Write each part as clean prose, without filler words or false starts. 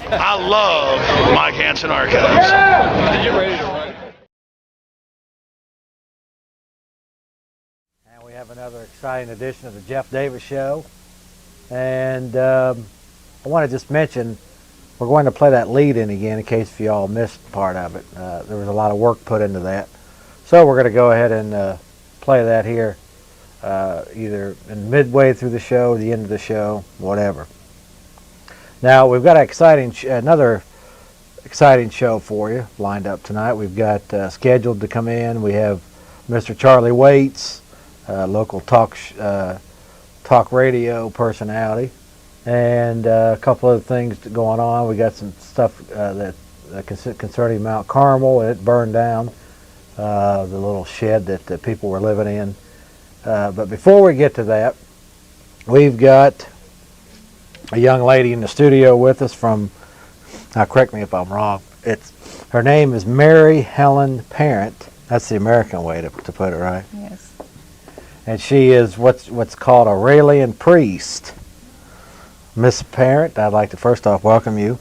I love Mike Hanson Archives. And we have another exciting edition of the Jeff Davis Show. And I want to just mention, we're going to play that lead in again in case if you all missed part of it. There was a lot of work put into that. So we're going to go ahead and play that here, either in midway through the show, the end of the show, whatever. Now we've got another exciting show for you lined up tonight. We've got scheduled to come in. We have Mr. Charlie Waits, local talk radio personality, and a couple other things going on. We got some stuff concerning Mount Carmel. It burned down, the little shed that people were living in. But before we get to that, we've got a young lady in the studio with us from, now correct me if I'm wrong, her name is Mary Helen Parent. That's the American way to put it, right? Yes. And she is what's called a Raelian priest. Miss Parent, I'd like to first off welcome you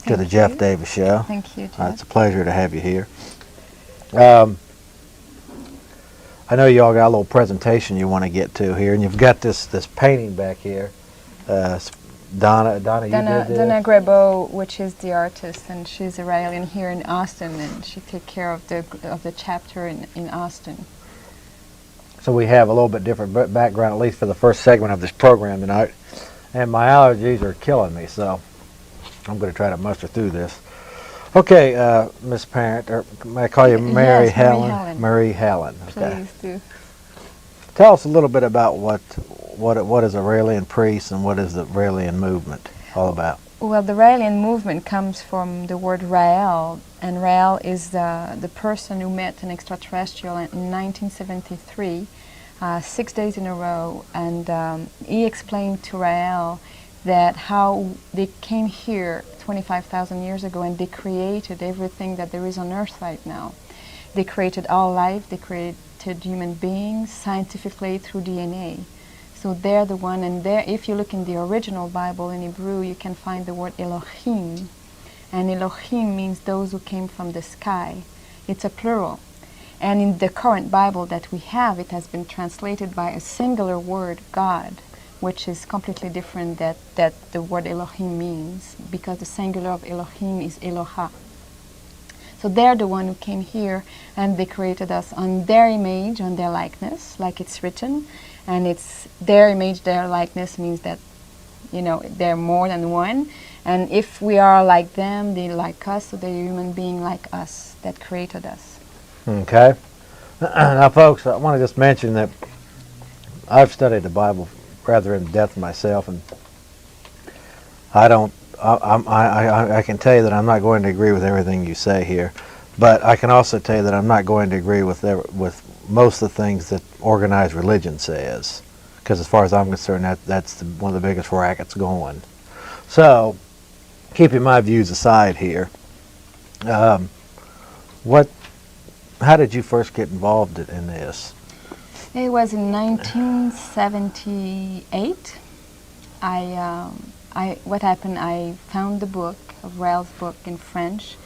to the Jeff Davis Show. Thank you, Jeff. It's a pleasure to have you here. I know you all got a little presentation you want to get to here, and you've got this painting back here. Donna, you did this? Donna Grebo, which is the artist, and she's a Raelian here in Austin, and she takes care of the chapter in Austin. So we have a little bit different background, at least for the first segment of this program tonight. And my allergies are killing me, so I'm going to try to muster through this. Okay, Miss Parent, or may I call you Mary Yes, Helen? Mary Helen. Okay. Please do. Tell us a little bit about what is a Raelian priest and what is the Raelian movement all about? Well, the Raelian movement comes from the word Rael, and Rael is the person who met an extraterrestrial in 1973, 6 days in a row, and he explained to Rael that how they came here 25,000 years ago and they created everything that there is on Earth right now. They created all life, they created human beings scientifically through DNA. So they're the one, and there, if you look in the original Bible in Hebrew, you can find the word Elohim. And Elohim means those who came from the sky. It's a plural. And in the current Bible that we have, it has been translated by a singular word, God, which is completely different that the word Elohim means, because the singular of Elohim is Eloha. So they're the one who came here, and they created us on their image, on their likeness, like it's written. And it's their image, their likeness means that, you know, they're more than one. And if we are like them, they like us, so they're a human being like us that created us. Okay. Now, folks, I want to just mention that I've studied the Bible rather in depth myself, and I can tell you that I'm not going to agree with everything you say here, but I can also tell you that I'm not going to agree with most of the things that organized religion says, because as far as I'm concerned, that's one of the biggest rackets going. So, keeping my views aside here, how did you first get involved in this? It was in 1978. What happened, I found the book, of Rael's book in French,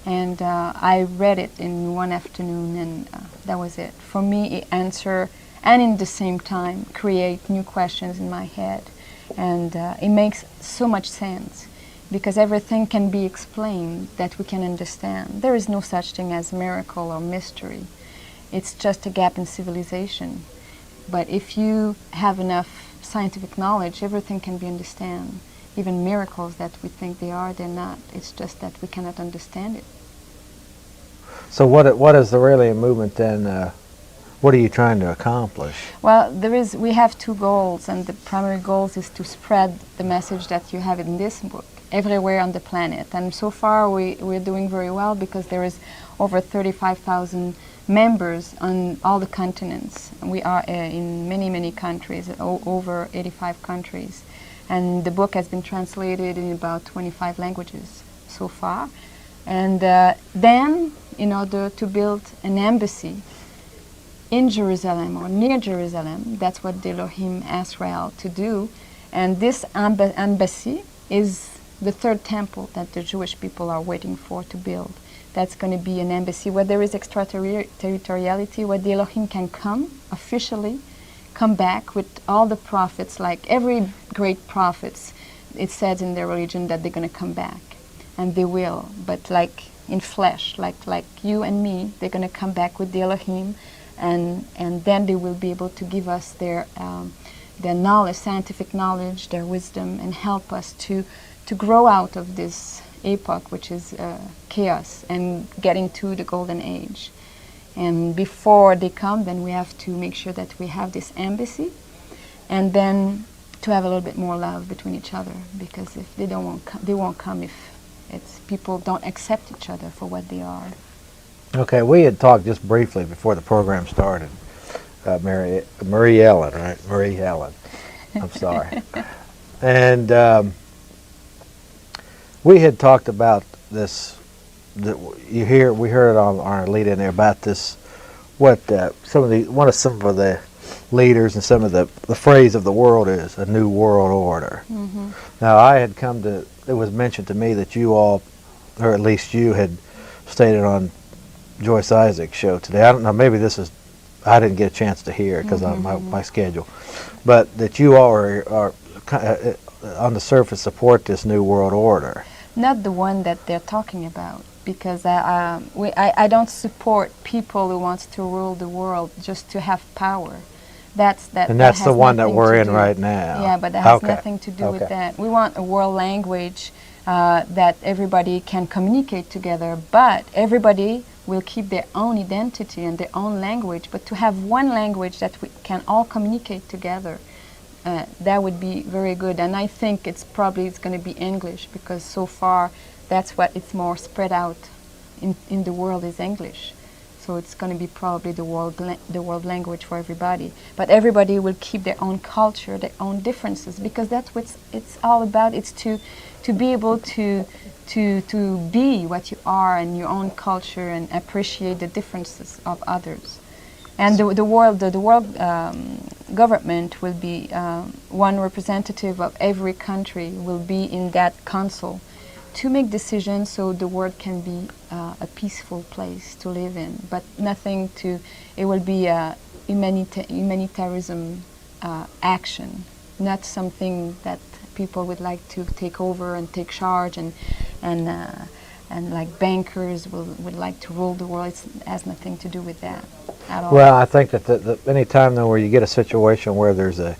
and I read it in one afternoon, and that was it. For me, it answered, and in the same time, create new questions in my head. And it makes so much sense, because everything can be explained that we can understand. There is no such thing as miracle or mystery. It's just a gap in civilization. But if you have enough scientific knowledge, everything can be understood. Even miracles that we think they are, they're not. It's just that we cannot understand it. So what is the Raelian movement then? What are you trying to accomplish? Well, we have two goals, and the primary goal is to spread the message that you have in this book everywhere on the planet. And so far we're doing very well, because there is over 35,000 members on all the continents. We are in many, many countries, over 85 countries. And the book has been translated in about 25 languages so far. And then, in order to build an embassy in Jerusalem or near Jerusalem, that's what the Elohim asked Rael to do. And this embassy is the third temple that the Jewish people are waiting for to build. That's going to be an embassy where there is extraterritoriality, where the Elohim can come officially, come back with all the prophets, like every great prophets. It says in their religion that they're going to come back, and they will, but like in flesh, like you and me, they're going to come back with the Elohim, and then they will be able to give us their knowledge, scientific knowledge, their wisdom, and help us to grow out of this epoch, which is chaos, and get into the golden age. And before they come, then we have to make sure that we have this embassy, and then to have a little bit more love between each other, because if they they won't come if people don't accept each other for what they are. Okay, we had talked just briefly before the program started. Marie Ellen, right? Marie Ellen. I'm sorry. And we had talked about this. We heard it on our lead in there about this. Some of the leaders and some of the phrase of the world is a new world order. Mm-hmm. Now I had it was mentioned to me that you all, or at least you, had stated on Joyce Isaac's show today. I don't know, maybe I didn't get a chance to hear it because of my schedule, but that you all are on the surface support this new world order. Not the one that they're talking about, because I don't support people who wants to rule the world just to have power. That's the one that we're in right now. Yeah, but that has nothing to do with that. We want a world language that everybody can communicate together, but everybody will keep their own identity and their own language. But to have one language that we can all communicate together, that would be very good. And I think it's going to be English, because so far that's what it's more spread out in the world is English. So it's going to be probably the world language for everybody. But everybody will keep their own culture, their own differences, because that's what it's all about. It's to be able to be what you are in your own culture and appreciate the differences of others. And the world government will be one representative of every country will be in that council to make decisions, so the world can be a peaceful place to live in. But it will be a humanitarianism action, not something that people would like to take over and take charge, and like bankers would like to rule the world. It has nothing to do with that at all. Well, I think that any time though where you get a situation where there's a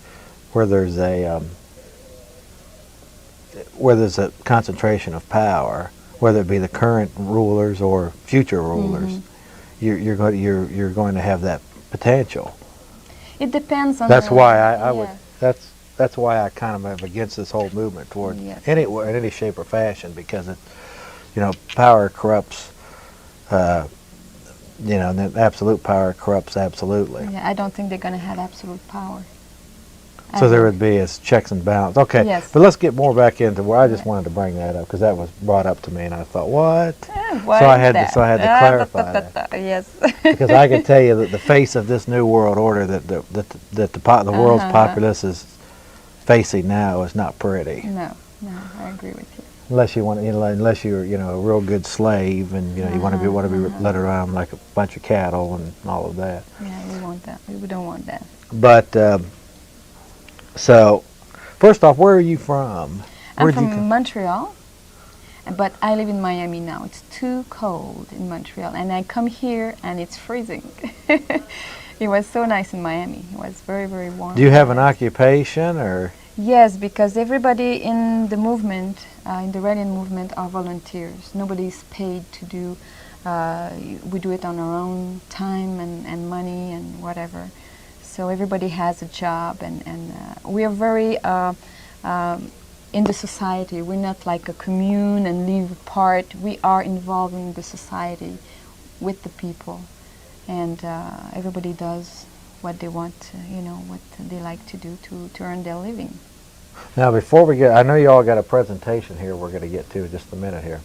concentration of power, whether it be the current rulers or future rulers, you're going to have that potential. It depends on. That's why I would. That's why I kind of am against this whole movement toward in any shape or fashion, because power corrupts. Absolute power corrupts absolutely. Yeah, I don't think they're going to have absolute power. So there would be as checks and balances. Okay, yes. But let's get more back into where I just wanted to bring that up, because that was brought up to me, and I thought, what? Why so I had to clarify that. Yes. Because I can tell you that the face of this new world order that the world's populace is facing now is not pretty. No, I agree with you. Unless you want, unless you're, a real good slave, and you want to be led around like a bunch of cattle and all of that. Yeah, we want that. We don't want that. But so, first off, where are you from? I'm from Montreal, but I live in Miami now. It's too cold in Montreal, and I come here and it's freezing. It was so nice in Miami. It was very, very warm. Do you have an occupation, or? Yes, because everybody in the movement, in the Raelian movement, are volunteers. Nobody's paid to do. We do it on our own time and money and whatever. So everybody has a job, and we are very in the society. We're not like a commune and live apart. We are involved in the society with the people, and everybody does what they want, what they like to do to earn their living. Now, before we get, I know you all got a presentation here we're going to get to in just a minute here.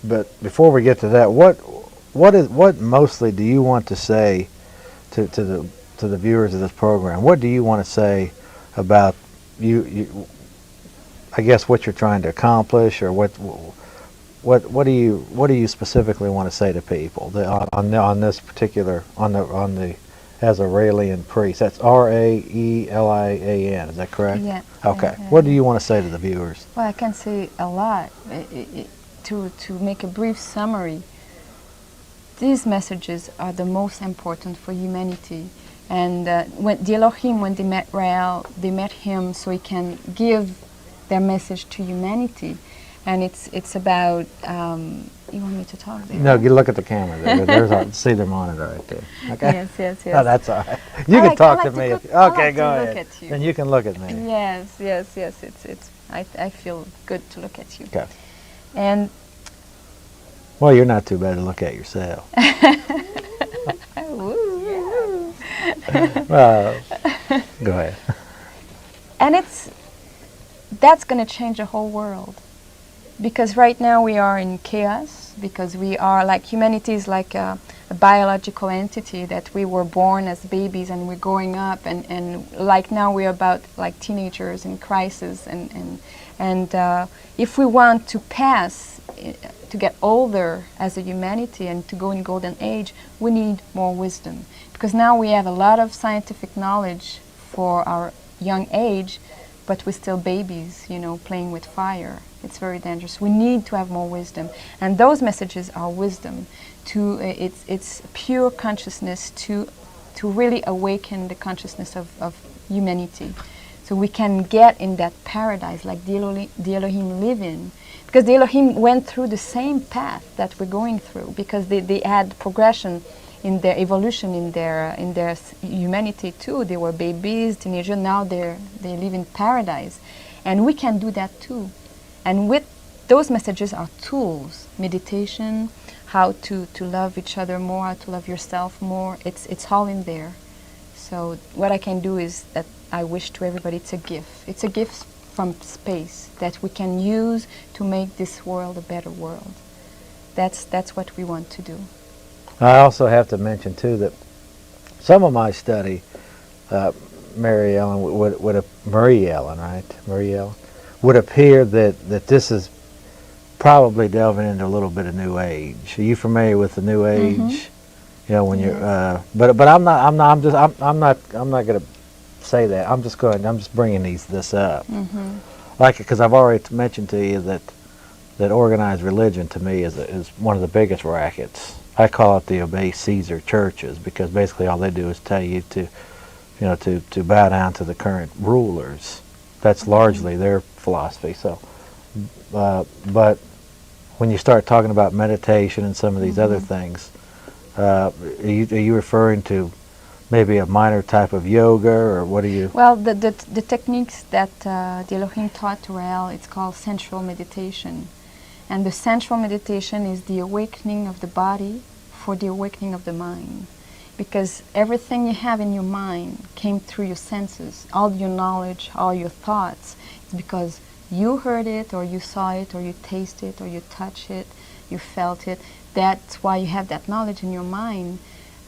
But before we get to that, what mostly do you want to say to the viewers of this program? What do you want to say about you? I guess what you're trying to accomplish, or what do you specifically want to say to people on this particular on the as a Raelian priest? That's Raelian. Is that correct? Yeah. Okay. What do you want to say to the viewers? Well, I can say a lot. To make a brief summary, these messages are the most important for humanity. And when the Elohim, when they met Rael, they met him so he can give their message to humanity. And it's about. You want me to talk there? No, you look at the camera there. See their monitor right there. Okay. Yes. Oh, that's all right. You can talk to me. Okay, go ahead. Look at you. Then you can look at me. Yes. It's. I feel good to look at you. Okay. And well, you're not too bad to look at yourself. Go ahead. And that's going to change the whole world. Because right now we are in chaos, because we are like, humanity is like a biological entity that we were born as babies and we're growing up, and like now we're about like teenagers in crisis, and if we want to pass, to get older as a humanity and to go in golden age, we need more wisdom. Because now we have a lot of scientific knowledge for our young age, but we're still babies, playing with fire. It's very dangerous. We need to have more wisdom, and those messages are wisdom. It's pure consciousness to really awaken the consciousness of humanity, so we can get in that paradise like the Elohim live in, because the Elohim went through the same path that we're going through, because they had progression in their evolution, in their humanity too. They were babies, teenagers. Now they live in paradise, and we can do that too. And with those messages are tools, meditation, how to love each other more, how to love yourself more. It's all in there. So what I can do is that I wish to everybody, it's a gift. It's a gift from space that we can use to make this world a better world. That's what we want to do. I also have to mention too that some of my study, Marie Ellen would appear that this is probably delving into a little bit of New Age. Are you familiar with the New Age? Mm-hmm. When you're, but I'm not going to say that. I'm just bringing this up, because I've already mentioned to you that organized religion to me is one of the biggest rackets. I call it the obey Caesar churches, because basically all they do is tell you to bow down to the current rulers. That's largely their philosophy. So, but when you start talking about meditation and some of these other things, are you referring to maybe a minor type of yoga, or what are you? Well, the techniques that the Elohim taught to Rael, it's called sensual meditation. And the sensual meditation is the awakening of the body for the awakening of the mind. Because everything you have in your mind came through your senses. All your knowledge, all your thoughts, it's because you heard it, or you saw it, or you tasted it, or you touched it, you felt it. That's why you have that knowledge in your mind.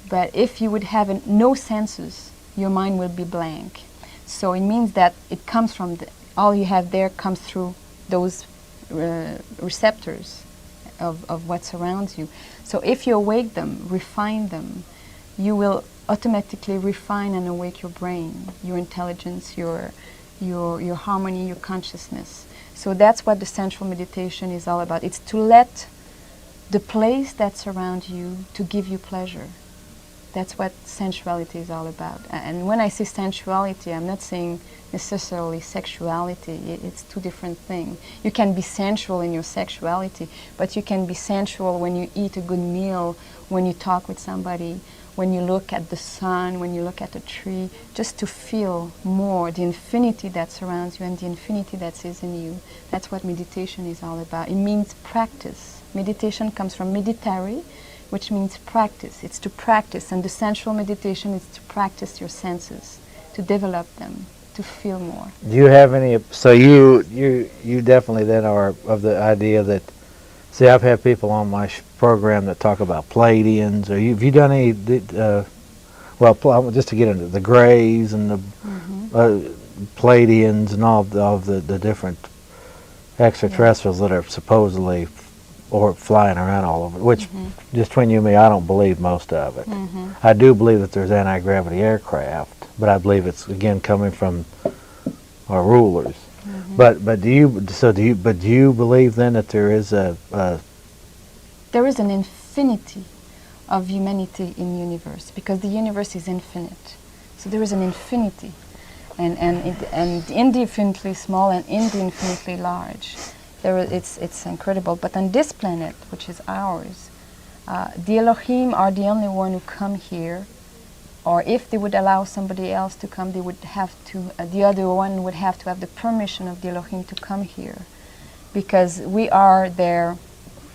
But if you would have no senses, your mind will be blank. So it means that it comes from, all you have there comes through those receptors of what surrounds you. So if you awake them, refine them, you will automatically refine and awake your brain, your intelligence, your harmony, your consciousness. So that's what the sensual meditation is all about. It's to let the place that surrounds you to give you pleasure. That's what sensuality is all about. And when I say sensuality, I'm not saying necessarily sexuality. It's two different things. You can be sensual in your sexuality, but you can be sensual when you eat a good meal, when you talk with somebody, when you look at the sun, when you look at a tree, just to feel more the infinity that surrounds you and the infinity that is in you. That's what meditation is all about. It means practice. Meditation comes from meditare, which means practice. It's to practice, and the sensual meditation is to practice your senses, to develop them, to feel more. Do you have any? So you definitely then are of the idea that. See, I've had people on my program that talk about Pleiadians. Have you done any? Just to get into the Greys and the Pleiadians and all of the different extraterrestrials that are supposedly or flying around all over, which, just between you and me, I don't believe most of it. I do believe that there's anti-gravity aircraft, but I believe it's, again, coming from our rulers. But do you believe then that there is There is an infinity of humanity in the universe, because the universe is infinite. So there is an infinity, and infinitely small and infinitely large. It's incredible. But on this planet, which is ours, the Elohim are the only one who come here. Or if they would allow somebody else to come, they would have to. The other one would have to have the permission of the Elohim to come here, because we are their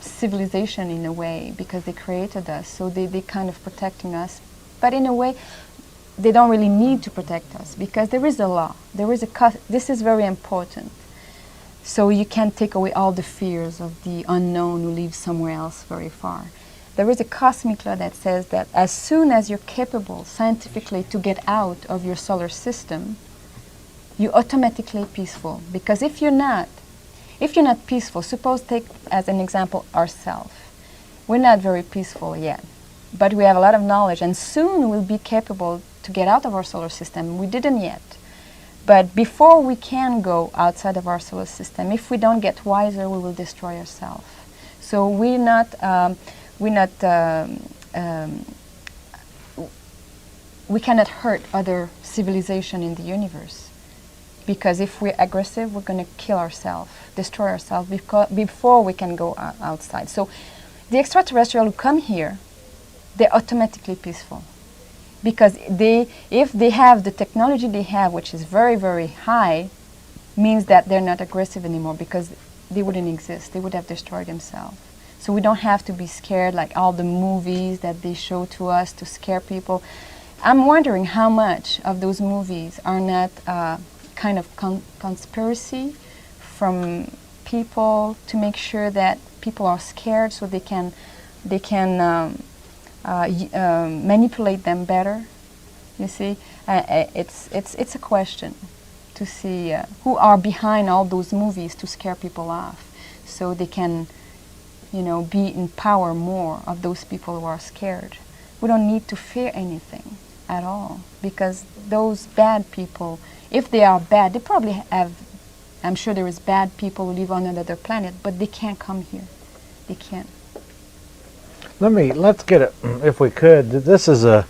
civilization in a way, because they created us. So they kind of protecting us, but in a way, they don't really need to protect us, because there is a law. There is a this is very important. So you can't take away all the fears of the unknown who lives somewhere else very far. There is a cosmic law that says that as soon as you're capable scientifically to get out of your solar system, you're automatically peaceful. Because if you're not peaceful, suppose take as an example ourselves. We're not very peaceful yet, but we have a lot of knowledge, and soon we'll be capable to get out of our solar system. We didn't yet. But before we can go outside of our solar system, if we don't get wiser, we will destroy ourselves. So we cannot hurt other civilization in the universe, because if we're aggressive, we're going to kill ourselves, destroy ourselves before we can go outside. So the extraterrestrial who come here, they're automatically peaceful, because if they have the technology they have, which is very, very high, means that they're not aggressive anymore, because they wouldn't exist. They would have destroyed themselves. So we don't have to be scared like all the movies that they show to us to scare people. I'm wondering how much of those movies are not kind of conspiracy from people to make sure that people are scared, so they can manipulate them better. You see, it's a question to see who are behind all those movies to scare people off, so they can, be in power more of those people who are scared. We don't need to fear anything at all, because those bad people, if they are bad, they probably have, I'm sure there is bad people who live on another planet, but they can't come here. They can't. Let's get it, if we could. This is I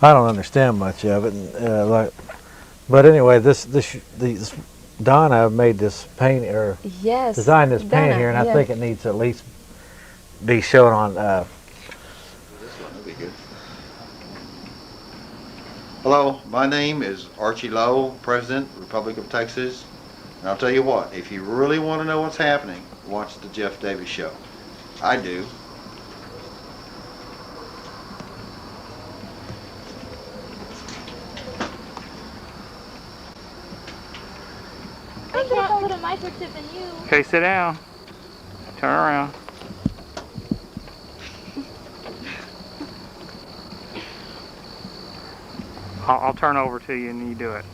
don't understand much of it, but anyway, this Donna made this paint, or yes, designed this paint here, and I think it needs to at least be shown on. This one will be good. Hello, my name is Archie Lowe, President, Republic of Texas. And I'll tell you what, if you really want to know what's happening, watch the Jeff Davis Show. I do. I can't put a microchip in you. Okay, sit down. Turn around. I'll turn over to you and you do it.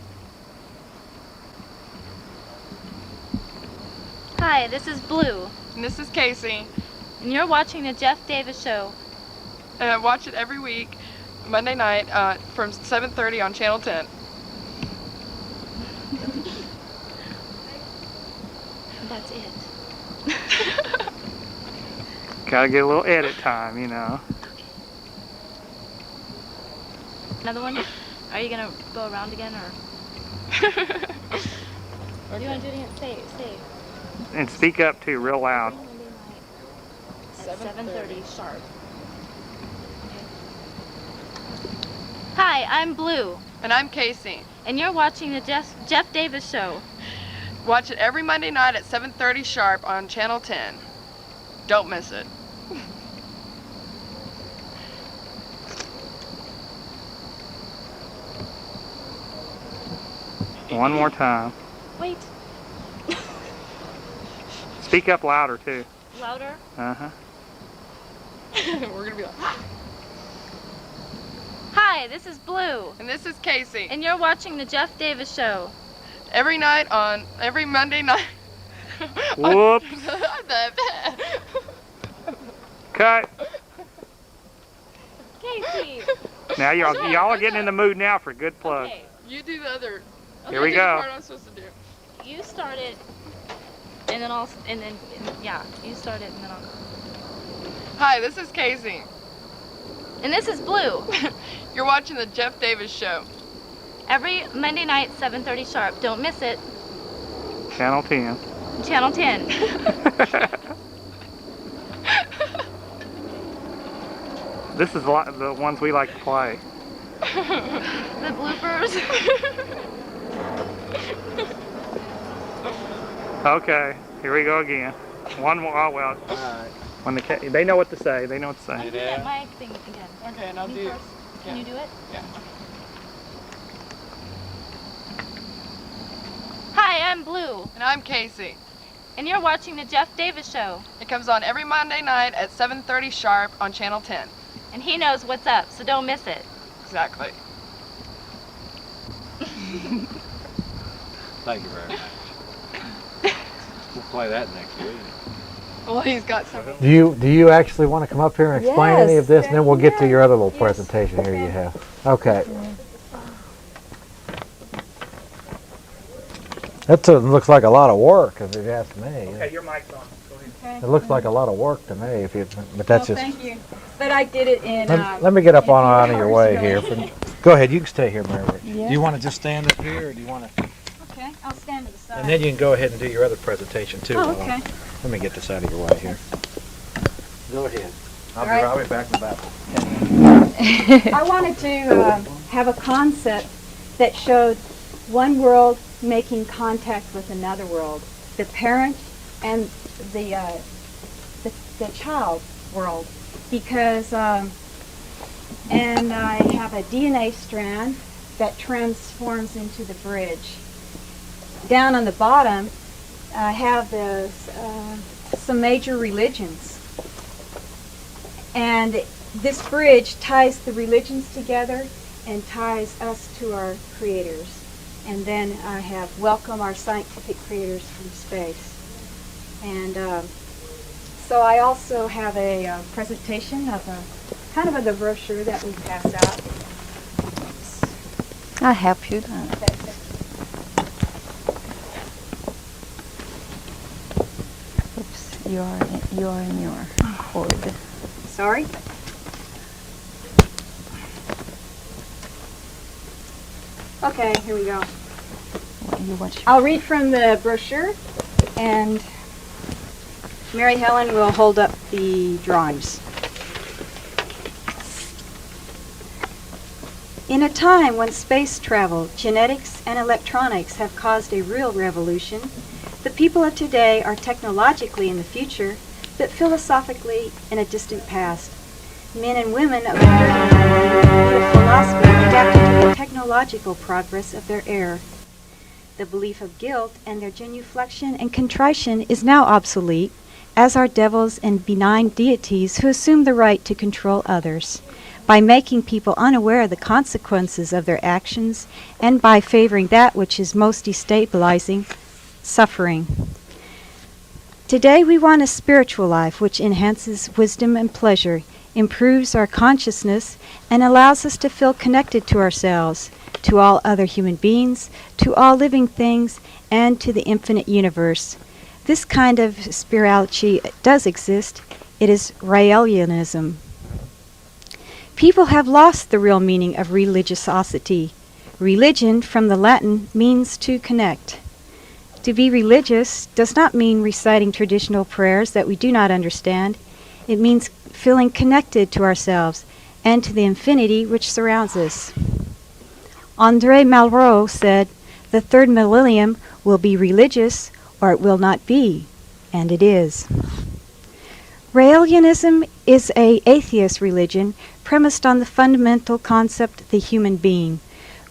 Hi, this is Blue. And this is Casey. And you're watching the Jeff Davis Show. And I watch it every week, Monday night, from 7:30 on Channel 10. That's it. Gotta get a little edit time, Another one? Are you gonna go around again, or? Okay. Do you want to do it again? Say it. And speak up too, real loud. At 7:30 sharp. Hi, I'm Blue. And I'm Casey. And you're watching the Jeff Davis Show. Watch it every Monday night at 7:30 sharp on Channel 10. Don't miss it. One more time. Wait. Speak up louder too. Louder? Uh-huh. We're gonna be like, Hi, this is Blue. and this is Casey. And you're watching the Jeff Davis Show. Every Monday night Whoops. Cut. Casey. Now y'all are getting in the mood now for a good plug. Okay. You do the other. Here we You do go. the part I'm supposed to do. You start it, and then yeah, you start it, and then I'll. Hi, this is Casey. And this is Blue. You're watching the Jeff Davis Show. Every Monday night, 7:30 sharp. Don't miss it. Channel 10. Channel 10. This is the ones we like to play. The bloopers. Okay, here we go again. One more. Oh well. When they know what to say. They know what to say. Yeah, Mike thing again. Okay, and I'll Me do it. first. Can you do it? Yeah. Hi, I'm Blue, And I'm Casey. and you're watching the Jeff Davis Show. It comes on every Monday night at 7:30 sharp on Channel 10. And he knows what's up, so don't miss it. Exactly. Thank you very much. We'll play that next week. Well, he's got some. Do you actually want to come up here and explain any of this, and then we'll get to your other little Yes. presentation here you have. Okay. That looks like a lot of work, if you ask me. Okay, your mic's on. Go ahead. It looks like a lot of work to me, but that's just. Thank you. But I did it in. Let me get up on out of your way hours here. ago. Go ahead, you can stay here, Mary. Yeah. Do you want to just stand up here, or do you want to? Okay, I'll stand to the side. And then you can go ahead and do your other presentation too. Oh, okay. Let me get this out of your way here. Go ahead. I'll be back in about. I wanted to have a concept that showed one world making contact with another world, the parent and the child world, because and I have a DNA strand that transforms into the bridge. Down on the bottom, I have some major religions. And this bridge ties the religions together and ties us to our creators. And then I have welcome our scientific creators from space. And so I also have a presentation of kind of the brochure that we pass out. I'll help you. Oops, you're in your cord. Sorry? Okay, here we go. You watch. I'll read from the brochure, and Mary Helen will hold up the drawings. In a time when space travel, genetics, and electronics have caused a real revolution, the people of today are technologically in the future, but philosophically in a distant past. Men and women of a philosophy adapted to the technological progress of their era. The belief of guilt and their genuflection and contrition is now obsolete, as are devils and benign deities who assume the right to control others, by making people unaware of the consequences of their actions and by favoring that which is most destabilizing, suffering. Today we want a spiritual life which enhances wisdom and pleasure, improves our consciousness, and allows us to feel connected to ourselves, to all other human beings, to all living things, and to the infinite universe. This kind of spirituality does exist. It is Raelianism. People have lost the real meaning of religiosity. Religion, from the Latin, means to connect. To be religious does not mean reciting traditional prayers that we do not understand. It means feeling connected to ourselves and to the infinity which surrounds us. André Malraux said, "The third millennium will be religious or it will not be," and it is. Raelianism is an atheist religion premised on the fundamental concept of the human being.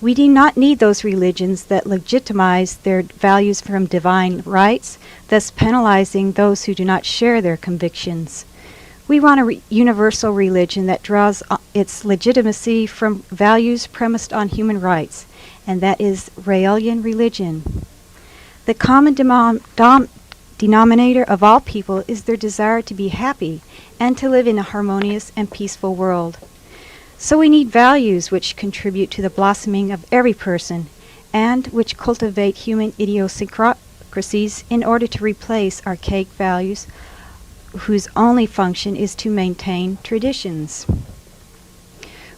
We do not need those religions that legitimize their values from divine rights, thus penalizing those who do not share their convictions. We want a universal religion that draws its legitimacy from values premised on human rights, and that is Raelian religion. The common denominator of all people is their desire to be happy and to live in a harmonious and peaceful world. So we need values which contribute to the blossoming of every person and which cultivate human idiosyncrasies in order to replace archaic values whose only function is to maintain traditions.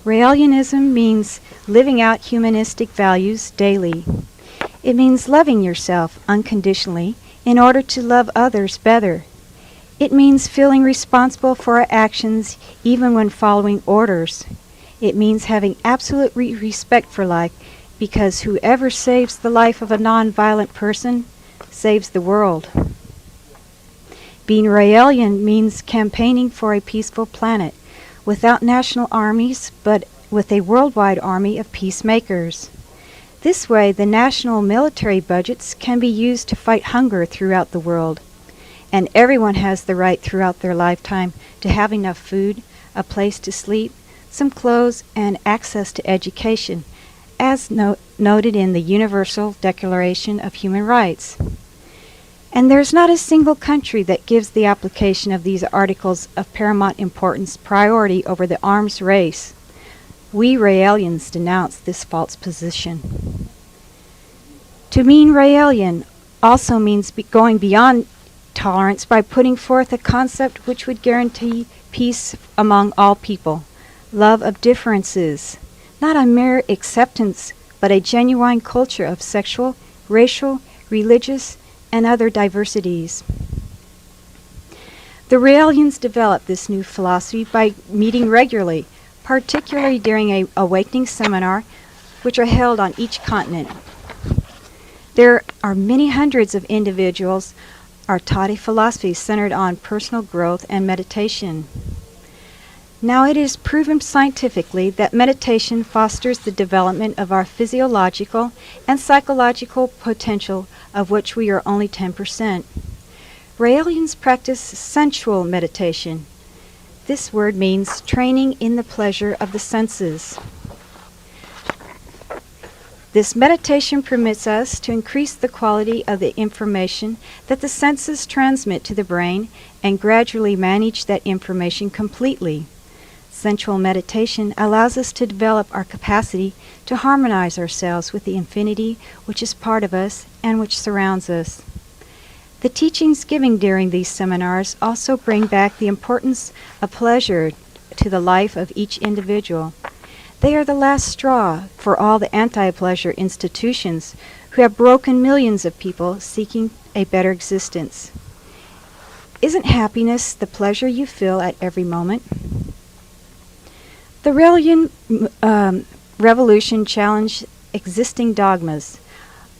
Raelianism means living out humanistic values daily. It means loving yourself unconditionally in order to love others better. It means feeling responsible for our actions even when following orders. It means having absolute respect for life, because whoever saves the life of a non-violent person saves the world. Being Raelian means campaigning for a peaceful planet, without national armies, but with a worldwide army of peacemakers. This way, the national military budgets can be used to fight hunger throughout the world, and everyone has the right throughout their lifetime to have enough food, a place to sleep, some clothes, and access to education, as noted in the Universal Declaration of Human Rights. And there's not a single country that gives the application of these articles of paramount importance priority over the arms race. We Raelians denounce this false position. To mean Raelian also means going beyond tolerance by putting forth a concept which would guarantee peace among all people, love of differences, not a mere acceptance, but a genuine culture of sexual, racial, religious, and other diversities. The Raelians developed this new philosophy by meeting regularly, particularly during an awakening seminar, which are held on each continent. There are many hundreds of individuals are taught a philosophy centered on personal growth and meditation. Now it is proven scientifically that meditation fosters the development of our physiological and psychological potential, of which we are only 10%. Raelians practice sensual meditation. This word means training in the pleasure of the senses. This meditation permits us to increase the quality of the information that the senses transmit to the brain and gradually manage that information completely. Sensual meditation allows us to develop our capacity to harmonize ourselves with the infinity which is part of us and which surrounds us. The teachings given during these seminars also bring back the importance of pleasure to the life of each individual. They are the last straw for all the anti-pleasure institutions who have broken millions of people seeking a better existence. Isn't happiness the pleasure you feel at every moment? The Raelian revolution challenged existing dogmas.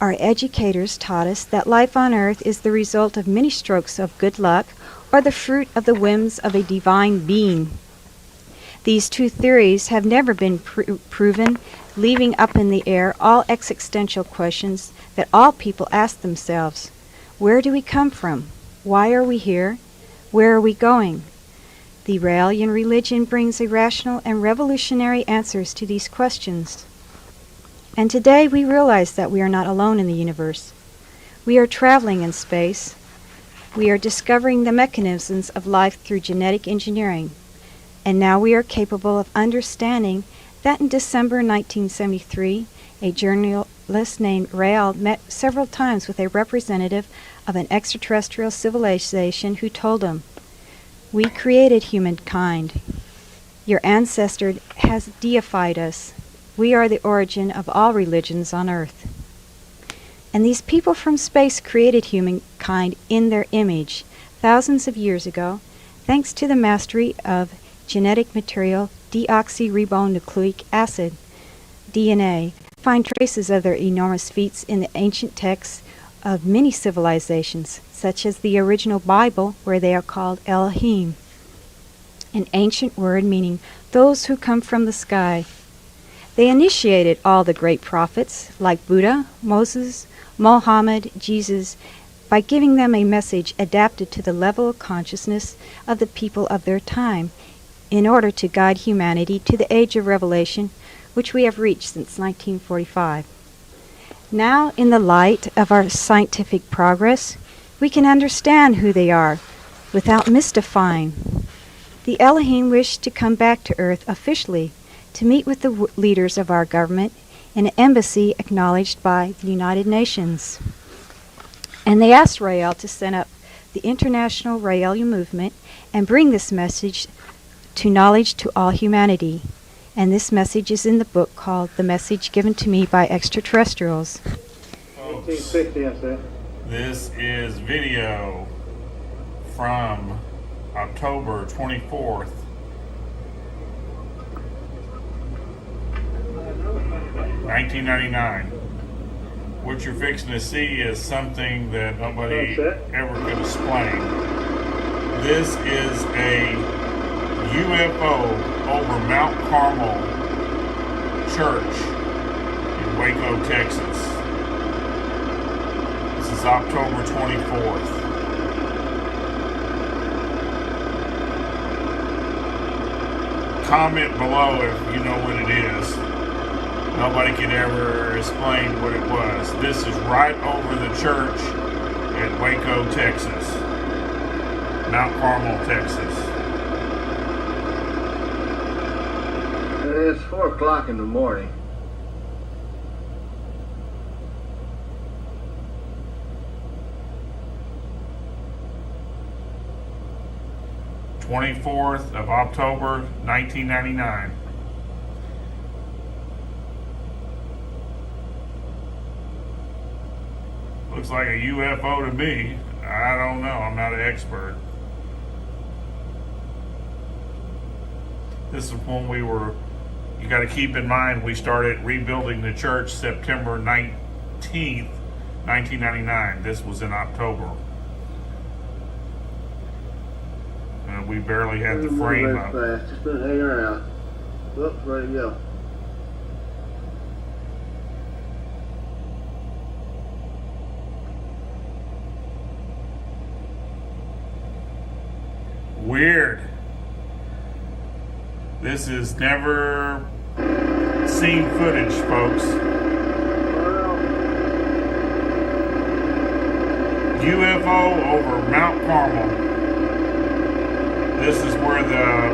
Our educators taught us that life on earth is the result of many strokes of good luck or the fruit of the whims of a divine being. These two theories have never been proven, leaving up in the air all existential questions that all people ask themselves. Where do we come from? Why are we here? Where are we going? The Raelian religion brings irrational and revolutionary answers to these questions. And today we realize that we are not alone in the universe. We are traveling in space. We are discovering the mechanisms of life through genetic engineering. And now we are capable of understanding that in December 1973, a journalist named Rael met several times with a representative of an extraterrestrial civilization who told him, "We created humankind. Your ancestor has deified us. We are the origin of all religions on earth." And these people from space created humankind in their image thousands of years ago, thanks to the mastery of genetic material deoxyribonucleic acid, DNA. Find traces of their enormous feats in the ancient texts of many civilizations, such as the original Bible, where they are called Elohim, an ancient word meaning those who come from the sky. They initiated all the great prophets, like Buddha, Moses, Mohammed, Jesus, by giving them a message adapted to the level of consciousness of the people of their time, in order to guide humanity to the age of revelation, which we have reached since 1945. Now, in the light of our scientific progress, We can understand who they are without mystifying. The Elohim wish to come back to Earth officially to meet with the leaders of our government in an embassy acknowledged by the United Nations. And they asked Rael to send up the international Raelian movement and bring this message to knowledge to all humanity. And this message is in the book called The Message Given to Me by Extraterrestrials. Folks, this is video from October 24th, 1999. What you're fixing to see is something that nobody ever could explain. This is a UFO over Mount Carmel Church in Waco, Texas. This is October 24th. Comment below if you know what it is. Nobody could ever explain what it was. This is right over the church at Waco, Texas. Mount Carmel, Texas. It's 4 o'clock in the morning. th of October, 1999. Looks like a UFO to me. I don't know. I'm not an expert. This is when we were, you got to keep in mind, we started rebuilding the church September 19th, 1999. This was in October. We barely had the frame up. Just been hanging around. Whoops, ready to go. Weird. This is never seen footage, folks. UFO over Mount Carmel. This is where the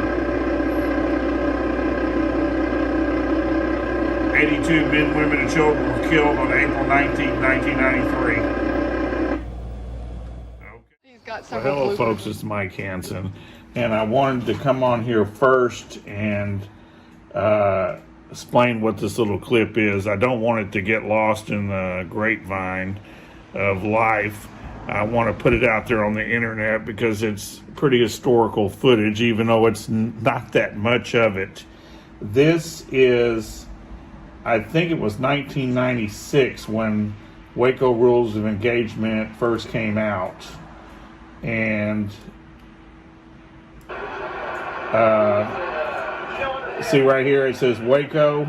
82 men, women, and children were killed on April 19, 1993. Got well, hello folks, it's Mike Hanson, and I wanted to come on here first and explain what this little clip is. I don't want it to get lost in the grapevine of life. I want to put it out there on the internet because it's pretty historical footage, even though it's not that much of it. This is, I think it was 1996 when Waco Rules of Engagement first came out. And see right here it says Waco.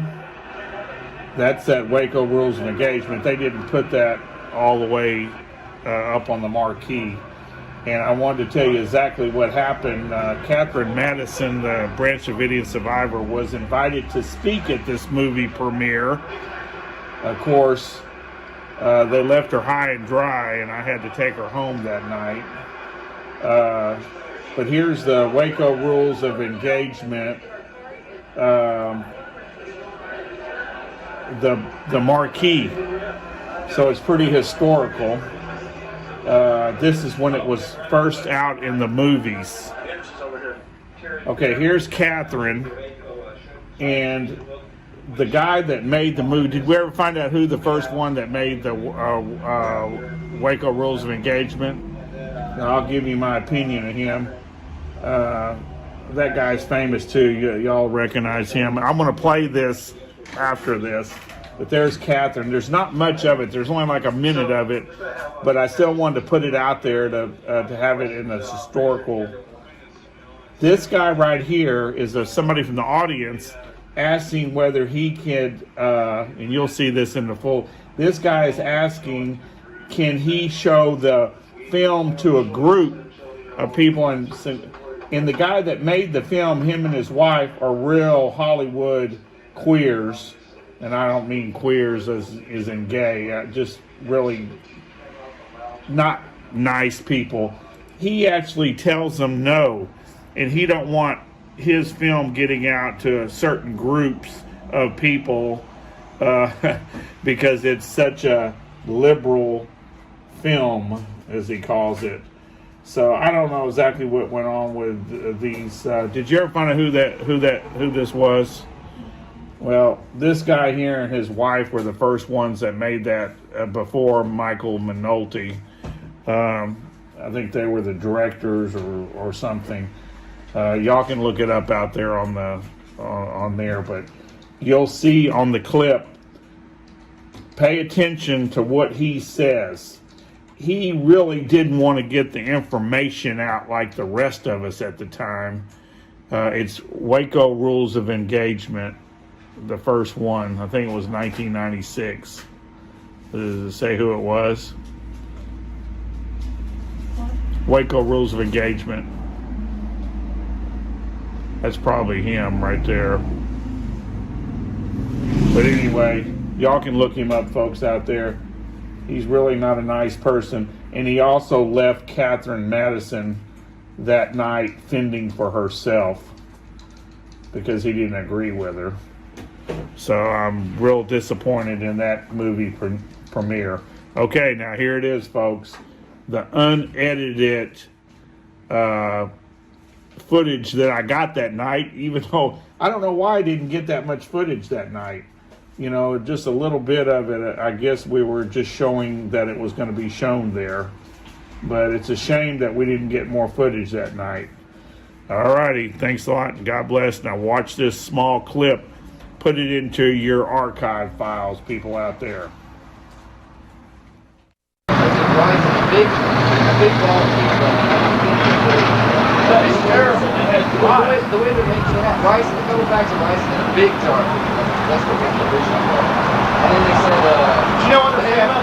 That's that Waco Rules of Engagement. They didn't put that all the way up on the marquee. And I wanted to tell you exactly what happened. Catherine Madison, the Branch Davidian survivor, was invited to speak at this movie premiere. Of course, they left her high and dry, and I had to take her home that night. But here's the Waco Rules of Engagement, the marquee. So it's pretty historical. This is when it was first out in the movies. Okay, here's Catherine, and the guy that made the movie. Did we ever find out who the first one that made the Waco Rules of Engagement? I'll give you my opinion of him. That guy's famous too. Y'all recognize him. I'm going to play this after this. But there's Catherine. There's not much of it. There's only like a minute of it. But I still wanted to put it out there to have it in a historical. This guy right here is somebody from the audience asking whether he could, and you'll see this in the full. This guy is asking, can he show the film to a group of people, and the guy that made the film, him and his wife are real Hollywood queers, and I don't mean queers as in gay, just really not nice people. He actually tells them no, and he don't want his film getting out to certain groups of people because it's such a liberal film, as he calls it. So I don't know exactly what went on with these. Did you ever find out who this was? Well, this guy here and his wife were the first ones that made that before Michael Minotti. I think they were the directors or something. Y'all can look it up out there on there, but you'll see on the clip. Pay attention to what he says. He really didn't want to get the information out like the rest of us at the time. It's Waco Rules of Engagement, the first one. I think it was 1996. Does it say who it was? Waco Rules of Engagement. That's probably him right there. But anyway, y'all can look him up, folks out there. He's really not a nice person. And he also left Catherine Madison that night fending for herself because he didn't agree with her. So I'm real disappointed in that movie premiere. Okay, now here it is, folks. The unedited footage that I got that night, even though I don't know why I didn't get that much footage that night. You know, just a little bit of it. I guess we were just showing that it was going to be shown there. But it's a shame that we didn't get more footage that night. Alrighty, thanks a lot and God bless. Now watch this small clip. Put it into your archive files, people out there. Big ball it's terrible. The way they make it have rice, a couple bags of rice and a big jar. That's what we the original part. And then they said, you know what they have?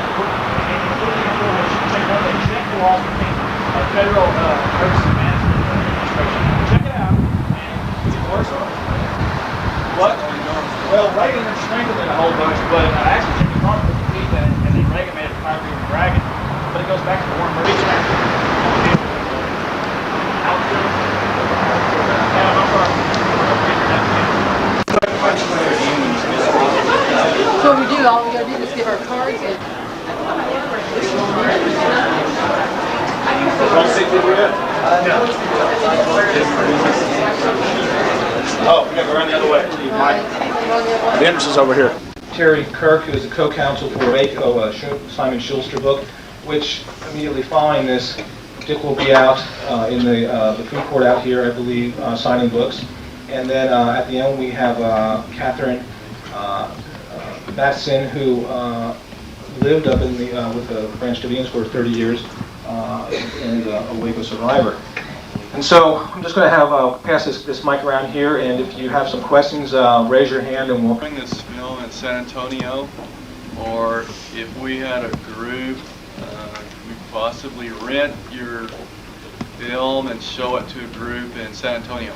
Federal emergency management inspection. Check it out. Is it worse? What? Well, Reagan strengthened it a whole bunch, but actually Jimmy Carter repeated that, and then Reagan made it Fire Green Dragon. But it goes back to the Warren Murray So what we do, all we gotta do is give our cards and oh, we gotta go around the other way. Mike. The entrance is over here. Terry Kirk, who is a co-counsel for Waco, Simon Schulster book, which immediately following this, Dick will be out in the food court out here, I believe, signing books. And then at the end we have Catherine Batson, who lived up in with the Branch Davidians for 30 years and a Waco survivor. And so I'm just going to have pass this mic around here, and if you have some questions, raise your hand and we'll bring this film in San Antonio, or if we had a group, we possibly rent your film and show it to a group in San Antonio.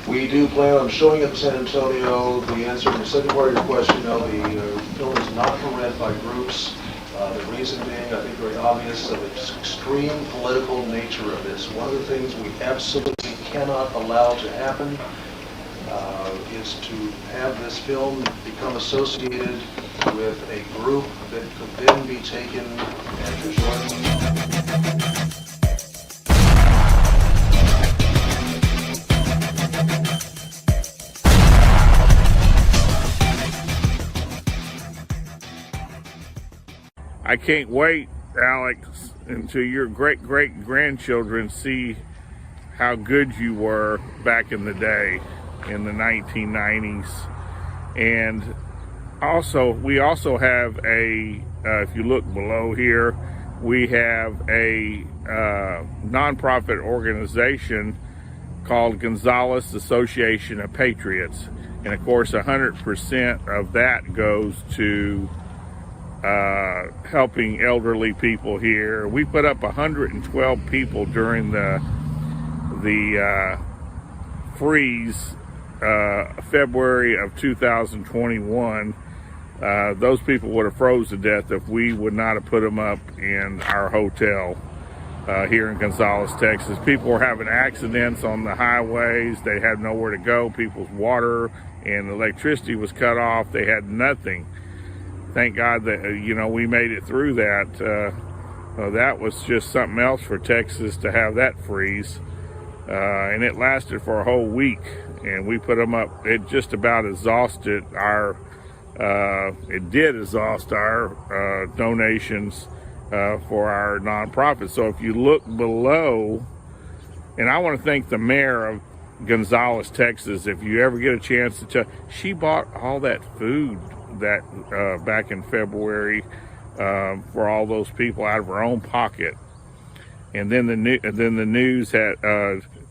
We do plan on showing it in San Antonio. The answer to the second part of your question, no, the film is not for rent by groups. The reason being, I think, very obvious, of the extreme political nature of this. One of the things we absolutely cannot allow to happen is to have this film become associated with a group that could then be taken and joined. I can't wait, Alex, until your great-great-grandchildren see how good you were back in the day, in the 1990s. And also, we also have a, if you look below here, we have a nonprofit organization called Gonzales Association of Patriots. And of course, 100% of that goes to helping elderly people here. We put up 112 people during the freeze, February of 2021. Those people would have froze to death if we would not have put them up in our hotel. here in Gonzales, Texas. People were having accidents on the highways. They had nowhere to go. People's water and electricity was cut off. They had nothing. Thank God that, we made it through that. That was just something else for Texas to have that freeze. And it lasted for a whole week. And we put them up. It just about exhausted it did exhaust our donations for our nonprofit. So if you look below, and I want to thank the mayor of Gonzales, Texas. If you ever get a chance to check, she bought all that food that back in February for all those people out of her own pocket. And then the news had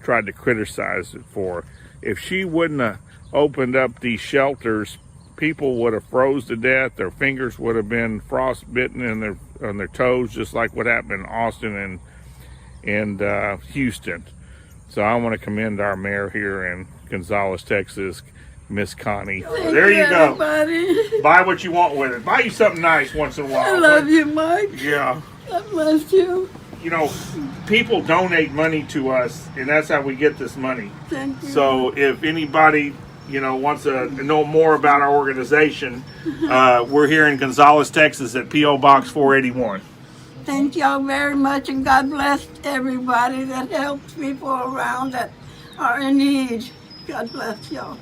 tried to criticize it for. If she wouldn't have opened up these shelters, people would have froze to death. Their fingers would have been frostbitten on their toes, just like what happened in Austin and Houston. So I want to commend our mayor here in Gonzales, Texas, Miss Connie. There you go. Everybody. Buy what you want with it. Buy you something nice once in a while. I love you, Mike. Yeah. God bless you. People donate money to us, and that's how we get this money. Thank you. So if anybody, wants to know more about our organization, we're here in Gonzales, Texas at P.O. Box 481. Thank y'all very much, and God bless everybody that helps people around that are in need. God bless y'all.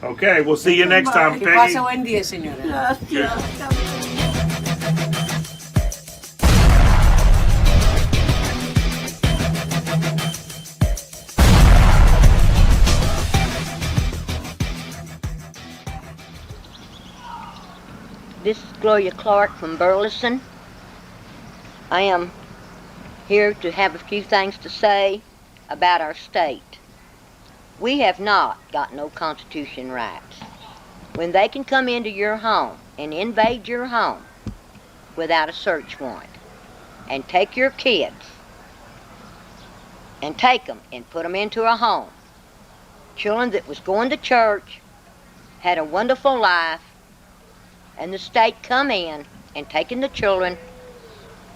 Okay, we'll see you next time, Peggy. Pase buen día, señora. Gracias. This is Gloria Clark from Burleson. I am here to have a few things to say about our state. We have not got no constitution rights. When they can come into your home and invade your home without a search warrant and take your kids and take them and put them into a home. Children that was going to church, had a wonderful life, and the state come in and taking the children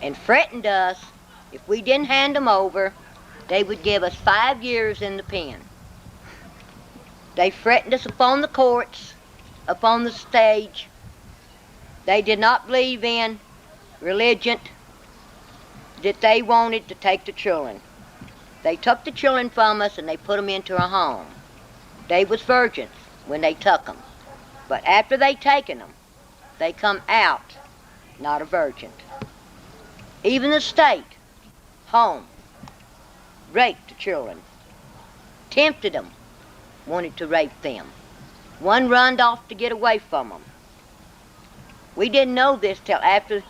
and threatened us if we didn't hand them over, they would give us 5 years in the pen. They threatened us upon the courts, upon the stage. They did not believe in religion, that they wanted to take the children. They took the children from us and they put them into a home. They was virgins when they took them. But after they taken them, they come out not a virgin. Even the state, home, raped the children, tempted them, wanted to rape them. One runned off to get away from them. We didn't know this till after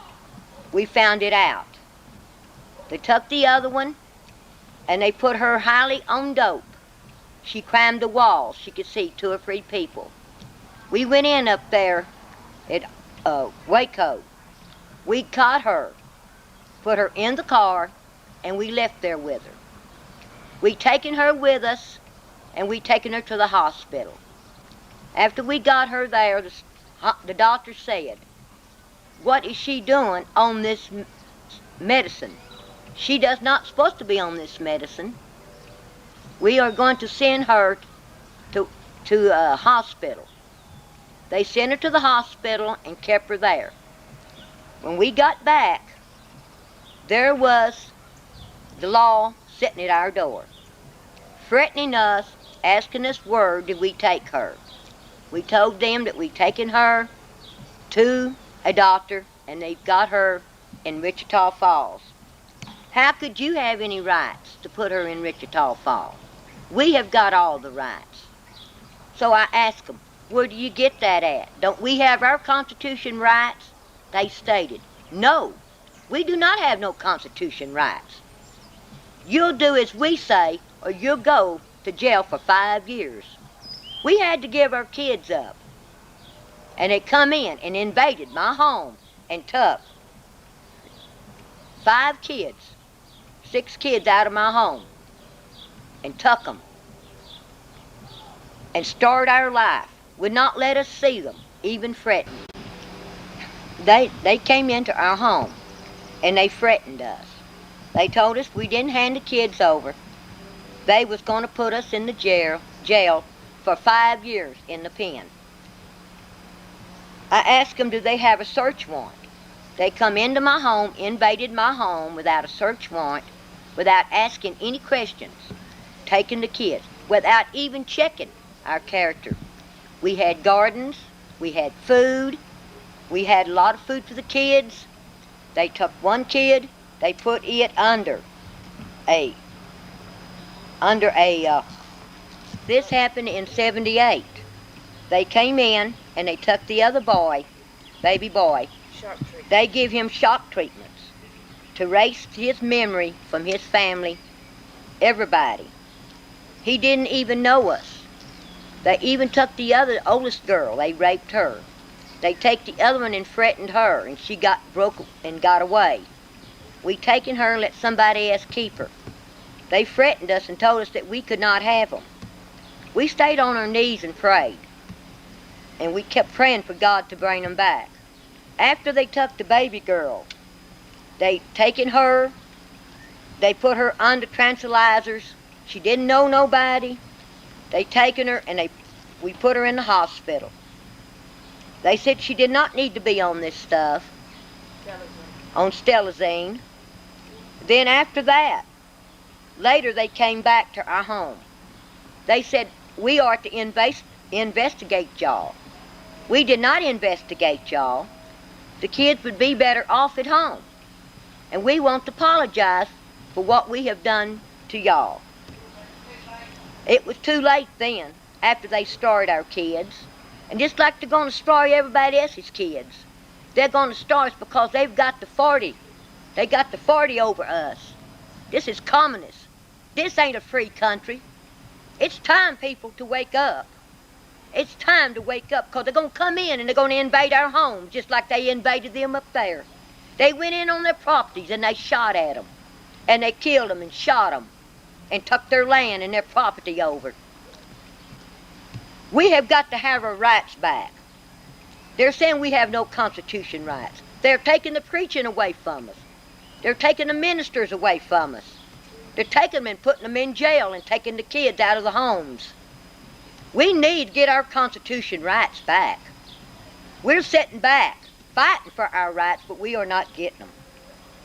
we found it out. They took the other one and they put her highly on dope. She climbed the wall. She could see 2 or 3 people. We went in up there at Waco. We caught her, put her in the car, and we left there with her. We taken her with us, and we taken her to the hospital. After we got her there, the doctor said, "What is she doing on this medicine? She does not supposed to be on this medicine. We are going to send her to a hospital." They sent her to the hospital and kept her there. When we got back, there was the law sitting at our door, threatening us, asking us where did we take her. We told them that we'd taken her to a doctor and they've got her in Wichita Falls. How could you have any rights to put her in Wichita Falls? We have got all the rights. So I asked them, where do you get that at? Don't we have our Constitution rights? They stated, no, we do not have no Constitution rights. You'll do as we say or you'll go to jail for 5 years. We had to give our kids up. And they come in and invaded my home and took 5 kids, 6 kids out of my home and took them and started our life. Would not let us see them, even threatened. They came into our home and they threatened us. They told us we didn't hand the kids over. They was going to put us in the jail for 5 years in the pen. I asked them, do they have a search warrant? They come into my home, invaded my home without a search warrant, without asking any questions, taking the kids, without even checking our character. We had gardens, we had food, we had a lot of food for the kids. They took one kid, they put it under a, this happened in 78. They came in and they took the other boy, baby boy. They give him shock treatments to erase his memory from his family, everybody. He didn't even know us. They even took the other oldest girl, they raped her. They take the other one and threatened her, and she got broke and got away. We taken her and let somebody else keep her. They threatened us and told us that we could not have them. We stayed on our knees and prayed. And we kept praying for God to bring them back. After they took the baby girl, they taken her, they put her under tranquilizers. She didn't know nobody. They taken her and we put her in the hospital. They said she did not need to be on this stuff, on stelazine. Then after that, later they came back to our home. They said, we are to investigate y'all. We did not investigate y'all. The kids would be better off at home. And we want to apologize for what we have done to y'all. It was too late then, after they destroyed our kids. And just like they're going to destroy everybody else's kids, they're going to destroy us because they've got the 40. They got the 40 over us. This is communist. This ain't a free country. It's time, people, to wake up. It's time to wake up, because they're going to come in and they're going to invade our homes just like they invaded them up there. They went in on their properties and they shot at them. And they killed them and shot them and took their land and their property over. We have got to have our rights back. They're saying we have no Constitution rights. They're taking the preaching away from us. They're taking the ministers away from us. They're taking them and putting them in jail and taking the kids out of the homes. We need to get our Constitution rights back. We're sitting back, fighting for our rights, but we are not getting them.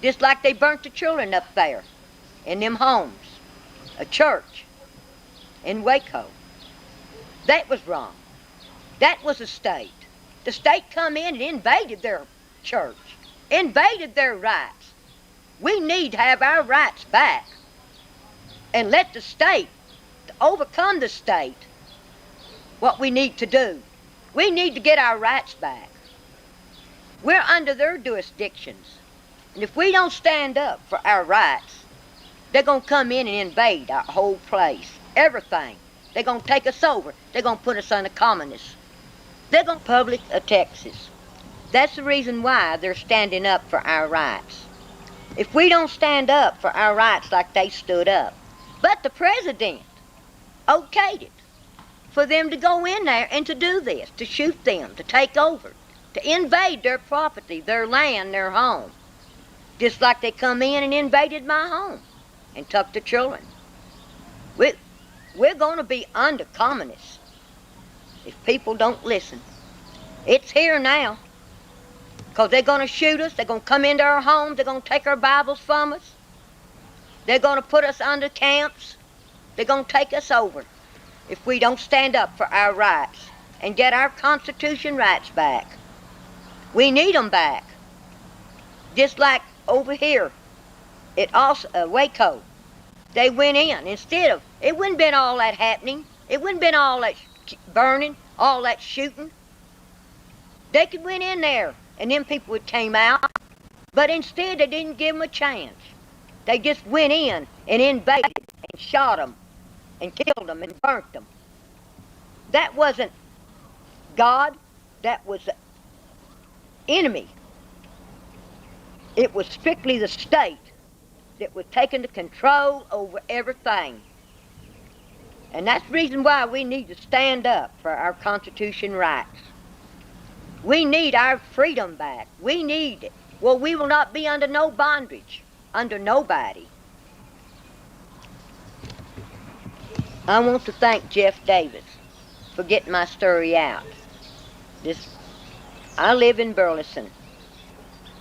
Just like they burnt the children up there in them homes. A church in Waco. That was wrong. That was a state. The state come in and invaded their church, invaded their rights. We need to have our rights back and let the state, to overcome the state, what we need to do. We need to get our rights back. We're under their jurisdictions. And if we don't stand up for our rights, they're going to come in and invade our whole place, everything. They're going to take us over. They're going to put us under communists. They're going to Republic of Texas. That's the reason why they're standing up for our rights. If we don't stand up for our rights like they stood up, but the president okayed it for them to go in there and to do this, to shoot them, to take over, to invade their property, their land, their home. Just like they come in and invaded my home and took the children. We're going to be under communists if people don't listen. It's here now, because they're going to shoot us. They're going to come into our homes. They're going to take our Bibles from us. They're going to put us under camps. They're going to take us over if we don't stand up for our rights and get our Constitution rights back. We need them back. Just like over here at Waco. They went in. Instead of, it wouldn't been all that happening. It wouldn't been all that burning, all that shooting. They could went in there and them people would came out. But instead they didn't give them a chance. They just went in and invaded and shot them and killed them and burnt them. That wasn't God. That was the enemy. It was strictly the state that was taking the control over everything. And that's the reason why we need to stand up for our Constitution rights. We need our freedom back. We need it. Well, we will not be under no bondage. under nobody. I want to thank Jeff Davis for getting my story out. I live in Burleson.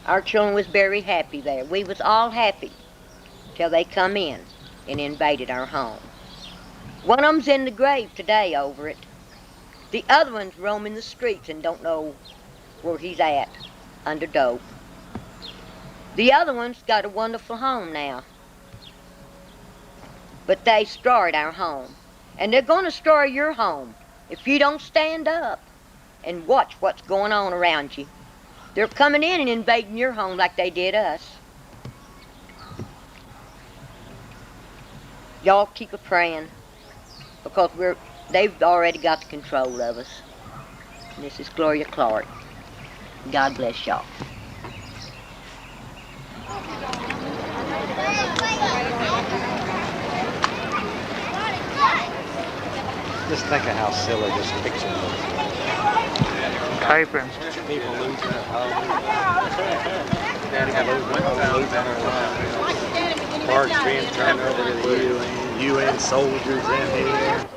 Our children was very happy there. We was all happy till they come in and invaded our home. One of them's in the grave today over it. The other one's roaming the streets and don't know where he's at, under dope. The other one's got a wonderful home now. But they destroyed our home. And they're going to destroy your home if you don't stand up and watch what's going on around you. They're coming in and invading your home like they did us. Y'all keep a-praying because they've already got the control of us. And this is Gloria Clark. God bless y'all. Just think of how silly this picture looks. Typing. People losing their homes. Parks being turned over to the UN soldiers in here.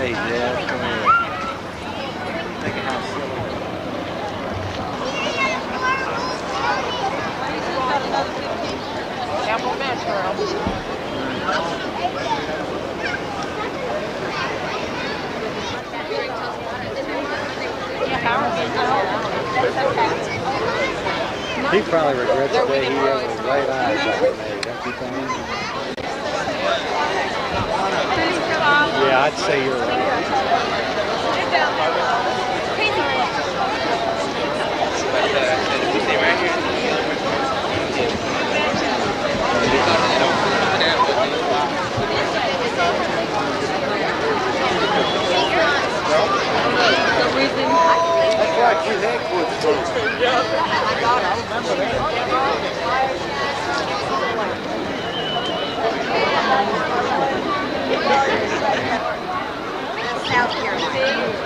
Hey, Jeff, come here. Think of how silly. Apple Match He probably regrets the day he ever laid eyes on me, don't you think? Yeah, I'd say you're right. That's right, your neck was too. I remember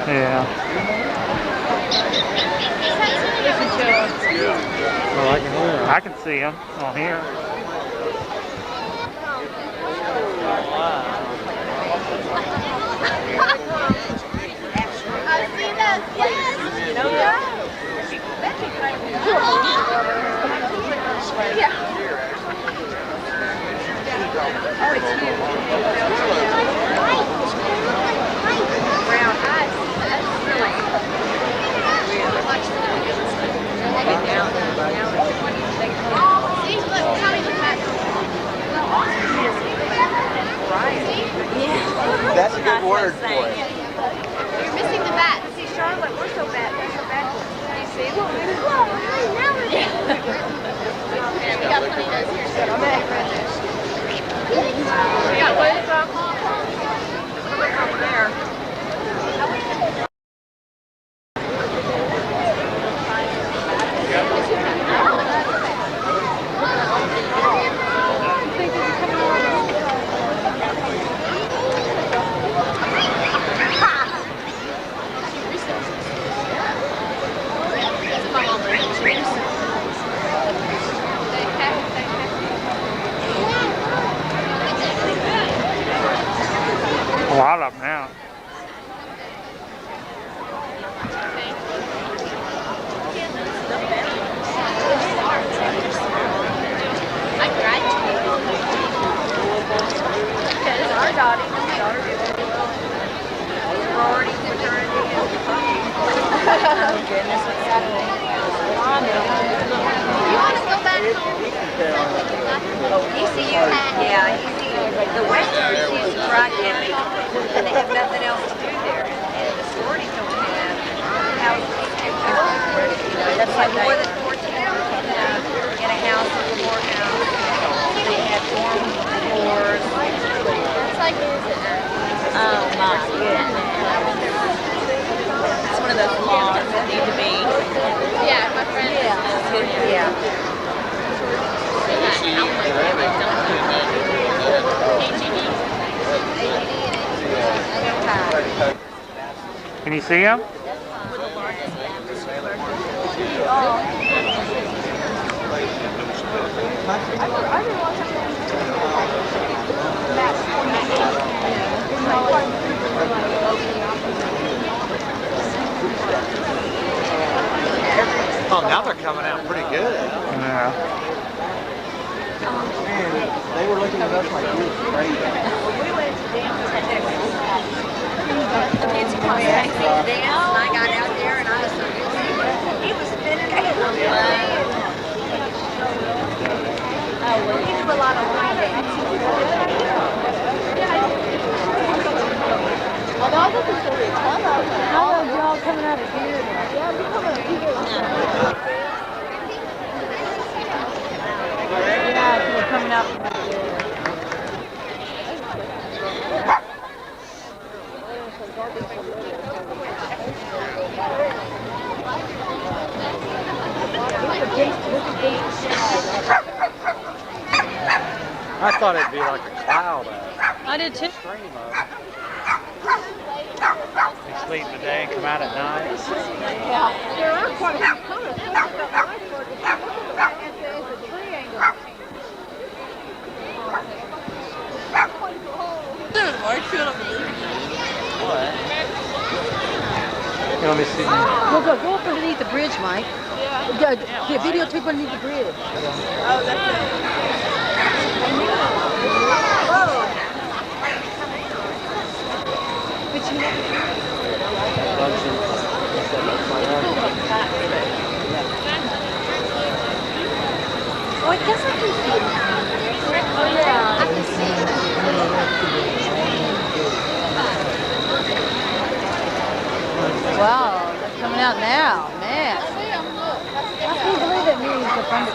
Yeah. Well, I can hear him. I can see him on here. That's a good word for it. You're missing the bat. See, Charlotte, we're so bad. We're so bad. You see? Now we're we got plenty of those here. So we got loads of them. Over there. A lot of them now. I graduated. Because our daughter sorority, fraternity, oh goodness, what's Saturday? You want to go back home? ECU had, yeah, ECU. The Westerners use Friday night, and they have nothing else to do there. And the sororities don't have houses. That's like more than 14 in a house in the courthouse. They have dorm floors. It's like, oh my goodness. It's one of those laws that need to be Can you see him? Oh, now they're coming out pretty good. Yeah. Man, they were looking at us like we were crazy. We went to dance. The music was taking me to dance, and I got out there, and I was so busy. He was spinning it. He do a lot of line dancing. Hello, y'all coming out of here? Yeah, we're coming out of here. Yeah, we're coming out from I thought it'd be like a cloud. I did too. They sleep today and come out at night. Yeah, there are quite a few colors. It's a triangle. Let me see. Go up underneath the bridge, Mike. Yeah. The videotape underneath the bridge. Oh, that's it. But you never. Oh, I guess I can see it. Oh, yeah, I can see it. Wow, they're coming out now, man. I can't believe that means the thunder.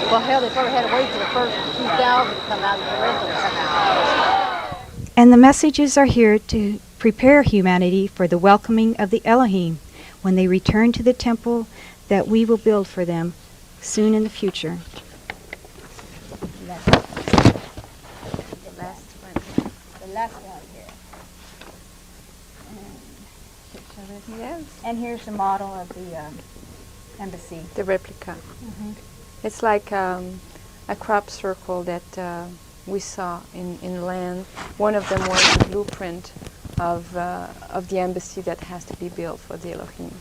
Well, hell, they probably had to wait for the first 2,000 to come out and the rest of them come out. And the messages are here to prepare humanity for the welcoming of the Elohim when they return to the temple that we will build for them soon in the future. The last one here. Yes. And here's the model of the embassy. The replica. It's like a crop circle that we saw in land. One of them was the blueprint of the embassy that has to be built for the Elohim.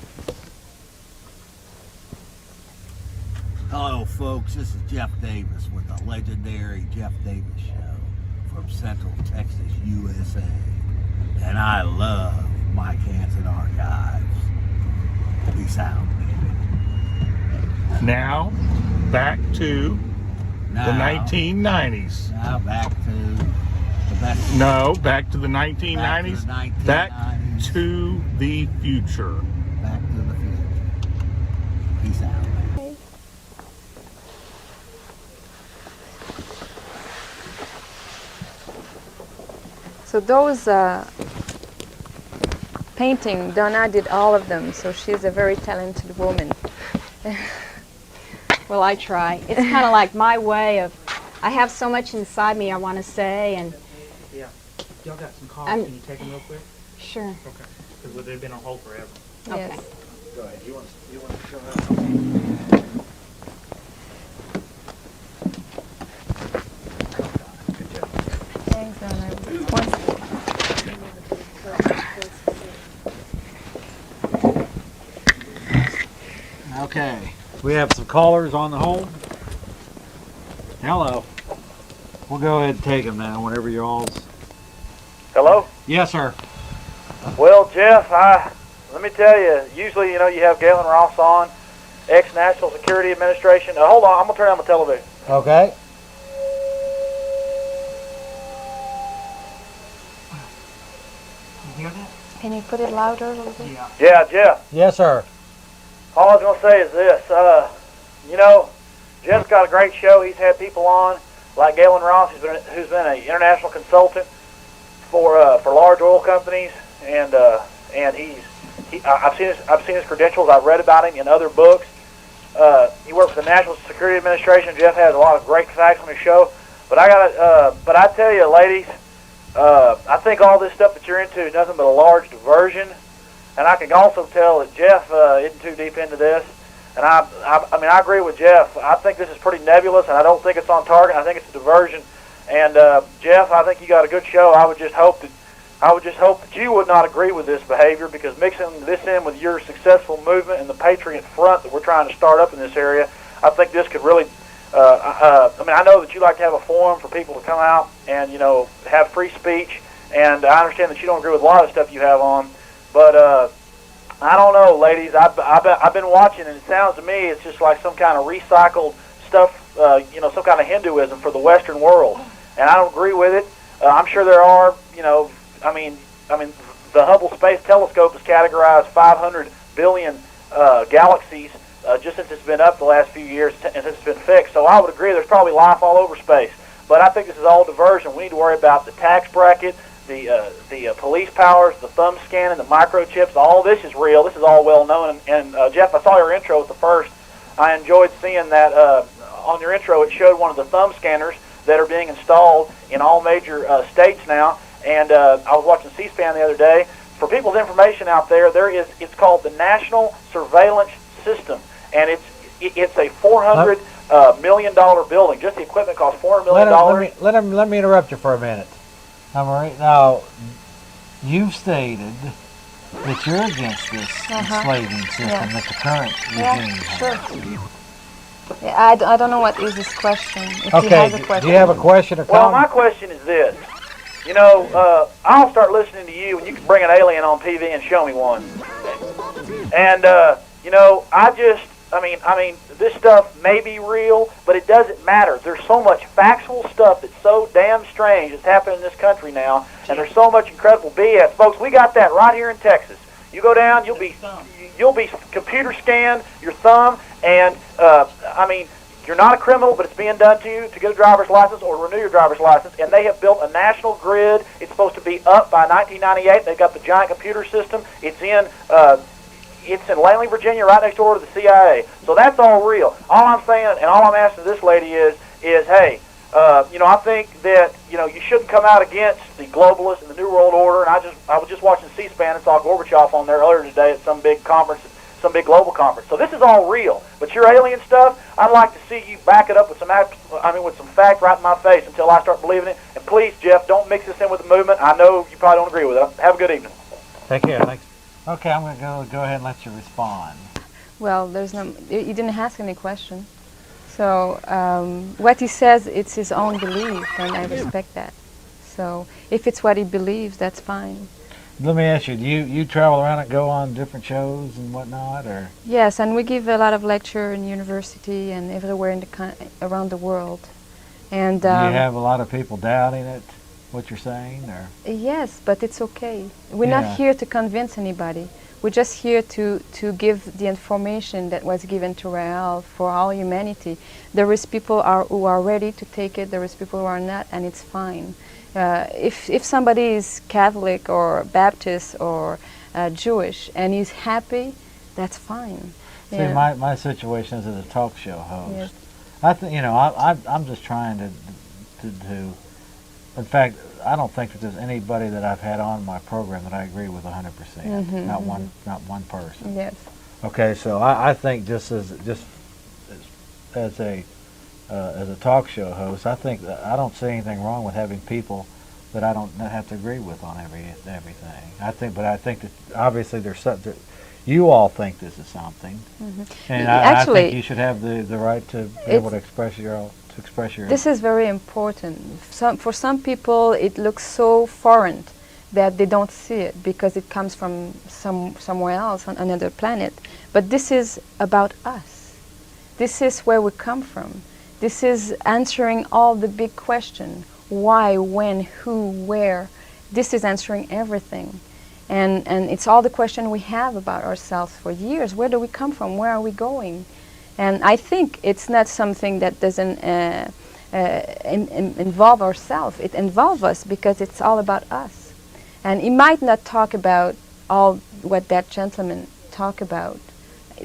Hello folks, this is Jeff Davis with the legendary Jeff Davis Show from Central Texas, USA. And I love Mike Hanson Archives. Peace out, baby. Now, back to the 1990s. Now back to the best. No, back to the 1990s. Back to the future. Back to the future. Peace out. So those painting, Donna did all of them, so she's a very talented woman. Well, I try. It's kind of like my way of, I have so much inside me I want to say, and yeah. Y'all got some calls. Can you take them real quick? Sure. Okay. Because they've been on hold forever. Okay. Yes. Go ahead. You want to show that? Thanks, Donna. Okay, we have some callers on the home. Hello. We'll go ahead and take them now whenever you're all. Hello? Yes, sir. Well, Jeff, let me tell you, usually, you have Galen Ross on, ex-National Security Administration. Hold on, I'm going to turn on my television. Okay. You hear that? Can you put it louder a little bit? Yeah. Yeah, Jeff. Yes, sir. All I was going to say is this. Jeff's got a great show. He's had people on, like Galen Ross, who's been an international consultant for large oil companies, and I've seen his credentials. I've read about him in other books. He works for the National Security Administration. Jeff has a lot of great facts on his show. But but I tell you, ladies, I think all this stuff that you're into is nothing but a large diversion. And I can also tell that Jeff isn't too deep into this. And I mean, I agree with Jeff. I think this is pretty nebulous, and I don't think it's on target. I think it's a diversion. And Jeff, I think you got a good show. I would just hope that you would not agree with this behavior, because mixing this in with your successful movement and the Patriot Front that we're trying to start up in this area, I think this could really. I mean, I know that you like to have a forum for people to come out and have free speech, and I understand that you don't agree with a lot of stuff you have on, but I don't know, ladies. I've been watching, and it sounds to me it's just like some kind of recycled stuff, some kind of Hinduism for the Western world, and I don't agree with it. I'm sure there are, I mean, the Hubble Space Telescope has categorized 500 billion galaxies just since it's been up the last few years and since it's been fixed. So I would agree there's probably life all over space. But I think this is all diversion. We need to worry about the tax bracket, the police powers, the thumb scanning, the microchips. All this is real. This is all well known. And Jeff, I saw your intro at the first. I enjoyed seeing that on your intro it showed one of the thumb scanners that are being installed in all major states now. And I was watching C-SPAN the other day. For people's information out there, it's called the National Surveillance System, and it's a $400 million building. Just the equipment costs $400 million. Let me interrupt you for a minute. Now, you've stated that you're against this enslaving system that the current regime has. Yeah, I don't know what is this question. If Okay, he has a question. do you have a question or Well, comment? my question is this. I'll start listening to you, and you can bring an alien on TV and show me one. And, I mean, this stuff may be real, but it doesn't matter. There's so much factual stuff that's so damn strange that's happening in this country now, and there's so much incredible BS. Folks, we got that right here in Texas. You go down, you'll be computer scanned, your thumb, and, you're not a criminal, but it's being done to you to get a driver's license or renew your driver's license, and they have built a national grid. It's supposed to be up by 1998. They've got the giant computer system. It's in Langley, Virginia, right next door to the CIA. So that's all real. All I'm saying, and all I'm asking this lady is hey, I think that you shouldn't come out against the globalists and the New World Order. And I was just watching C-SPAN and saw Gorbachev on there earlier today at some big conference. Some big global conference. So this is all real. But your alien stuff, I'd like to see you back it up with some fact right in my face until I start believing it. And please, Jeff, don't mix this in with the movement. I know you probably don't agree with it. Have a good evening. Take care. Thanks. Okay, I'm going to go ahead and let you respond. Well, you didn't ask any question. So what he says, it's his own belief, and I respect that. So if it's what he believes, that's fine. Let me ask you, do you travel around and go on different shows and whatnot, or? Yes, and we give a lot of lecture in university and everywhere in around the world. And do you have a lot of people doubting it, what you're saying, or? Yes, but it's okay. We're not here to convince anybody. We're just here to give the information that was given to Rael for all humanity. There is people who are ready to take it, there is people who are not, and it's fine. If somebody is Catholic or Baptist or Jewish and he's happy, that's fine. See, my situation is as a talk show host. Yes. I think I'm just trying to. In fact, I don't think that there's anybody that I've had on my program that I agree with 100%. Not one person. Yes. Okay, so I think just as a talk show host, I think that I don't see anything wrong with having people that I don't have to agree with on everything. I think that obviously there's something. You all think this is something, and I think you should have the right to be able to express your. This is very important. For some people, it looks so foreign that they don't see it because it comes from somewhere else on another planet. But this is about us. This is where we come from. This is answering all the big questions. Why, when, who, where. This is answering everything. And it's all the question we have about ourselves for years. Where do we come from? Where are we going? And I think it's not something that doesn't involve ourselves. It involves us because it's all about us. And he might not talk about all what that gentleman talked about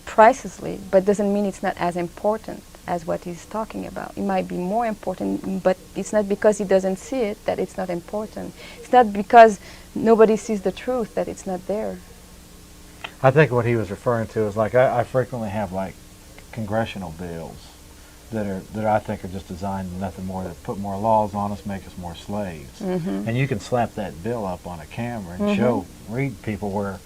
precisely, but doesn't mean it's not as important. as what he's talking about. It might be more important, but it's not because he doesn't see it that it's not important. It's not because nobody sees the truth that it's not there. I think what he was referring to is like I frequently have like congressional bills that I think are just designed nothing more to put more laws on us, make us more slaves. And you can slap that bill up on a camera and read people where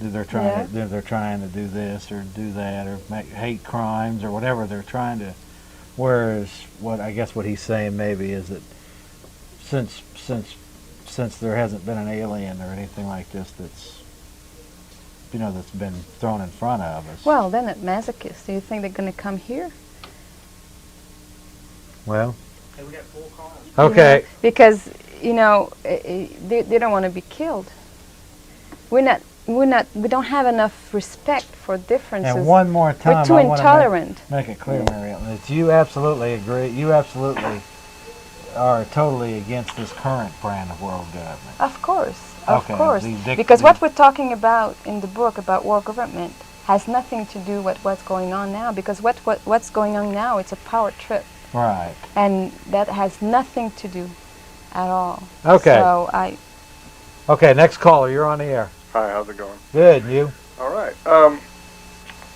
they're trying to do this or do that or make hate crimes or whatever they're trying to. Whereas what he's saying maybe is that since there hasn't been an alien or anything like this that's been thrown in front of us. Well, then at masochists, do you think they're going to come here? Well, hey, we got full calls. Okay. Because they don't want to be killed. We don't have enough respect for differences. And one more time, we're too intolerant. Make it clear, Mariel, that you absolutely agree. You absolutely are totally against this current brand of world government. Of course, of course. Because what we're talking about in the book about world government has nothing to do with what's going on now. Because what's going on now, it's a power trip. Right. And that has nothing to do at all. Okay. So Okay, next caller, you're on the air. Hi, how's it going? Good, and you? All right.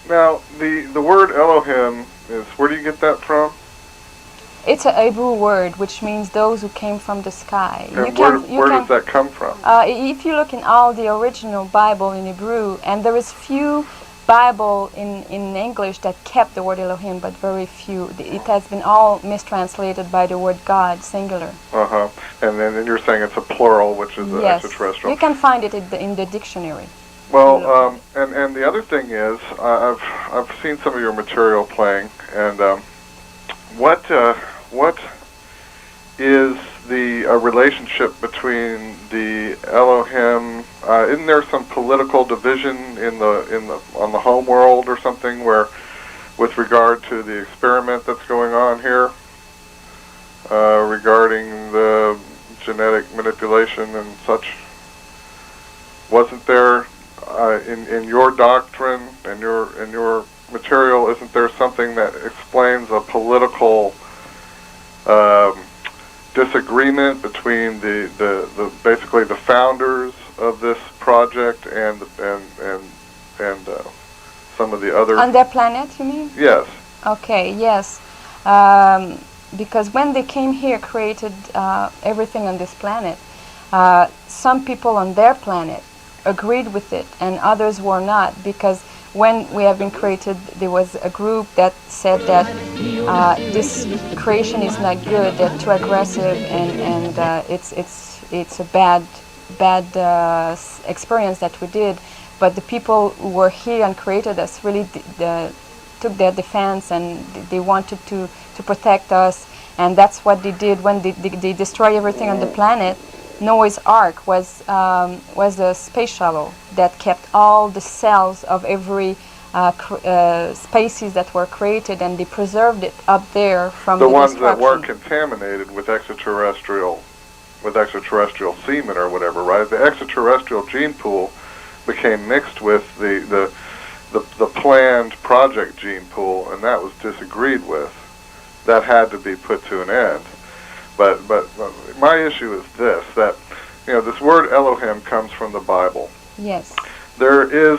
Now, the word Elohim is, where do you get that from? it's a Hebrew word, which means those who came from the sky. And where does that come from? If you look in all the original Bible in Hebrew, and there is few Bible in English that kept the word Elohim, but very few. It has been all mistranslated by the word God, singular. Uh-huh. And then you're saying it's a plural, which is Yes. extraterrestrial. You can find it in the dictionary. Well, and the other thing is, I've seen some of your material playing, and what is the relationship between the Elohim? Isn't there some political division on the home world or something, where, with regard to the experiment that's going on here, regarding the genetic manipulation and such? Wasn't there in your doctrine and your material, isn't there something that explains a political disagreement between the basically the founders of this project and some of the other On their planet, you mean? Yes. Okay, yes. Because when they came here, created everything on this planet, some people on their planet agreed with it and others were not, because when we have been created, there was a group that said that this creation is not good, they're too aggressive, and it's a bad experience that we did. But the people who were here and created us really took their defense, and they wanted to protect us, and that's what they did when they destroyed everything on the planet. Noah's Ark was a space shuttle that kept all the cells of every species that were created, and they preserved it up there from the ones destruction. that were contaminated with extraterrestrial semen or whatever, right? The extraterrestrial gene pool became mixed with the planned project gene pool, and that was disagreed with. That had to be put to an end. But my issue is this, that this word Elohim comes from the Bible. Yes. There is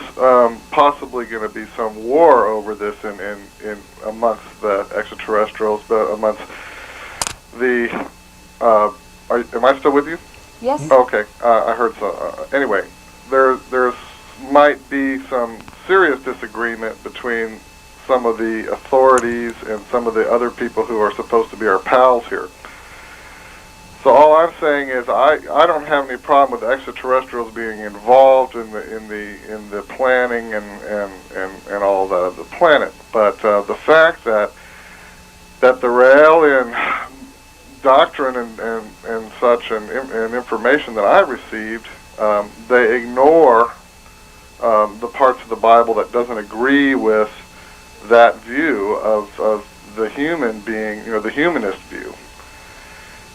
possibly going to be some war over this in amongst the extraterrestrials, but amongst the am I still with you? Yes. Okay, I heard so. Anyway, there's might be some serious disagreement between some of the authorities and some of the other people who are supposed to be our pals here. So all I'm saying is I don't have any problem with extraterrestrials being involved in the planning and all that of the planet, but the fact that the Raelian doctrine and such and information that I received, they ignore the parts of the Bible that doesn't agree with that view of the human being, the humanist view.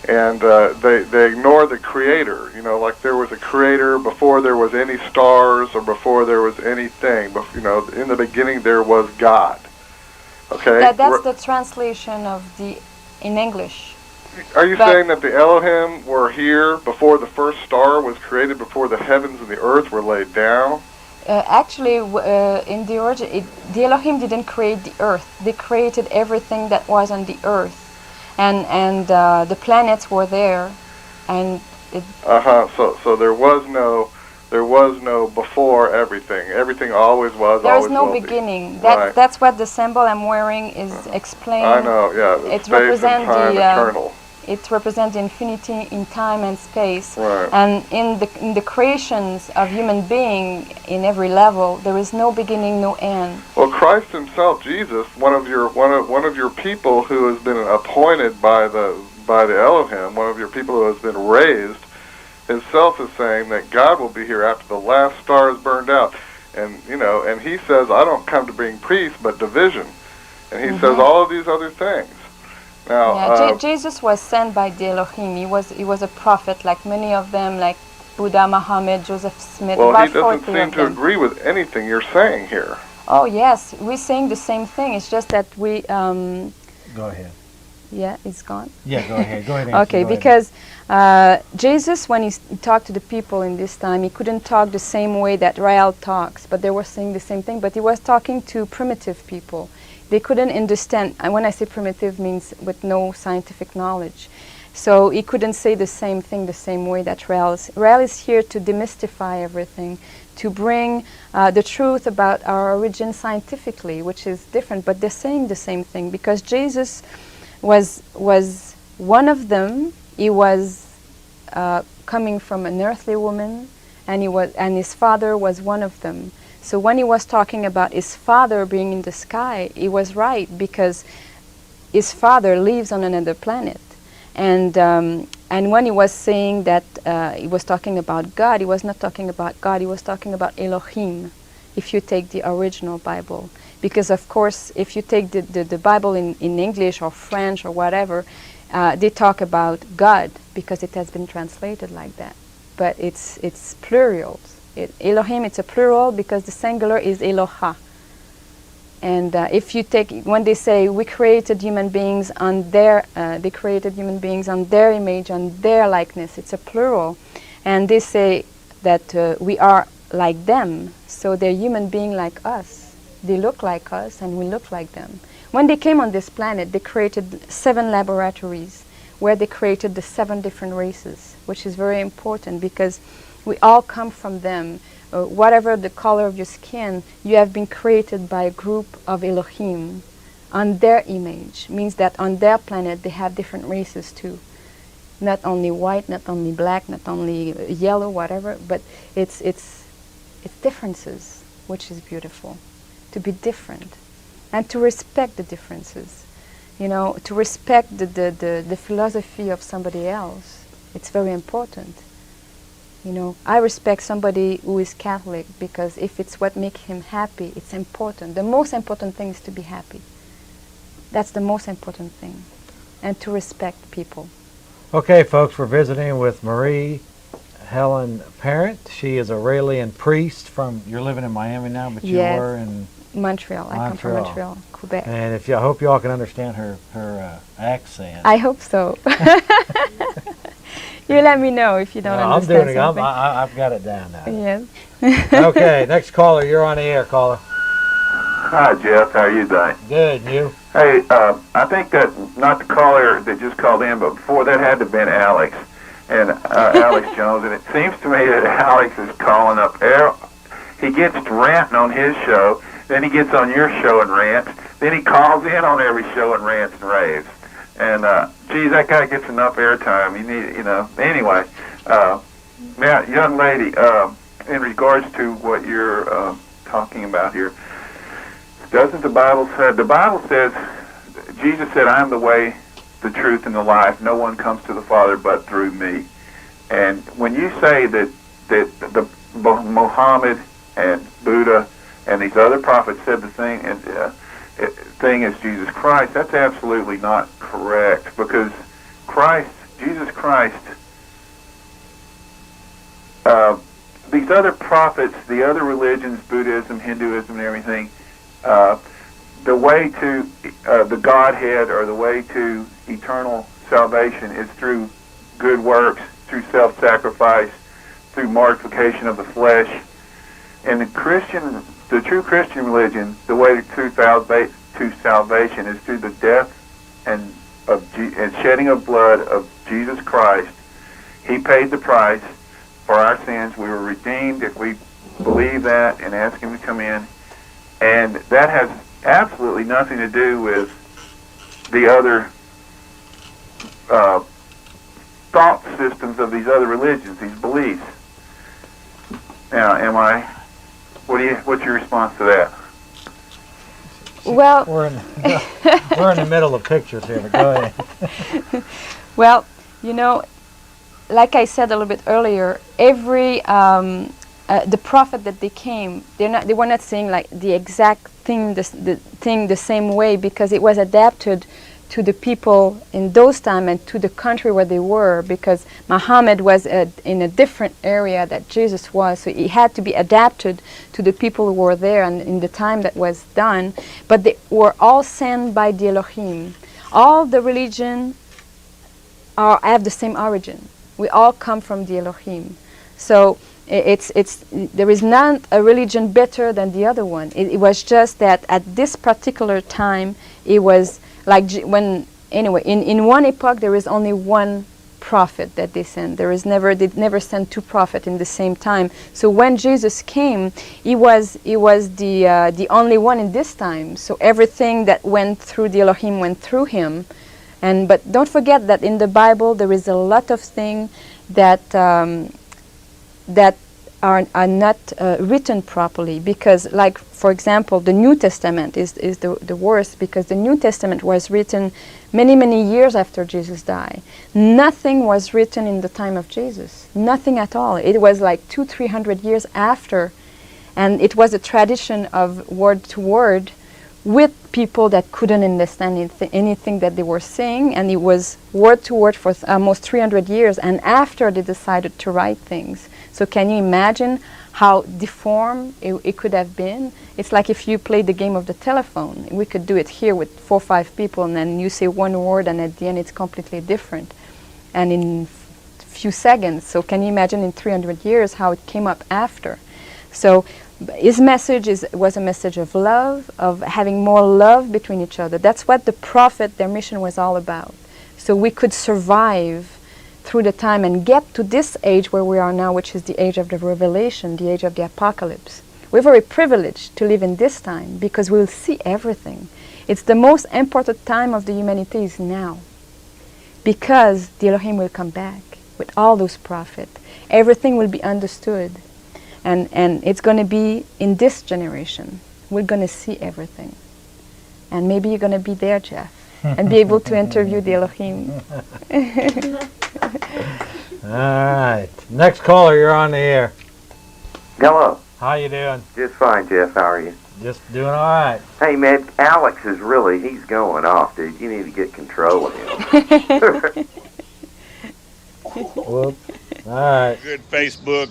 And they ignore the creator, like there was a creator before there was any stars or before there was anything. But in the beginning there was God. Okay. That's the translation of the in English. Are you saying that the Elohim were here before the first star was created, before the heavens and the earth were laid down? Actually, in the origin, the Elohim didn't create the earth. They created everything that was on the earth, and the planets were there, and it. So there was no before everything. Everything always was. There is always no will beginning. Be. Right. That's what the symbol I'm wearing is explaining. I know. Yeah. It space represents and time, the eternal. It represents infinity in time and space. Right. And in the creations of human being in every level, there is no beginning, no end. Well, Christ Himself, Jesus, one of your people who has been appointed by the Elohim, one of your people who has been raised, Himself is saying that God will be here after the last star is burned out, and and He says, "I don't come to bring peace, but division," and He says all of these other things. Now, Jesus was sent by the Elohim. He was a prophet, like many of them, like Buddha, Muhammad, Joseph Smith. Well, He doesn't seem to agree with anything you're saying here. Oh yes, we're saying the same thing. It's just that we. Go ahead. Yeah, it's gone. Yeah, go ahead. Go ahead. Okay, because Jesus, when he talked to the people in this time, he couldn't talk the same way that Rael talks, but they were saying the same thing. But he was talking to primitive people. They couldn't understand, and when I say primitive, means with no scientific knowledge. So he couldn't say the same thing the same way that Rael is. Rael is here to demystify everything, to bring the truth about our origin scientifically, which is different, but they're saying the same thing, because Jesus was one of them. He was coming from an earthly woman, and his father was one of them. So when he was talking about his father being in the sky, he was right, because his father lives on another planet. And when he was saying that he was talking about God, he was not talking about God, he was talking about Elohim, if you take the original Bible. Because of course, if you take the Bible in English or French or whatever, they talk about God, because it has been translated like that. But it's plural. Elohim, it's a plural because the singular is Eloha. And if you take, when they say we created human beings on their, they created human beings on their image, on their likeness, it's a plural. And they say that we are like them, so they're human being like us. They look like us and we look like them. When they came on this planet, they created 7 laboratories where they created the 7 different races, which is very important because we all come from them. Whatever the color of your skin, you have been created by a group of Elohim on their image. Means that on their planet they have different races too. Not only white, not only black, not only yellow, whatever, but it's differences, which is beautiful. To be different and to respect the differences. You know, to respect the philosophy of somebody else. It's very important. You know, I respect somebody who is Catholic because if it's what makes him happy, it's important. The most important thing is to be happy. That's the most important thing. And to respect people. Okay, folks, we're visiting with Marie Helen Parent. She is a Raelian priest from, you're living in Miami now, but you were in Montreal. I come from Montreal, Quebec. And I hope you all can understand her accent. I hope so. You let me know if you don't understand I'm doing something. it. I've got it down now. Yes. Okay, next caller. You're on the air, caller. Hi, Jeff. How are you today? Good, and you? Hey, I think that, not the caller that just called in, but before that had to have been Alex, and Alex Jones, and it seems to me that Alex is calling up. He gets to ranting on his show, then he gets on your show and rants, then he calls in on every show and rants and raves. And, geez, that guy gets enough airtime. Anyway, now, young lady, in regards to what you're talking about here, doesn't the Bible says, Jesus said, I am the way, the truth, and the life. No one comes to the Father but through me. And when you say that the Muhammad and Buddha and these other prophets said the thing as Jesus Christ, that's absolutely not correct, because Jesus Christ, these other prophets, the other religions, Buddhism, Hinduism, and everything, the way to the Godhead, or the way to eternal salvation, is through good works, through self-sacrifice, through mortification of the flesh. And the true Christian religion, the way to salvation is through the death and shedding of blood of Jesus Christ. He paid the price for our sins. We were redeemed if we believe that and ask Him to come in. And that has absolutely nothing to do with the other thought systems of these other religions, these beliefs. Now, what's your response to that? Well, we're in the middle of pictures here, but go ahead. Well, you know, like I said a little bit earlier, every the prophet that they came, they were not saying like the exact thing, the same way, because it was adapted to the people in those times and to the country where they were, because Muhammad was in a different area that Jesus was, so he had to be adapted to the people who were there and in the time that was done. But they were all sent by the Elohim. All the religion have the same origin. We all come from the Elohim. So there is not a religion better than the other one. It was just that at this particular time, it was like in one epoch there is only one prophet that they sent. They never sent two prophets in the same time. So when Jesus came, he was the only one in this time. So everything that went through the Elohim went through him. But don't forget that in the Bible there is a lot of things that are not written properly, because, like, for example, the New Testament is the worst, because the New Testament was written many years after Jesus died. Nothing was written in the time of Jesus, nothing at all. It was like 200-300 years after, and it was a tradition of word to word with people that couldn't understand anything that they were saying, and it was word to word for almost 300 years, and after they decided to write things. So can you imagine how deformed it could have been? It's like if you played the game of the telephone. We could do it here with 4 or 5 people, and then you say one word, and at the end it's completely different, and in a few seconds. So can you imagine in 300 years how it came up after? So his message was a message of love, of having more love between each other. That's what the prophet, their mission was all about. So we could survive through the time and get to this age where we are now, which is the age of the revelation, the age of the apocalypse. We're very privileged to live in this time because we'll see everything. It's the most important time of the humanity is now, because the Elohim will come back with all those prophets. Everything will be understood. And it's going to be in this generation. We're going to see everything. And maybe you're going to be there, Jeff, and be able to interview the Elohim. All right. Next caller, you're on the air. Hello. How you doing? Just fine, Jeff. How are you? Just doing all right. Hey, man, Alex is he's going off, dude. You need to get control of him. Whoop. All right. Good Facebook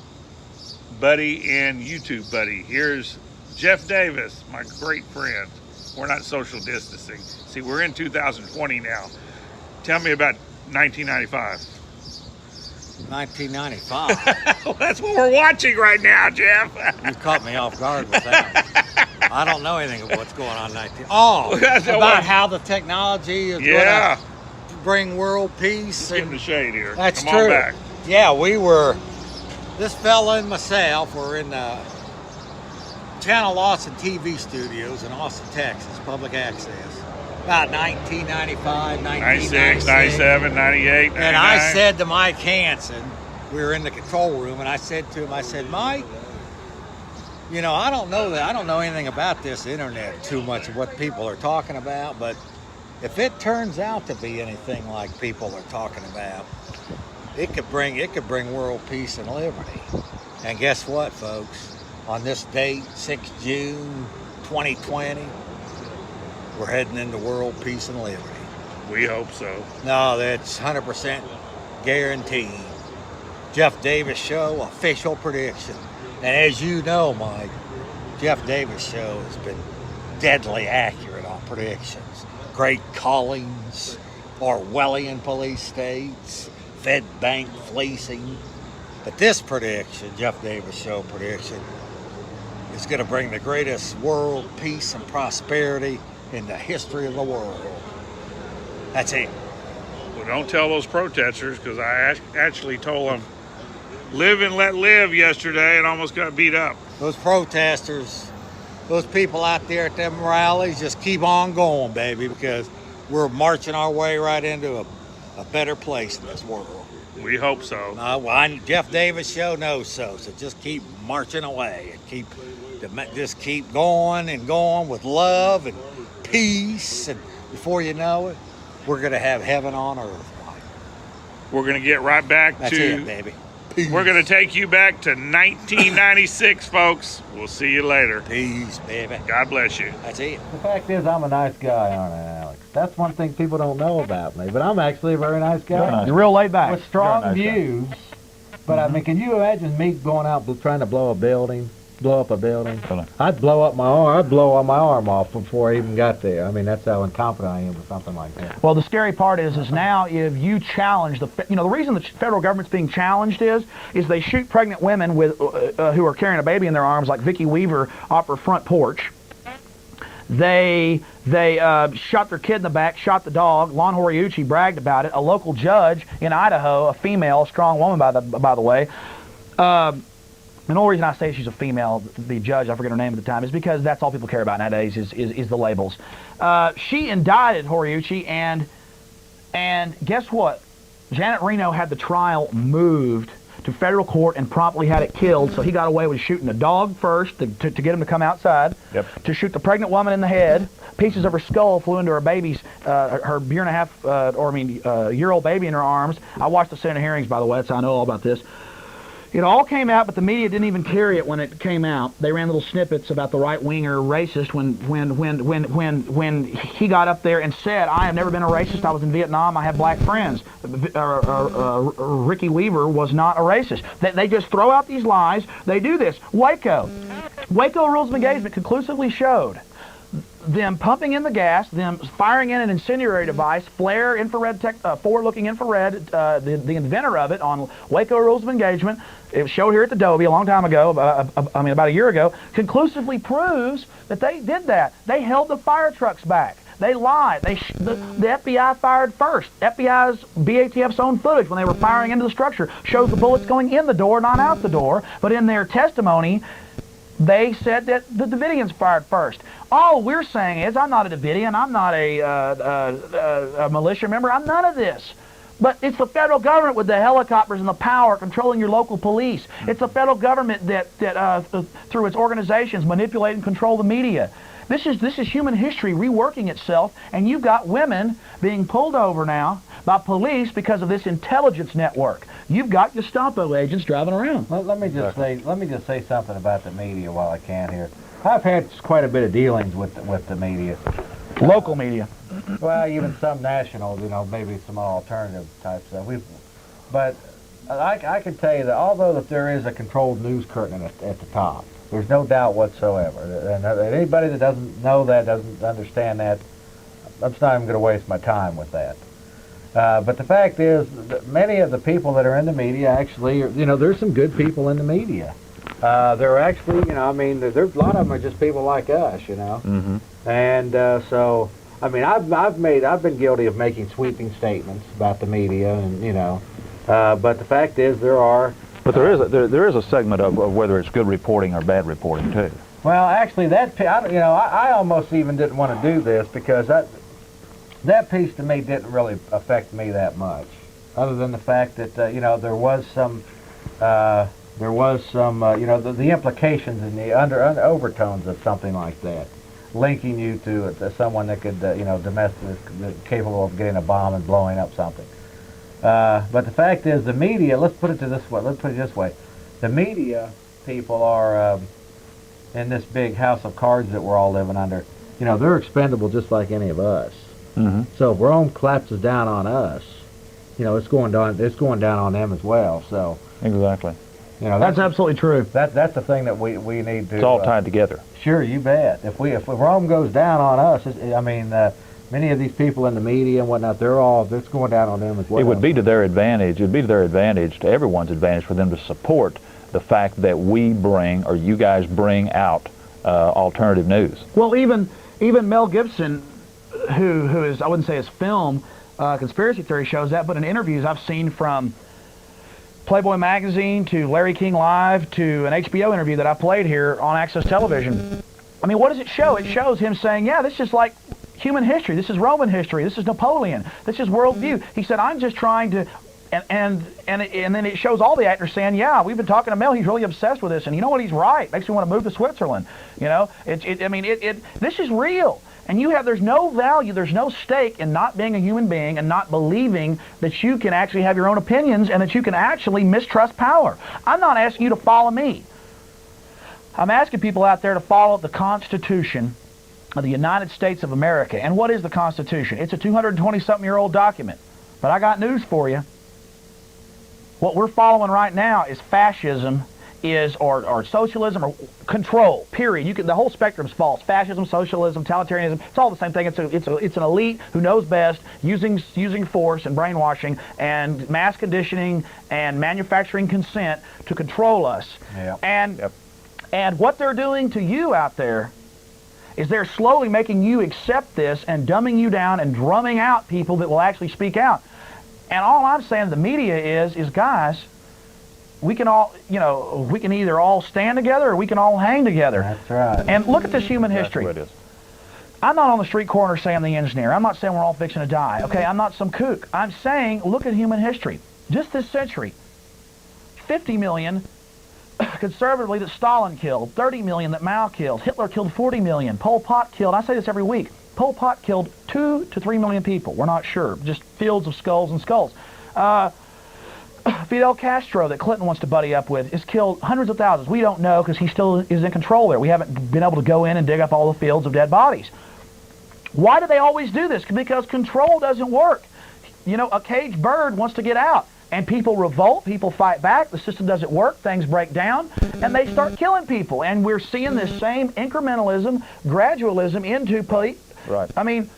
buddy and YouTube buddy. Here's Jeff Davis, my great friend. We're not social distancing. See, we're in 2020 now. Tell me about 1995. 1995. Well, that's what we're watching right now, Jeff. You caught me off guard with that. I don't know anything of what's going on in 19. Oh, about how the technology is going to bring world peace. Just give him the shade here. That's Come true. on back. Yeah, this fella and myself were in the Channel Austin TV studios in Austin, Texas, public access. About 1995, 96, 97, 98, 99. And I said to Mike Hanson, we were in the control room, and I said to him, Mike, you know, I don't know anything about this internet too much of what people are talking about, but if it turns out to be anything like people are talking about, it could bring world peace and liberty. And guess what, folks? On this date, 6 June 2020, we're heading into world peace and liberty. We hope so. No, that's 100% guaranteed. Jeff Davis Show, official prediction. And as you know, Mike, Jeff Davis Show has been deadly accurate on predictions. Great Collins, Orwellian police states, Fed bank fleecing. But this prediction, Jeff Davis show prediction, is going to bring the greatest world peace and prosperity in the history of the world. That's it. Well, don't tell those protesters, because I actually told them, live and let live yesterday, and almost got beat up. Those protesters, those people out there at them rallies, just keep on going, baby, because we're marching our way right into a better place in this world. We hope so. Jeff Davis show knows so. So just keep marching away and just keep going and going with love and peace. And before you know it, we're going to have heaven on earth. We're going to get right back That's it, baby. Peace. We're going to take you back to 1996, folks. We'll see you later. Peace, baby. God bless you. That's it. The fact is, I'm a nice guy, aren't I, Alex? That's one thing people don't know about me, but I'm actually a very nice guy. You're real laid back. With strong Nice views, but I mean, can you imagine me going out trying to blow up a building? I'd blow up my arm. I'd blow my arm off before I even got there. I mean, that's how incompetent I am with something like that. Well, the scary part is now if you challenge the reason the federal government's being challenged is they shoot pregnant women with who are carrying a baby in their arms, like Vicki Weaver off her front porch. They shot their kid in the back, shot the dog. Lon Horiuchi bragged about it. A local judge in Idaho, a female, strong woman by the way. And the only reason I say she's a female, the judge, I forget her name at the time, is because that's all people care about nowadays is the labels. She indicted Horiuchi, and guess what? Janet Reno had the trial moved to federal court and promptly had it killed, so he got away with shooting the dog first to get him to come outside, to shoot the pregnant woman in the head. Pieces of her skull flew into her baby's, her year-old baby in her arms. I watched the Senate hearings, by the way, so I know all about this. It all came out, but the media didn't even carry it when it came out. They ran little snippets about the right-winger racist when he got up there and said, "I have never been a racist. I was in Vietnam. I have black friends." Ricky Weaver was not a racist. They just throw out these lies. They do this. Waco rules of engagement conclusively showed them pumping in the gas, them firing in an incendiary device, flare, infrared, forward-looking infrared, the inventor of it on Waco Rules of Engagement, it was showed here at the Dobie a long time ago, about a year ago, conclusively proves that they did that. They held the fire trucks back. They lied. The FBI fired first. FBI's BATF's own footage when they were firing into the structure shows the bullets going in the door, not out the door, but in their testimony, they said that the Davidians fired first. All we're saying is, I'm not a Davidian, I'm not a militia member, I'm none of this. But it's the federal government with the helicopters and the power controlling your local police. It's the federal government that through its organizations, manipulate and control the media. This is human history reworking itself, and you've got women being pulled over now by police because of this intelligence network. You've got Gestapo agents driving around. Let me just say something about the media while I can here. I've had quite a bit of dealings with the media. Local media. Well, even some national, maybe some alternative type stuff. But I can tell you that although that there is a controlled news curtain at the top, there's no doubt whatsoever. And anybody that doesn't know that, doesn't understand that, I'm just not even going to waste my time with that. But the fact is that many of the people that are in the media actually, there's some good people in the media. They're actually, there's a lot of them are just people like us, Mm-hmm. And so, I've been guilty of making sweeping statements about the media, and but the fact is But there is a segment of whether it's good reporting or bad reporting too. Well, actually, I almost even didn't want to do this because that piece to me didn't really affect me that much, other than the fact that there was some the implications and the overtones of something like that, linking you to someone that could capable of getting a bomb and blowing up something. But the fact is, the media. Let's put it this way: the media people are in this big house of cards that we're all living under. They're expendable just like any of us. Mm-hmm. So if Rome collapses down on us, it's going down on them as well. So exactly. You know, That's absolutely true. That's the thing that we need to. It's all tied together. Sure, you bet. If Rome goes down on us, I mean, many of these people in the media and whatnot, it's going down on them as well. It would be to their advantage. It would be to their advantage, to everyone's advantage, for them to support the fact that we bring, or you guys bring out alternative news. Well, even Mel Gibson, who is, I wouldn't say his film conspiracy theory shows that, but in interviews I've seen from Playboy magazine to Larry King Live to an HBO interview that I played here on Access Television. I mean, what does it show? It shows him saying, yeah, this is like human history. This is Roman history. This is Napoleon. This is worldview. He said, I'm just trying to, and then it shows all the actors saying, yeah, we've been talking to Mel. He's really obsessed with this, and you know what? He's right. Makes me want to move to Switzerland. You know, this is real. And there's no value, there's no stake in not being a human being and not believing that you can actually have your own opinions and that you can actually mistrust power. I'm not asking you to follow me. I'm asking people out there to follow the Constitution of the United States of America. And what is the Constitution? It's a 220-something-year-old document. But I got news for you. What we're following right now is fascism, or socialism, or control, period. The whole spectrum's false. Fascism, socialism, totalitarianism, it's all the same thing. It's an elite who knows best, using force and brainwashing and mass conditioning and manufacturing consent to control us. Yeah. And what they're doing to you out there is they're slowly making you accept this and dumbing you down and drumming out people that will actually speak out. And all I'm saying to the media is guys, we can all, we can either all stand together or we can all hang together. That's right. And look at this human history. That's what it is. I'm not on the street corner saying I'm the engineer. I'm not saying we're all fixing to die. Okay, I'm not some kook. I'm saying look at human history. Just this century, 50 million conservatively that Stalin killed, 30 million that Mao killed, Hitler killed 40 million, Pol Pot killed, I say this every week, Pol Pot killed 2 to 3 million people. We're not sure. Just fields of skulls and skulls. Fidel Castro, that Clinton wants to buddy up with, has killed hundreds of thousands. We don't know because he still is in control there. We haven't been able to go in and dig up all the fields of dead bodies. Why do they always do this? Because control doesn't work. A caged bird wants to get out. And people revolt, people fight back, the system doesn't work, things break down, and they start killing people. And we're seeing this same incrementalism, gradualism into Right. I mean,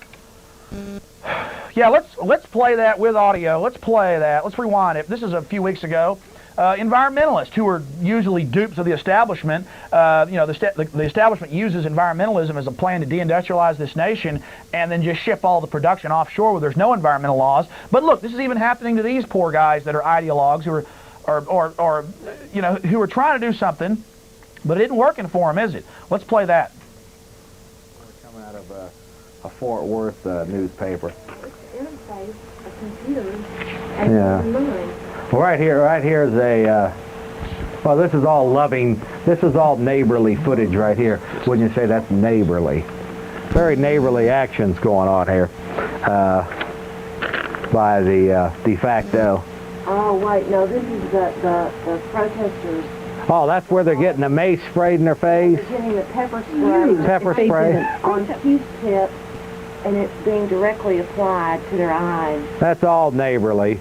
yeah, let's play that with audio. Let's play that. Let's rewind it. This is a few weeks ago. Environmentalists, who are usually dupes of the establishment, the establishment uses environmentalism as a plan to deindustrialize this nation and then just ship all the production offshore where there's no environmental laws. But look, this is even happening to these poor guys that are ideologues who are trying to do something, but it isn't working for them, is it? Let's play that. Coming out of a Fort Worth newspaper. Interface a computer and human mind. Well, right here is a, well, this is all neighborly footage right here. Wouldn't you say that's neighborly? Very neighborly actions going on here by the de facto. Oh, wait, no, this is the protesters. Oh, that's where they're getting the mace sprayed in their face? They're getting the pepper spray. Pepper spray. On Q-tips, and it's being directly applied to their eyes. That's all neighborly.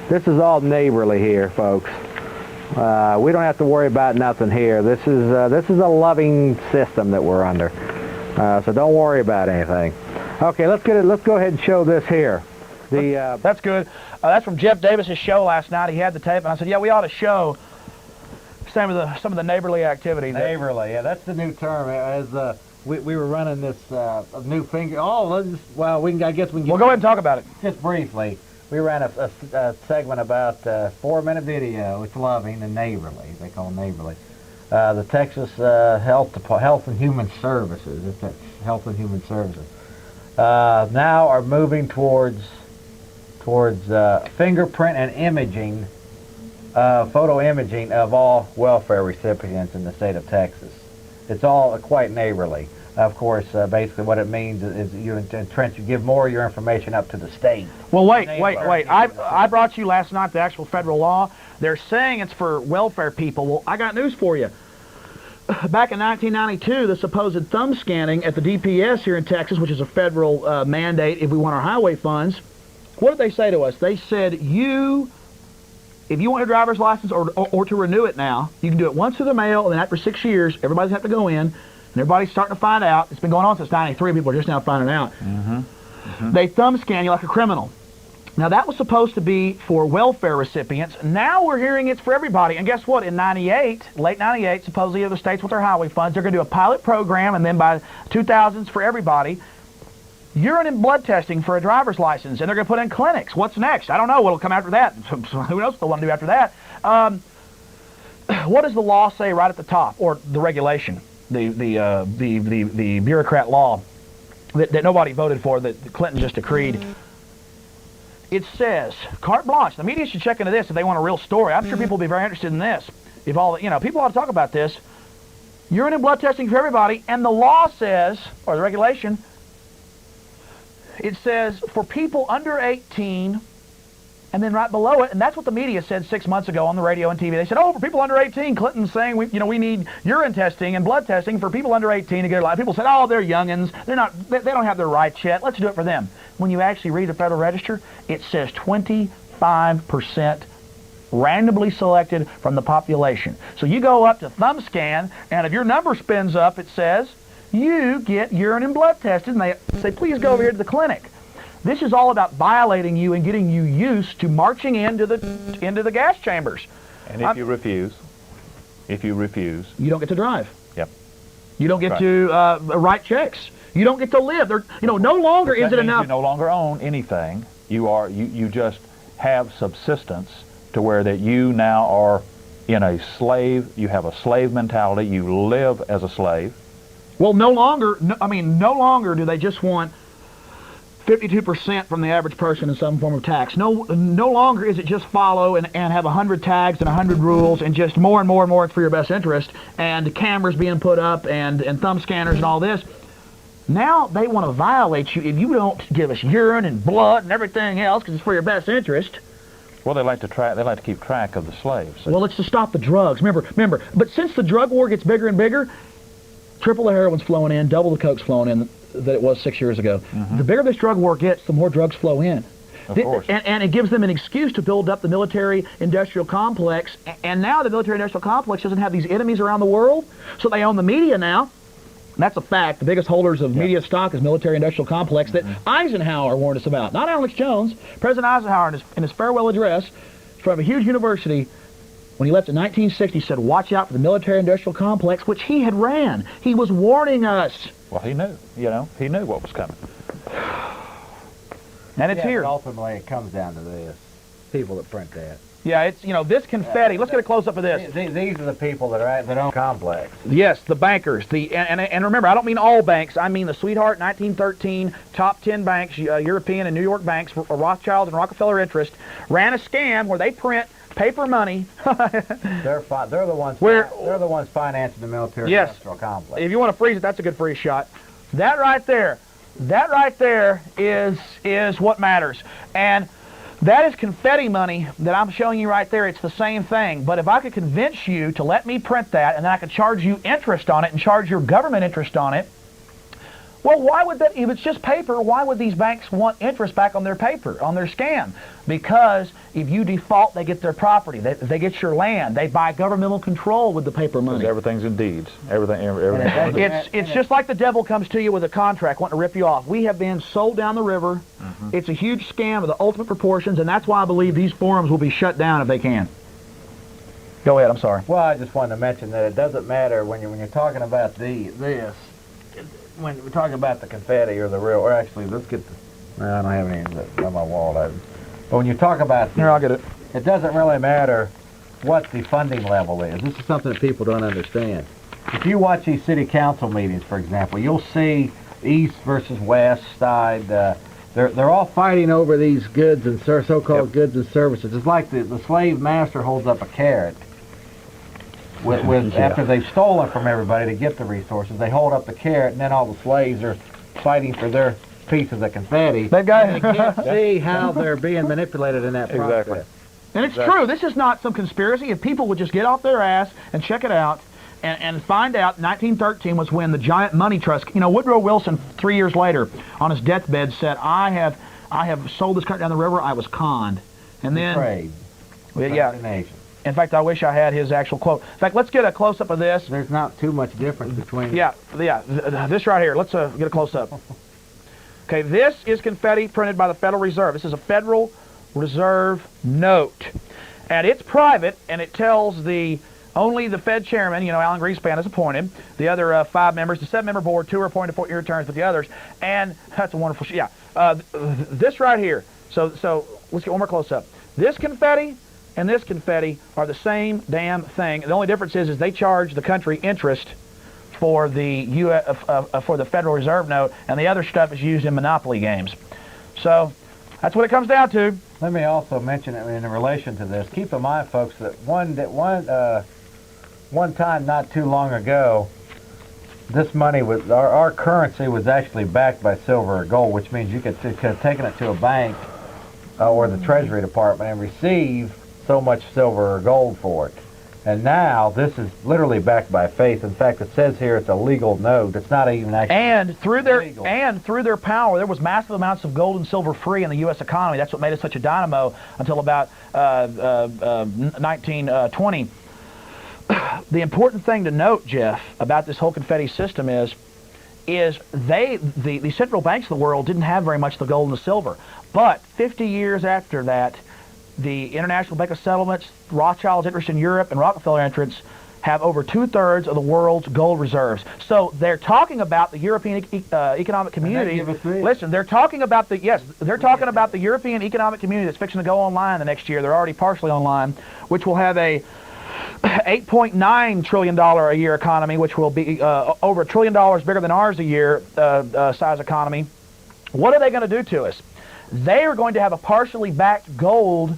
This is all neighborly here, folks. We don't have to worry about nothing here. This is a loving system that we're under. So don't worry about anything. Okay, let's go ahead and show this here. That's good. That's from Jeff Davis's show last night. He had the tape, and I said, yeah, we ought to show some of the neighborly activities. Neighborly, yeah, that's the new term. As we were running this new finger. Oh, well, I guess we can. We'll go ahead and talk about it just briefly. We ran a segment about 4-minute video. It's loving and neighborly. They call it neighborly. The Texas Health and Human Services. It's Health and Human Services. Now are moving towards fingerprint and imaging, photo imaging of all welfare recipients in the state of Texas. It's all quite neighborly. Of course, basically what it means is you give more of your information up to the state. Well, wait. I brought you last night the actual federal law. They're saying it's for welfare people. Well, I got news for you. Back in 1992, the supposed thumb scanning at the DPS here in Texas, which is a federal mandate if we want our highway funds, what did they say to us? They said, you if you want your driver's license or to renew it now, you can do it once through the mail, and then after 6 years, everybody's have to go in, and everybody's starting to find out. It's been going on since '93. People are just now finding out. They thumb scan you like a criminal. Now, that was supposed to be for welfare recipients. Now we're hearing it's for everybody. And guess what? In '98, late '98, supposedly other states with their highway funds, they're going to do a pilot program, and then by 2000s for everybody, urine and blood testing for a driver's license, and they're going to put in clinics. What's next? I don't know what'll come after that. Who knows what they'll want to do after that? What does the law say right at the top, or the regulation, the bureaucrat law that nobody voted for, that Clinton just decreed? It says, carte blanche. The media should check into this if they want a real story. I'm sure people will be very interested in this. If all, people ought to talk about this. Urine and blood testing for everybody, and the law says, or the regulation, it says for people under 18, and then right below it, and that's what the media said 6 months ago on the radio and TV. They said, oh, for people under 18, Clinton's saying we need urine testing and blood testing for people under 18 to get a life. People said, oh, they're youngins. They don't have their rights yet. Let's do it for them. When you actually read the Federal Register, it says 25% randomly selected from the population. So you go up to thumb scan, and if your number spins up, it says you get urine and blood tested, and they say, please go over here to the clinic. This is all about violating you and getting you used to marching into the gas chambers. And if you refuse, you don't get to drive. Yep. You don't get to write checks. You don't get to live. No longer is it enough. You no longer own anything. You just have subsistence to where that you now are in a slave. You have a slave mentality. You live as a slave. Well, no longer do they just want 52% from the average person in some form of tax. No longer is it just follow and have 100 tags and 100 rules and just more and more and more for your best interest, and cameras being put up and thumb scanners and all this. Now they want to violate you if you don't give us urine and blood and everything else because it's for your best interest. Well, they like to keep track of the slaves. Well, it's to stop the drugs. Remember. But since the drug war gets bigger and bigger, triple the heroin's flowing in, double the coke's flowing in that it was 6 years ago. The bigger this drug war gets, the more drugs flow in. Of course. And it gives them an excuse to build up the military-industrial complex. And now the military-industrial complex doesn't have these enemies around the world, so they own the media now. And that's a fact. The biggest holders of media stock is military-industrial complex that Eisenhower warned us about. Not Alex Jones. President Eisenhower, in his farewell address from a huge university, when he left in 1960, said, watch out for the military-industrial complex, which he had ran. He was warning us. Well, he knew. He knew what was coming. And it's here. But ultimately, it comes down to this. People that print that. Yeah, it's, this confetti. Let's get a close-up of this. These are the people that own complex. Yes, the bankers. And remember, I don't mean all banks. I mean the Sweetheart 1913 top 10 banks, European and New York banks, Rothschild and Rockefeller Interest, ran a scam where they print paper money. They're the ones. They're the ones financing the military-industrial complex. If you want to freeze it, that's a good freeze shot. That right there is what matters. And that is confetti money that I'm showing you right there. It's the same thing. But if I could convince you to let me print that, and then I could charge you interest on it and charge your government interest on it, well, why would that? If it's just paper, why would these banks want interest back on their paper, on their scam? Because if you default, they get their property. They get your land. They buy governmental control with the paper money. Because everything's in deeds. Everything. It's just like the devil comes to you with a contract wanting to rip you off. We have been sold down the river. It's a huge scam of the ultimate proportions, and that's why I believe these forums will be shut down if they can. Go ahead. I'm sorry. Well, I just wanted to mention that it doesn't matter when you're talking about this. When we're talking about the confetti or the real, or actually, let's get the. I don't have any on my wall. But when you talk about here, I'll get it. It doesn't really matter what the funding level is. This is something that people don't understand. If you watch these city council meetings, for example, you'll see east versus west side. They're all fighting over these goods and so-called goods and services. It's like the slave master holds up a carrot. After they've stolen from everybody to get the resources, they hold up the carrot, and then all the slaves are fighting for their piece of the confetti. They can't see how they're being manipulated in that process. Exactly. And it's true. This is not some conspiracy. If people would just get off their ass and check it out and find out, 1913 was when the giant money trust. Woodrow Wilson, 3 years later, on his deathbed, said, "I have sold this country down the river. I was conned." And then. Yeah. In fact, I wish I had his actual quote. In fact, let's get a close-up of this. There's not too much difference between... Yeah, this right here. Let's get a close-up. Okay, this is confetti printed by the Federal Reserve. This is a Federal Reserve note. And it's private, and it tells only the Fed chairman, Alan Greenspan is appointed. The other 5 members, the 7-member board, 2 are appointed for 4-year terms, but the others. And that's a wonderful... this right here. So let's get one more close-up. This confetti and this confetti are the same damn thing. The only difference is they charge the country interest for for the Federal Reserve note, and the other stuff is used in Monopoly games. So that's what it comes down to. Let me also mention in relation to this. Keep in mind, folks, that one time not too long ago, this money was our currency was actually backed by silver or gold, which means you could have taken it to a bank or the Treasury Department and receive so much silver or gold for it. And now this is literally backed by faith. In fact, it says here it's a legal note. It's not even actually legal. And through their power, there was massive amounts of gold and silver free in the U.S. economy. That's what made it such a dynamo until about 1920. The important thing to note, Jeff, about this whole confetti system is the central banks of the world didn't have very much of the gold and the silver. But 50 years after that, the International Bank of Settlements, Rothschild's interest in Europe, and Rockefeller interests have over 2/3 of the world's gold reserves. So they're talking about the European Economic Community. Listen, they're talking about the European Economic Community that's fixing to go online the next year. They're already partially online, which will have a $8.9 trillion a year economy, which will be over $1 trillion bigger than ours a year size economy. What are they going to do to us? They are going to have a partially backed gold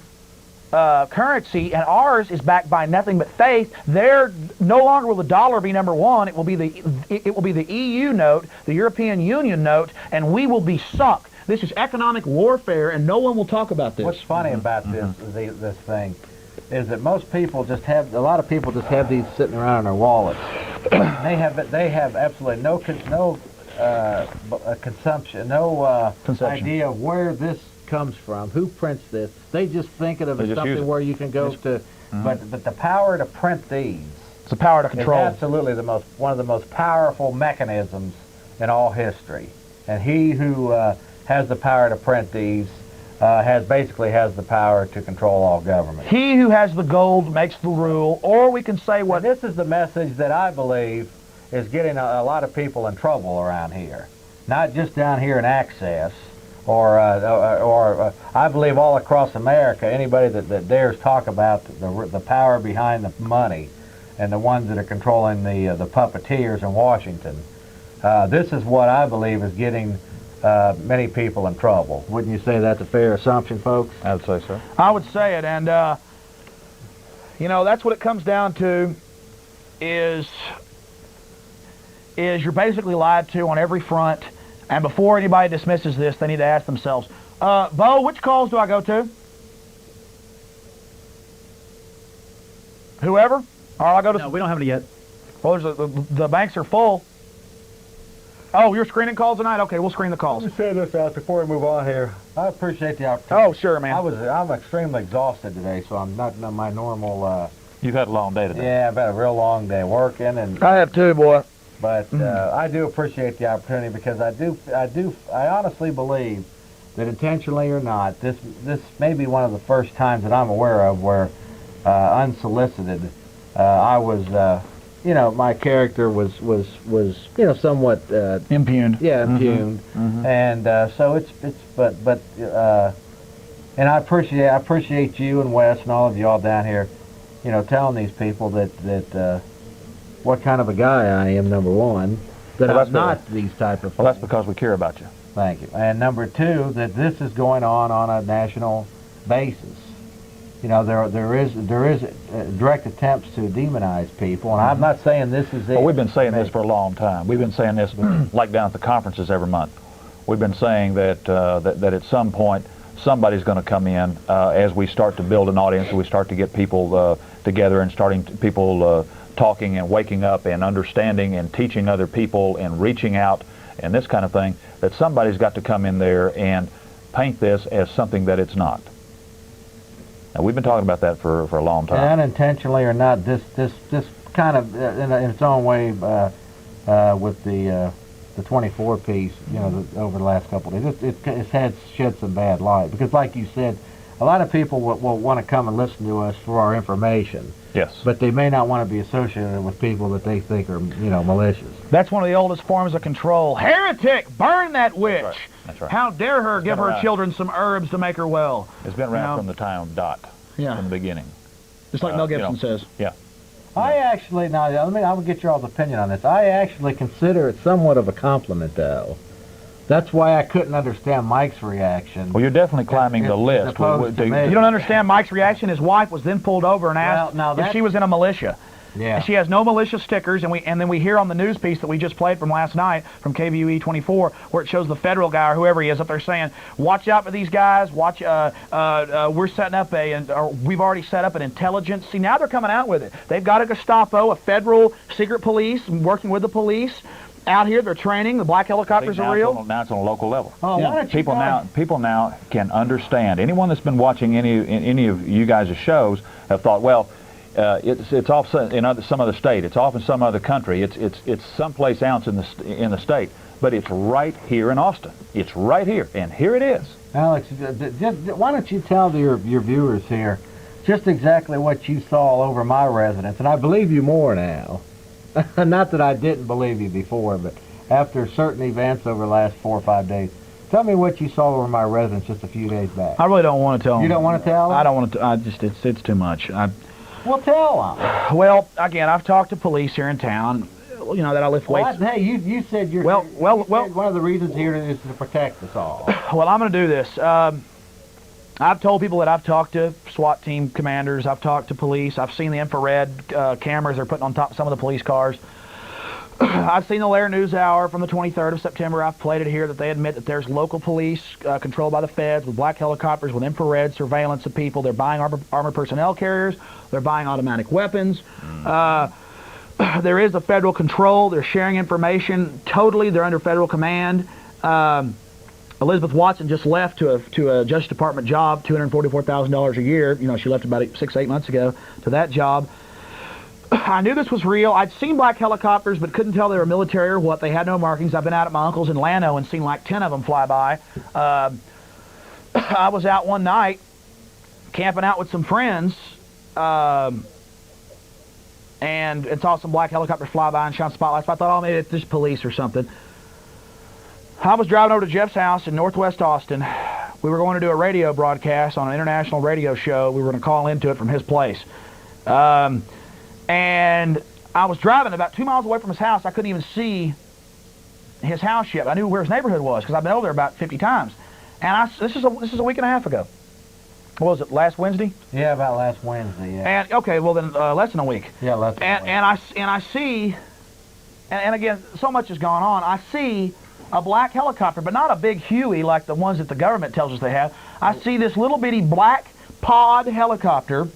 currency, and ours is backed by nothing but faith. No longer will the dollar be number one. It will be the EU note, the European Union note, and we will be sunk. This is economic warfare, and no one will talk about this. What's funny about this thing is that most people a lot of people just have these sitting around in their wallets. They have absolutely no consumption, no idea of where this comes from, who prints this. They just think of it as something where you can go to, but the power to print these, it's the power to control, is absolutely one of the most powerful mechanisms in all history. And he who has the power to print these basically has the power to control all government. He who has the gold makes the rule, or we can say what... And this is the message that I believe is getting a lot of people in trouble around here. Not just down here in Access, or I believe all across America, anybody that dares talk about the power behind the money and the ones that are controlling the puppeteers in Washington. This is what I believe is getting many people in trouble. Wouldn't you say that's a fair assumption, folks? I would say so. I would say it, and that's what it comes down to. Is you're basically lied to on every front, and before anybody dismisses this, they need to ask themselves, Bo, which calls do I go to? Whoever? Or I'll go to... No, we don't have any yet. Well, the banks are full. Oh, you're screening calls tonight? Okay, we'll screen the calls. Let me say this out before we move on here. I appreciate the opportunity. Oh, sure, man. I'm extremely exhausted today, so I'm not my normal... You've had a long day today. Yeah, I've had a real long day working, and I have too, boy. But I do appreciate the opportunity, because I honestly believe that, intentionally or not, this may be one of the first times that I'm aware of where unsolicited I was my character was somewhat impugned. Yeah, impugned. And so and I appreciate you and Wes and all of y'all down here, telling these people that what kind of a guy I am, number one, that I'm not these type of things. Well, that's because we care about you. Thank you. And number two, that this is going on a national basis. There is direct attempts to demonize people, and I'm not saying this is it. Well, we've been saying this for a long time. We've been saying this like down at the conferences every month. We've been saying that that at some point somebody's going to come in as we start to build an audience, and we start to get people together and people talking and waking up and understanding and teaching other people and reaching out and this kind of thing, that somebody's got to come in there and paint this as something that it's not. Now, we've been talking about that for a long time. And unintentionally or not, this kind of in its own way with the 24 piece, you know, over the last couple of days, it's had shed some bad light because, like you said, a lot of people will want to come and listen to us for our information. Yes. But they may not want to be associated with people that they think are, you know, malicious. That's one of the oldest forms of control. Heretic! Burn that witch! That's right. How dare her give her around. children some herbs to make her well? It's been around from the time dot, from the beginning. Just like Mel Gibson says. Yeah. I actually, now, I will get your all's opinion on this. I actually consider it somewhat of a compliment, though. That's why I couldn't understand Mike's reaction. Well, you're definitely climbing the list. You don't understand Mike's reaction. His wife was then pulled over and asked if she was in a militia. Yeah. And she has no militia stickers, and then we hear on the news piece that we just played from last night from KVUE 24, where it shows the federal guy or whoever he is up there saying, "Watch out for these guys. Watch. We're setting up we've already set up an intelligence." See, now they're coming out with it. They've got a Gestapo, a federal secret police, working with the police. Out here, they're training. The black helicopters are real. Now it's on a local level. Oh, why don't you People now can understand. Anyone that's been watching any of you guys' shows have thought, well, it's off in some other state. It's off in some other country. It's someplace else in the state. But it's right here in Austin. It's right here, and here it is. Alex, why don't you tell your viewers here just exactly what you saw all over my residence, and I believe you more now. Not that I didn't believe you before, but after certain events over the last 4 or 5 days, tell me what you saw over my residence just a few days back. I really don't want to tell them. You don't want to tell them? I don't want to. It's too much. Well, tell them. Well, again, I've talked to police here in town. You know that I lift weights. Hey, you said you're. Well, one of the reasons here is to protect us all. Well, I'm going to do this. I've told people that I've talked to SWAT team commanders, I've talked to police, I've seen the infrared cameras they're putting on top of some of the police cars. I've seen the Lair News Hour from the 23rd of September. I've played it here that they admit that there's local police controlled by the feds with black helicopters with infrared surveillance of people. They're buying armored personnel carriers. They're buying automatic weapons. There is a federal control. They're sharing information totally. They're under federal command. Elizabeth Watson just left to a Justice Department job, $244,000 a year. You know, she left about 6-8 months ago to that job. I knew this was real. I'd seen black helicopters, but couldn't tell they were military or what. They had no markings. I've been out at my uncle's in Llano and seen like 10 of them fly by. I was out one night camping out with some friends and saw some black helicopters fly by and shine spotlights. I thought, oh, maybe it's just police or something. I was driving over to Jeff's house in northwest Austin. We were going to do a radio broadcast on an international radio show. We were going to call into it from his place. And I was driving about 2 miles away from his house. I couldn't even see his house yet. I knew where his neighborhood was because I've been over there about 50 times. And this is a week and a half ago. What was it, last Wednesday? Yeah, about last Wednesday, yeah. And okay, well then less than a week. Yeah, less than a week. And I see, and again, so much has gone on. I see a black helicopter, but not a big Huey like the ones that the government tells us they have. I see this little bitty black pod helicopter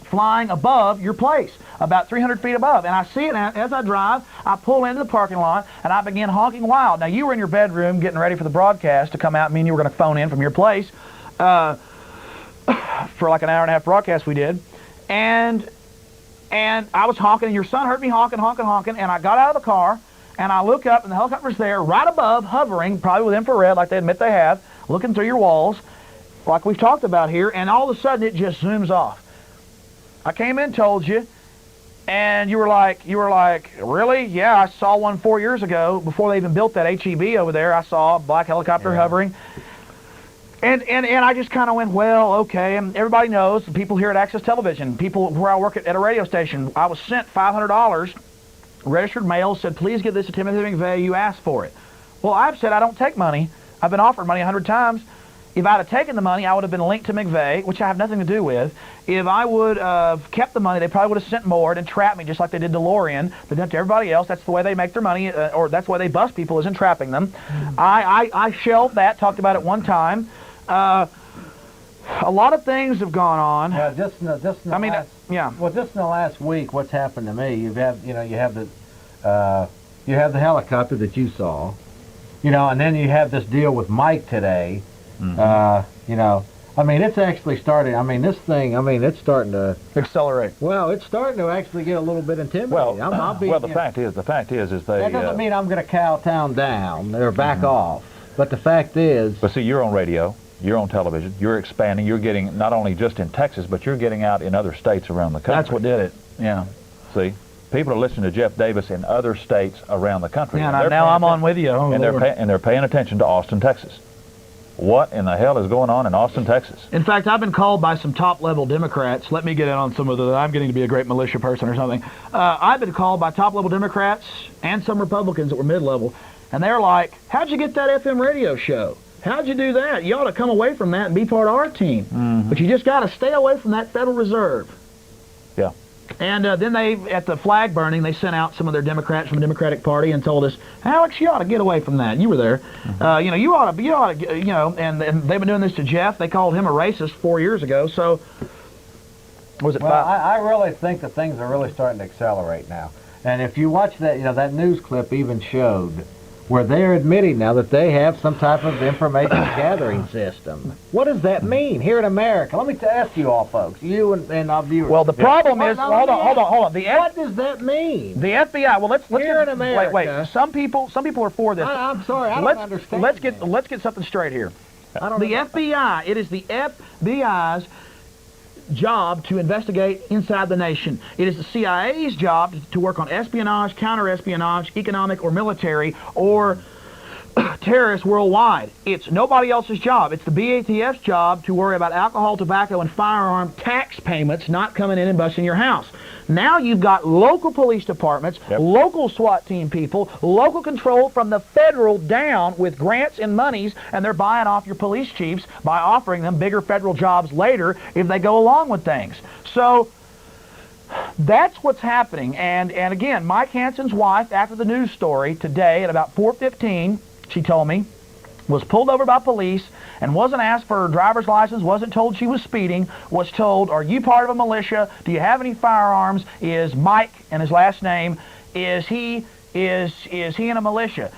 flying above your place, about 300 feet above. And I see it, and as I drive, I pull into the parking lot, and I begin honking wild. Now, you were in your bedroom getting ready for the broadcast to come out. Me and you were going to phone in from your place for like an hour and a half broadcast we did. And I was honking, and your son heard me honking, and I got out of the car, and I look up, and the helicopter's there right above, hovering, probably with infrared like they admit they have, looking through your walls, like we've talked about here, and all of a sudden it just zooms off. I came in and told you, and you were like, really? Yeah, I saw one 4 years ago, before they even built that HEB over there. I saw a black helicopter hovering. And I just kind of went, well, okay. And everybody knows, the people here at Access Television, people where I work at a radio station, I was sent $500, registered mail, said, please give this to Timothy McVeigh, you asked for it. Well, I've said I don't take money. I've been offered money 100 times. If I'd have taken the money, I would have been linked to McVeigh, which I have nothing to do with. If I would have kept the money, they probably would have sent more and trapped me, just like they did to Lorian. They did to everybody else. That's the way they make their money, or that's the way they bust people, is in trapping them. I shelved that, talked about it one time. A lot of things have gone on. Well, just in the last week, what's happened to me? You have the helicopter that you saw, and then you have this deal with Mike today. Mm-hmm. I mean, it's actually starting. I mean, this thing. I mean, it's starting to accelerate. Well, it's starting to actually get a little bit intimidating. Well, the fact is they. That doesn't mean I'm going to cow town down or back off. But the fact is. But see, you're on radio. You're on television. You're expanding. You're getting not only just in Texas, but you're getting out in other states around the country. That's what did it. Yeah. See, people are listening to Jeff Davis in other states around the country. Yeah, now I'm on with you. Oh, and they're paying attention to Austin, Texas. What in the hell is going on in Austin, Texas? In fact, I've been called by some top-level Democrats. Let me get in on some of the. I'm getting to be a great militia person or something. I've been called by top-level Democrats and some Republicans that were mid-level, and they're like, "How'd you get that FM radio show? How'd you do that? You ought to come away from that and be part of our team. But you just got to stay away from that Federal Reserve." Yeah. And then they, at the flag burning, they sent out some of their Democrats from the Democratic Party and told us, "Alex, you ought to get away from that. You were there. You ought to, and they've been doing this to Jeff. They called him a racist 4 years ago. So, was it? Well, I really think that things are really starting to accelerate now. And if you watch that, that news clip even showed where they're admitting now that they have some type of information gathering system. What does that mean here in America? Let me ask you all, folks, you and our viewers. Well, the problem is, hold on. What does that mean? The FBI. Well, let's here in America. Wait. Some people are for this. I'm sorry, I don't understand. Let's get something straight here. The FBI. It is the FBI's job to investigate inside the nation. It is the CIA's job to work on espionage, counter-espionage, economic or military, or terrorists worldwide. It's nobody else's job. It's the BATF's job to worry about alcohol, tobacco, and firearm tax payments not coming in and busting your house. Now you've got local police departments, local SWAT team people, local control from the federal down with grants and monies, and they're buying off your police chiefs by offering them bigger federal jobs later if they go along with things. So that's what's happening. And again, Mike Hanson's wife, after the news story today at about 4:15, she told me, was pulled over by police and wasn't asked for her driver's license, wasn't told she was speeding, was told, "Are you part of a militia? Do you have any firearms? Is Mike," and his last name, is he in a militia?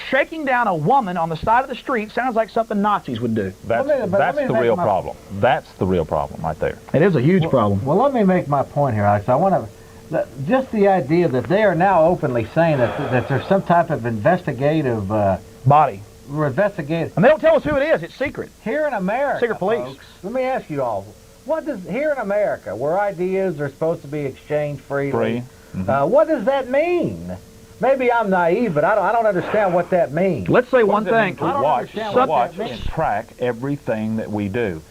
Shaking down a woman on the side of the street sounds like something Nazis would do. That's the real problem. That's the real problem right there. It is a huge problem. Well, let me make my point here, Alex. I want to, just the idea that they are now openly saying that there's some type of investigative body. We're investigating. And they don't tell us who it is. It's secret. Here in America, secret police. Folks, let me ask you all, here in America, where ideas are supposed to be exchanged freely, what does that mean? Maybe I'm naive, but I don't understand what that means. Let's say one thing. Watch and track everything that we do.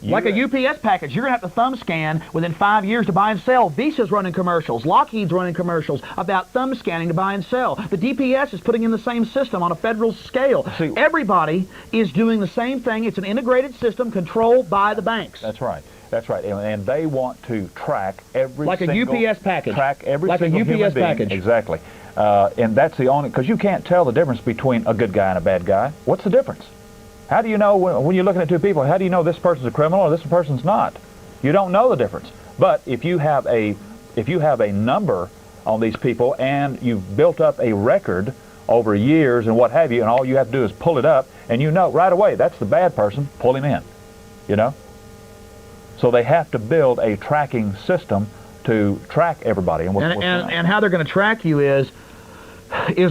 Like a UPS package, you're going to have to thumb scan within 5 years to buy and sell. Visa's running commercials. Lockheed's running commercials about thumb scanning to buy and sell. The DPS is putting in the same system on a federal scale. See, everybody is doing the same thing. It's an integrated system controlled by the banks. That's right. That's right. And they want to track every like single... Like a UPS package. Track every like single a UPS package. Being. Exactly. And that's the only... Because you can't tell the difference between a good guy and a bad guy. What's the difference? How do you know when you're looking at two people, how do you know this person's a criminal or this person's not? You don't know the difference. But if you have a number on these people and you've built up a record over years and what have you, and all you have to do is pull it up, and you know right away that's the bad person, pull him in, So they have to build a tracking system to track everybody. And how they're going to track you is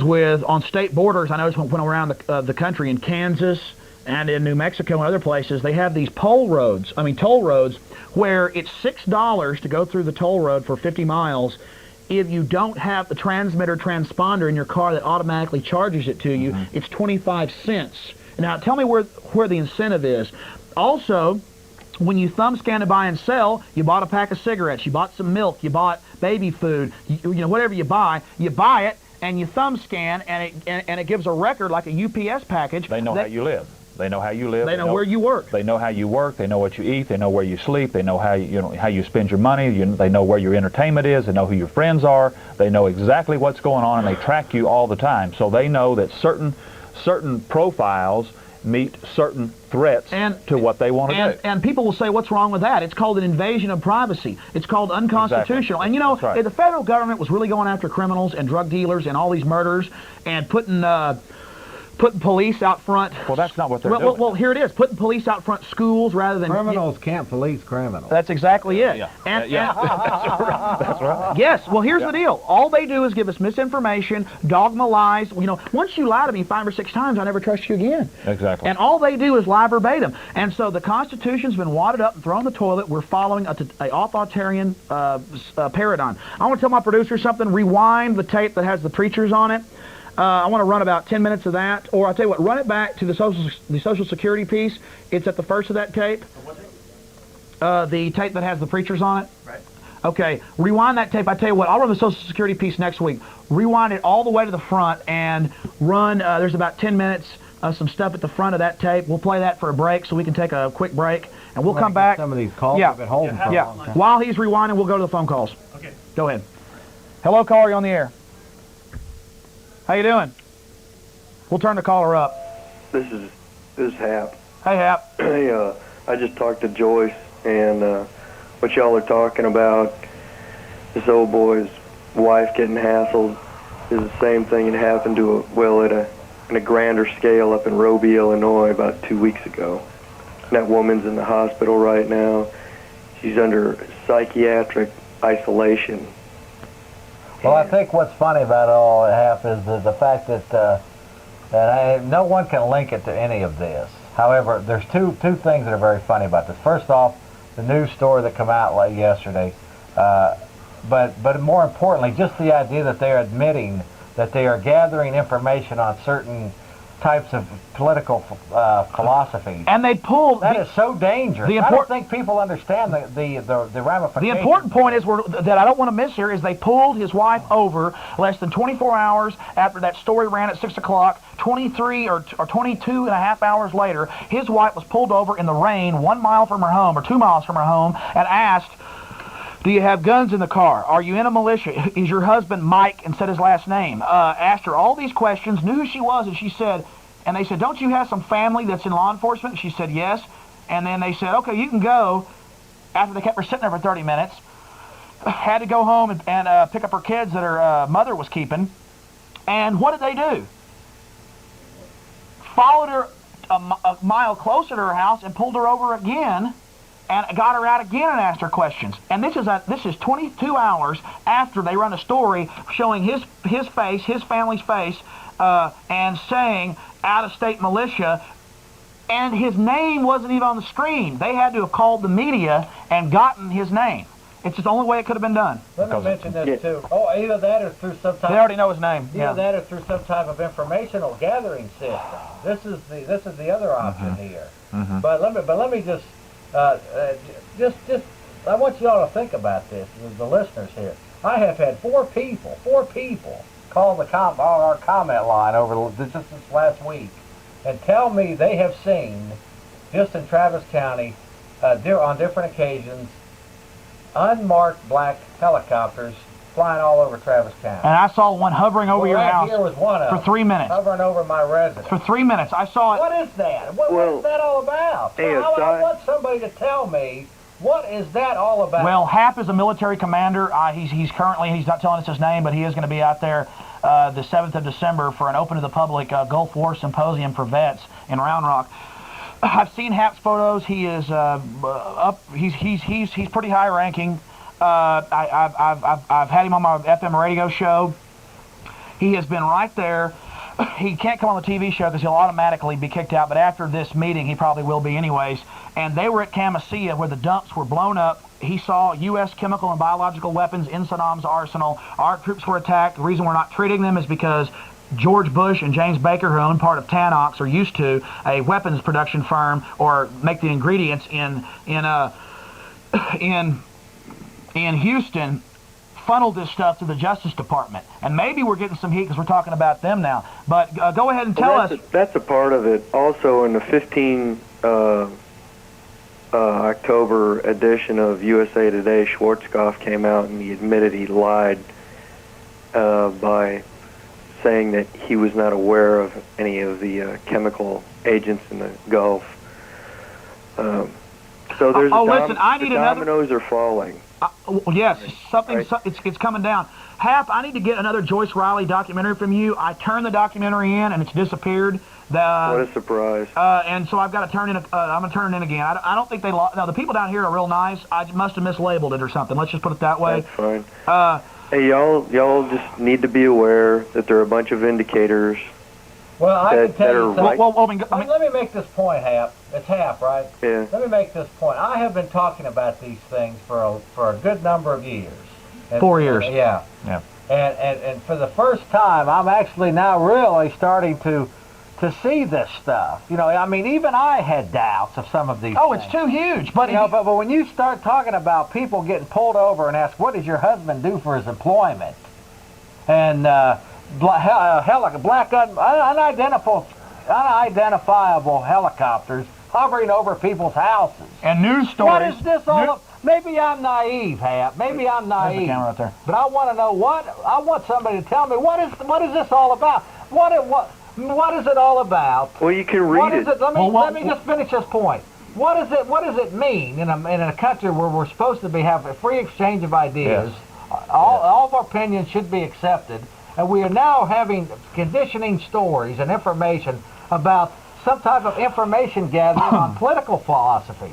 with on state borders. I noticed when around the country in Kansas and in New Mexico and other places, they have these toll roads, where it's $6 to go through the toll road for 50 miles if you don't have the transmitter transponder in your car that automatically charges it to you. It's 25 cents. Now, tell me where the incentive is. Also, when you thumb scan to buy and sell, you bought a pack of cigarettes, you bought some milk, you bought baby food, whatever you buy it, and you thumb scan, and it gives a record like a UPS package. They know how you live. They know how you live. They know where you work. They know how you work. They know what you eat. They know where you sleep. They know how you spend your money. They know where your entertainment is. They know who your friends are. They know exactly what's going on, and they track you all the time. So they know that certain profiles meet certain threats to what they want to do. And people will say, what's wrong with that? It's called an invasion of privacy. It's called unconstitutional. Exactly. And if the federal government was really going after criminals and drug dealers and all these murders and putting putting police out front. Well, that's not what they're well, doing. Well, here it is. Putting police out front schools rather than... Criminals can't police criminals. That's exactly it. Yeah. And, Yeah. That's right. Yes, well, here's the deal. All they do is give us misinformation, dogma lies. You know, once you lie to me 5 or 6 times, I never trust you again. Exactly. And all they do is lie verbatim. And so the Constitution's been wadded up and thrown in the toilet. We're following a authoritarian paradigm. I want to tell my producer something. Rewind the tape that has the preachers on it. I want to run about 10 minutes of that, or I'll tell you what, run it back to the Social Security piece. It's at the first of that tape. The tape that has the preachers on it. Right. Okay, rewind that tape. I tell you what, I'll run the Social Security piece next week. Rewind it all the way to the front and run, there's about 10 minutes of some stuff at the front of that tape. We'll play that for a break so we can take a quick break, and we'll come back. Some of these calls have been holding for a long time. While he's rewinding, we'll go to the phone calls. Okay. Go ahead. Hello, caller, you're on the air. How you doing? We'll turn the caller up. This is Hap. Hey, Hap. Hey, I just talked to Joyce, and what y'all are talking about, this old boy's wife getting hassled, is the same thing that happened to in a grander scale up in Roby, Illinois, about 2 weeks ago. And that woman's in the hospital right now. She's under psychiatric isolation. Well, I think what's funny about it all is the fact that no one can link it to any of this. However, there's two things that are very funny about this. First off, the news story that came out late yesterday, but more importantly, just the idea that they're admitting that they are gathering information on certain types of political philosophy. And they pulled... That is so dangerous. I don't think people understand the ramifications. The important point is that I don't want to miss here is they pulled his wife over less than 24 hours after that story ran at 6 o'clock. 23 or 22 and a half hours later, his wife was pulled over in the rain 1 mile from her home or 2 miles from her home and asked, do you have guns in the car? Are you in a militia? Is your husband Mike, and said his last name? Asked her all these questions, knew who she was, and she said, and they said, don't you have some family that's in law enforcement? And she said, yes. And then they said, okay, you can go. After they kept her sitting there for 30 minutes, had to go home and pick up her kids that her mother was keeping. And what did they do? Followed her a mile closer to her house and pulled her over again and got her out again and asked her questions. And this is 22 hours after they run a story showing his face, his family's face, and saying out-of-state militia, and his name wasn't even on the screen. They had to have called the media and gotten his name. It's just the only way it could have been done. Let me mention this too. Oh, either that or through some type. They already know his name. Either that or through some type of informational gathering system. This is the other option here. But let me just I want you all to think about this, the listeners here. I have had four people call our comment line over just this last week and tell me they have seen, just in Travis County, on different occasions, unmarked black helicopters flying all over Travis County. And I saw one hovering over your house here was one of for 3 minutes. Hovering over my residence. For 3 minutes. I saw it. What is that? What is that all about? I want somebody to tell me, what is that all about? Well, Hap is a military commander. He's not telling us his name, but he is going to be out there the 7th of December for an open to the public Gulf War Symposium for vets in Round Rock. I've seen Hap's photos. He is he's pretty high ranking. I've had him on my FM radio show. He has been right there. He can't come on the TV show because he'll automatically be kicked out, but after this meeting, he probably will be anyways. And they were at Camisea where the dumps were blown up. He saw U.S. chemical and biological weapons in Saddam's arsenal. Our troops were attacked. The reason we're not treating them is because George Bush and James Baker, who own part of Tanox, are used to a weapons production firm or make the ingredients in Houston, funneled this stuff to the Justice Department. And maybe we're getting some heat because we're talking about them now. But go ahead and tell us. That's a part of it. Also, in the 15 October edition of USA Today, Schwarzkopf came out and he admitted he lied by saying that he was not aware of any of the chemical agents in the Gulf. So there's listen, I need the dominoes are falling. Well, yes, it's coming down. Hap, I need to get another Joyce Riley documentary from you. I turned the documentary in and it's disappeared. What a surprise! And so I've got to turn in. I'm gonna turn it in again. I don't think they lost. Now the people down here are real nice. I must have mislabeled it or something. Let's just put it that way. That's fine. Hey, y'all just need to be aware that there are a bunch of indicators. Well, I can tell you something. Well, let me make this point, Hap. It's Hap, right? Yeah. Let me make this point. I have been talking about these things for a good number of years. 4 years. Yeah. Yeah. And for the first time, I'm actually now really starting to see this stuff. You know, I mean, even I had doubts of some of these things. It's too huge. But, but when you start talking about people getting pulled over and ask, what does your husband do for his employment? And unidentifiable helicopters hovering over people's houses. And news stories. What is this all about? Maybe I'm naive, Hap. Maybe I'm naive. There's the camera right there. But I want to know I want somebody to tell me what is this all about? What is it all about? Well, you can read it. Let me just finish this point. What does it mean in a country where we're supposed to have a free exchange of ideas? Yes. All of our opinions should be accepted, and we are now having conditioning stories and information about some type of information gathering on political philosophies.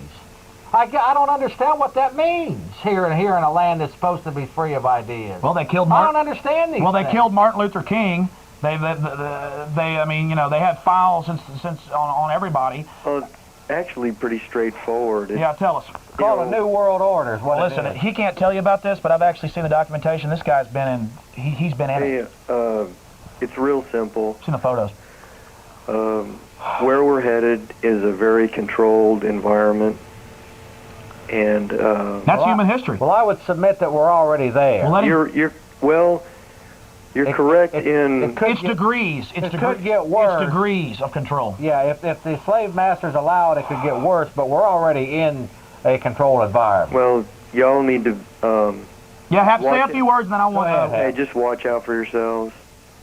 I don't understand what that means here in a land that's supposed to be free of ideas. Well, they killed. I don't understand these. Well, they things. killed Martin Luther King. They I mean, they had files since on everybody. Well, it's actually pretty straightforward. Yeah, tell us. Called a New World Order is what Listen, he can't tell you about this, but I've actually seen the documentation. This guy's been in. He's been in it. It's real simple. Seen the photos. Where we're headed is a very controlled environment. And that's human history. Well, I would submit that we're already there. Well, you're correct in it's degrees. It could get worse. It's degrees of control. Yeah, if the slave masters allow it, it could get worse. But we're already in a controlled environment. Well, y'all need to. Have to say a few words, and then I want to. Hey, just watch out for yourselves.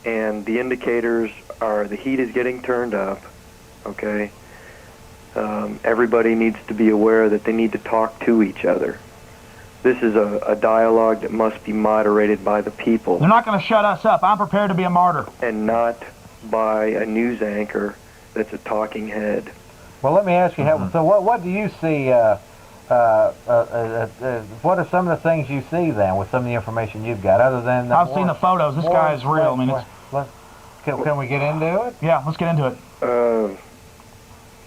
And the indicators are the heat is getting turned up. Okay. Everybody needs to be aware that they need to talk to each other. This is a dialogue that must be moderated by the people. They're not going to shut us up. I'm prepared to be a martyr. And not by a news anchor that's a talking head. Well, let me ask you, so what do you see, what are some of the things you see then with some of the information you've got, other than... I've seen the photos. This guy is real. I mean, can we get into it? Yeah, let's get into it.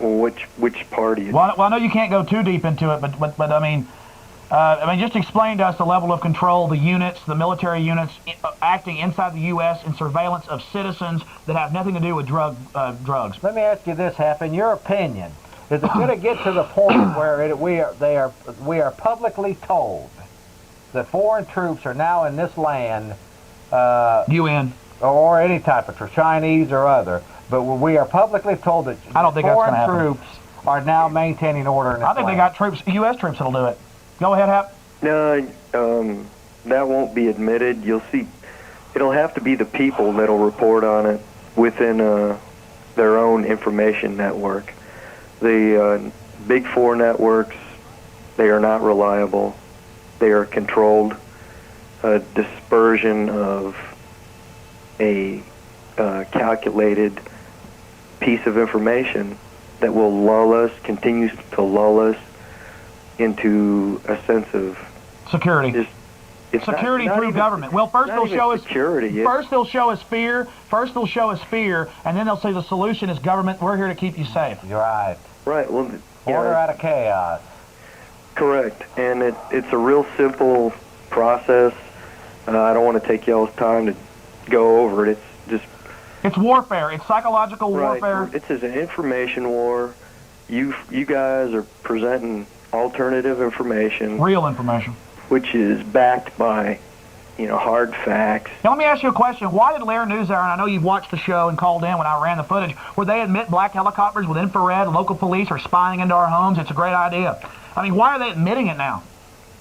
Well, which party? Well, I know you can't go too deep into it, but I mean, just explain to us the level of control, the units, the military units acting inside the U.S. in surveillance of citizens that have nothing to do with drugs. Let me ask you this, Hap. In your opinion, is it going to get to the point where we are publicly told that foreign troops are now in this land, UN, or any type of Chinese or other? But we are publicly told that foreign troops are now maintaining order in this I think they got troops, U.S. troops that'll do it. Go ahead, Hap. No, that won't be admitted. You'll see, it'll have to be the people that'll report on it within their own information network. The big four networks, they are not reliable. They are controlled dispersion of a calculated piece of information that will continue to lull us into a sense of security. Security not through even, government. Well, first they'll show us security. First they'll show us fear. First they'll show us fear, and then they'll say the solution is government. We're here to keep you safe. You're right. Right. Well, order out of chaos. Correct. And it's a real simple process. I don't want to take y'all's time to go over it. It's warfare. It's psychological warfare. Right. It's an information war. You guys are presenting alternative information. Real information. Which is backed by, hard facts. Now, let me ask you a question. Why did Lair News Hour, and I know you've watched the show and called in when I ran the footage, where they admit black helicopters with infrared, local police are spying into our homes? It's a great idea. I mean, why are they admitting it now?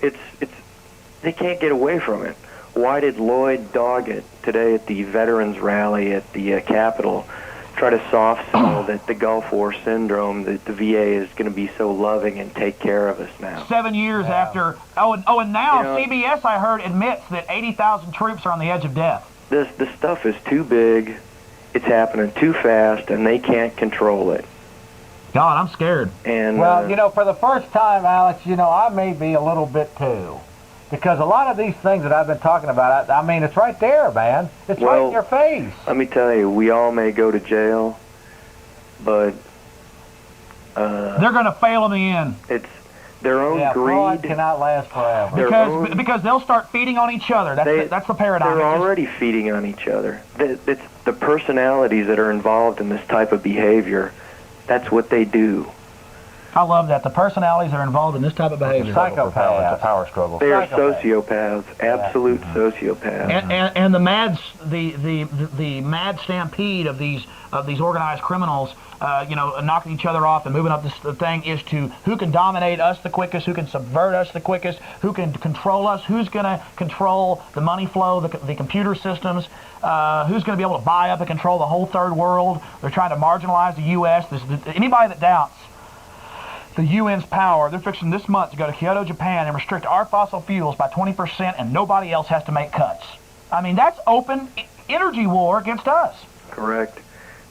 They can't get away from it. Why did Lloyd dog it today at the Veterans Rally at the Capitol, try to soft sell that the Gulf War syndrome, that the VA is going to be so loving and take care of us now. 7 years after. And now CBS, I heard, admits that 80,000 troops are on the edge of death. This stuff is too big, it's happening too fast, and they can't control it. God, I'm scared. And well, for the first time, Alex, I may be a little bit too. Because a lot of these things that I've been talking about, I mean, it's right there, man. It's right in your face. Let me tell you, we all may go to jail, but they're going to fail in the end. It's their own fraud greed. Cannot last forever. Because they'll start feeding on each other. That's the paradigm. They're already feeding on each other. It's the personalities that are involved in this type of behavior. That's what they do. I love that. The personalities that are involved in this type of behavior. Psychopaths. It's a power struggle. They are sociopaths, absolute sociopaths. And the mad stampede of these organized criminals, knocking each other off and moving up this thing is to who can dominate us the quickest, who can subvert us the quickest, who can control us, who's going to control the money flow, the computer systems, who's going to be able to buy up and control the whole third world. They're trying to marginalize the U.S. Anybody that doubts the UN's power, they're fixing this month to go to Kyoto, Japan, and restrict our fossil fuels by 20%, and nobody else has to make cuts. I mean, that's open energy war against us. Correct.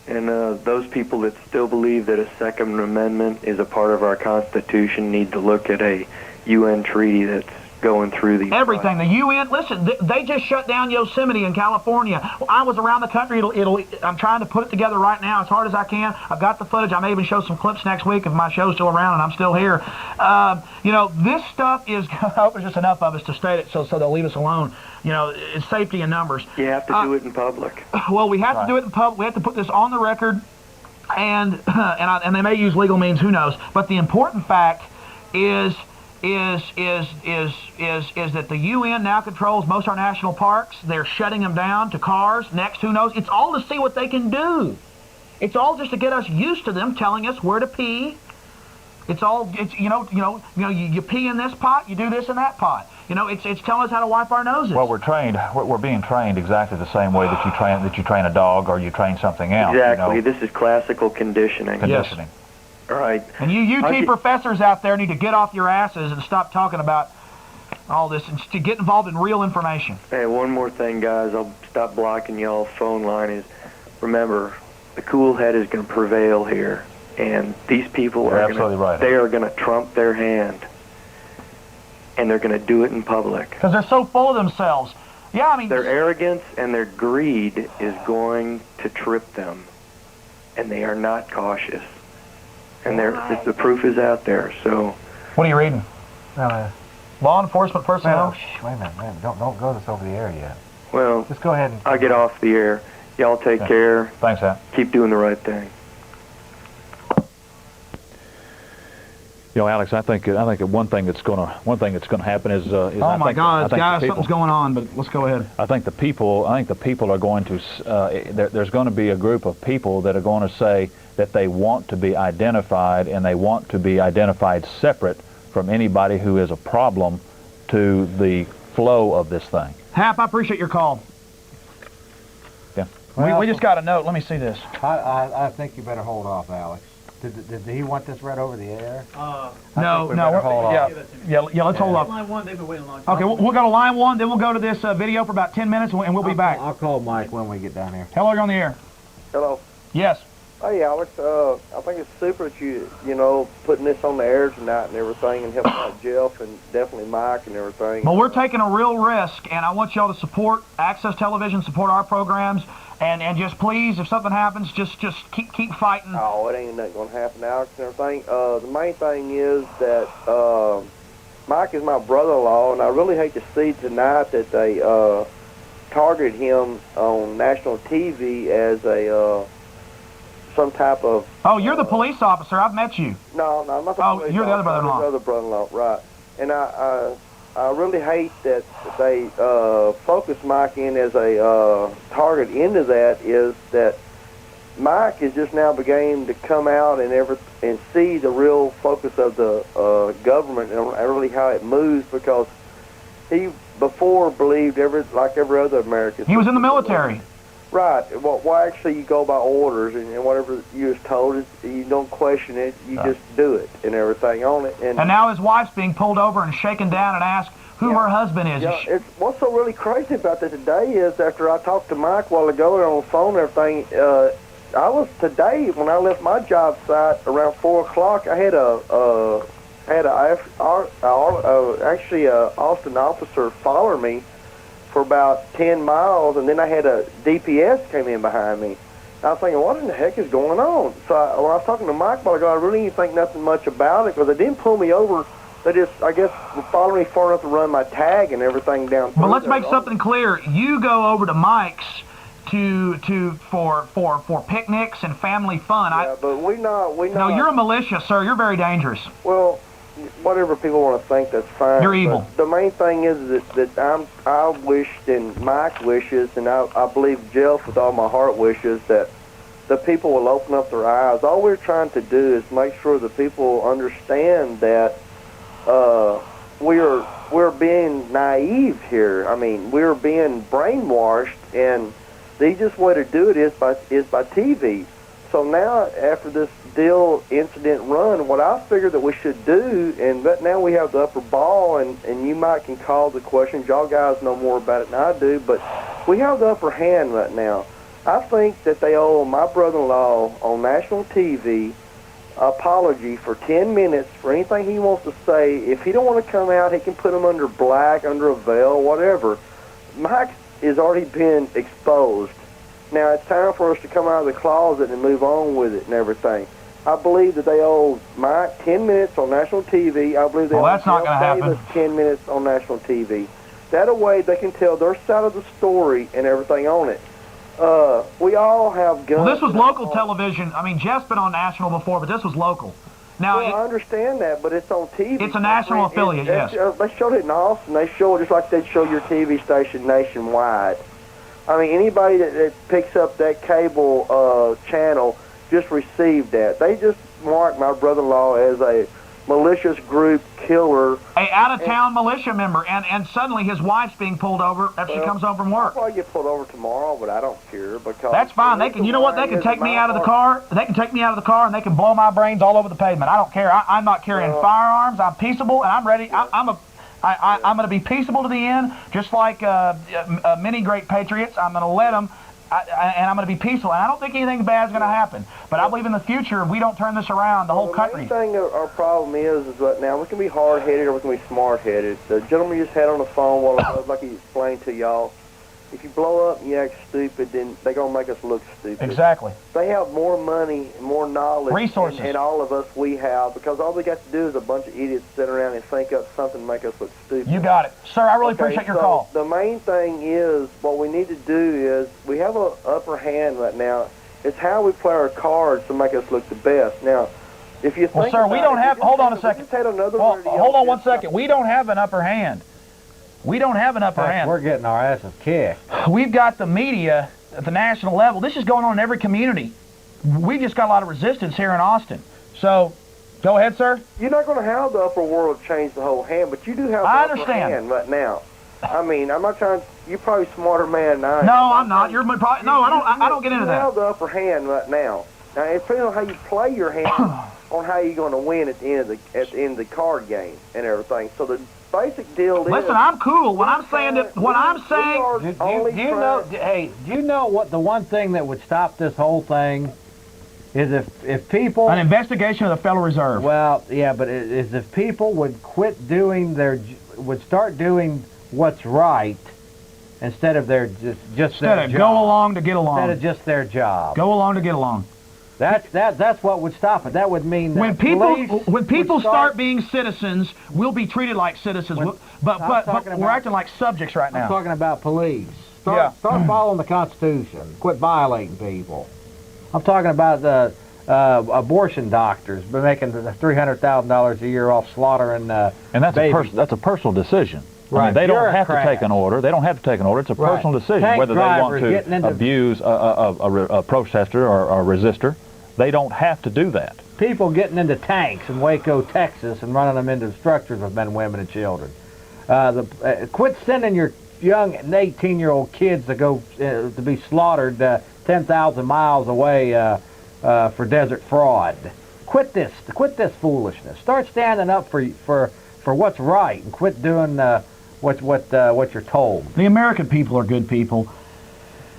And those people that still believe that a Second Amendment is a part of our Constitution need to look at a UN treaty that's going through these. Everything. The UN, listen, they just shut down Yosemite in California. I was around the country. I'm trying to put it together right now as hard as I can. I've got the footage. I may even show some clips next week if my show's still around and I'm still here. This stuff is, I hope there's just enough of us to state it so they'll leave us alone. It's safety in numbers. You have to do it in public. Well, we have to do it in public. We have to put this on the record, and they may use legal means, who knows. But the important fact is that the UN now controls most of our national parks. They're shutting them down to cars. Next, who knows? It's all to see what they can do. It's all just to get us used to them telling us where to pee. It's you pee in this pot, you do this in that pot. It's telling us how to wipe our noses. Well, we're being trained exactly the same way that you train a dog or you train something else. Exactly. This is classical conditioning. Conditioning. Yes. All right. And you UT professors out there need to get off your asses and stop talking about all this and to get involved in real information. Hey, one more thing, guys. I'll stop blocking y'all's phone line. Is remember, the cool head is going to prevail here, and these people are absolutely right. They are going to trump their hand, and they're going to do it in public. Because they're so full of themselves. Yeah, I mean, their arrogance and their greed is going to trip them, and they are not cautious. And the proof is out there. So, what are you reading? Law enforcement personnel. Wait a minute. Don't go this over the air yet. Well, just go ahead and. I'll get off the air. Y'all take care. Thanks, Al. Keep doing the right thing. Alex, I think one thing that's going to happen is oh my God, guys, something's going on. But let's go ahead. I think the people are going to. There's going to be a group of people that are going to say that they want to be identified, and they want to be identified separate from anybody who is a problem to the flow of this thing. Hap, I appreciate your call. Yeah. Well, we just got a note. Let me see this. I think you better hold off, Alex. Did he want this read over the air? No. Let's hold off. Line 1, they've been waiting a long time. Okay, we'll go to line 1, then we'll go to this video for about 10 minutes, and we'll be back. I'll call Mike when we get down here. Hello, you're on the air. Hello. Yes. Hey, Alex. I think it's super that you putting this on the air tonight and everything, and helping out Jeff and definitely Mike and everything. Well, we're taking a real risk, and I want y'all to support Access Television, support our programs, and just please, if something happens, just keep fighting. Oh, it ain't nothing gonna happen, Alex, and everything. The main thing is that Mike is my brother-in-law, and I really hate to see tonight that they targeted him on national TV as a some type of. Oh, you're the police officer. I've met you. No, I'm not the police you're the other officer. brother-in-law. I'm the other brother-in-law, right? And I really hate that they focus Mike in as a target into that. Is that Mike is just now beginning to come out and see the real focus of the government and really how it moves, because he before believed like every other American. He was in the military. Right. Well, actually, you go by orders, and whatever you was told, you don't question it. You just do it and everything on it. And now his wife's being pulled over and shaken down and asked who her husband is. Yeah, what's so really crazy about that today is after I talked to Mike a while ago on the phone and everything, I was today when I left my job site around 4 o'clock. I had actually a Austin officer follow me for about 10 miles, and then I had a DPS came in behind me. I was thinking, what in the heck is going on? So when I was talking to Mike a while ago, I really didn't think nothing much about it because they didn't pull me over. They just, I guess, followed me far enough to run my tag and everything down. But let's make something clear. You go over to Mike's for picnics and family fun. Yeah, but we not. No, you're a militia, sir. You're very dangerous. Well, whatever people want to think, that's fine. You're evil. But the main thing is that I wished, and Mike wishes, and I believe Jeff with all my heart wishes that the people will open up their eyes. All we're trying to do is make sure the people understand that we're being naive here. I mean, we're being brainwashed, and the easiest way to do it is by TV. So now, after this deal incident run, what I figured that we should do, and that now we have the upper ball, and you might can call the questions. Y'all guys know more about it than I do, but we have the upper hand right now. I think that they owe my brother-in-law on national TV apology for 10 minutes for anything he wants to say. If he don't want to come out, he can put him under black, under a veil, whatever. Mike has already been exposed. Now it's time for us to come out of the closet and move on with it and everything. I believe that they owe Mike 10 minutes on national TV. I believe they owe Jeff Davis 10 minutes on national TV. That way they can tell their side of the story and everything on it. We all have guns. Well, this was local television. I mean, Jeff's been on national before, but this was local. Now, I understand that, but it's on TV. It's a national affiliate, yes. They showed it in Austin. They show it just like they'd show your TV station nationwide. I mean, anybody that picks up that cable channel just received that. They just marked my brother-in-law as a malicious group killer. A out-of-town militia member, and suddenly his wife's being pulled over after she comes home from work. I'll probably get pulled over tomorrow, but I don't care because that's fine. They can, you know what? They can take me out of the car. They can take me out of the car and they can blow my brains all over the pavement. I don't care. I'm not carrying firearms. I'm peaceable and I'm ready. I'm going to be peaceable to the end, just like many great patriots. I'm going to let them. And I'm going to be peaceful, and I don't think anything bad is going to happen. But I believe in the future, if we don't turn this around, the whole country. The main thing our problem is that now we can be hard-headed or we can be smart-headed. The gentleman you just had on the phone, like he explained to y'all, if you blow up and you act stupid, then they're going to make us look stupid. Exactly. They have more money and more knowledge resources and all of us we have, because all we got to do is a bunch of idiots sit around and think up something to make us look stupid. You got it. Sir, I really appreciate your call. The main thing is, what we need to do is, we have an upper hand right now. It's how we play our cards to make us look the best. Now, if you think well, sir, we don't have, hold on a second. Hold on 1 second. We don't have an upper hand. We don't have an upper hand. We're getting our asses kicked. We've got the media at the national level. This is going on in every community. We've just got a lot of resistance here in Austin. So, go ahead, sir. You're not going to have the upper world change the whole hand, but you do have the upper hand right now. I mean, I'm not trying. You're probably a smarter man than I am. No, I'm not. You're probably no. I don't get into that. You have the upper hand right now. Now, it depends on how you play your hand, on how you're going to win at the end of the card game and everything. So the basic deal is. Listen, I'm cool. When I'm saying that, what I'm saying. Do you know what the one thing that would stop this whole thing is if people an investigation of the Federal Reserve. Well, yeah, but is if people would quit doing would start doing what's right instead of their just their job. Go along to get along. Instead of just their job. Go along to get along. That's what would stop it. That would mean that when people start being citizens, we'll be treated like citizens. But we're acting like subjects right now. I'm talking about police. Start following the Constitution. Quit violating people. I'm talking about the abortion doctors making $300,000 a year off slaughtering and that's a personal decision. Right. I mean, they don't have to take an order. They don't have to take an order. It's a personal decision whether they want to abuse a protester or a resistor. They don't have to do that. People getting into tanks in Waco, Texas, and running them into structures with men, women, and children. Quit sending your young 18-year-old kids to go to be slaughtered 10,000 miles away for desert fraud. Quit this foolishness. Start standing up for what's right and quit doing what you're told. The American people are good people.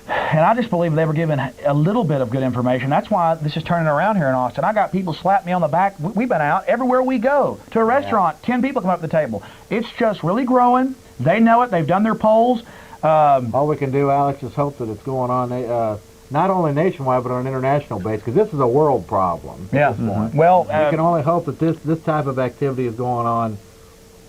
And I just believe they were given a little bit of good information. That's why this is turning around here in Austin. I got people slap me on the back. We've been out everywhere we go. To a restaurant, 10 people come up to the table. It's just really growing. They know it. They've done their polls. All we can do, Alex, is hope that it's going on not only nationwide but on an international base, because this is a world problem. Yeah. At this point. Well, we can only hope that this type of activity is going on,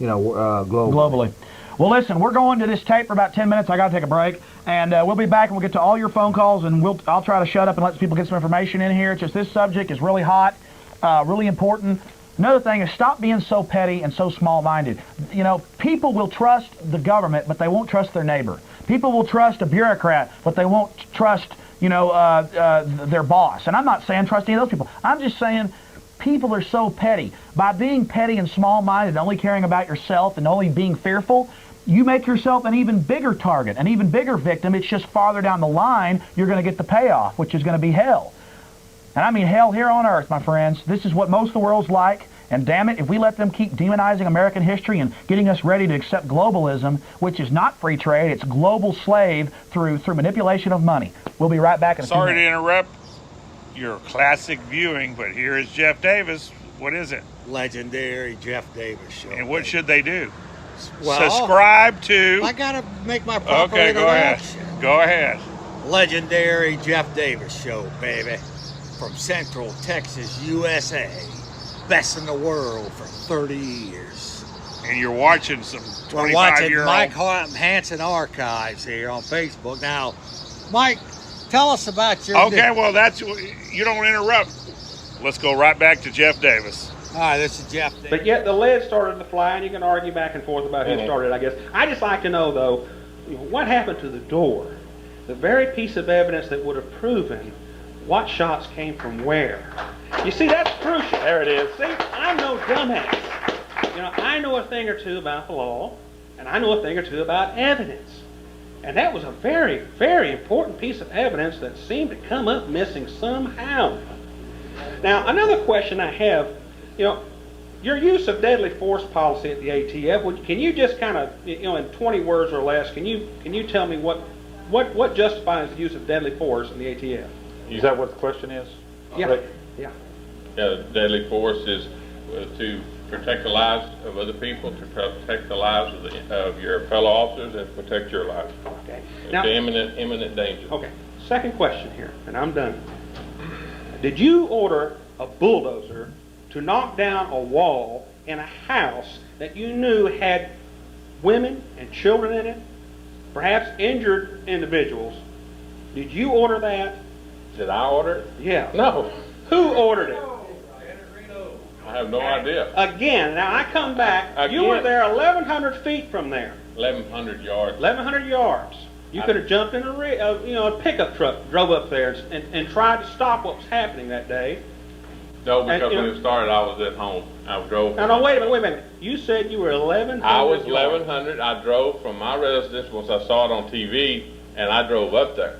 globally. Well, listen, we're going to this tape for about 10 minutes. I got to take a break, and we'll be back and we'll get to all your phone calls, and I'll try to shut up and let people get some information in here. It's just this subject is really hot, really important. Another thing is stop being so petty and so small-minded. People will trust the government, but they won't trust their neighbor. People will trust a bureaucrat, but they won't trust, their boss. And I'm not saying trust any of those people. I'm just saying people are so petty. By being petty and small-minded, only caring about yourself and only being fearful, you make yourself an even bigger target, an even bigger victim. It's just farther down the line you're going to get the payoff, which is going to be hell. And I mean hell here on earth, my friends. This is what most of the world's like. And damn it, if we let them keep demonizing American history and getting us ready to accept globalism, which is not free trade, it's global slave through manipulation of money. We'll be right back in a few Sorry to minutes. interrupt your classic viewing, but here is Jeff Davis. What is it? Legendary Jeff Davis show. And what should they do? Well, subscribe to... I gotta make my proper Okay, go ahead. Go ahead. Legendary Jeff Davis show, baby. From Central Texas, USA. Best in the world for 30 years. And you're watching some 25-year-old... We're watching Mike Hanson Archives here on Facebook. Now, Mike, tell us about your... Okay, well, you don't interrupt. Let's go right back to Jeff Davis. All right, this is Jeff Davis. But yet the lead started to fly, and you can argue back and forth about who started, I guess. I just like to know, though, what happened to the door? The very piece of evidence that would have proven what shots came from where. You see, that's crucial. There it is. See, I'm no dumbass. I know a thing or two about the law, and I know a thing or two about evidence. And that was a very, very important piece of evidence that seemed to come up missing somehow. Now, another question I have, your use of deadly force policy at the ATF, can you just kind of, in 20 words or less, can you tell me what justifies the use of deadly force in the ATF? Is that what the question is? Yeah. Right. Yeah. Deadly force is to protect the lives of other people, to protect the lives of your fellow officers, and protect your lives. Okay. Now, to imminent danger. Okay. Second question here, and I'm done. Did you order a bulldozer to knock down a wall in a house that you knew had women and children in it, perhaps injured individuals? Did you order that? Did I order it? Yeah. No. Who ordered it? I have no idea. Again, now I come back. You were there 1,100 feet from there. 1,100 yards. 1,100 yards. You could have jumped in a pickup truck, drove up there, and tried to stop what was happening that day. No, because when it started, I was at home. I drove. No, wait a minute. You said you were 1,100. I was 1,100. I drove from my residence once I saw it on TV, and I drove up there,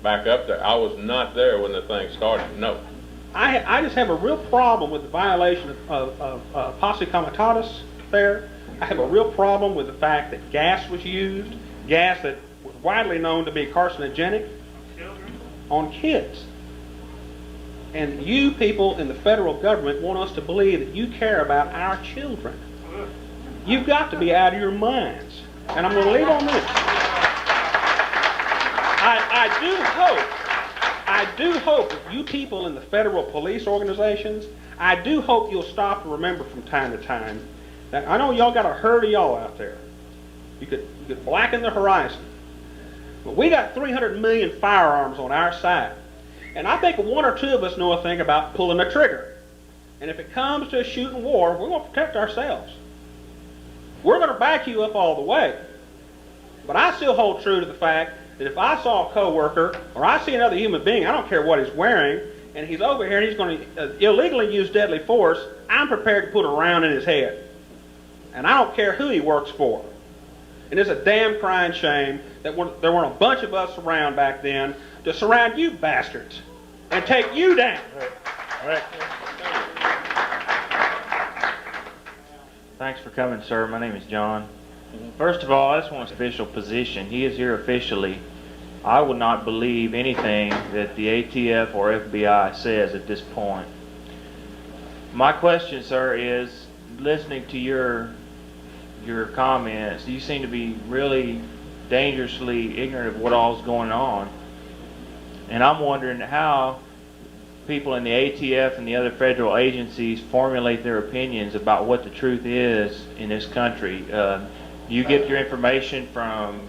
back up there. I was not there when the thing started. No. I just have a real problem with the violation of posse comitatus there. I have a real problem with the fact that gas was used, gas that was widely known to be carcinogenic, on kids. And you people in the federal government want us to believe that you care about our children. You've got to be out of your minds. And I'm going to leave on this. I do hope that you people in the federal police organizations, I do hope you'll stop and remember from time to time that I know y'all got a herd of y'all out there. You could blacken the horizon. But we got 300 million firearms on our side. And I think one or two of us know a thing about pulling a trigger. And if it comes to a shooting war, we're going to protect ourselves. We're going to back you up all the way. But I still hold true to the fact that if I saw a coworker or I see another human being, I don't care what he's wearing, and he's over here and he's going to illegally use deadly force, I'm prepared to put a round in his head. And I don't care who he works for. And it's a damn crying shame that there weren't a bunch of us around back then to surround you bastards and take you down. Right. Thanks for coming, sir. My name is John. First of all, I just want his official position. He is here officially. I would not believe anything that the ATF or FBI says at this point. My question, sir, is listening to your comments, you seem to be really dangerously ignorant of what all's going on. And I'm wondering how people in the ATF and the other federal agencies formulate their opinions about what the truth is in this country. Do you get your information from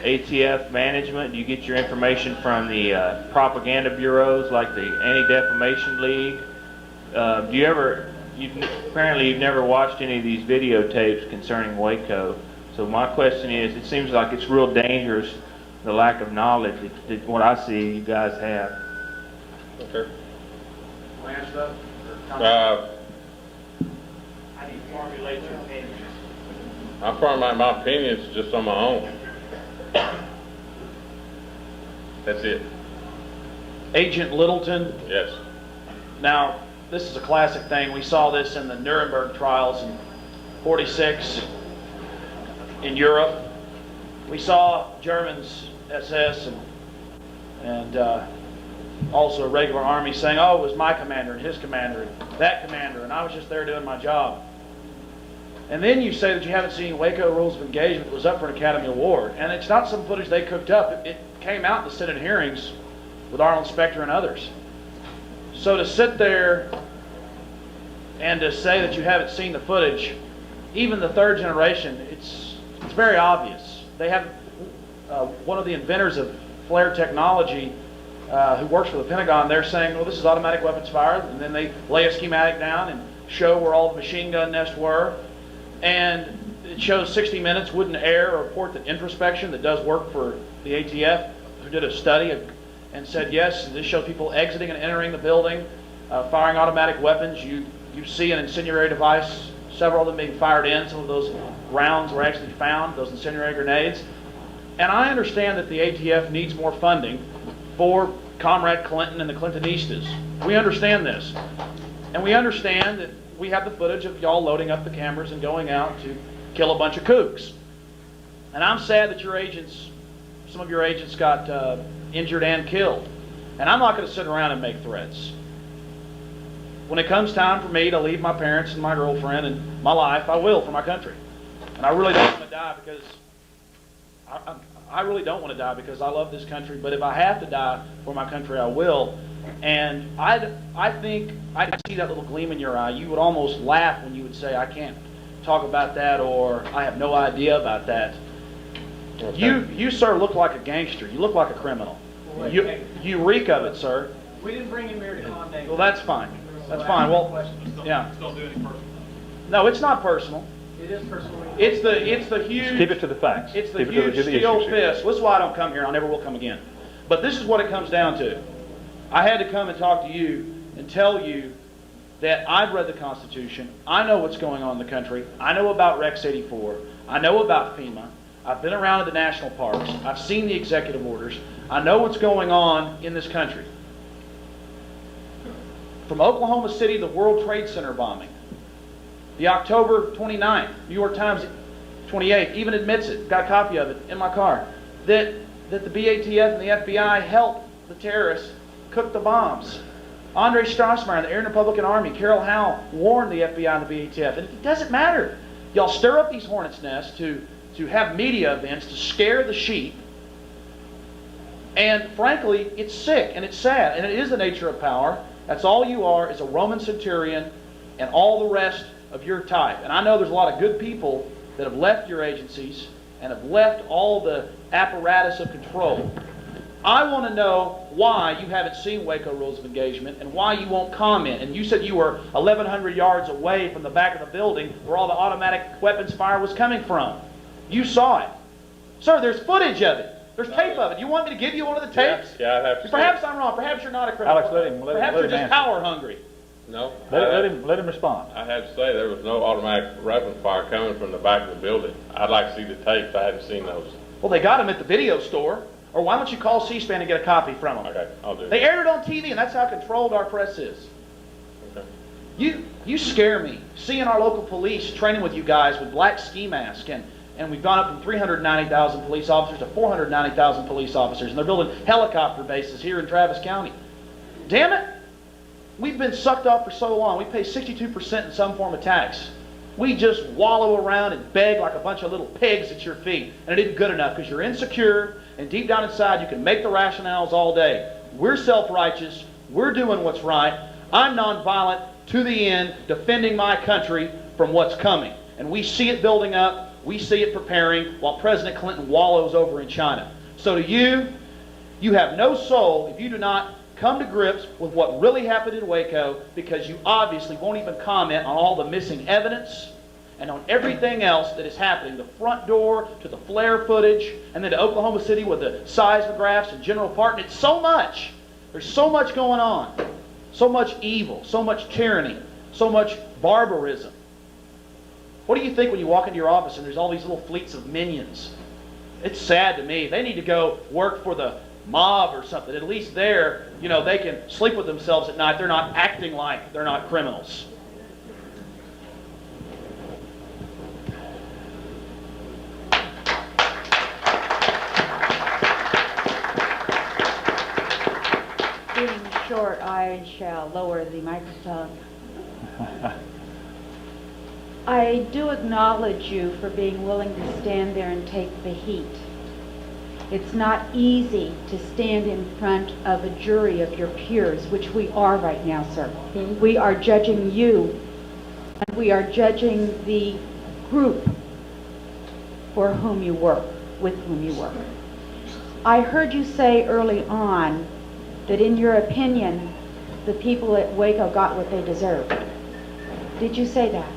ATF management? Do you get your information from the propaganda bureaus like the Anti-Defamation League? Apparently you've never watched any of these videotapes concerning Waco. So my question is, it seems like it's real dangerous, the lack of knowledge that what I see you guys have. Okay. How do you formulate your opinion? I formulate my opinions just on my own. That's it. Agent Littleton. Yes. Now, this is a classic thing. We saw this in the Nuremberg trials in '46 in Europe. We saw Germans, SS, and also a regular army saying, oh, it was my commander and his commander and that commander, and I was just there doing my job. And then you say that you haven't seen Waco Rules of Engagement that was up for an Academy Award. And it's not some footage they cooked up. It came out in the Senate hearings with Arnold Specter and others. So to sit there and to say that you haven't seen the footage, even the third generation, it's very obvious. They have one of the inventors of flare technology who works for the Pentagon, they're saying, well, this is automatic weapons fire, and then they lay a schematic down and show where all the machine gun nests were, and it shows 60 Minutes wouldn't air a report that Introspection, that does work for the ATF, who did a study and said, yes, this shows people exiting and entering the building, firing automatic weapons. You see an incendiary device, several of them being fired in. Some of those rounds were actually found, those incendiary grenades. And I understand that the ATF needs more funding for Comrade Clinton and the Clintonistas. We understand this. And we understand that we have the footage of y'all loading up the cameras and going out to kill a bunch of kooks. And I'm sad that your agents, some of your agents got injured and killed. And I'm not going to sit around and make threats. When it comes time for me to leave my parents and my girlfriend and my life, I will for my country. And I really don't want to die because I really don't want to die because I love this country. But if I have to die for my country, I will. And I think I see that little gleam in your eye. You would almost laugh when you would say, I can't talk about that, or I have no idea about that. Okay. You, sir, look like a gangster. You look like a criminal. Well, you reek of it, sir. We didn't bring him here to condemn. Well, that's fine. That's fine. Well, yeah. Don't do anything personal. No, it's not personal. It is personal. It's the huge. Just keep it to the facts. It's the huge steel fist. This is why I don't come here. I never will come again. But this is what it comes down to. I had to come and talk to you and tell you that I've read the Constitution. I know what's going on in the country. I know about Rex 84. I know about FEMA. I've been around in the national parks. I've seen the executive orders. I know what's going on in this country. From Oklahoma City, the World Trade Center bombing, the October 29th, New York Times 28th even admits it, got a copy of it in my car, that the BATF and the FBI helped the terrorists cook the bombs. Andre Strassmeyer, the Air Republican Army, Carol Howe warned the FBI and the BATF. And it doesn't matter. Y'all stir up these hornets' nests to have media events to scare the sheep. And frankly, it's sick and it's sad. And it is the nature of power. That's all you are, is a Roman centurion and all the rest of your type. And I know there's a lot of good people that have left your agencies and have left all the apparatus of control. I want to know why you haven't seen Waco Rules of Engagement and why you won't comment. And you said you were 1,100 yards away from the back of the building where all the automatic weapons fire was coming from. You saw it. Sir, there's footage of it. There's tape of it. You want me to give you one of the tapes? Yeah, I have to. Perhaps I'm wrong. Perhaps you're not a criminal. Alex, let him Perhaps you're just answer. power hungry. No. Let him respond. I had to say there was no automatic weapon fire coming from the back of the building. I'd like to see the tapes. I hadn't seen those. Well, they got them at the video store. Or why don't you call C-SPAN and get a copy from them? Okay, I'll do They that. aired it on TV, and that's how controlled our press is. Okay. You scare me. Seeing our local police training with you guys with black ski masks, and we've gone up from 390,000 police officers to 490,000 police officers, and they're building helicopter bases here in Travis County. Damn it! We've been sucked off for so long. We pay 62% in some form of tax. We just wallow around and beg like a bunch of little pigs at your feet, and it isn't good enough because you're insecure, and deep down inside you can make the rationales all day. We're self-righteous. We're doing what's right. I'm nonviolent to the end, defending my country from what's coming. And we see it building up. We see it preparing while President Clinton wallows over in China. So to you, you have no soul if you do not come to grips with what really happened in Waco, because you obviously won't even comment on all the missing evidence and on everything else that is happening. The front door to the flare footage, and then to Oklahoma City with the seismographs and General Park. It's so much. There's so much going on. So much evil, so much tyranny, so much barbarism. What do you think when you walk into your office and there's all these little fleets of minions? It's sad to me. They need to go work for the mob or something. At least there, they can sleep with themselves at night. They're not acting like they're not criminals. Being short, I shall lower the microphone. I do acknowledge you for being willing to stand there and take the heat. It's not easy to stand in front of a jury of your peers, which we are right now, sir. We are judging you, and we are judging the group for whom you work, with whom you work. I heard you say early on that in your opinion, the people at Waco got what they deserved. Did you say that?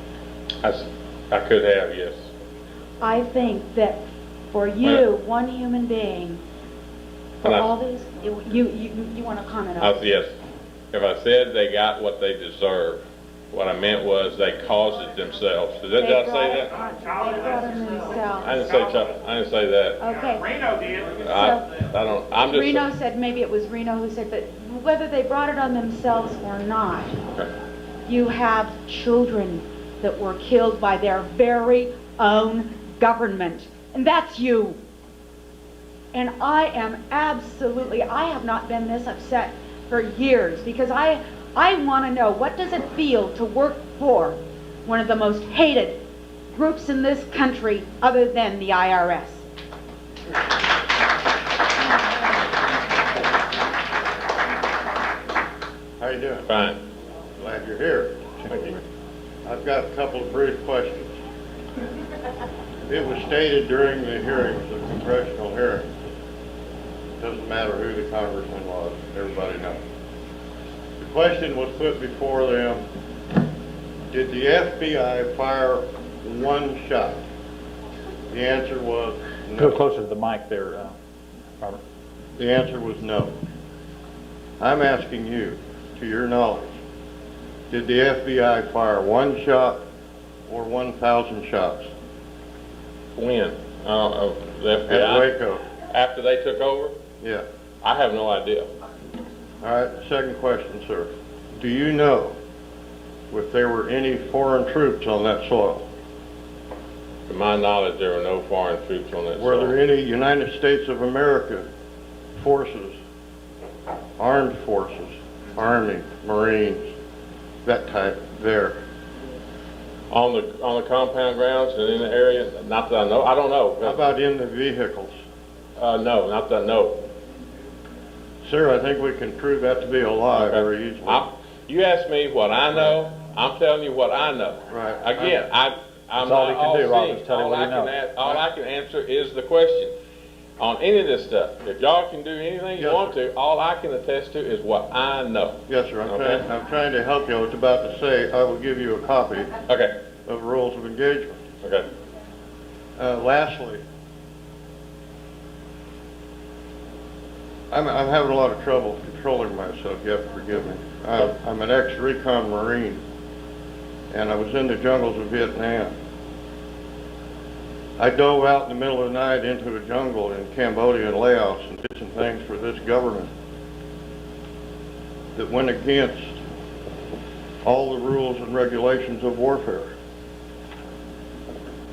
I could have, yes. I think that for you, one human being, for all these, you want to comment on it? Yes. If I said they got what they deserve, what I meant was they caused it themselves. Did I say that? They brought them themselves. I didn't say that. Okay. Reno did. I don't. I'm just. Reno said, maybe it was Reno who said, but whether they brought it on themselves or not, you have children that were killed by their very own government. And that's you. And I am absolutely, I have not been this upset for years, because I want to know, what does it feel to work for one of the most hated groups in this country other than the IRS? How you doing? Fine. Glad you're here. Thank you. I've got a couple of brief questions. It was stated during the hearings, the congressional hearings, doesn't matter who the congressman was, everybody knows. The question was put before them, did the FBI fire one shot? The answer was no. Go closer to the mic there, Robert. The answer was no. I'm asking you, to your knowledge, did the FBI fire one shot or 1,000 shots? When? The FBI? At Waco. After they took over? Yeah. I have no idea. All right, second question, sir. Do you know if there were any foreign troops on that soil? To my knowledge, there were no foreign troops on that soil. Were there any United States of America forces, armed forces, Army, Marines, that type there? On the compound grounds and in the area? Not that I know. I don't know. How about in the vehicles? No, not that I know. Sir, I think we can prove that to be a lie very easily. You asked me what I know. I'm telling you what I know. Right. Again, I'm That's not all he can do, Rob, seeing. is tell you what he knows. All I can answer is the question. On any of this stuff, if y'all can do anything you want to, all I can attest to is what I know. Yes, sir. I'm trying to help you. I was about to say I will give you a copy of Rules of Engagement. Okay. Lastly, I'm having a lot of trouble controlling myself. You have to forgive me. I'm an ex-recon Marine, and I was in the jungles of Vietnam. I dove out in the middle of the night into a jungle in Cambodia and Laos and did some things for this government that went against all the rules and regulations of warfare.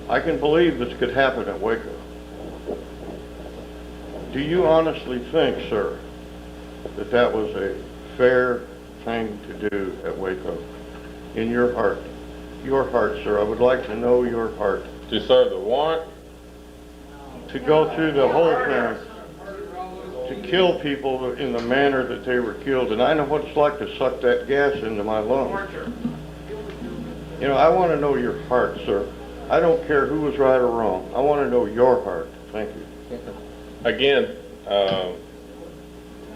I can believe this could happen at Waco. Do you honestly think, sir, that that was a fair thing to do at Waco? In your heart, sir, I would like to know your heart. To serve the warrant? To go through the whole thing, to kill people in the manner that they were killed. And I know what it's like to suck that gas into my lungs. You know, I want to know your heart, sir. I don't care who was right or wrong. I want to know your heart. Thank you. Again,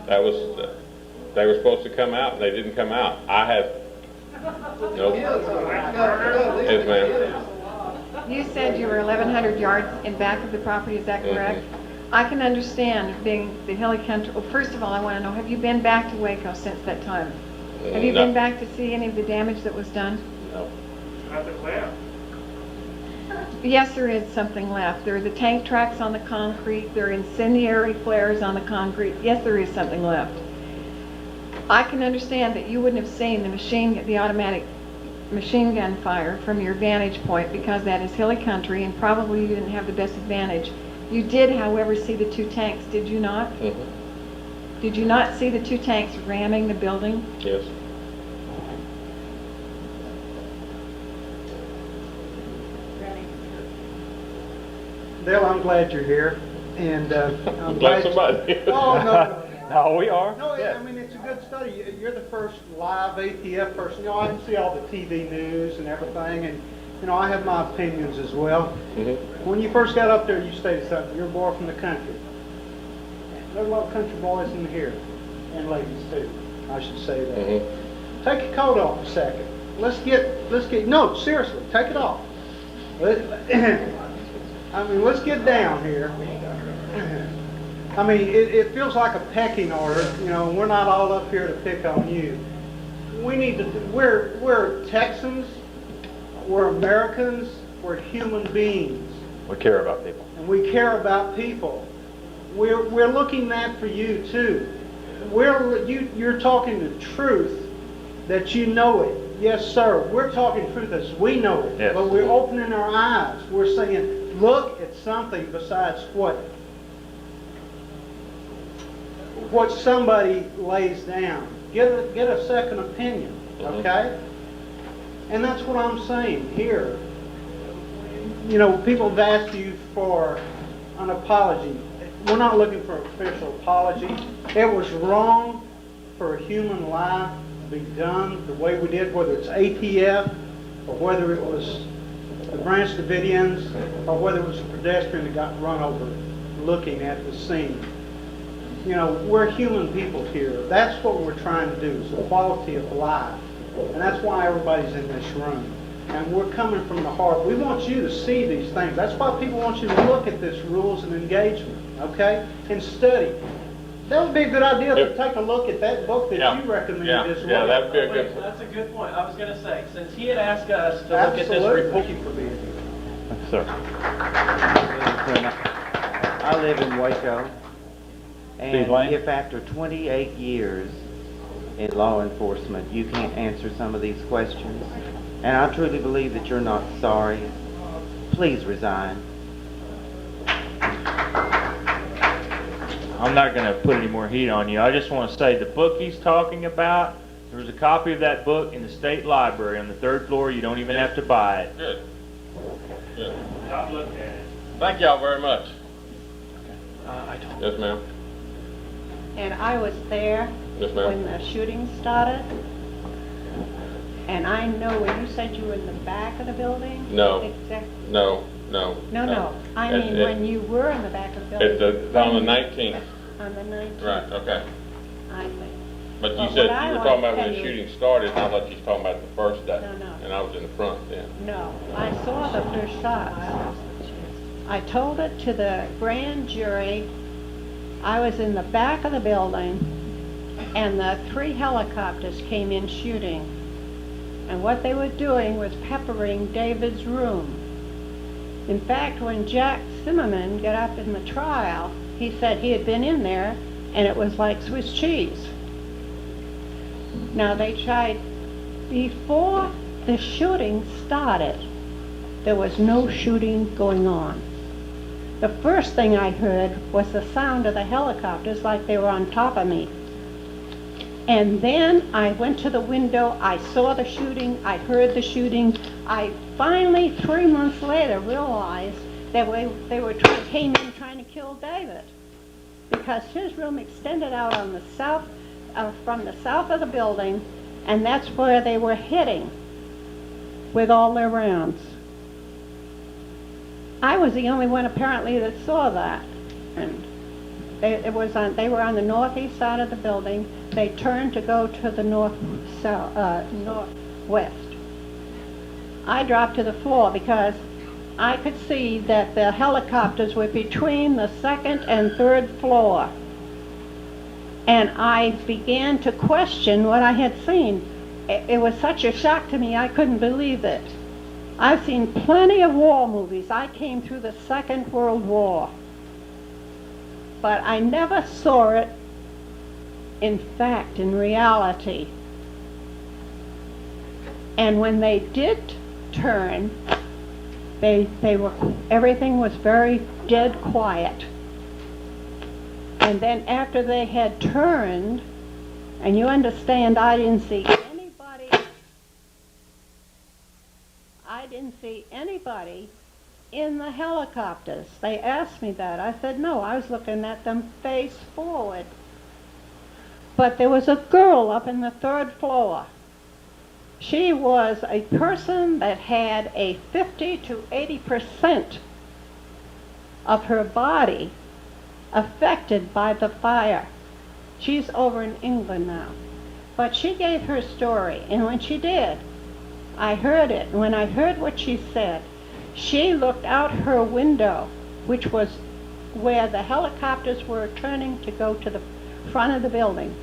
they were supposed to come out, and they didn't come out. I have, nope. Yes, ma'am. You said you were 1,100 yards in back of the property, is that correct? I can understand being the hilly country. Well, first of all, I want to know, have you been back to Waco since that time? Have you been back to see any of the damage that was done? No. Nothing left. Yes, there is something left. There are the tank tracks on the concrete. There are incendiary flares on the concrete. Yes, there is something left. I can understand that you wouldn't have seen the automatic machine gun fire from your vantage point because that is hilly country and probably you didn't have the best advantage. You did, however, see the two tanks, did you not? Mm-hmm. Did you not see the two tanks ramming the building? Yes. Dale, I'm glad you're here, and I'm glad somebody. Oh, no. No, we are. No, I mean, it's a good study. You're the first live ATF person. You know, I can see all the TV news and everything, and, you know, I have my opinions as well. Mm-hmm. When you first got up there, you stated something. You're a boy from the country. There's a lot of country boys in here, and ladies too, I should say that. Mm-hmm. Take your coat off a second. Let's get, no, seriously, take it off. I mean, let's get down here. I mean, it feels like a pecking order. You know, we're not all up here to pick on you. We need to, we're Texans, we're Americans, we're human beings. We care about people. And we care about people. We're looking that for you too. You're talking the truth that you know it. Yes, sir. We're talking truth as we know it. Yes. But we're opening our eyes. We're saying, look at something besides what somebody lays down. Get a second opinion, okay? And that's what I'm saying here. You know, people have asked you for an apology. We're not looking for an official apology. It was wrong for a human life to be done the way we did, whether it's ATF or whether it was the Branch Davidians or whether it was a pedestrian that got run over looking at the scene. You know, we're human people here. That's what we're trying to do, is the quality of life. And that's why everybody's in this room. And we're coming from the heart. We want you to see these things. That's why people want you to look at this rules and engagement, okay? And study. That would be a good idea to take a look at that book that you recommended as well. Yeah, that would be a good That's a good point. I was going to say, since he had asked us to look at this report. Thank you for being here. Sir. I live in Waco. Steve Lane? And if after 28 years in law enforcement you can't answer some of these questions, and I truly believe that you're not sorry, please resign. I'm not going to put any more heat on you. I just want to say the book he's talking about, there was a copy of that book in the state library on the 3rd floor. You don't even have to buy it. Good. Good. I've looked at it. Thank y'all very much. I don't. Yes, ma'am. And I was there Yes, ma'am. when the shooting started. And I know when you said you were in the back of the building. No. Exactly. No. No. I mean when you were in the back of the It's building. on the 19th. On the 19th. Right, okay. I think. But you But said what I you were want talking to about when the tell you- shooting started, and I thought you was talking about the first day. No. And I was in the front then. No, I saw the first shots. I told it to the grand jury I was in the back of the building, and the 3 helicopters came in shooting. And what they were doing was peppering David's room. In fact, when Jack Zimmerman got up in the trial, he said he had been in there, and it was like Swiss cheese. Now they tried, before the shooting started, there was no shooting going on. The first thing I heard was the sound of the helicopters like they were on top of me. And then I went to the window, I saw the shooting, I heard the shooting. I finally, 3 months later, realized that came in trying to kill David, because his room extended out on the south, from the south of the building, and that's where they were hitting with all their rounds. I was the only one apparently that saw that, and they were on the northeast side of the building. They turned to go to the northwest. I dropped to the floor because I could see that the helicopters were between the 2nd and 3rd floor. And I began to question what I had seen. It was such a shock to me, I couldn't believe it. I've seen plenty of war movies. I came through the Second World War. But I never saw it, in fact, in reality. And when they did turn, everything was very dead quiet. And then after they had turned, and you understand, I didn't see anybody in the helicopters. They asked me that. I said no, I was looking at them face forward. But there was a girl up in the 3rd floor. She was a person that had a 50 to 80% of her body affected by the fire. She's over in England now. But she gave her story, and when she did, I heard it. And when I heard what she said, she looked out her window, which was where the helicopters were turning to go to the front of the building.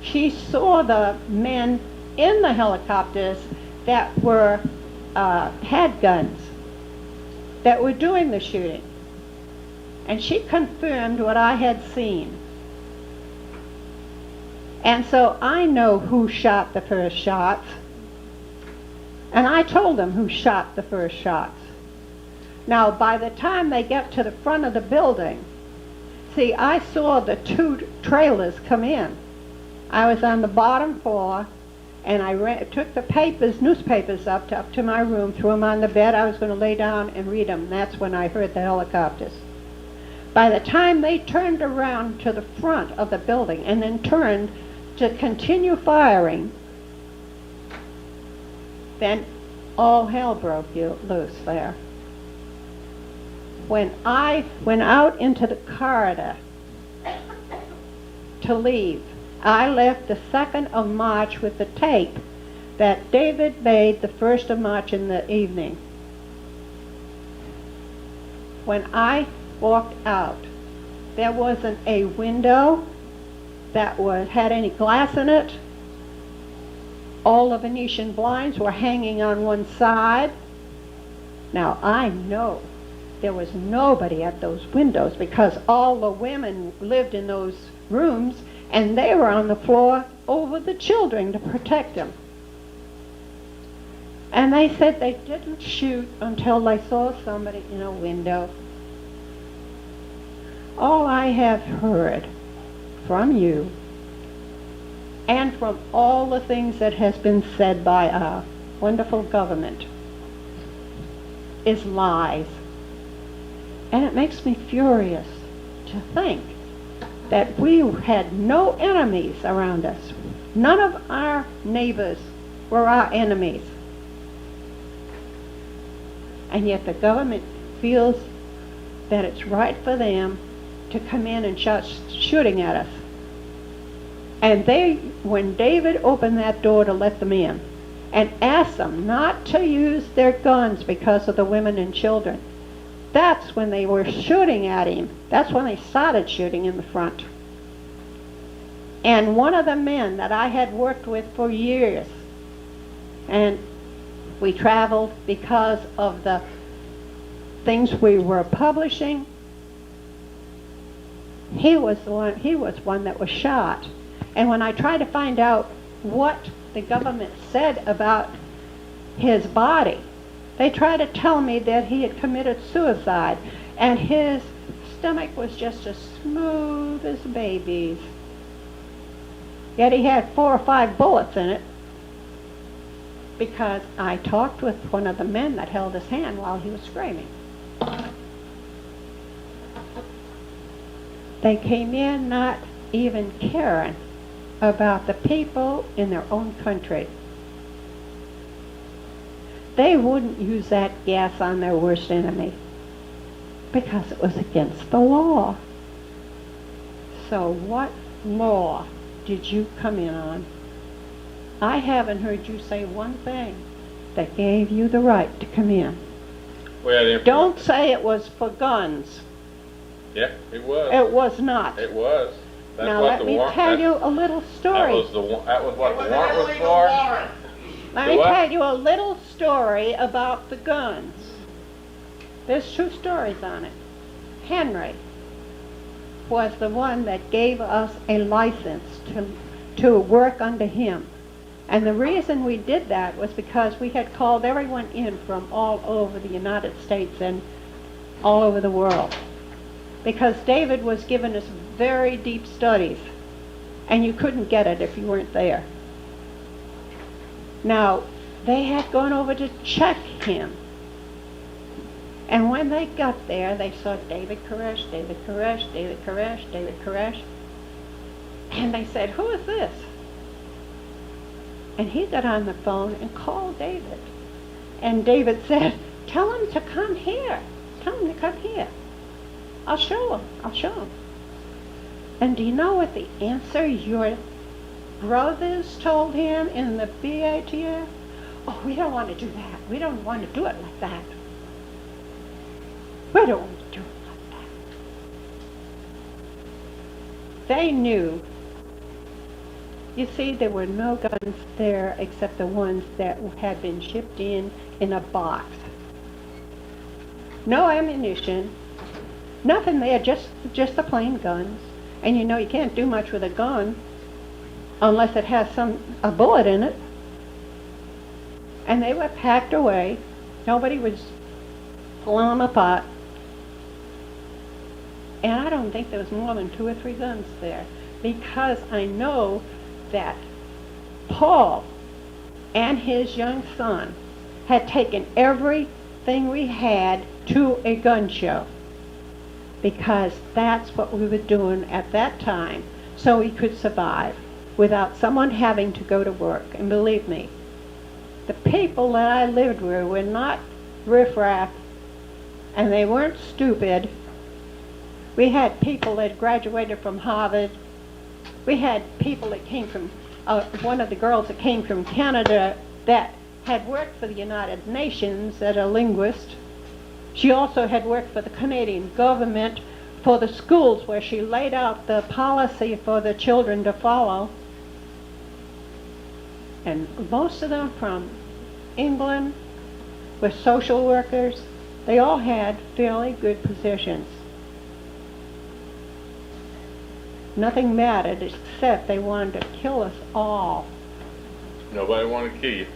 She saw the men in the helicopters that were had guns, that were doing the shooting. And she confirmed what I had seen. And so I know who shot the first shots. And I told them who shot the first shots. Now, by the time they get to the front of the building, see, I saw the 2 trailers come in. I was on the bottom floor, and I took the newspapers up to my room, threw them on the bed. I was going to lay down and read them. That's when I heard the helicopters. By the time they turned around to the front of the building and then turned to continue firing, then all hell broke loose there. When I went out into the corridor to leave, I left the 2nd of March with the tape that David made the 1st of March in the evening. When I walked out, there wasn't a window that had any glass in it. All the Venetian blinds were hanging on one side. Now, I know there was nobody at those windows because all the women lived in those rooms, and they were on the floor over the children to protect them. And they said they didn't shoot until they saw somebody in a window. All I have heard from you and from all the things that has been said by our wonderful government is lies. And it makes me furious to think that we had no enemies around us. None of our neighbors were our enemies. And yet the government feels that it's right for them to come in and start shooting at us. And when David opened that door to let them in and asked them not to use their guns because of the women and children, that's when they were shooting at him. That's when they started shooting in the front. And one of the men that I had worked with for years, and we traveled because of the things we were publishing, he was one that was shot. And when I tried to find out what the government said about his body, they tried to tell me that he had committed suicide, and his stomach was just as smooth as a baby's. Yet he had 4 or 5 bullets in it, because I talked with one of the men that held his hand while he was screaming. They came in not even caring about the people in their own country. They wouldn't use that gas on their worst enemy because it was against the law. So what law did you come in on? I haven't heard you say one thing that gave you the right to come in. Don't say it was for guns. Yeah, it was. It was not. It was. That's Now what let the me warrant, tell you a little story. That was what the warrant was for. Let me tell you a little story about the guns. There's 2 stories on it. Henry was the one that gave us a license to work under him. And the reason we did that was because we had called everyone in from all over the United States and all over the world. Because David was giving us very deep studies, and you couldn't get it if you weren't there. Now, they had gone over to check him. And when they got there, they saw David Koresh, David Koresh, David Koresh, David Koresh. And they said, "Who is this?" And he got on the phone and called David. And David said, "Tell him to come here. Tell him to come here. I'll show him. I'll show him." And do you know what the answer your brothers told him in the BATF? "Oh, we don't want to do that. We don't want to do it like that. We don't want to do it like that." They knew. You see, there were no guns there except the ones that had been shipped in a box. No ammunition, nothing there, just the plain guns. And you know you can't do much with a gun unless it has a bullet in it. And they were packed away. Nobody was pulling them apart. And I don't think there was more than 2 or 3 guns there, because I know that Paul and his young son had taken everything we had to a gun show, because that's what we were doing at that time, so we could survive without someone having to go to work. And believe me, the people that I lived with were not riffraff, and they weren't stupid. We had people that graduated from Harvard. We had people that came from, one of the girls that came from Canada that had worked for the United Nations as a linguist. She also had worked for the Canadian government for the schools, where she laid out the policy for the children to follow. And most of them from England were social workers. They all had fairly good positions. Nothing mattered except they wanted to kill us all. Nobody wanted to kill you.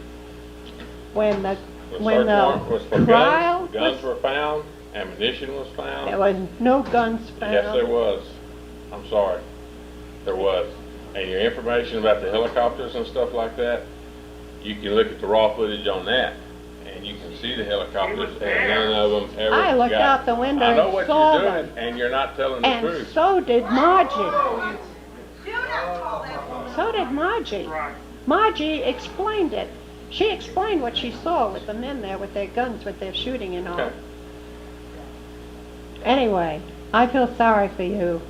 When the search warrant was for trial guns were found, ammunition was found. there was no guns found. Yes, there was. I'm sorry. There was. And your information about the helicopters and stuff like that, you can look at the raw footage on that, and you can see the helicopters, and none of them ever I looked got. out the window I know and what saw you're doing, them. and you're not telling the And truth. so did Margie. So did Margie. Margie explained it. She explained what she saw with the men there with their guns, with their shooting and all. Okay. Anyway, I feel sorry for you.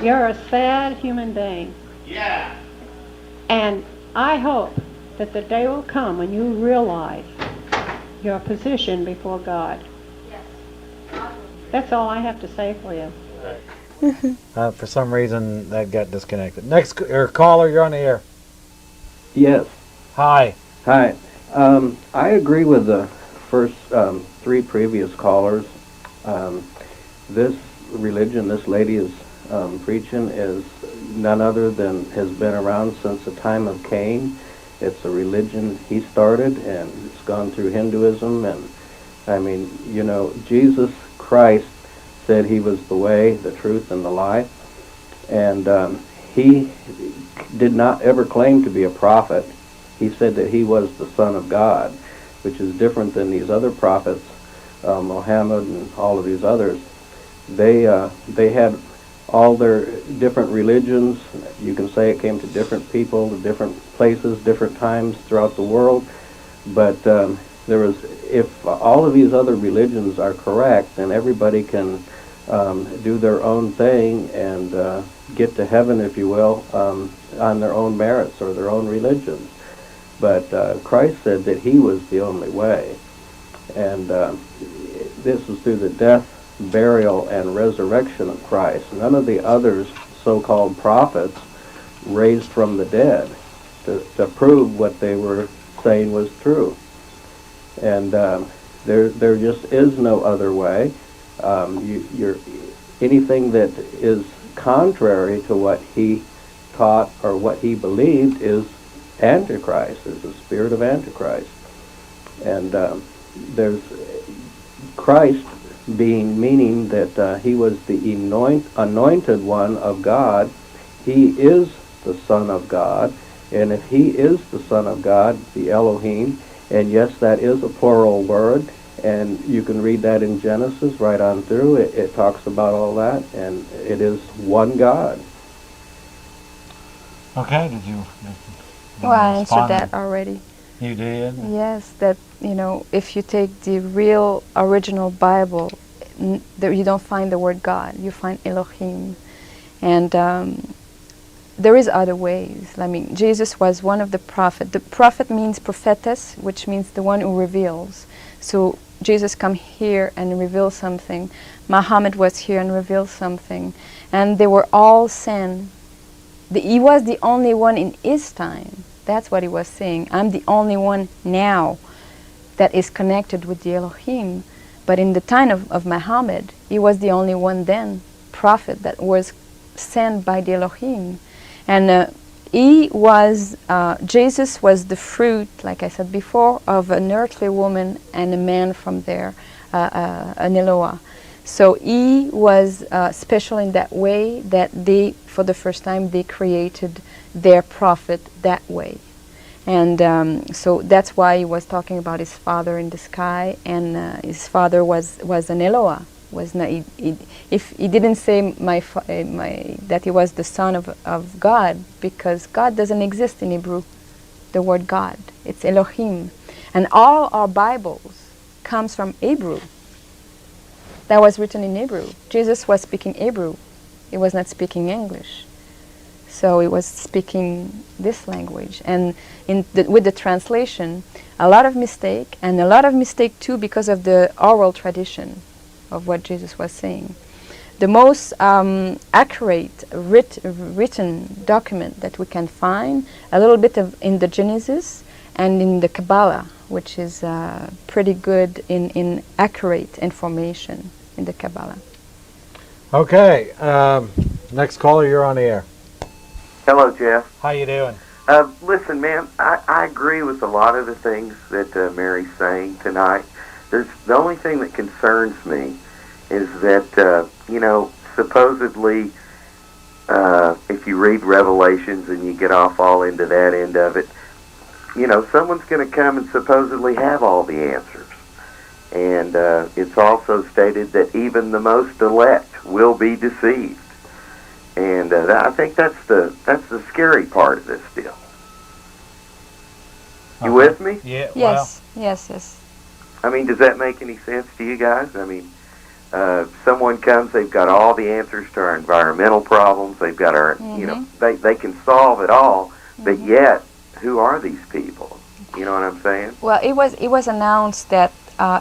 You're a sad human being. Yeah. And I hope that the day will come when you realize your position before God. That's all I have to say for you. For some reason, that got disconnected. Next caller, you're on the air. Yes. Hi. Hi. I agree with the first three previous callers. This religion this lady is preaching is none other than has been around since the time of Cain. It's a religion he started, and it's gone through Hinduism. And I mean, you know, Jesus Christ said he was the way, the truth, and the life. And he did not ever claim to be a prophet. He said that he was the Son of God, which is different than these other prophets, Muhammad and all of these others. They had all their different religions. You can say it came to different people, to different places, different times throughout the world. But there was, if all of these other religions are correct, then everybody can do their own thing and get to heaven, if you will, on their own merits or their own religions. But Christ said that he was the only way. And this was through the death, burial, and resurrection of Christ. None of the others, so-called prophets, raised from the dead to prove what they were saying was true. And there just is no other way. Anything that is contrary to what he taught or what he believed is Antichrist, is the spirit of Antichrist. And there's Christ being meaning that he was the anointed one of God. He is the Son of God. And if he is the Son of God, the Elohim, and yes, that is a plural word, and you can read that in Genesis right on through. It talks about all that, and it is one God. Okay, did you Well, I answered respond? that already. You did? Yes, that, you know, if you take the real original Bible, there you don't find the word God, you find Elohim. And there is other ways. I mean, Jesus was one of the prophets. The prophet means prophetess, which means the one who reveals. So Jesus come here and reveal something. Muhammad was here and revealed something. And they were all sent. He was the only one in his time. That's what he was saying. I'm the only one now that is connected with the Elohim. But in the time of Muhammad, he was the only one then, prophet, that was sent by the Elohim. And Jesus was the fruit, like I said before, of an earthly woman and a man from there, an Eloah. So he was special in that way that for the first time, they created their prophet that way. And so that's why he was talking about his father in the sky, and his father was an Eloah. If he didn't say that he was the son of God, because God doesn't exist in Hebrew, the word God. It's Elohim. And all our Bibles comes from Hebrew. That was written in Hebrew. Jesus was speaking Hebrew. He was not speaking English. So he was speaking this language. And with the translation, a lot of mistake, and a lot of mistake too because of the oral tradition of what Jesus was saying. The most accurate written document that we can find, a little bit in the Genesis and in the Kabbalah, which is pretty good in accurate information in the Kabbalah. Okay, next caller, you're on the air. Hello, Jeff. How you doing? Listen, man, I agree with a lot of the things that Mary's saying tonight. The only thing that concerns me is that, supposedly, if you read Revelations and you get off all into that end of it, someone's going to come and supposedly have all the answers. And it's also stated that even the most elect will be deceived. And I think that's the scary part of this deal. You with me? Yeah. Yes. Yes. I mean, does that make any sense to you guys? I mean, someone comes, they've got all the answers to our environmental problems. They've got our, they can solve it all. But yet, who are these people? You know what I'm saying? Well, it was announced that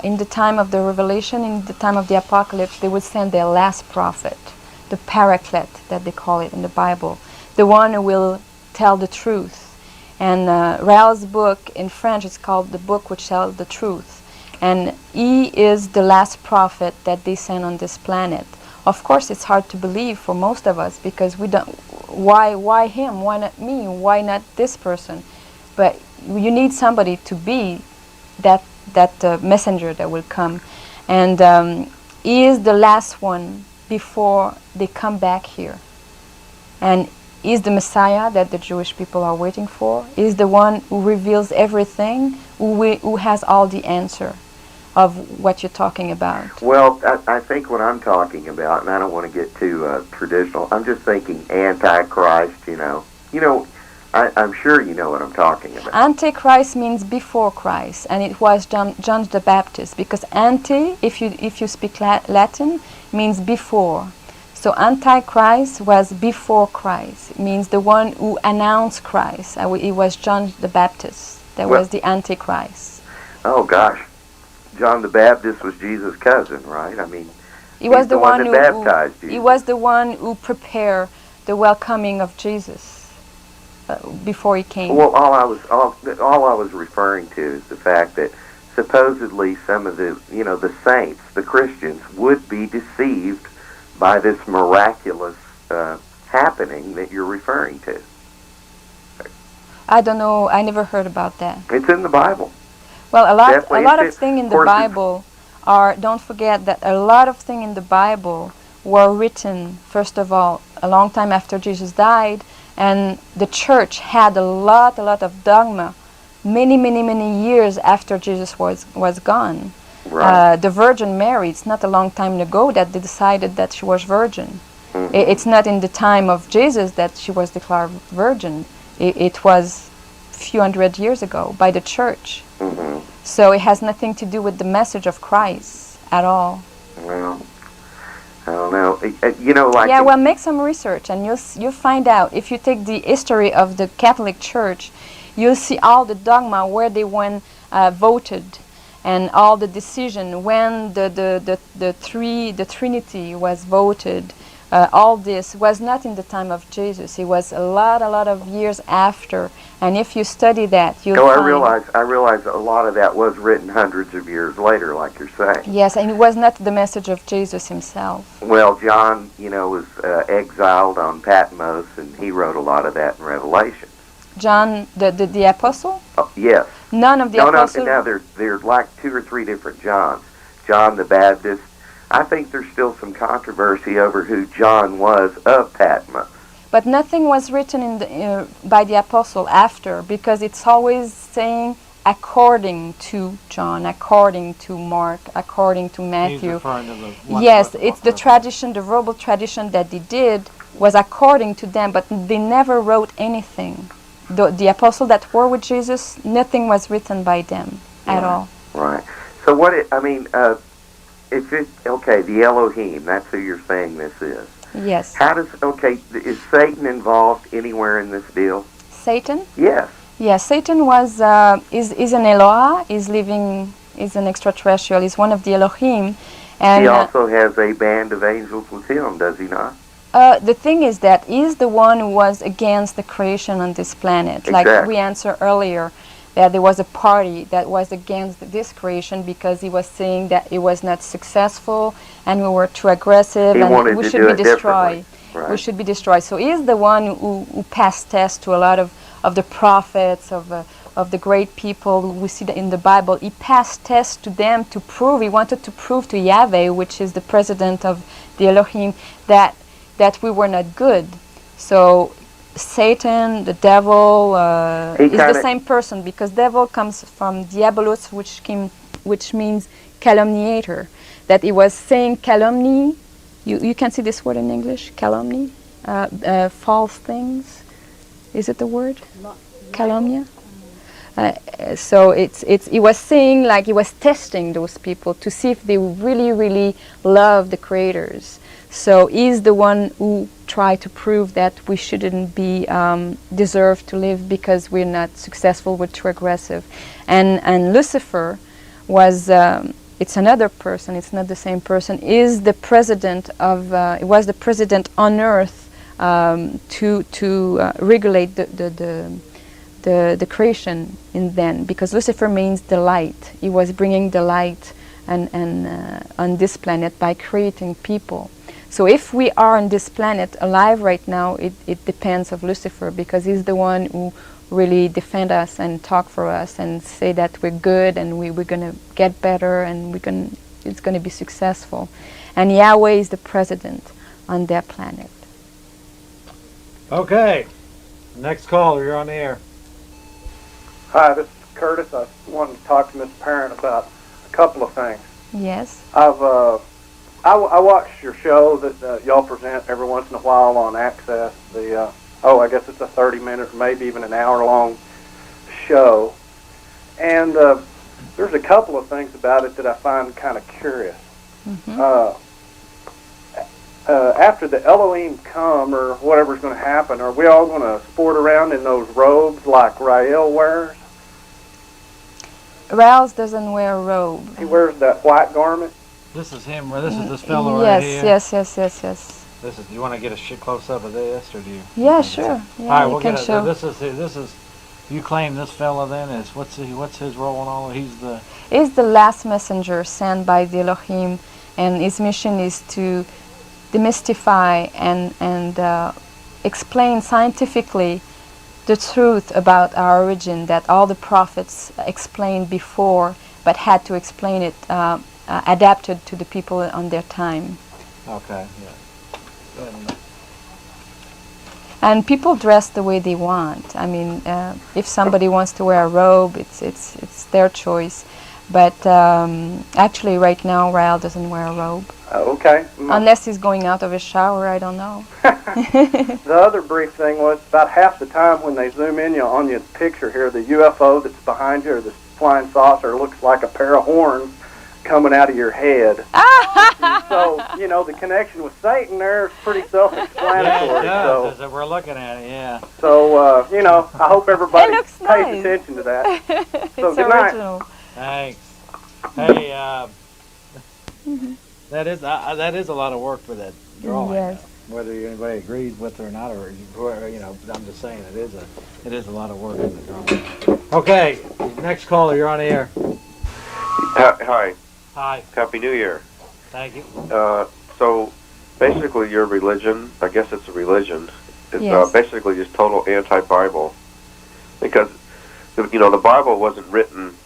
in the time of the Revelation, in the time of the Apocalypse, they would send their last prophet, the Paraclete that they call it in the Bible, the one who will tell the truth. And Rael's book in French is called The Book Which Tells the Truth. And he is the last prophet that they send on this planet. Of course, it's hard to believe for most of us because we don't. Why him? Why not me? Why not this person? But you need somebody to be that messenger that will come, and he is the last one before they come back here. And he's the Messiah that the Jewish people are waiting for. He's the one who reveals everything, who has all the answer of what you're talking about. Well, I think what I'm talking about, and I don't want to get too traditional, I'm just thinking Antichrist, you know. I'm sure you know what I'm talking about. Antichrist means before Christ, and it was John the Baptist, because ante, if you speak Latin, means before. So Antichrist was before Christ. It means the one who announced Christ. It was John the Baptist that was the Antichrist. Oh gosh, John the Baptist was Jesus' cousin, right? I mean, he was the one that baptized Jesus. He was the one who prepared the welcoming of Jesus. Before he came. Well, all I was referring to is the fact that supposedly some of the saints, the Christians, would be deceived by this miraculous happening that you're referring to. I don't know. I never heard about that. It's in the Bible. Well, a lot of things in the Bible are. Don't forget that a lot of things in the Bible were written, first of all, a long time after Jesus died. And the church had a lot of dogma many years after Jesus was gone. Right. The Virgin Mary, it's not a long time ago that they decided that she was virgin. Mm-hmm. It's not in the time of Jesus that she was declared virgin. It was a few hundred years ago by the church. Mm-hmm. So it has nothing to do with the message of Christ at all. Well, I don't know. Yeah, well, make some research, and you'll find out. If you take the history of the Catholic Church, you'll see all the dogma where they voted, and all the decision when the Trinity was voted. All this was not in the time of Jesus. It was a lot of years after. And if you study that, you'll find... I realize a lot of that was written hundreds of years later, like you're saying. Yes, and it was not the message of Jesus himself. Well, John, was exiled on Patmos, and he wrote a lot of that in Revelation. John, the apostle? Oh, yes. None of the apostles? No, there are like 2 or 3 different Johns. John the Baptist. I think there's still some controversy over who John was of Patmos. But nothing was written by the apostle after, because it's always saying according to John, according to Mark, according to Matthew. Yes, it's the tradition, the verbal tradition that they did was according to them, but they never wrote anything. The apostle that were with Jesus, nothing was written by them at all. Right. So the Elohim, that's who you're saying this is. Yes. Is Satan involved anywhere in this deal? Satan? Yes. Yes, Satan is an Eloah, is an extraterrestrial, is one of the Elohim. And he also has a band of angels with him, does he not? The thing is that he's the one who was against the creation on this planet. Exactly. Like we answered earlier, that there was a party that was against this creation because he was saying that it was not successful and we were too aggressive and we should be destroyed. Right. We should be destroyed. So he's the one who passed tests to a lot of the prophets, of the great people we see in the Bible. He passed tests to them to prove, he wanted to prove to Yahweh, which is the president of the Elohim, that we were not good. So Satan, the devil, is the same person, because devil comes from diabolos, which means calumniator. That he was saying calumny. You can see this word in English, calumny, false things. Is it the word? Calumnia. So he was saying, like, he was testing those people to see if they really love the creators. So he's the one who tried to prove that we shouldn't be deserve to live because we're not successful, we're too aggressive. And Lucifer was it's another person. It's not the same person. Is the president of it was the president on earth to regulate the creation in then, because Lucifer means the light. He was bringing the light and on this planet by creating people. So if we are on this planet alive right now, it depends of Lucifer, because he's the one who really defend us and talk for us and say that we're good and we're going to get better and it's going to be successful. And Yahweh is the president on their planet. Okay. Next caller, you're on the air. Hi, this is Curtis. I wanted to talk to Miss Parent about a couple of things. Yes. I watch your show that y'all present every once in a while on Access. I guess it's a 30-minute, maybe even an hour-long show. And there's a couple of things about it that I find kind of curious. Mm-hmm. After the Elohim come, or whatever's going to happen, are we all going to sport around in those robes like Rael wears? Rael doesn't wear a robe. He wears that white garment? This is him. This is this fellow yes, right here. Yes. This is. Do you want to get a close up of this, or do you? Yeah, sure. Yeah, all right, we'll can get show. This is. You claim this fellow then is what's his role in all? He's the last messenger sent by the Elohim, and his mission is to demystify and explain scientifically the truth about our origin that all the prophets explained before, but had to explain it adapted to the people on their time. Okay. Yeah. And people dress the way they want. I mean, if somebody wants to wear a robe, it's their choice. But actually, right now, Rael doesn't wear a robe. Okay. Unless he's going out of his shower, I don't know. The other brief thing was about half the time when they zoom in on your picture here, the UFO that's behind you, or the flying saucer, looks like a pair of horns coming out of your head. So, the connection with Satan there is pretty self-explanatory. Yeah, it does, as we're looking at it, yeah. So, I hope everybody pays nice. attention to that. So, It's good original. night. Thanks. Hey, that is a lot of work for that drawing. Yes. Whether anybody agrees with it or not, or I'm just saying it is a lot of work in the drawing. Okay, next caller, you're on the air. Hi. Hi. Happy New Year. Thank you. So, basically, your religion, I guess it's a religion, is Yes. basically just total anti-Bible. Because, the Bible wasn't written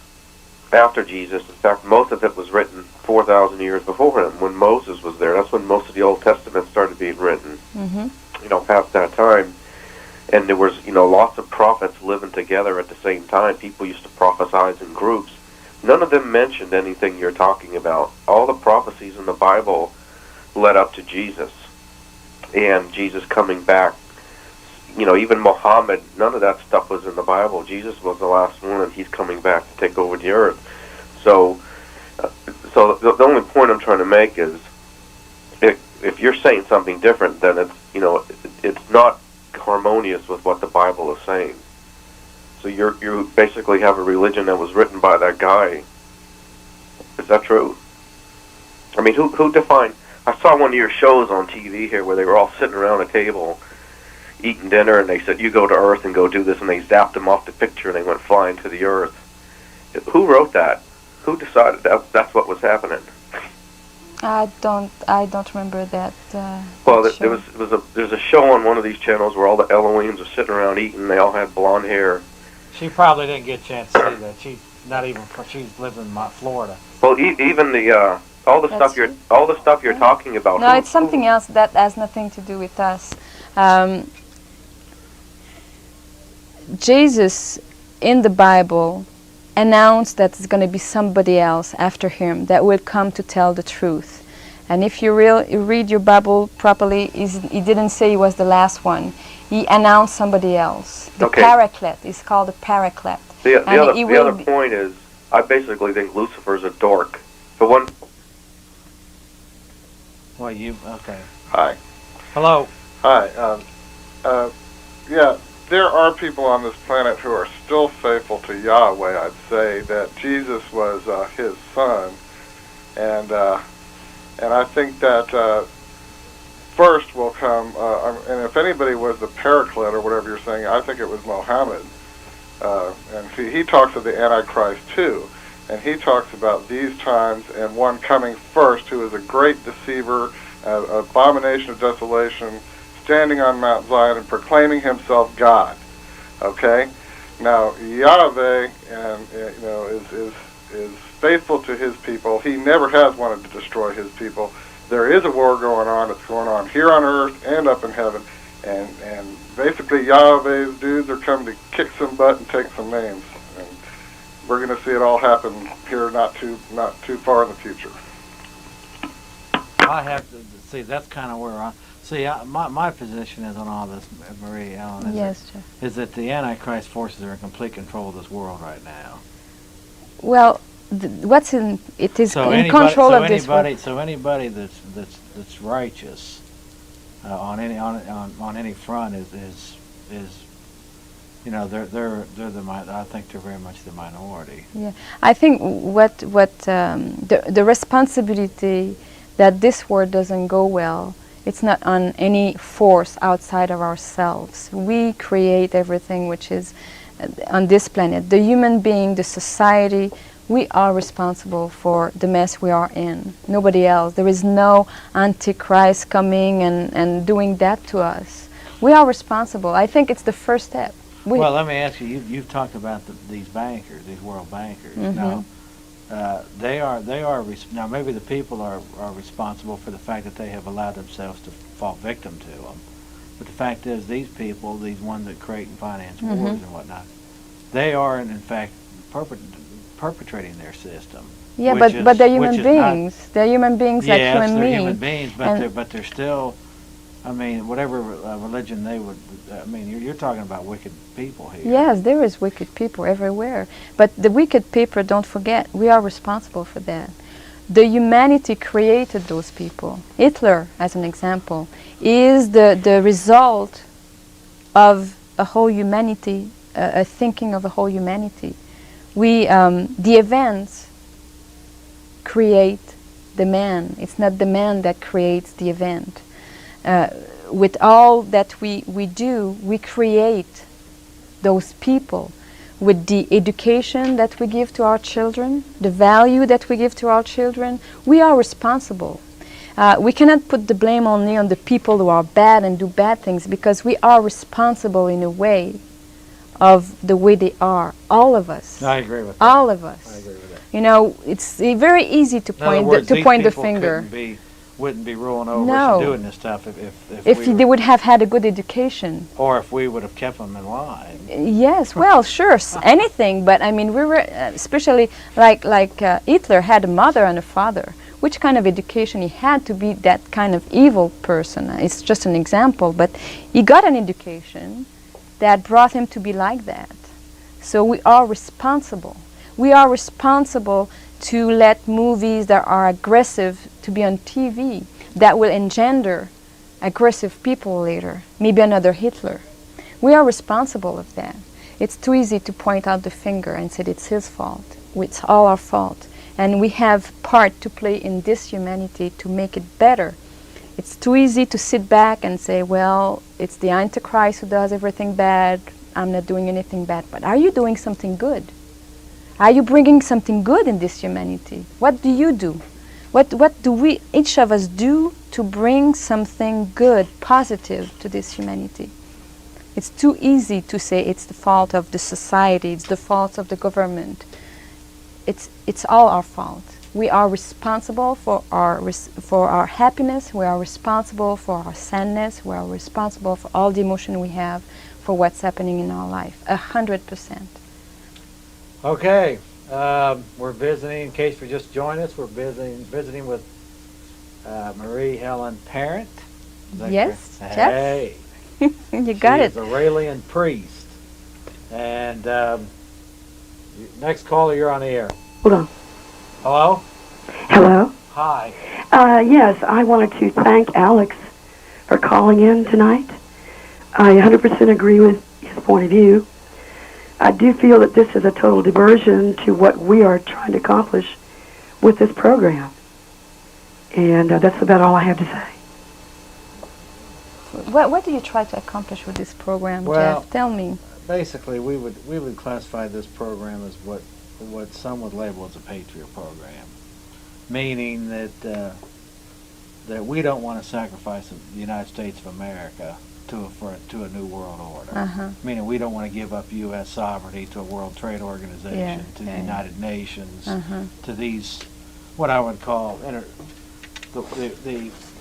after Jesus. In fact, most of it was written 4,000 years before him, when Moses was there. That's when most of the Old Testament started being written. Mm-hmm. Past that time. And there was, lots of prophets living together at the same time. People used to prophesize in groups. None of them mentioned anything you're talking about. All the prophecies in the Bible led up to Jesus and Jesus coming back. Even Muhammad, none of that stuff was in the Bible. Jesus was the last one, and he's coming back to take over the earth. So the only point I'm trying to make is, if you're saying something different, then it's not harmonious with what the Bible is saying. So you basically have a religion that was written by that guy. Is that true? I mean, who defined? I saw one of your shows on TV here where they were all sitting around a table eating dinner, and they said, "You go to Earth and go do this," and they zapped them off the picture and they went flying to the Earth. Who wrote that? Who decided that's what was happening? I don't remember that. Well, that there's a show on one of these channels where all the Elohims are sitting around eating. And they all had blonde hair. She probably didn't get a chance to see that. She's living in Florida. Well, even the all the stuff you're talking about. No, it's something else that has nothing to do with us. Jesus in the Bible announced that it's going to be somebody else after him that will come to tell the truth. And if you read your Bible properly, he didn't say he was the last one. He announced somebody else. The Paraclete is called the Paraclete. The other point is, I basically think Lucifer's a dork. For one. Okay. Hi. Hello. Hi. Yeah, there are people on this planet who are still faithful to Yahweh. I'd say that Jesus was his son, and I think that first will come. And if anybody was the Paraclete or whatever you're saying, I think it was Mohammed. And he talks of the Antichrist too, and he talks about these times and one coming first who is a great deceiver, abomination of desolation, standing on Mount Zion and proclaiming himself God. Okay, now Yahweh is faithful to his people. He never has wanted to destroy his people. There is a war going on. It's going on here on earth and up in heaven, and basically Yahweh's dudes are coming to kick some butt and take some names, and we're going to see it all happen here not too far in the future. I have to see. That's kind of where I see. My position is on all this, Marie Ellen. Is that the Antichrist forces are in complete control of this world right now. Well, what's in it is in control of this world. So anybody that's righteous on any front is I think they're very much the minority. Yeah, I think the responsibility that this world doesn't go well, it's not on any force outside of ourselves. We create everything which is on this planet. The human being, the society, we are responsible for the mess we are in. Nobody else. There is no Antichrist coming and doing that to us. We are responsible. I think it's the first step. Well, let me ask you. You've talked about these bankers, these world bankers. Now, now maybe the people are responsible for the fact that they have allowed themselves to fall victim to them. But the fact is, these people, these ones that create and finance wars and whatnot, they are in fact perpetrating their system. Yeah, but they're human beings. They're human beings like you and me. Yes, they're human beings, but they're still. I mean, whatever religion they would. I mean, you're talking about wicked people here. Yes, there is wicked people everywhere. But the wicked people, don't forget, we are responsible for that. The humanity created those people. Hitler, as an example, is the result of a whole humanity, a thinking of a whole humanity. The events create the man. It's not the man that creates the event. With all that we do, we create those people. With the education that we give to our children, the value that we give to our children, we are responsible. We cannot put the blame only on the people who are bad and do bad things, because we are responsible in a way of the way they are. All of us. I agree with that. All of us. I agree with that. You know, it's very easy to point the finger. Wouldn't be ruling over us and doing this stuff if they would have had a good education. Or if we would have kept them in line. Yes, well, sure, anything. But I mean, we were especially like Hitler had a mother and a father. Which kind of education he had to be that kind of evil person? It's just an example, but he got an education that brought him to be like that. So we are responsible. We are responsible to let movies that are aggressive to be on TV, that will engender aggressive people later, maybe another Hitler. We are responsible of that. It's too easy to point out the finger and say it's his fault. It's all our fault. And we have part to play in this humanity to make it better. It's too easy to sit back and say, well, it's the Antichrist who does everything bad, I'm not doing anything bad. But are you doing something good? Are you bringing something good in this humanity? What do you do? What do we, each of us, do to bring something good, positive to this humanity? It's too easy to say it's the fault of the society, it's the fault of the government. It's all our fault. We are responsible for our happiness, we are responsible for our sadness, we are responsible for all the emotion we have for what's happening in our life, 100%. Okay, we're visiting, in case you just joined us, we're visiting with Marie Helen Parent. Yes, hey. You got it. She's a Raelian priest. And next caller, you're on the air. Hold on. Hello? Hello? Hi. Yes, I wanted to thank Alex for calling in tonight. I 100% agree with his point of view. I do feel that this is a total diversion to what we are trying to accomplish with this program. And that's about all I have to say. What do you try to accomplish with this program, Well, Jeff? Tell me. Basically, we would classify this program as what some would label as a patriot program, meaning that that we don't want to sacrifice the United States of America to a new world order. Meaning we don't want to give up U.S. sovereignty to a World Trade Organization, to the United Nations, to these what I would call the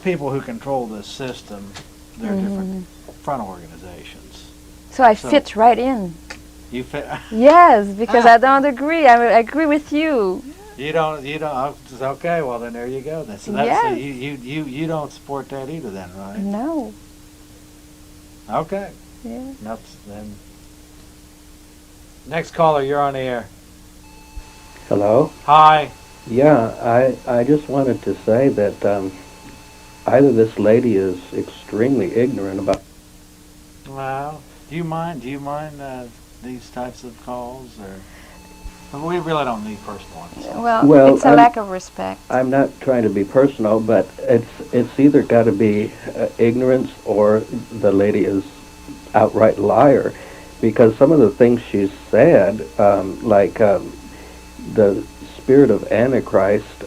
people who control this system. They're different front organizations. So I fit right in. You fit? Yes, because I don't agree. I agree with you. You don't. Okay. Well, then there you go. So you don't support that either, then, right? No. Okay. Yeah. Then. Next caller, you're on the air. Hello? Hi. Yeah, I just wanted to say that either this lady is extremely ignorant about... Well, do you mind these types of calls, or we really don't need personal ones? Well, it's a lack of respect. I'm not trying to be personal, but it's either got to be ignorance or the lady is outright liar, because some of the things she's said, like the spirit of Antichrist,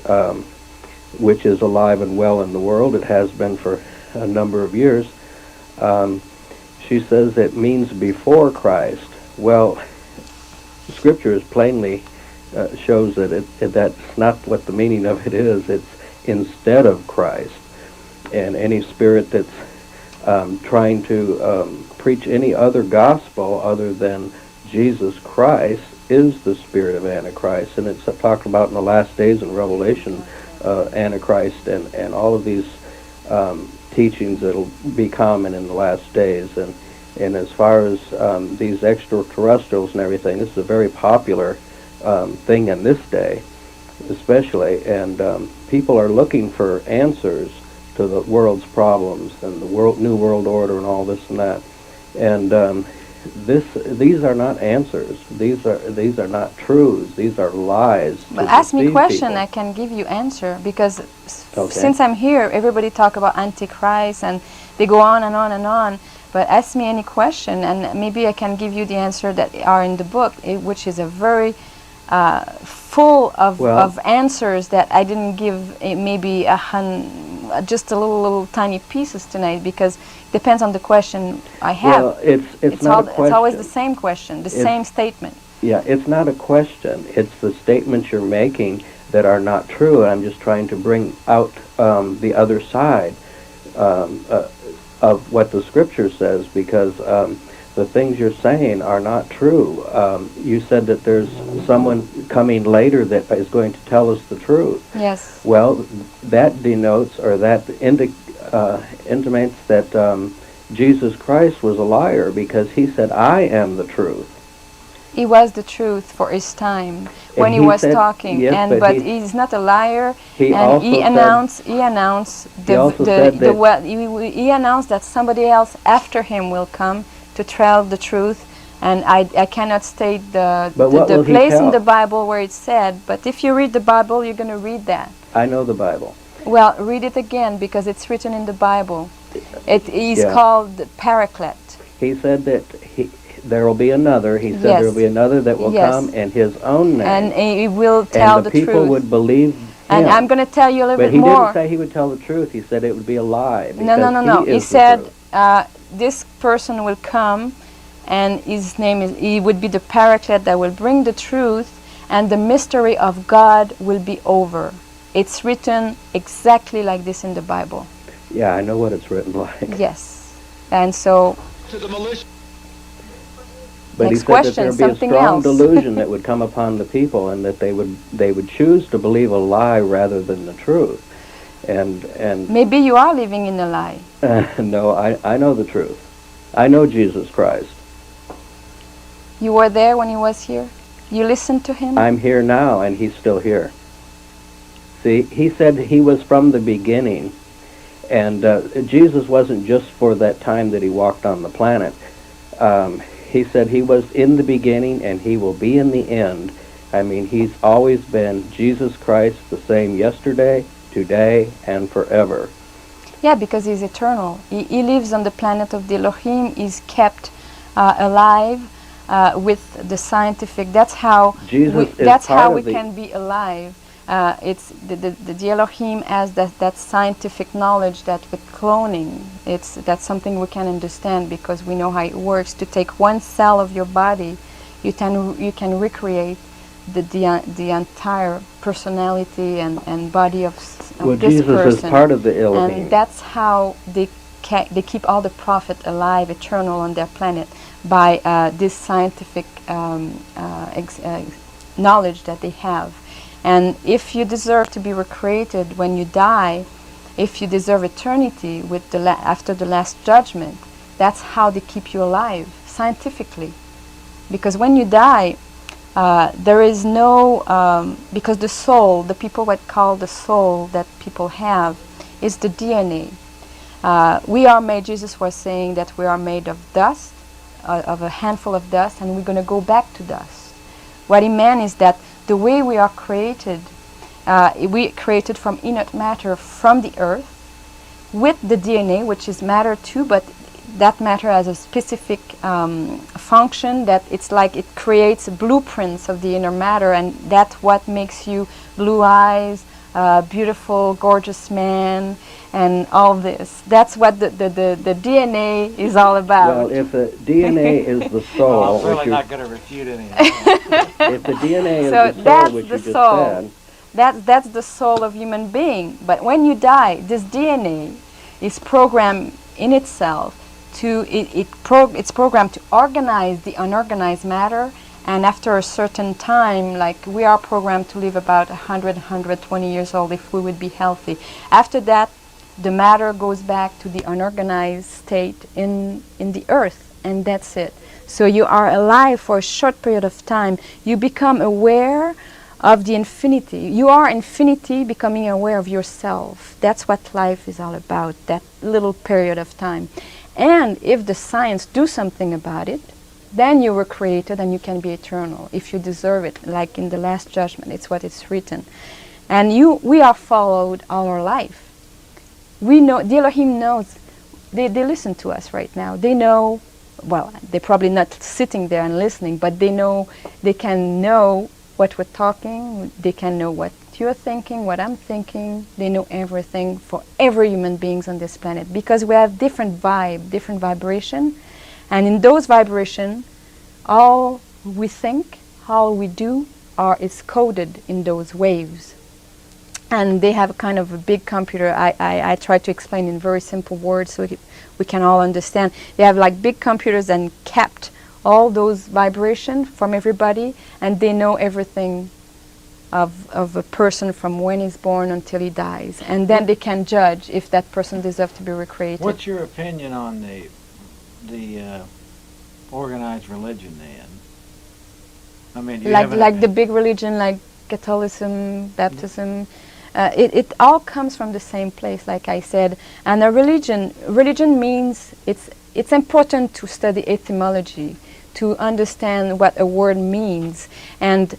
which is alive and well in the world, it has been for a number of years. She says it means before Christ. Well, Scripture is plainly shows that that's not what the meaning of it is. It's instead of Christ. And any spirit that's trying to preach any other gospel other than Jesus Christ is the spirit of Antichrist. And it's talked about in the last days in Revelation, Antichrist and all of these teachings that'll be common in the last days. And as far as these extraterrestrials and everything, this is a very popular thing in this day, especially. And people are looking for answers to the world's problems and the new world order and all this and that. And these are not answers. These are not truths. These are lies. But ask me a question, I can give you answer, because since I'm here, everybody talk about Antichrist and they go on and on and on. But ask me any question, and maybe I can give you the answer that are in the book, which is a very full of answers that I didn't give maybe just a little tiny pieces tonight, because it depends on the question I have. Well, it's not a question. It's always the same question, same statement. Yeah, it's not a question. It's the statements you're making that are not true. I'm just trying to bring out the other side of what the Scripture says, because the things you're saying are not true. You said that there's someone coming later that is going to tell us the truth. Yes. Well, that denotes, or that intimates that Jesus Christ was a liar, because he said, I am the truth. He was the truth for his time when he was talking, yes, but he's not a liar. He announced he announced that somebody else after him will come to tell the truth, and I cannot state the place in the Bible where it's said, but if you read the Bible, you're going to read that. I know the Bible. Well, read it again, because it's written in the Bible. It is called the Paraclete. He said that there will be another. He said there will be another that will come in his own name. And he will tell the truth. And the people would believe him. And I'm going to tell you a little bit more. But he didn't say he would tell the truth. He said it would be a lie. No. He said this person will come, and his name is, he would be the Paraclete that will bring the truth, and the mystery of God will be over. It's written exactly like this in the Bible. Yeah, I know what it's written like. Yes. And so... But he said that there would be a strong delusion that would come upon the people, and that they would choose to believe a lie rather than the truth. And maybe you are living in a lie. No, I know the truth. I know Jesus Christ. You were there when he was here? You listened to him? I'm here now, and he's still here. See, he said he was from the beginning, and Jesus wasn't just for that time that he walked on the planet. he said he was in the beginning and he will be in the end. I mean, he's always been Jesus Christ, the same yesterday, today, and forever. Yeah, because he's eternal. He lives on the planet of the Elohim. He's kept alive with the scientific. That's how we can be alive. It's the Elohim has that scientific knowledge that with cloning, that's something we can understand because we know how it works. To take one cell of your body, you can recreate the entire personality and body of this Jesus person. is part of the Elohim. And that's how they keep all the prophets alive, eternal on their planet, by this scientific knowledge that they have. And if you deserve to be recreated when you die, if you deserve eternity with after the last judgment, that's how they keep you alive, scientifically. Because when you die, there is no, because the soul, the people what call the soul that people have, is the DNA. We are made, Jesus was saying that we are made of dust, of a handful of dust, and we're going to go back to dust. What he meant is that the way we are created, we created from inert matter from the earth, with the DNA, which is matter too, but that matter has a specific function that it's like it creates blueprints of the inner matter, and that's what makes you blue eyes, beautiful, gorgeous man, and all this. That's what the DNA is all about. Well, if the DNA is the soul, I'm really not going to refute any of if the DNA is the soul, which you just said, that's the soul of human being. But when you die, this DNA is programmed in itself to it's programmed to organize the unorganized matter, and after a certain time, like we are programmed to live about 120 years old if we would be healthy. After that, the matter goes back to the unorganized state in the earth, and that's it. So you are alive for a short period of time. You become aware of the infinity. You are infinity becoming aware of yourself. That's what life is all about, that little period of time. And if the science do something about it, then you were created and you can be eternal if you deserve it, like in the Last Judgment. It's what it's written. And we are followed all our life. We know, the Elohim knows, they listen to us right now. They know, well, they're probably not sitting there and listening, but they can know what we're talking, they can know what you're thinking, what I'm thinking. They know everything for every human beings on this planet, because we have different different vibration, and in those vibrations, all we think, all we do, is coded in those waves. And they have a kind of a big computer. I try to explain in very simple words so we can all understand. They have like big computers and kept all those vibrations from everybody, and they know everything of a person from when he's born until he dies. And then they can judge if that person deserves to be recreated. What's your opinion on the organized religion then? I mean, like the big religion, like Catholicism, Baptism. It all comes from the same place, like I said. And a religion means it's important to study etymology, to understand what a word means. And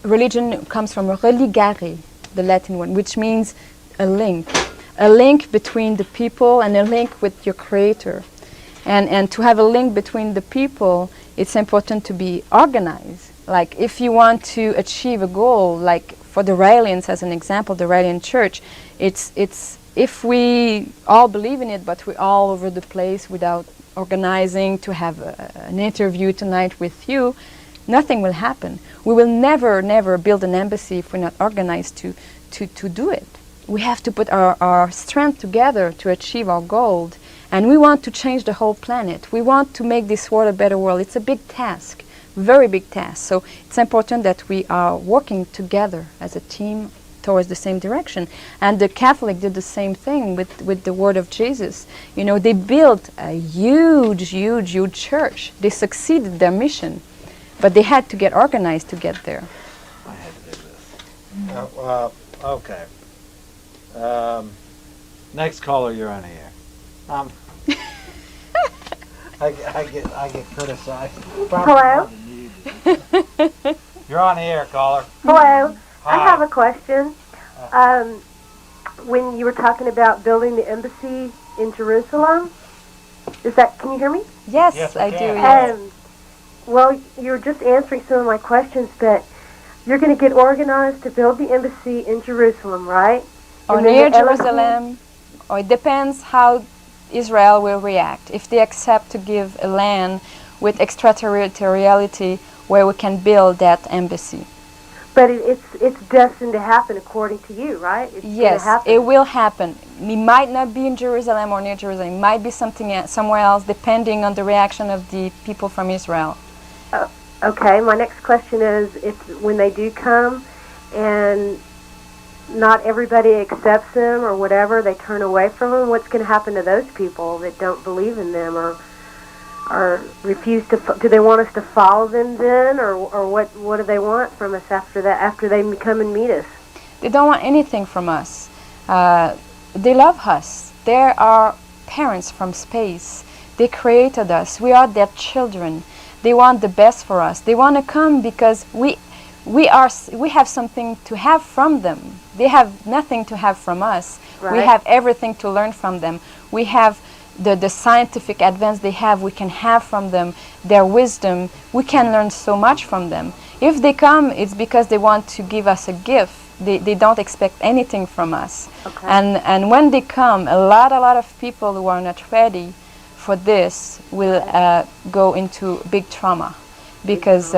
religion comes from religare, the Latin one, which means a link between the people and a link with your Creator. And to have a link between the people, it's important to be organized. Like if you want to achieve a goal, like for the Raelians as an example, the Raelian Church, it's if we all believe in it, but we're all over the place without organizing to have an interview tonight with you, nothing will happen. We will never build an embassy if we're not organized to do it. We have to put our strength together to achieve our goal. And we want to change the whole planet. We want to make this world a better world. It's a big task, very big task. So it's important that we are working together as a team towards the same direction. And the Catholic did the same thing with the word of Jesus. You know, they built a huge church. They succeeded their mission, but they had to get organized to get there. I had to do this. Okay. Next caller, you're on air. I get criticized. Hello? You're on the air, caller. Hello. Hi. I have a question. When you were talking about building the embassy in Jerusalem, can you hear me? Yes, I do. Well, you were just answering some of my questions, but you're going to get organized to build the embassy in Jerusalem, right? Or And then near the Elohim- Jerusalem, or it depends how Israel will react. If they accept to give a land with extraterritoriality where we can build that embassy. But it's destined to happen according to you, right? It's gonna Yes, happen. it will happen. It might not be in Jerusalem or near Jerusalem. It might be somewhere else, depending on the reaction of the people from Israel. Okay, my next question is, if when they do come and not everybody accepts them or whatever, they turn away from them, what's going to happen to those people that don't believe in them or refuse to, do they want us to follow them then, or what do they want from us after that, after they come and meet us? They don't want anything from us. They love us. They're our parents from space. They created us. We are their children. They want the best for us. They want to come because we have something to have from them. They have nothing to have from us. Right. We have everything to learn from them. We have the scientific advance they have, we can have from them. Their wisdom, we can learn so much from them. If they come, it's because they want to give us a gift. They don't expect anything from us. Okay. And when they come, a lot of people who are not ready for this will go into big trauma, because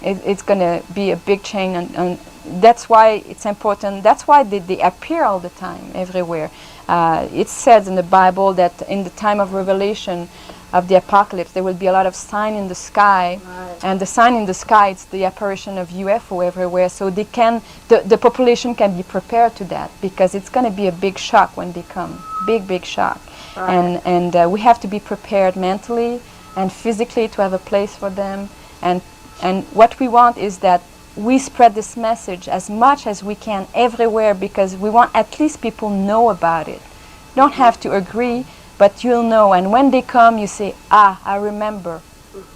it's going to be a big change, and that's why it's important. That's why they appear all the time, everywhere. It says in the Bible that in the time of Revelation, of the apocalypse, there will be a lot of sign in the sky, and the sign in the sky, it's the apparition of UFO everywhere. So they can, the population can be prepared to that, because it's going to be a big shock when they come, big shock. Right. And we have to be prepared mentally and physically to have a place for them. And what we want is that we spread this message as much as we can everywhere, because we want at least people know about it. You don't have to agree, but you'll know. And when they come, you say, I remember.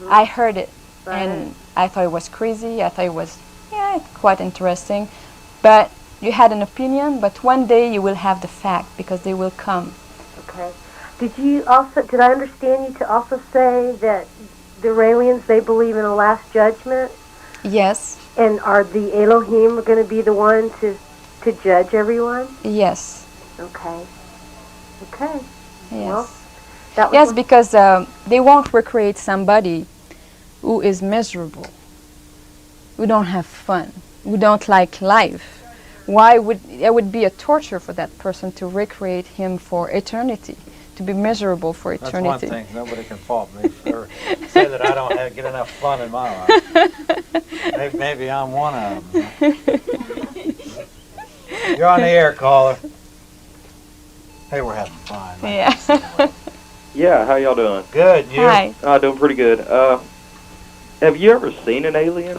I heard it. Right. And I thought it was crazy. I thought it was, quite interesting. But you had an opinion, but one day you will have the fact, because they will come. Okay. Did I understand you to also say that the Raelians, they believe in a last judgment? Yes. And are the Elohim going to be the one to judge everyone? Yes. Okay. Okay. Yes. Well, yes, because they won't recreate somebody who is miserable, who don't have fun, who don't like life. It would be a torture for that person to recreate him for eternity, to be miserable for eternity. That's one thing. Nobody can fault me for say that I don't get enough fun in my life. Maybe I'm one of them. You're on the air, caller. Hey, we're having fun. Yeah. Yeah, how y'all doing? Good, you? Hi. Doing pretty good. Have you ever seen an alien?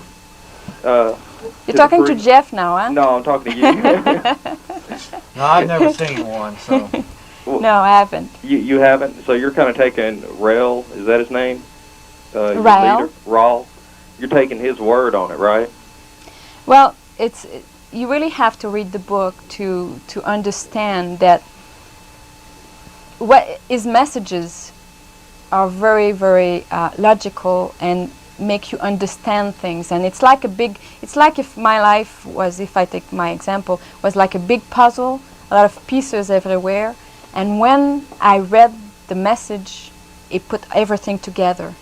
You're talking to Jeff now, huh? No, I'm talking to you. No, I've never seen one, so. Well, no, I haven't. You haven't? So you're kind of taking Rael, is that his name? Your Rael. leader? Rael. You're taking his word on it, right? Well, you really have to read the book to understand that what his messages are very, very logical and make you understand things. And it's like if my life was, if I take my example, was like a big puzzle, a lot of pieces everywhere. And when I read the message, it put everything together.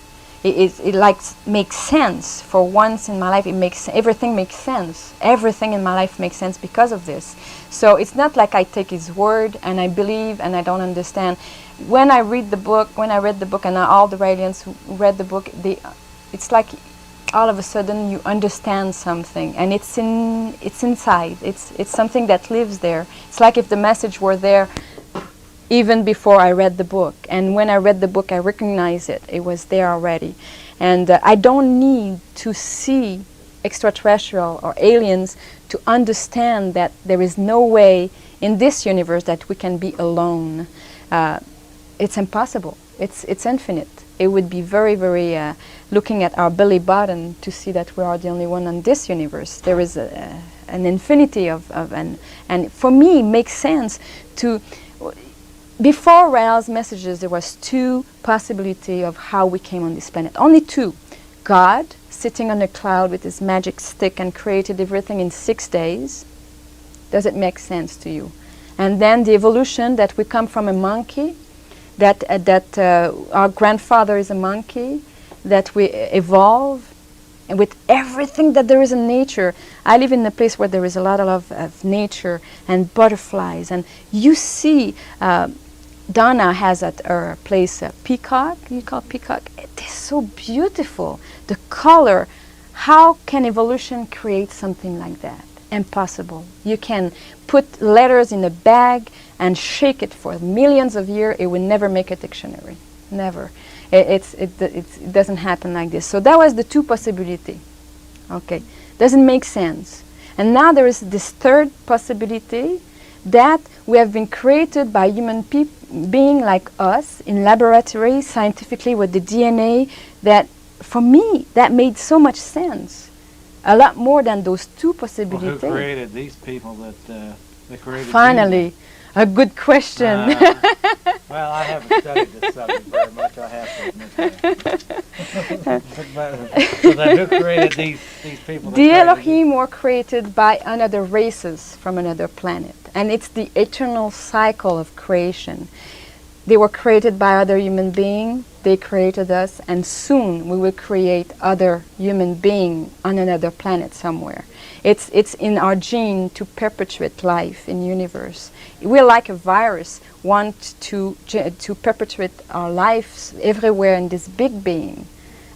It like makes sense. For once in my life, everything makes sense. Everything in my life makes sense because of this. So it's not like I take his word and I believe and I don't understand. When I read the book, and all the Raelians who read the book, it's like all of a sudden you understand something, and it's inside. It's something that lives there. It's like if the message were there even before I read the book. And when I read the book, I recognized it. It was there already. And I don't need to see extraterrestrial or aliens to understand that there is no way in this universe that we can be alone. It's impossible. It's infinite. it would be very, very looking at our belly button to see that we are the only one on this universe. There is an infinity and for me it makes sense to, before Rael's messages there was two possibilities of how we came on this planet, only two. God sitting on a cloud with his magic stick and created everything in 6 days. Does it make sense to you? And then the evolution, that we come from a monkey, that our grandfather is a monkey, that we evolve, and with everything that there is in nature. I live in a place where there is a lot of nature and butterflies, and you see, Donna has at her place a peacock. You call it peacock? It is so beautiful. The color. How can evolution create something like that? Impossible. You can put letters in a bag and shake it for millions of years. It will never make a dictionary. Never. It doesn't happen like this. So that was the two possibility. Okay. Doesn't make sense. And now there is this third possibility, that we have been created by human being like us in laboratory, scientifically with the DNA. That, for me, that made so much sense. A lot more than those two possibilities. Well, who created these people that created Finally, you? A good question. Well, I haven't studied this subject very much, I have to admit that. So then who created these people? The Elohim were created by another races from another planet. And it's the eternal cycle of creation. They were created by other human beings, they created us, and soon we will create other human beings on another planet somewhere. It's in our gene to perpetuate life in the universe. We're like a virus, want to perpetuate our lives everywhere in this big being.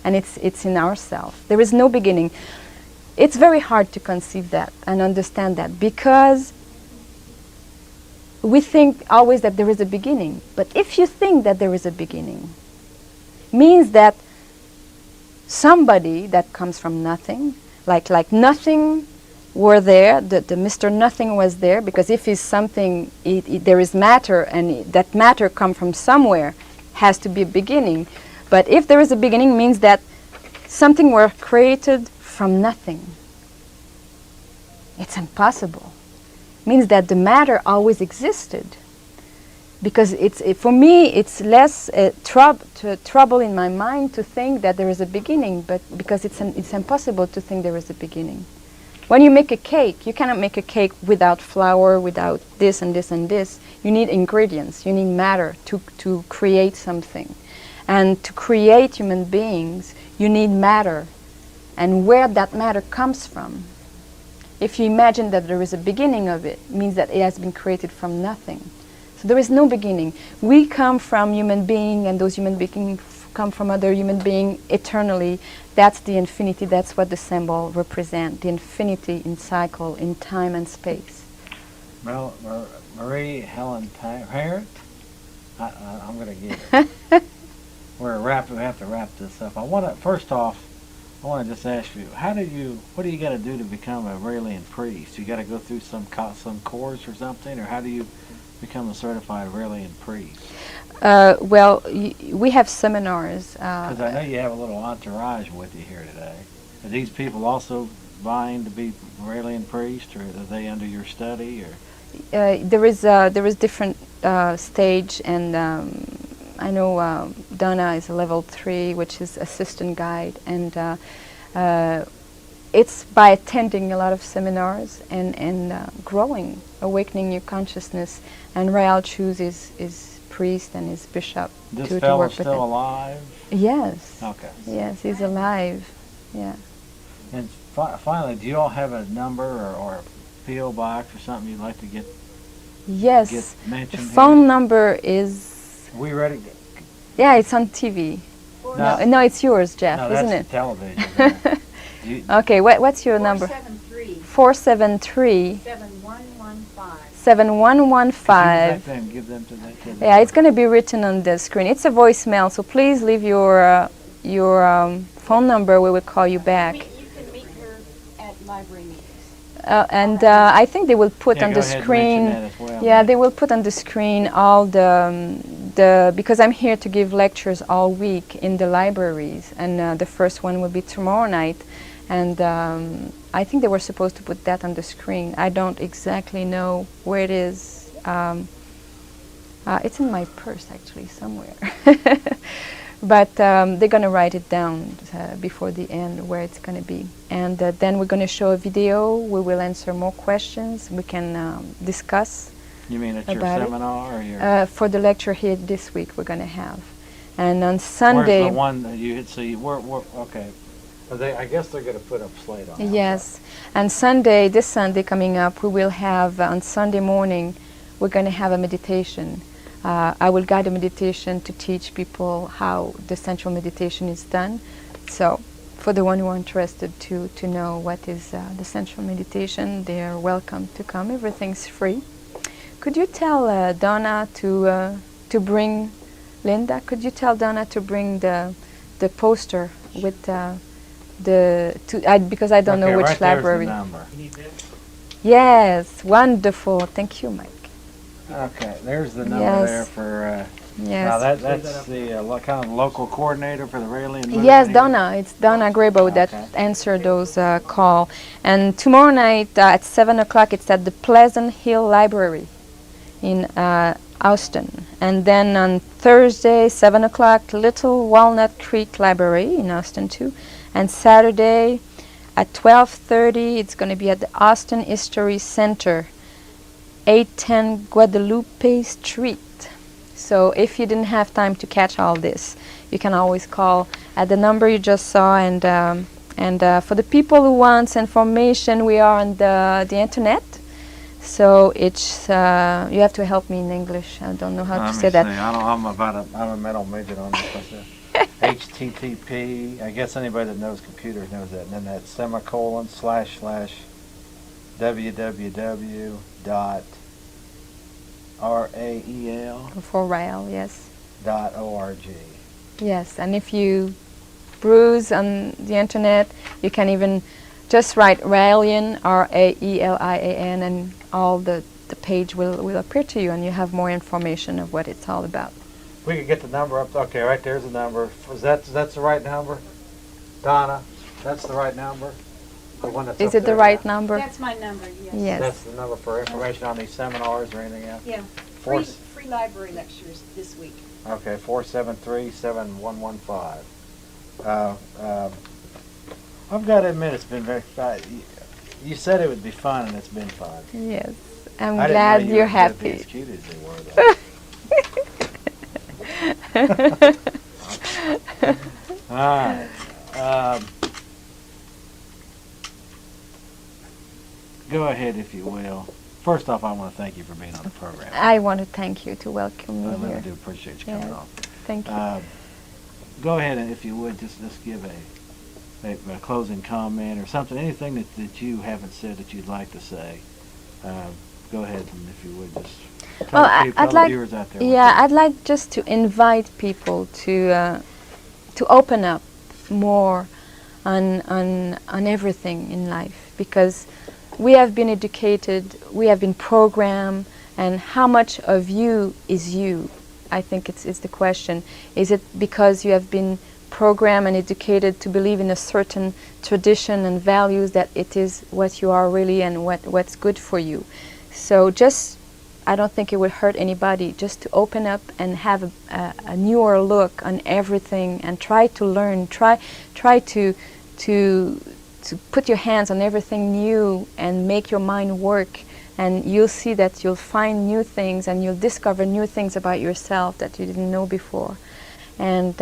And it's in ourselves. There is no beginning. It's very hard to conceive that and understand that, because we think always that there is a beginning. But if you think that there is a beginning, means that somebody that comes from nothing, like nothing were there, the Mr. Nothing was there, because if it's something, there is matter, and that matter come from somewhere, has to be a beginning. But if there is a beginning, means that something were created from nothing. It's impossible. Means that the matter always existed. Because for me, it's less trouble in my mind to think that there is a beginning, but because it's impossible to think there is a beginning. When you make a cake, you cannot make a cake without flour, without this and this and this. You need ingredients, you need matter to create something. And to create human beings, you need matter. And where that matter comes from. If you imagine that there is a beginning of it, means that it has been created from nothing. So there is no beginning. We come from human beings, and those human beings come from other human beings eternally. That's the infinity. That's what the symbol represents, the infinity in cycle, in time and space. Well, Marie Helen Parent, I'm going to get it. We have to wrap this up. First off, I want to just ask you, what do you got to do to become a Raelian priest? You got to go through some course or something, or how do you become a certified Raelian priest? Well, we have seminars. Because I know you have a little entourage with you here today. Are these people also vying to be Raelian priests, or are they under your study? Or there is different stage, and I know Donna is a level 3, which is assistant guide, and it's by attending a lot of seminars and growing, awakening your consciousness. And Rael chooses his priest and his bishop to work with him. This fellow's still alive? Yes. Okay. Yes, he's alive. Yeah. And finally, do you all have a number or a P.O. box or something you'd like to get? Yes. Get mentioned the phone here? number is. Are we ready? Yeah, it's on TV. No, it's yours, Jeff, no, isn't that's it? Television. Okay, what's your number? 473 7115. Give them to the kids. Yeah, it's going to be written on the screen. It's a voicemail, so please leave your phone number. We will call you back. You can meet her at library meetings. And I think they will put on the go ahead and screen. mention that as well. Yeah, they will put on the screen all the because I'm here to give lectures all week in the libraries, and the first one will be tomorrow night, and I think they were supposed to put that on the screen. I don't exactly know where it is. It's in my purse actually somewhere. But they're going to write it down before the end where it's going to be. And then we're going to show a video. We will answer more questions. We can discuss. You mean at your about seminar or your? For the lecture here this week we're going to have. And on Sunday... Where's the one that you hit? So you were okay. I guess they're going to put up slate on that. Yes. And Sunday, this Sunday coming up, we will have, on Sunday morning, we're going to have a meditation. I will guide a meditation to teach people how the central meditation is done. So for the one who are interested to know what is the central meditation, they are welcome to come. Everything's free. Could you tell Donna to bring, Linda, could you tell Donna to bring the poster with because I don't know which right library. There's the number. Yes, wonderful. Thank you, Mike. Okay, there's the number there for. Yes. Now that's the kind of local coordinator for the Raelian. Yes, Donna. It's Donna Grabo that answered those call. And tomorrow night at 7 o'clock, it's at the Pleasant Hill Library in Austin. And then on Thursday, 7 o'clock, Little Walnut Creek Library in Austin too. And Saturday at 12:30, it's going to be at the Austin History Center, 810 Guadalupe Street. So if you didn't have time to catch all this, you can always call at the number you just saw. And for the people who want information, we are on the internet. So it's you have to help me in English. I don't know how to say that. I'm a metal midget on this. HTTP. I guess anybody that knows computers knows that. And then that's semicolon / www. RAEL for Rael, yes. .org. Yes, and if you browse on the internet, you can even just write Raelian, Raelian, and all the page will appear to you, and you have more information of what it's all about. We could get the number up. Okay, right there's the number. That's the right number, Donna. That's the right number. The one that's Is it the right number? That's my number, yes. Yes. That's the number for information on these seminars or anything else? Yeah. Free library lectures this week. Okay, 473-7115. I've got to admit, it's been very fun. You said it would be fun, and it's been fun. Yes. I'm glad you're happy. As cute as they were, though. All right. Go ahead, if you will. First off, I want to thank you for being on the program. I want to thank you to welcome me here. I do appreciate you coming on. Thank you. Go ahead, and if you would, just give a closing comment or something, anything that you haven't said that you'd like to say. Go ahead, and if you would, just tell the viewers out there. Yeah, I'd like just to invite people to open up more on everything in life, because we have been educated, we have been programmed, and how much of you is you? I think it's the question. Is it because you have been programmed and educated to believe in a certain tradition and values that it is what you are really and what's good for you? So I don't think it would hurt anybody just to open up and have a newer look on everything and try to learn, try to put your hands on everything new and make your mind work, and you'll see that you'll find new things and you'll discover new things about yourself that you didn't know before. And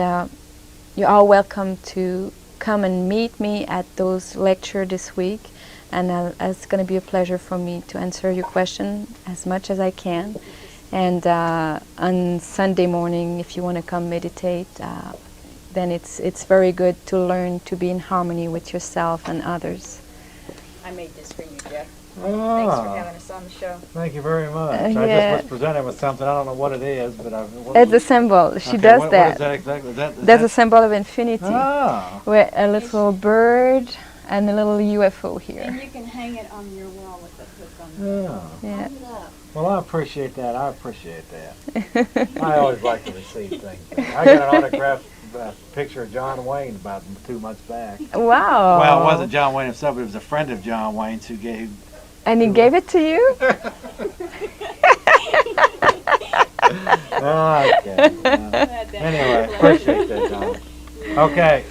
you're all welcome to come and meet me at those lectures this week, and it's going to be a pleasure for me to answer your question as much as I can. And on Sunday morning, if you want to come meditate, then it's very good to learn to be in harmony with yourself and others. I made this for you, Jeff. Oh, thanks for having us on the show. Thank you very much. I yeah. just was presented with something. I don't know what it is, but it's a symbol. She does that. What is that exactly? That's a symbol of infinity. Ah. With a little bird and a little UFO here. And you can hang it on your wall with the hook on Yeah. Well, I appreciate that. I always like to receive things. I got an autographed picture of John Wayne about 2 months back. Wow. Well, it wasn't John Wayne himself, but it was a friend of John Wayne's who gave. And he gave it to you? Okay. Anyway, appreciate that, John. Okay.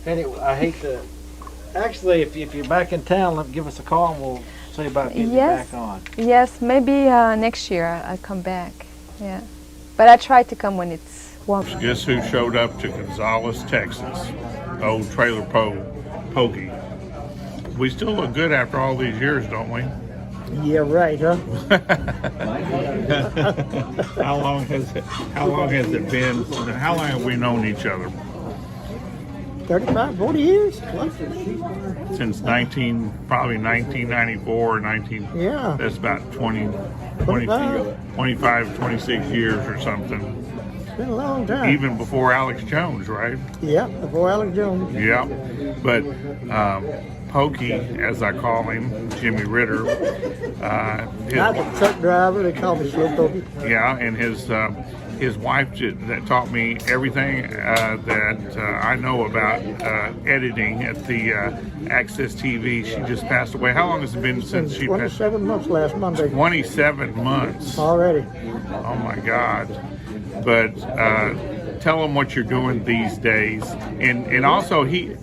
Anyway, I hate to. Actually, if you're back in town, give us a call and we'll see about getting you back on. Yes, maybe next year I'll come back. Yeah. But I try to come when it's warm. Guess who showed up to Gonzales, Texas? Old Trailer Pokey. We still look good after all these years, don't we? Yeah, right, huh? How long has it been? How long have we known each other? 35, 40 years? Since probably 1994 or 19. Yeah. That's about 25, 26 years or something. It's been a long time. Even before Alex Jones, right? Yeah, before Alex Jones. Yeah. But Pokey, as I call him, Jimmy Ritter. I was a truck driver. They call me Slow Pokey. Yeah, and his wife that taught me everything that I know about editing at the Access TV. She just passed away. How long has it been since she passed? 27 months last Monday. 27 months. Already. Oh my God. But tell them what you're doing these days. And also he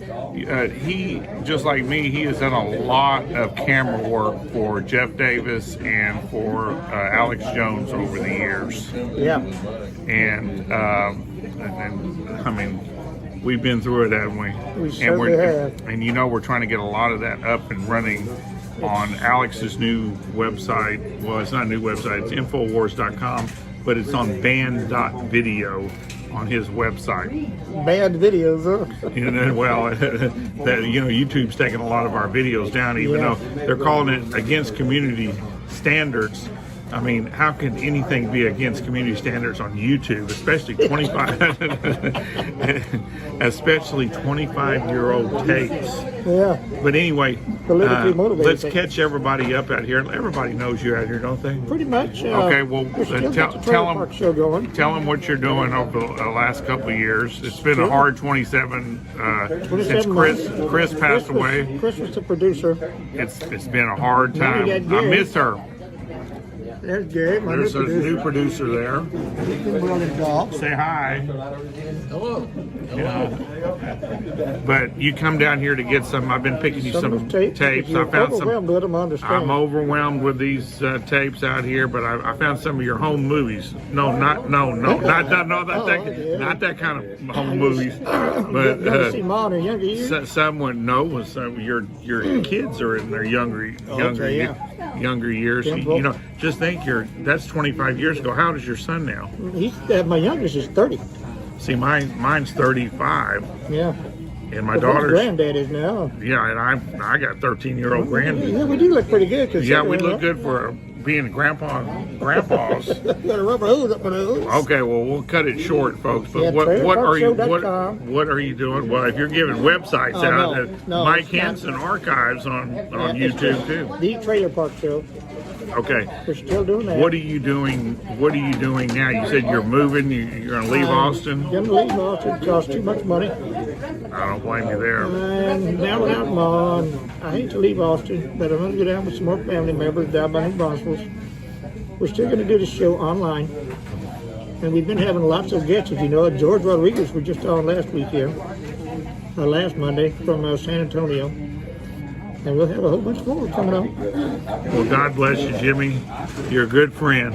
just like me, he has done a lot of camera work for Jeff Davis and for Alex Jones over the years. Yeah. And I mean, we've been through it, haven't we? We certainly have. And you know, we're trying to get a lot of that up and running on Alex's new website. Well, it's not a new website, it's Infowars.com, but it's on band.video on his website. Bad videos, huh? Well, YouTube's taking a lot of our videos down, even though they're calling it against community standards. I mean, how can anything be against community standards on YouTube, especially 25-year-old tapes? Yeah. But anyway, let's things. catch everybody up out here. Everybody knows you out here, don't they? Pretty much. Okay, well, tell them what you're doing over the last couple of years. It's been a hard 27 since Chris passed away. Chris was the producer. It's been a hard time. I miss her. There's Gary, There's a new producer there. Say hi. Hello. But you come down here to get some. I've been picking you some tapes. I found some. With them, I understand. I'm overwhelmed with these tapes out here, but I found some of your home movies. Not that kind of home movies. But someone knows some your kids are in their younger years. You know, just think that's 25 years ago. How old is your son now? My youngest is 30. See, mine's 35. Yeah. And my daughter's granddad is now. Yeah, and I got 13-year-old granddad. Yeah, we do look pretty good. Yeah, we look good for being grandpas. Got a rubber hose up my nose. Okay, well, we'll cut it short, folks. But what are you doing? Well, if you're giving websites out, Mike Hanson Archives on YouTube too. The Trailer Park Show. Okay. We're still doing that. What are you doing now? You said you're moving. You're going to leave Austin. Going to leave Austin. It costs too much money. I don't blame you there. And now without Mom, I hate to leave Austin, but I'm going to go down with some more family members down by New Braunfels. We're still going to do the show online. And we've been having lots of guests, as you know. George Rodriguez was just on last Monday from San Antonio. And we'll have a whole bunch more coming up. Well, God bless you, Jimmy. You're a good friend.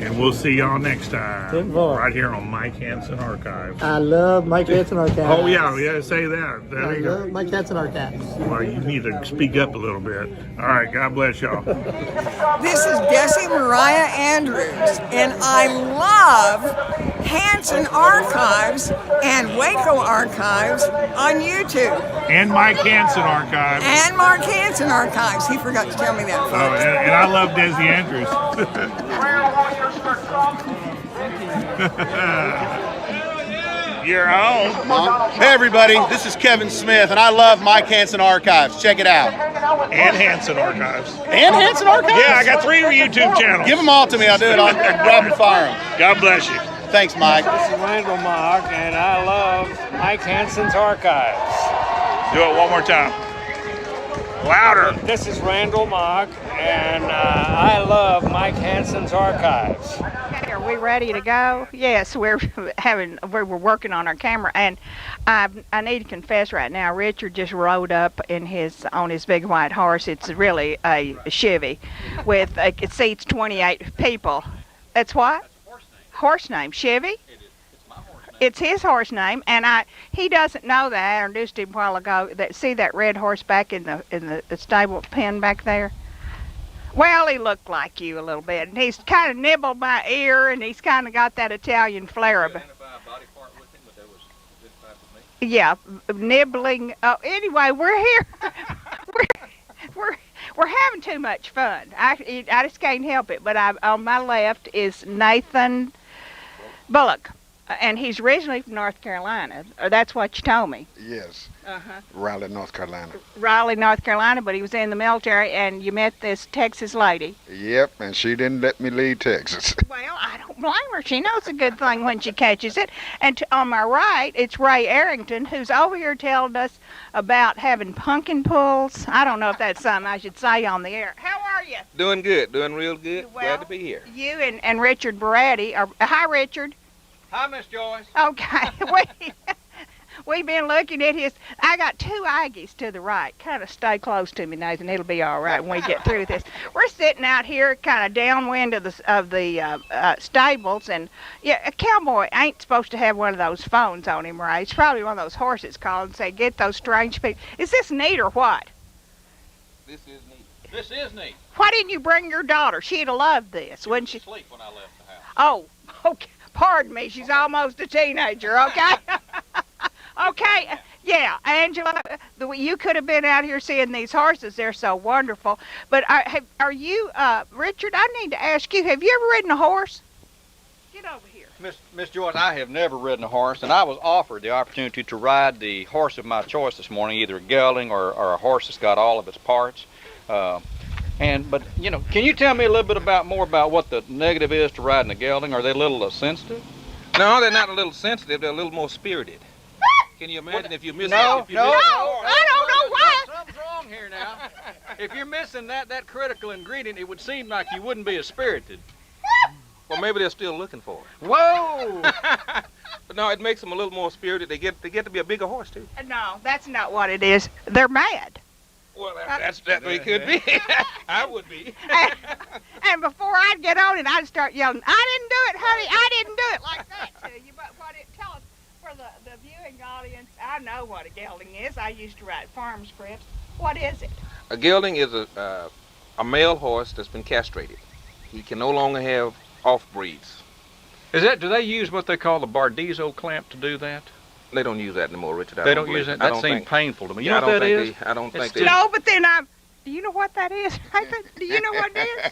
And we'll see y'all next time. Right here on Mike Hanson Archives. I love Mike Hanson Archives. Oh, yeah, say that. I love Mike Hanson Archives. Well, you need to speak up a little bit. All right, God bless y'all. This is Bessie Mariah Andrews, and I love Hanson Archives and Waco Archives on YouTube. And Mike Hanson Archives. And Mark Hanson Archives. He forgot to tell me that, folks. Oh, and I love Desi Andrews. You're on. Hey everybody, this is Kevin Smith, and I love Mike Hanson Archives. Check it out. And Hanson Archives. And Hanson Archives? Yeah, I got 3 YouTube channels. Give them all to me. I'll do it. I'll rapid fire them. God bless you. Thanks, Mike. This is Randall Mock, and I love Mike Hanson's Archives. Do it one more time. Louder. This is Randall Mock, and I love Mike Hanson's Archives. Okay, are we ready to go? Yes, we were working on our camera, and I need to confess right now, Richard just rode up on his big white horse. It's really a Chevy with it seats 28 people. That's what? Horse name, Chevy? It's his horse name, and he doesn't know that. I introduced him a while ago. See that red horse back in the stable pen back there? Well, he looked like you a little bit, and he's kind of nibbled my ear, and he's kind of got that Italian flair. Yeah, nibbling. Oh, anyway, we're here. we're having too much fun. I just can't help it. But on my left is Nathan Bullock. And he's originally from North Carolina. Or that's what you told me. Yes. Uh-huh. Raleigh, North Carolina. Raleigh, North Carolina, but he was in the military, and you met this Texas lady. Yep, and she didn't let me leave Texas. Well, I don't blame her. She knows a good thing when she catches it. And on my right, it's Ray Arrington, who's over here telling us about having pumpkin pulls. I don't know if that's something I should say on the air. How are you? Doing good, doing real good. Well, glad to be here. You and Richard Baratti are... Hi, Richard. Hi, Miss Joyce. Okay. We've been looking at his... I got 2 Aggies to the right. Kind of stay close to me, Nathan. It'll be all right when we get through this. We're sitting out here kind of downwind of the stables, and yeah, a cowboy ain't supposed to have one of those phones on him, right? It's probably one of those horses called and say, get those strange people. Is this neat or what? This is neat. This is neat. Why didn't you bring your daughter? She'd have loved this, wouldn't she? Asleep when I left the house. Oh, okay. Pardon me, she's almost a teenager, okay? Okay, yeah, Angela, you could have been out here seeing these horses. They're so wonderful. But are you, Richard, I need to ask you, have you ever ridden a horse? Get over here. Miss Joyce, I have never ridden a horse, and I was offered the opportunity to ride the horse of my choice this morning, either a gelding or a horse that's got all of its parts. But you know, can you tell me a little bit more about what the negative is to riding a gelding? Are they a little sensitive? No, they're not a little sensitive. They're a little more spirited. Can you imagine if you miss? No, I don't know why. Something's wrong here now. If you're missing that critical ingredient, it would seem like you wouldn't be as spirited. Well, maybe they're still looking for it. Whoa! But no, it makes them a little more spirited. They get to be a bigger horse too. No, that's not what it is. They're mad. Well, that way could be. I would be. And before I'd get on it, I'd start yelling, I didn't do it, honey, I didn't do it, like that to you. But tell us, for the viewing audience, I know what a gelding is. I used to write farm scripts. What is it? A gelding is a male horse that's been castrated. He can no longer have off-breeds. Do they use what they call the Bardizzo clamp to do that? They don't use that anymore, Richard. They don't use that? That seems painful to me. You know what that is? I don't think they... No, but then do you know what that is? Do you know what it is?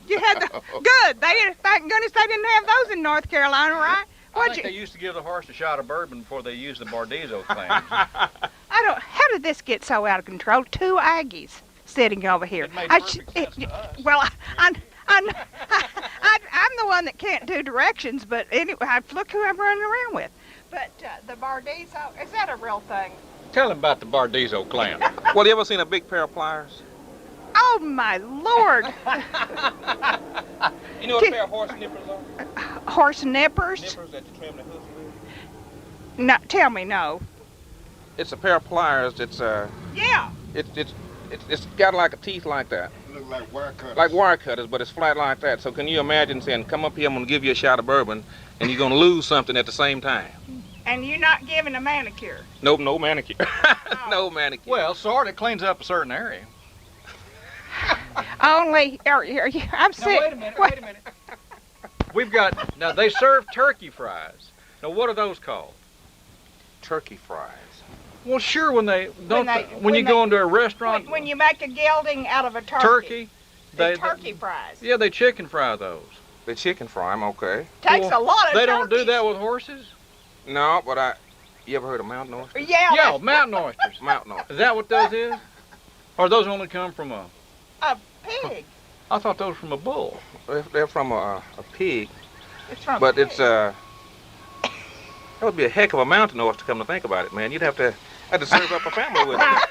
You had good. Thank goodness they didn't have those in North Carolina, right? I think they used to give the horse a shot of bourbon before they used the Bardizzo clams. How did this get so out of control? 2 Aggies sitting over here. It made perfect sense to us. Well, I'm the one that can't do directions, but anyway, look who I'm running around with. But the Bardizzo, is that a real thing? Tell him about the Bardizzo clam. Well, you ever seen a big pair of pliers? Oh, my Lord. You know what a pair of horse nippers are? Horse nippers? Nippers that you trim the hooves with? No, tell me no. It's a pair of pliers that's, yeah. It's got like a teeth like that. Look like wire cutters. Like wire cutters, but it's flat like that. So can you imagine saying, come up here, I'm going to give you a shot of bourbon, and you're going to lose something at the same time? And you're not giving a manicure? Nope, no manicure. No manicure. Well, sort of cleans up a certain area. Only, I'm sick. Wait a minute. We've got, now they serve turkey fries. Now what are those called? Turkey fries. Well, sure, when you go into a restaurant. When you make a gelding out of a turkey. Turkey fries. Yeah, they chicken fry those. They chicken fry them, okay. Takes a lot of They turkeys. don't do that with horses? No, but you ever heard of mountain oysters? Yeah, mountain oysters. Mountain oysters. Is that what those is? Or those only come from a pig. I thought those from a bull. They're from a pig. It's from But a it's that would be a heck of a mountain oyster, come to think about it, man. You'd have to serve up a family with it.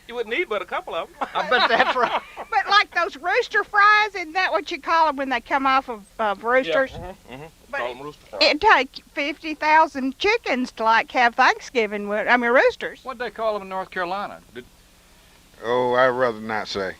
You wouldn't need but a couple of them. I bet that's right. But like those rooster fries, isn't that what you call them when they come off of roosters? Yeah. But Call them rooster fries. it'd take 50,000 chickens to like have Thanksgiving with. I mean roosters. What'd they call them in North Carolina? Oh, I'd rather not say.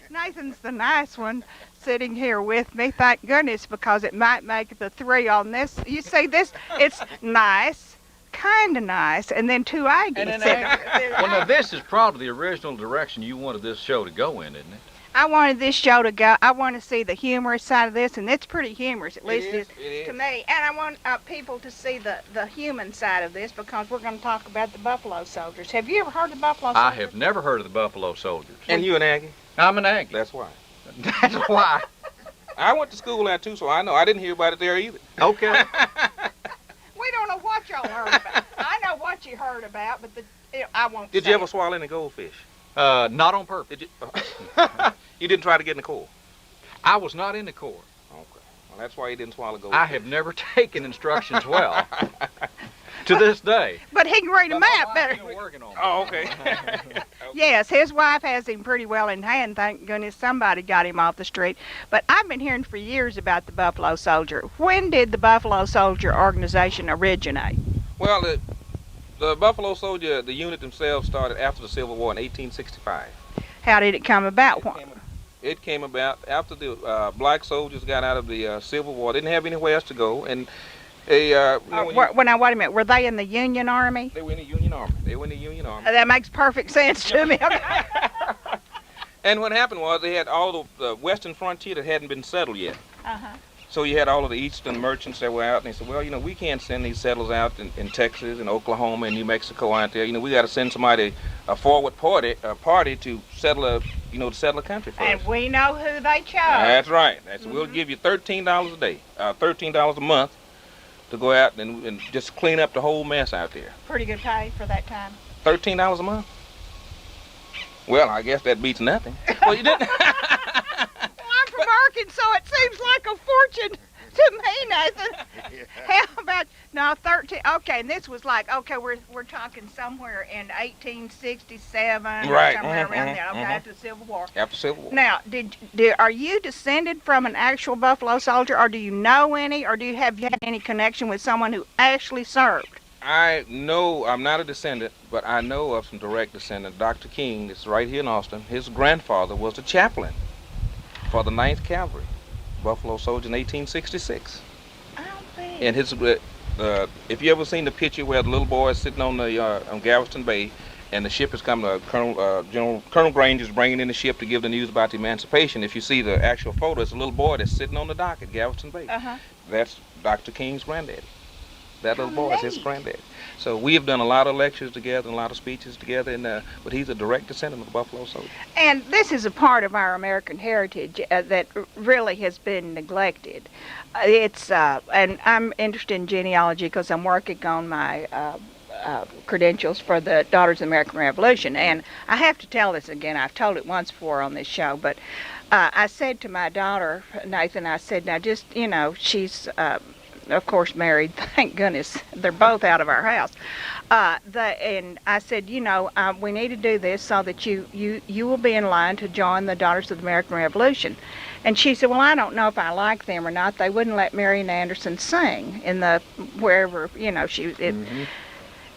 Nathan's the nice one sitting here with me, thank goodness, because it might make the three on this. You see this? It's nice, kind of nice, and then two Aggies. And then well, now this is probably the original direction you wanted this show to go in, isn't it? I wanted this show to go. I want to see the humorous side of this, and it's pretty humorous, at least it is to me. And I want people to see the human side of this, because we're going to talk about the Buffalo Soldiers. Have you ever heard of the Buffalo Soldiers? I have never heard of the Buffalo Soldiers. And you an Aggie? I'm an Aggie. That's why. That's why. I went to school there too, so I know. I didn't hear about it there either. Okay. We don't know what y'all heard about. I know what you heard about, but I won't Did say you ever it. swallow any goldfish? Not on purpose. Did you? You didn't try to get in the Corps? I was not in the Corps. Okay. Well, that's why you didn't swallow goldfish. I have never taken instructions well. To this day. But he can read a map better. Working on Oh, okay. Yes, his wife has him pretty well in hand. Thank goodness somebody got him off the street. But I've been hearing for years about the Buffalo Soldier. When did the Buffalo Soldier organization originate? Well, the Buffalo Soldier, the unit themselves, started after the Civil War in 1865. How did it come about? It came about after the black soldiers got out of the Civil War. They didn't have anywhere else to go, and they. Now, wait a minute. Were they in the Union Army? They were in the Union Army. That makes perfect sense to me. And what happened was they had all the western frontier that hadn't been settled yet. Uh-huh. So you had all of the eastern merchants that were out, and they said, well, we can't send these settlers out in Texas and Oklahoma and New Mexico out there. We got to send somebody, a forward party to settle a country for us. And we know who they chose. That's right. We'll give you $13 a day, $13 a month to go out and just clean up the whole mess out there. Pretty good pay for that time. $13 a month? Well, I guess that beats nothing. Well, you didn't. I'm from Arkansas. It seems like a fortune to me, Nathan. How about 13? Okay, and this was like, okay, we're talking somewhere in 1867, right? Somewhere around there. Okay, after the Civil War. After Civil War. Now, are you descended from an actual Buffalo Soldier, or do you know any, or have you had any connection with someone who actually served? I know I'm not a descendant, but I know of some direct descendants. Dr. King, it's right here in Austin. His grandfather was the chaplain for the 9th Cavalry, Buffalo Soldier in 1866. And his, if you ever seen the picture where the little boy is sitting on Galveston Bay, and the ship is coming, Colonel Grange is bringing in the ship to give the news about the emancipation. If you see the actual photo, it's a little boy that's sitting on the dock at Galveston Bay. That's Dr. King's granddaddy. That little boy is his granddaddy. So we have done a lot of lectures together and a lot of speeches together, but he's a direct descendant of the Buffalo Soldier. And this is a part of our American heritage that really has been neglected. And I'm interested in genealogy because I'm working on my credentials for the Daughters of the American Revolution. And I have to tell this again. I've told it once before on this show, but I said to my daughter, Nathan, I said, now just, she's... of course married, thank goodness they're both out of our house, and I said, we need to do this so that you will be in line to join the Daughters of the American Revolution. And she said, well, I don't know if I like them or not. They wouldn't let Marian Anderson sing in the wherever she was.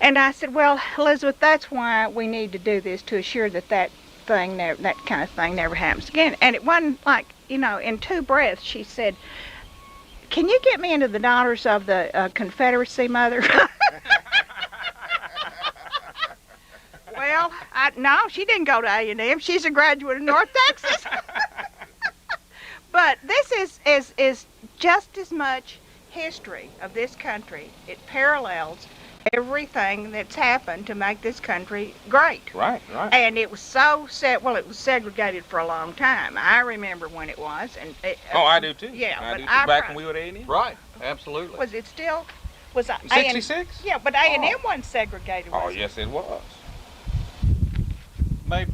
And I said, well, Elizabeth, that's why we need to do this, to assure that kind of thing never happens again. And it wasn't like, in two breaths she said, can you get me into the Daughters of the Confederacy, Mother? Well, no, she didn't go to A&M. She's a graduate of North Texas. But this is just as much history of this country. It parallels everything that's happened to make this country great. Right. And it was it was segregated for a long time. I remember when it was. I do too. Yeah. Back when we were at A&M. Right. Absolutely. Was it still? Was A&M 66? Yeah, but A&M wasn't segregated. Oh, Was it? yes, it was.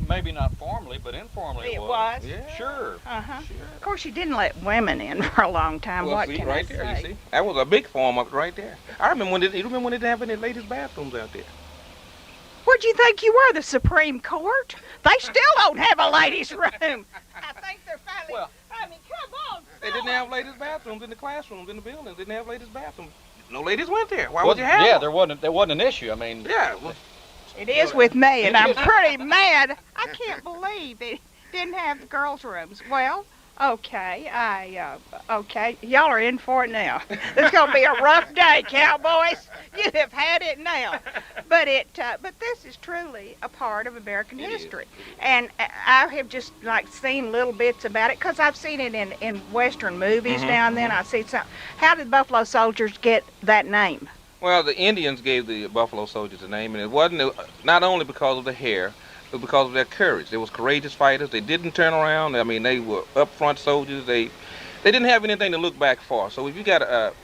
Maybe not formally, but informally It was. Yeah. Sure. Of course, you didn't let women in for a long time. Well, What see, can right I there, say? you see. That was a big form of it right there. I remember when you remember when they didn't have any ladies' bathrooms out there. What'd you think you were, the Supreme Court? They still don't have a ladies' room. I think they're finally. Well, I mean, come on. they didn't have ladies' bathrooms in the classrooms, in the buildings. They didn't have ladies' bathrooms. No ladies went there. Why would you have Yeah, them? there wasn't an issue. I mean. Yeah. Well, It is with me, and I'm pretty mad. I can't believe it didn't have the girls' rooms. Well, okay, okay, y'all are in for it now. It's gonna be a rough day, cowboys. You have had it now. But this is truly a part of American history, and I have just like seen little bits about it because I've seen it in Western movies now and then. I see some. How did Buffalo Soldiers get that name? Well, the Indians gave the Buffalo Soldiers a name, and it wasn't not only because of the hair, but because of their courage. They was courageous fighters. They didn't turn around. I mean, they were upfront soldiers. They didn't have anything to look back for. So if you got a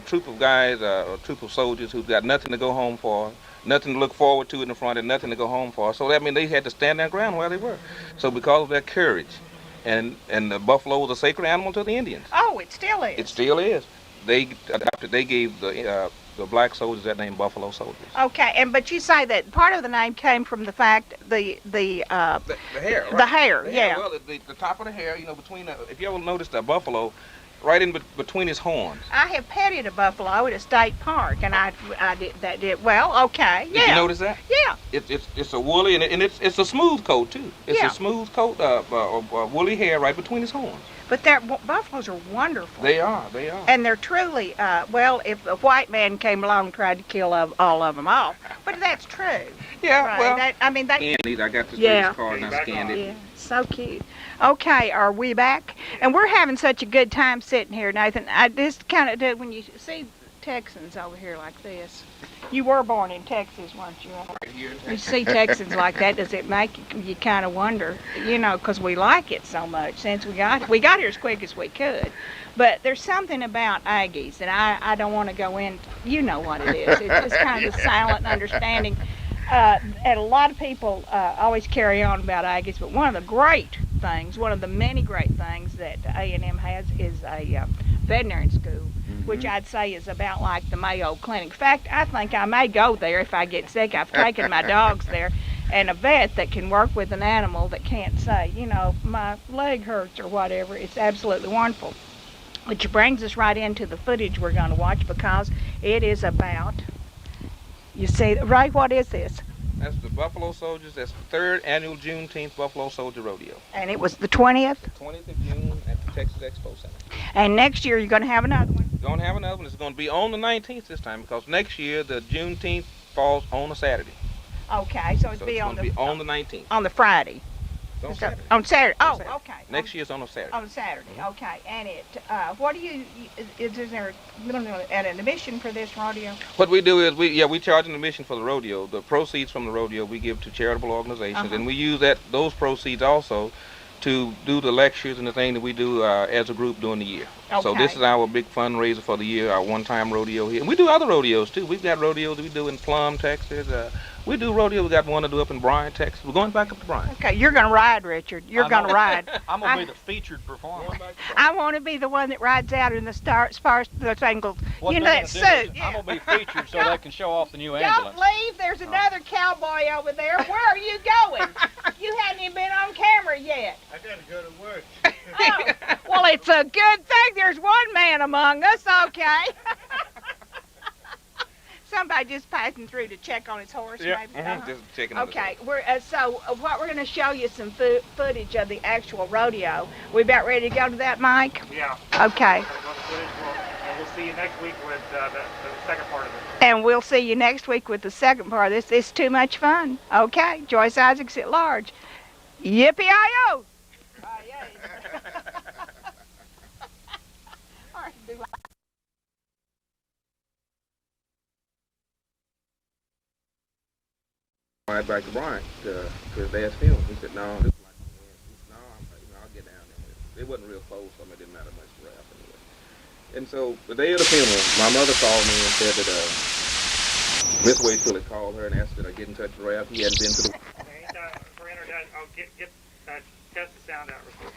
troop of guys, a troop of soldiers who've got nothing to go home for, nothing to look forward to in the front, and nothing to go home for, so that means they had to stand their ground where they were. So because of their courage, and the buffalo was a sacred animal to the Indians. Oh, it still is. It still is. They gave the black soldiers that name Buffalo Soldiers. Okay, but you say that part of the name came from the fact the hair. Right? The hair, The yeah. hair, well, the top of the hair, between if you ever noticed a buffalo, right in between his horns. I have petted a buffalo at a state park, and I did well. Okay, yeah. Did you notice that? Yeah. It's a woolly and it's a smooth coat too. It's Yeah. a smooth coat, woolly hair right between his horns. But buffaloes are wonderful. They are. And they're truly, if a white man came along and tried to kill all of them off. But that's true. Yeah, right? well. I got this card and I scanned it. Yeah, so cute. Okay, are we back? And we're having such a good time sitting here, Nathan. I just kind of do, when you see Texans over here like this. You were born in Texas, weren't you? You see Texans like that, does it make you kind of wonder, because we like it so much since we got here as quick as we could. But there's something about Aggies, and I don't want to go in, you know what it is. It's just kind of a silent understanding. And a lot of people always carry on about Aggies, but one of the many great things that A&M has is a veterinary school, which I'd say is about like the Mayo Clinic. In fact, I think I may go there if I get sick. I've taken my dogs there, and a vet that can work with an animal that can't say, my leg hurts or whatever. It's absolutely wonderful. Which brings us right into the footage we're going to watch, because it is about, you see, Ray, what is this? That's the Buffalo Soldiers. That's the 3rd annual Juneteenth Buffalo Soldier Rodeo. And it was the 20th? The 20th of June at the Texas Expo Center. And next year you're going to have another one? Going to have another one. It's going to be on the 19th this time, because next year the Juneteenth falls on a Saturday. Okay, so it's going to be on the 19th. On the Friday. On Saturday. On Saturday. Oh, Saturday. okay. Next year's on a Saturday. On Saturday. Okay. And is there an admission for this rodeo? What we do is we charge an admission for the rodeo. The proceeds from the rodeo we give to charitable organizations, and we use those proceeds also to do the lectures and the thing that we do as a group during the year. Okay. So this is our big fundraiser for the year, our one-time rodeo here. And we do other rodeos too. We've got rodeos we do in Plum, Texas. We do rodeo. We got one to do up in Bryan, Texas. We're going back up to Bryan. Okay, you're going to ride, Richard. You're going to ride. I'm going to be the featured performer. I want to be the one that rides out in the spangled, that suit. I'm going to be featured so they can show off the new ambulance. Don't leave. There's another cowboy over there. Where are you going? You hadn't even been on camera yet. I got to go to work. Oh, well, it's a good thing there's one man among us, okay? Somebody just passing through to check on his horse, maybe? Just checking on okay, what we're going to show you some footage of the actual rodeo. We about ready to go to that, Mike? Yeah. Okay. We'll see you next week with the second part of it. And we'll see you next week with the second part of this. It's too much fun. Okay, Joyce Isaacs at large. Yippee-I-O! Right back to Bryan to his last film. He said, "No, this is like I'll get down there." It wasn't real close, so it didn't matter much for Ralph anyway. And so the day of the funeral, my mother called me and said that Miss Wakefield had called her and asked that I get in touch with Ralph. He hadn't been to the. For internet, I'll test the sound out real quick.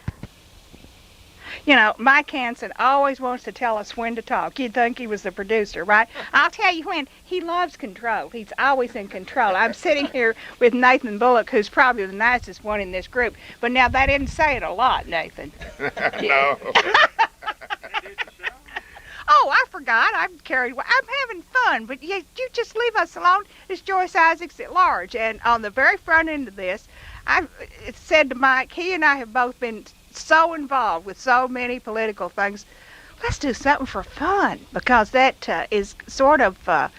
You know, Mike Hanson always wants to tell us when to talk. You'd think he was the producer, right? I'll tell you when. He loves control. He's always in control. I'm sitting here with Nathan Bullock, who's probably the nicest one in this group. But now, that didn't say it a lot, Nathan. No. Oh, I forgot. I'm carried away. I'm having fun, but you just leave us alone. It's Joyce Isaacs at large. And on the very front end of this, I said to Mike, he and I have both been so involved with so many political things. Let's do something for fun, because that is sort of, I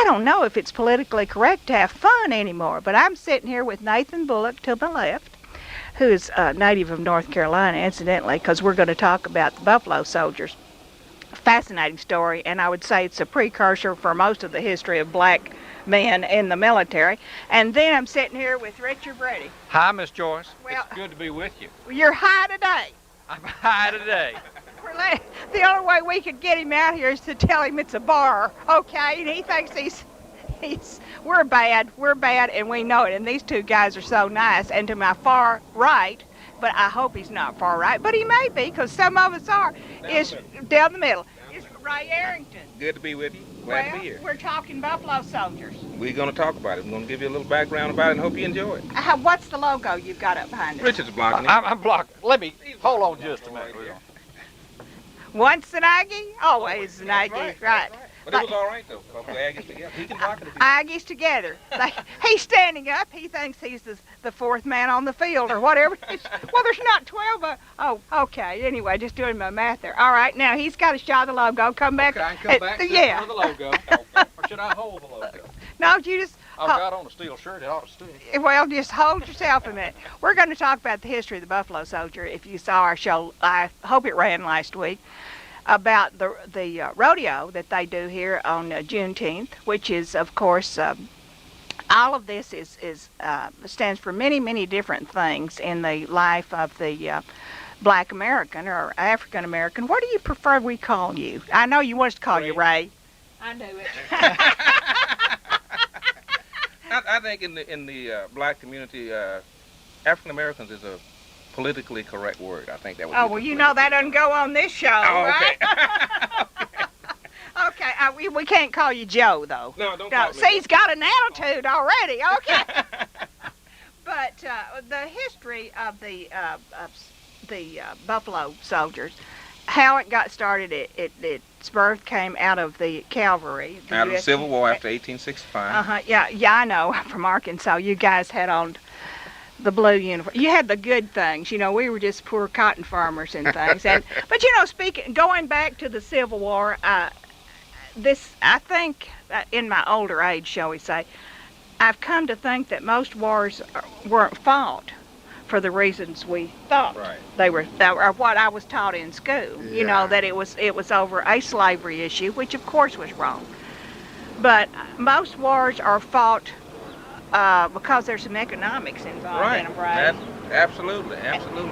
don't know if it's politically correct to have fun anymore, but I'm sitting here with Nathan Bullock to the left, who's a native of North Carolina, incidentally, because we're going to talk about the Buffalo Soldiers. Fascinating story, and I would say it's a precursor for most of the history of black men in the military. And then I'm sitting here with Richard Brady. Hi, Miss Joyce. Well, it's good to be with you. You're high today. I'm high today. The only way we could get him out here is to tell him it's a bar, okay? And he thinks we're bad, and we know it. And these two guys are so nice. And to my far right, but I hope he's not far right, but he may be, because some of us are, down the middle. Is Ray Arrington. Good to be with you. Glad to be here. We're talking Buffalo Soldiers. We're going to talk about it. I'm going to give you a little background about it and hope you enjoy it. What's the logo you've got up behind us? Richard's blocking it. I'm blocking. Let me, hold on just a minute. Once an Aggie, always an Aggie, right. But it was all right, though, because the Aggies together. He can block it if he Aggies together. He's standing up. He thinks he's the fourth man on the field or whatever. Well, there's not 12. Oh, okay. Anyway, just doing my math there. All right, now he's got a shot of the logo. Come back. Okay, I can come back to yeah. the logo. Or should I hold the logo? No, you just... I've got on a steel shirt. It ought to stick. Well, just hold yourself a minute. We're going to talk about the history of the Buffalo Soldier. If you saw our show, I hope it ran last week, about the rodeo that they do here on Juneteenth, which is, of course, all of this stands for many, many different things in the life of the Black American or African American. What do you prefer we call you? I know you want us to call you Ray. I knew it. I think in the black community, African Americans is a politically correct word. I think that would. Oh, well, you know that doesn't go on this show, right? Okay, we can't call you Joe, though. No, don't call me See, he's got an attitude already, okay. But the history of the Buffalo Soldiers, how it got started, its birth came out of the cavalry. Out of the Civil War after 1865. Yeah, I know. I'm from Arkansas. You guys had on the blue uniform. You had the good things. You know, we were just poor cotton farmers and things. But you know, going back to the Civil War, I think in my older age, shall we say, I've come to think that most wars weren't fought for the reasons we thought they were what I was taught in school. You know, that it was over a slavery issue, which of course was wrong. But most wars are fought because there's some economics involved in them, right? Absolutely.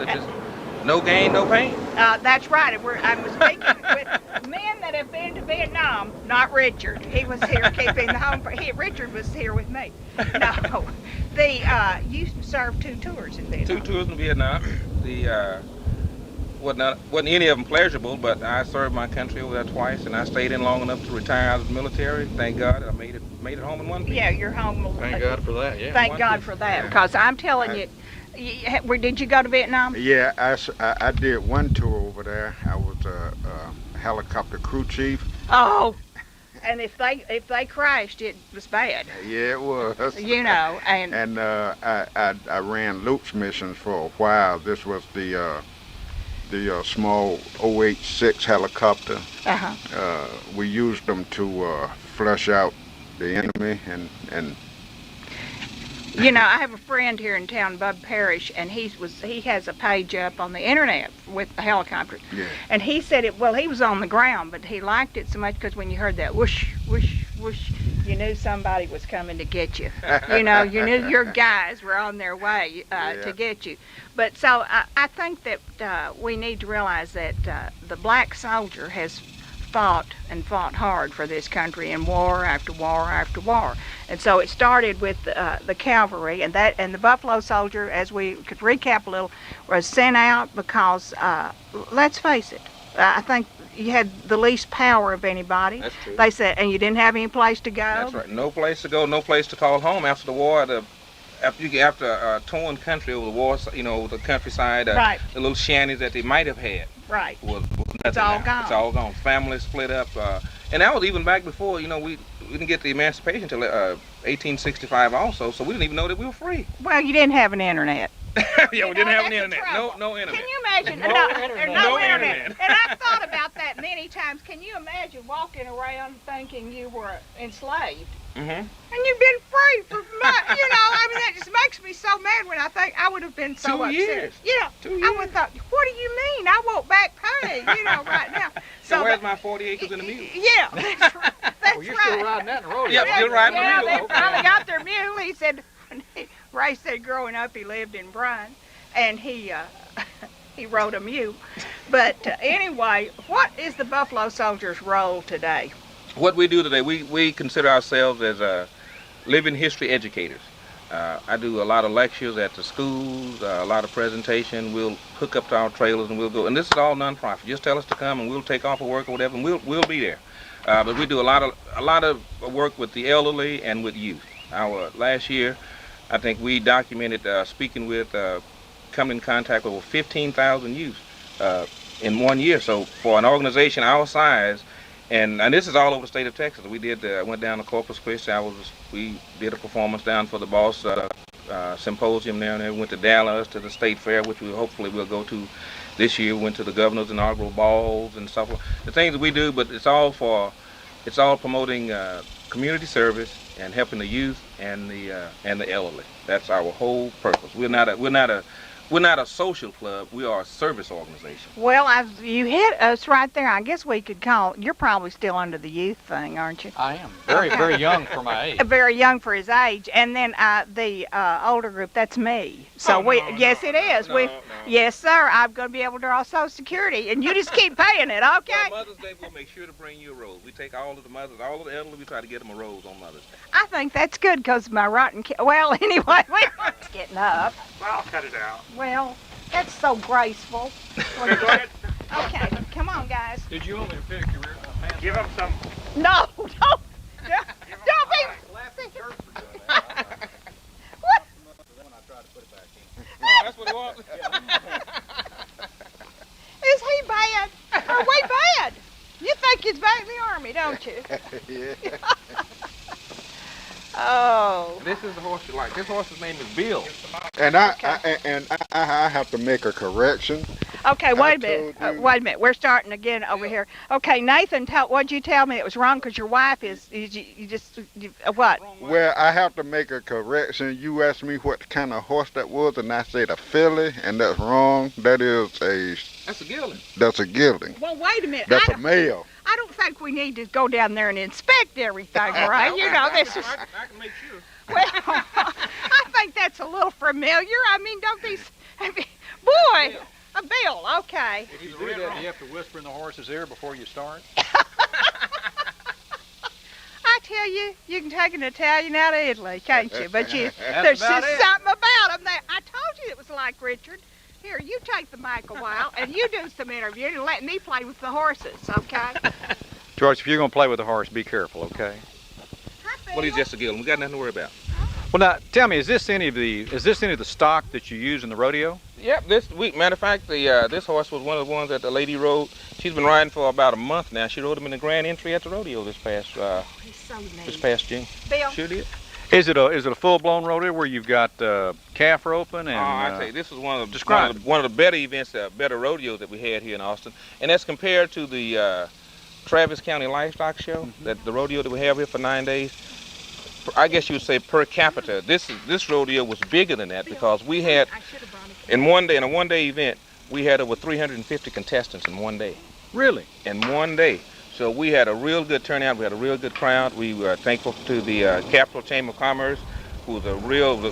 Just no gain, no pain. That's right. I was speaking with men that have been to Vietnam, not Richard. He was here keeping the home. Richard was here with me. No, you served 2 tours in Vietnam. 2 tours in Vietnam. Wasn't any of them pleasurable, but I served my country over there twice, and I stayed in long enough to retire out of the military. Thank God I made it home in one piece. Yeah, you're home. Thank God for that. Yeah. Thank God for that, because I'm telling you, did you go to Vietnam? Yeah, I did 1 tour over there. I was a helicopter crew chief. Oh, and if they crashed, it was bad. Yeah, it was. You know, and I ran loops missions for a while. This was the small 086 helicopter. We used them to flush out the enemy and. You know, I have a friend here in town, Bub Parrish, and he has a page up on the internet with the helicopters. Yeah. And he said he was on the ground, but he liked it so much because when you heard that whoosh, whoosh, whoosh, you knew somebody was coming to get you. You know, you knew your guys were on their way to get you. But so I think that we need to realize that the black soldier has fought and fought hard for this country in war after war after war. And so it started with the cavalry, and the Buffalo Soldier, as we could recap a little, was sent out because, let's face it, I think you had the least power of anybody. That's true. They said, and you didn't have any place to go. That's right. No place to go, no place to call home after the war. After a torn country over the war, the countryside, right. The little shanties that they might have had. Right. Was it's all now. gone. It's all gone. Families split up. And that was even back before, we didn't get the emancipation until 1865 also, so we didn't even know that we were free. Well, you didn't have an internet. Yeah, we didn't have an internet. No internet. Can you imagine? No internet. And I've thought about that many times. Can you imagine walking around thinking you were enslaved? Mm-hmm. And you've been free for months. That just makes me so mad when I think I would have been so 2 upset. years. 2 years. I would have thought, what do you mean? I want back pay, right now. So where's my 40 acres in the mule? Yeah, that's right. Well, you're still riding that in the rodeo. Yeah, still riding the mule. Yeah, they finally got their mule. He said, Ray said growing up he lived in Bryan, and he rode a mule. But anyway, what is the Buffalo Soldier's role today? What we do today, we consider ourselves as living history educators. I do a lot of lectures at the schools, a lot of presentation. We'll hook up to our trailers and we'll go. And this is all nonprofit. Just tell us to come and we'll take off of work or whatever, and we'll be there. But we do a lot of work with the elderly and with youth. Our last year, I think we documented speaking with, coming in contact with over 15,000 youth in 1 year. So for an organization our size, and this is all over the state of Texas. We did. Went down to Corpus Christi. We did a performance down for the Boss Symposium down there. We went to Dallas to the State Fair, which we hopefully will go to this year. We went to the governor's inaugural balls and stuff. The things that we do, but it's all promoting community service and helping the youth and the elderly. That's our whole purpose. We're not a social club. We are a service organization. Well, you hit us right there. I guess we could call. You're probably still under the youth thing, aren't you? I am very young for my age. Very young for his age, and then the older group. That's me. So yes, it is. No. Yes, sir. I'm going to be able to draw Social Security, and you just keep paying it, okay? Well, Mother's Day, we'll make sure to bring you a rose. We take all of the mothers, all of the elderly. We try to get them a rose on Mother's Day. I think that's good because my rotten. Well, anyway, we're getting up. Well, I'll cut it out. Well, that's so graceful. Okay, go ahead. Okay, come on, guys. Did you want me to pick your pants? Give them some. No, don't be. What? Oh, that's what he wants. Is he bad? Are we bad? You think he's back in the Army, don't you? Yeah. Oh. This is the horse you like. This horse's name is Bill. And I have to make a correction. Okay, wait a minute. Wait a minute. We're starting again over here. Okay, Nathan, what'd you tell me it was wrong? Because your wife is what? Well, I have to make a correction. You asked me what kind of horse that was, and I said a filly, and that's wrong. That's a gelding. That's a gelding. Well, wait a minute. That's a male. I don't think we need to go down there and inspect everything, right? This is. I can make sure. Well, I think that's a little familiar. I mean, don't these. Boy, a bill, okay. If you do that, do you have to whisper in the horse's ear before you start? I tell you, you can take an Italian out of Italy, can't you? But there's just it. something about them. I told you it was like Richard. Here, you take the mic a while, and you do some interviewing and let me play with the horses, okay? George, if you're going to play with the horse, be careful, okay? Well, he's just a gelding. We got nothing to worry about. Well, now tell me, is this any of the stock that you use in the rodeo? Yep. Matter of fact, this horse was one of the ones that the lady rode. She's been riding for about a month now. She rode him in the grand entry at the rodeo this past he's so neat. This past June. Bill. Sure did. Is it a full-blown rodeo where you've got calf roping and? I tell you, this was one of the better events, better rodeos that we had here in Austin, and that's compared to the Travis County Livestock Show, that the rodeo that we have here for 9 days. I guess you would say per capita, this rodeo was bigger than that because we had in a one-day event we had over 350 contestants in 1 day. Really? In 1 day. So we had a real good turnout. We had a real good crowd. We were thankful to the Capital Chamber of Commerce, who was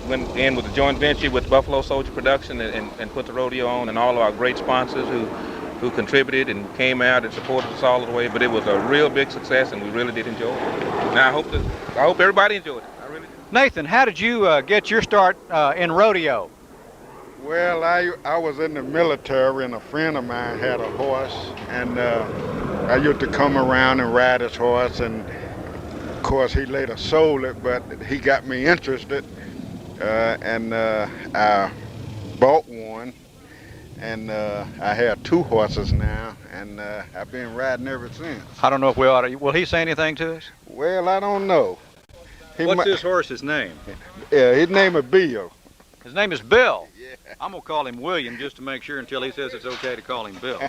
went in with a joint venture with Buffalo Soldier Production and put the rodeo on, and all of our great sponsors who who contributed and came out and supported us all the way. But it was a real big success, and we really did enjoy it. Now I hope everybody enjoyed it. I really did. Nathan, how did you get your start in rodeo? Well, I was in the military, and a friend of mine had a horse, and I used to come around and ride his horse, and of course he later sold it, but he got me interested, and I bought one, and I have 2 horses now, and I've been riding ever since. I don't know if we ought to. Will he say anything to us? Well, I don't know. What's this horse's name? Yeah, his name is Bill. His name is Bill. Yeah. I'm gonna call him William just to make sure until he says it's okay to call him Bill.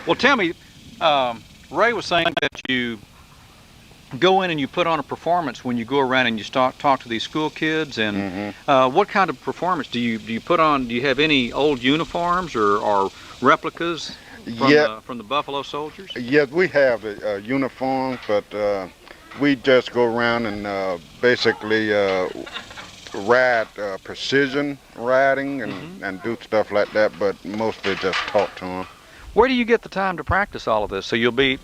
Well, tell me, Ray was saying that you go in and you put on a performance when you go around and you talk to these school kids, and what kind of performance do you put on? Do you have any old uniforms or replicas from the Buffalo Soldiers? Yes, we have a uniform, but we just go around and basically ride precision riding and do stuff like that, but mostly just talk to them. Where do you get the time to practice all of this so you'll be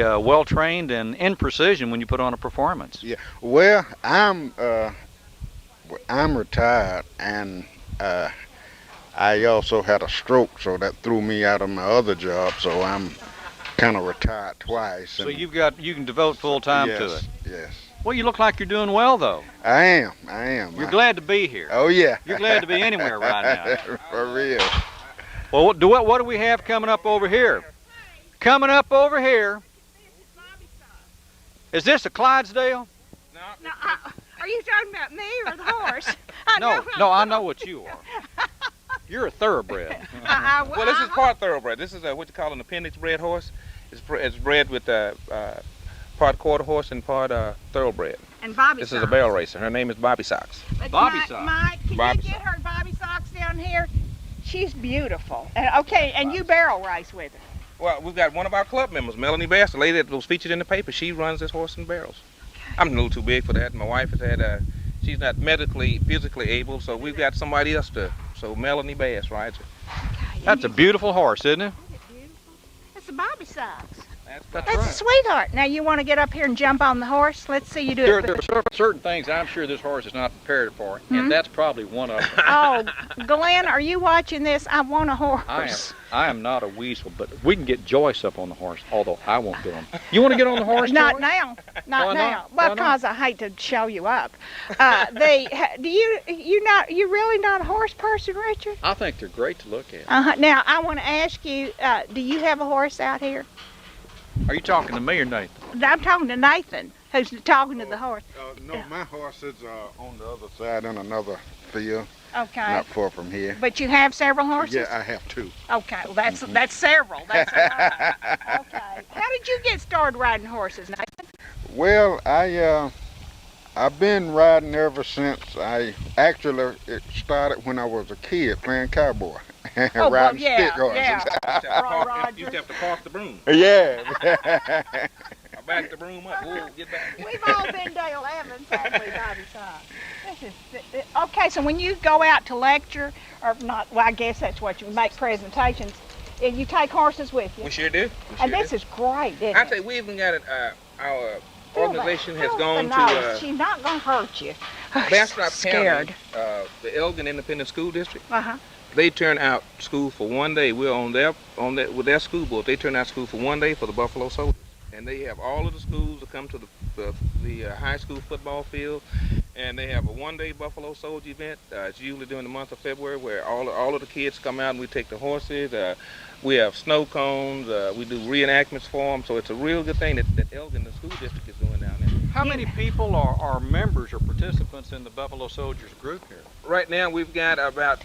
well trained and in precision when you put on a performance? Yeah, well, I'm retired, and I also had a stroke, so that threw me out of my other job, so I'm kind of retired twice. So you can devote full time to it. Yes. Well, you look like you're doing well, though. I am. You're glad to be here. Oh, yeah. You're glad to be anywhere right now. For real. Well, what do we have coming up over here? Coming up over here. Is this a Clydesdale? No, are you talking about me or the horse? No, I know what you are. You're a thoroughbred. Well, this is part thoroughbred. This is what you call an appendix bred horse. It's bred with part quarter horse and part thoroughbred. And Bobby This Socks. is a barrel racer. Her name is Bobby Socks. Bobby Socks. Mike, can Bobby you get her Bobby Socks down here? She's beautiful. Okay, and you barrel race with her. Well, we've got one of our club members, Melanie Bass, the lady that was featured in the paper. She runs this horse and barrels. Okay. I'm a little too big for that. My wife has had she's not physically able, so we've got somebody else so Melanie Bass rides her. Okay, that's a beautiful horse, isn't it? It's a Bobby Socks. That's right. A sweetheart. Now you want to get up here and jump on the horse? Let's see you do it. There are certain things I'm sure this horse is not prepared for, and that's probably one of them. Oh, Glenn, are you watching this? I want a horse. I am not a weasel, but we can get Joyce up on the horse, although I won't get on. You want to get on the horse, Not Joyce? now. Not Why now. not? Well, because I hate to show you up. You're really not a horse person, Richard? I think they're great to look at. Now, I want to ask you, do you have a horse out here? Are you talking to me or Nathan? I'm talking to Nathan, who's talking to the horse. No, my horse is on the other side in another field. Okay. Not far from here. But you have several horses? Yeah, I have 2. Okay, well that's several. That's a lot. Okay. How did you get started riding horses, Nathan? Well, I've been riding ever since. It started when I was a kid playing cowboy. Riding stick horses. Yeah. You used to have to park the broom. Yeah. I back the broom up. Whoa, get back. We've all been Dale Evans, haven't we, Bobby Socks? Okay, so when you go out to lecture, or not, well, I guess that's what you make presentations, and you take horses with you. We sure do. This is great, isn't it? I say we even got it. Our organization has gone to. She's not going to hurt you. Bastrop Scared. County, the Elgin Independent School District. Uh-huh. They turn out school for one day. We're with their school board. They turn out school for one day for the Buffalo Soldiers, and they have all of the schools to come to the high school football field, and they have a one-day Buffalo Soldier event. It's usually during the month of February, where all of the kids come out and we take the horses. We have snow cones. We do reenactments for them. So it's a real good thing that Elgin, the school district, is doing down there. How many people are members or participants in the Buffalo Soldiers group here? Right now we've got about.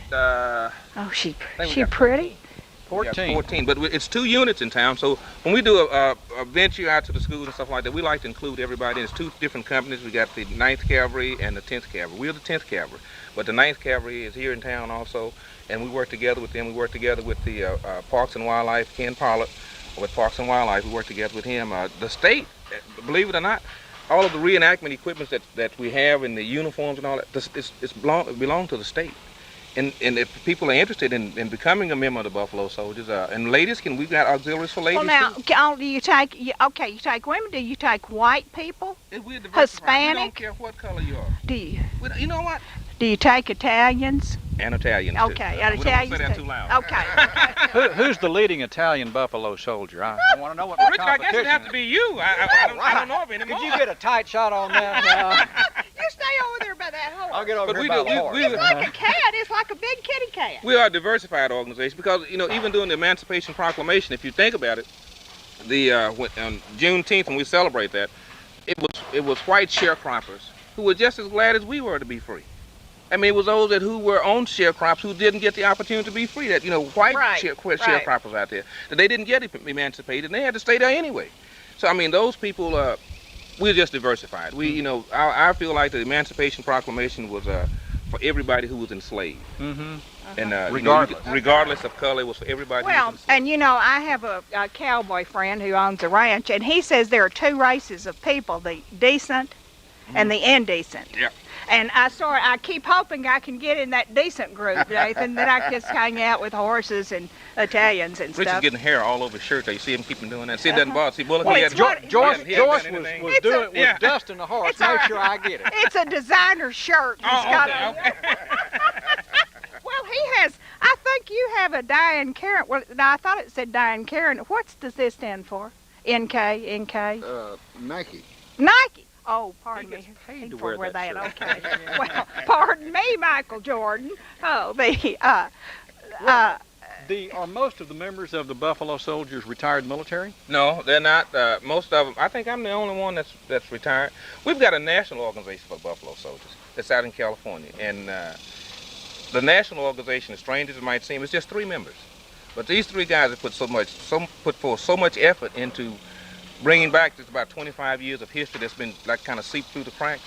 She pretty? 14. Yeah, 14, but it's 2 units in town. So when we do a venture out to the schools and stuff like that, we like to include everybody. It's 2 different companies. We got the 9th Cavalry and the 10th Cavalry. We're the 10th Cavalry, but the 9th Cavalry is here in town also, and we work together with them. We work together with the Parks and Wildlife, Ken Pollard, with Parks and Wildlife. We work together with him. The state, believe it or not, all of the reenactment equipment that we have in the uniforms and all that, it belong to the state. and if people are interested in becoming a member of the Buffalo Soldiers, and ladies, we've got auxiliaries for ladies. Well, now, too. do you take? You take women. Do you take white people? We're diversified. Hispanic? We don't care what color you are. Do you? You know what? Do you take Italians? And Italians. Okay, too. and We don't Italians say that too. too loud. Okay. Who's the leading Italian Buffalo Soldier? I want to know what the Richard, I guess it'd have to be you. I don't know of anymore. Could you get a tight shot on that? You stay over there by that horse. I'll get over But here we by do- the horse. It's like a cat. It's like a big kitty cat. We are a diversified organization because, even during the Emancipation Proclamation, if you think about it, on Juneteenth when we celebrate that, it was white sharecroppers who were just as glad as we were to be free. I mean, it was those who were on sharecrops who didn't get the opportunity to be free. That white sharecroppers out there that they didn't get emancipated and they had to stay there anyway. So I mean, those people, we're just diversified. We, I feel like the Emancipation Proclamation was for everybody who was enslaved. Mm-hmm. And regardless of color, it was for everybody. Well, and I have a cowboy friend who owns a ranch, and he says there are two races of people: the decent and the indecent. Yeah. And I keep hoping I can get in that decent group, Nathan, that I can just hang out with horses and Italians and stuff. Richard's getting hair all over his shirt. You see him keep him doing that. See, it doesn't bother. See, Bullock, Well, he had Joyce anything. was dusting the horse. Make sure I get it. It's a designer shirt. He's got okay. Well, he has. I think you have a Diane Karen. Well, no, I thought it said Diane Karen. What does this stand for? NK. Nike. Nike. Oh, pardon me. Paid to wear that shirt. Okay. Well, pardon me, Michael Jordan. Oh, Are most of the members of the Buffalo Soldiers retired military? No, they're not. Most of them. I think I'm the only one that's retired. We've got a national organization for Buffalo Soldiers that's out in California, and the national organization, as strange as it might seem, is just 3 members. But these 3 guys have put forth so much effort into bringing back just about 25 years of history that's been kind of seeped through the cracks.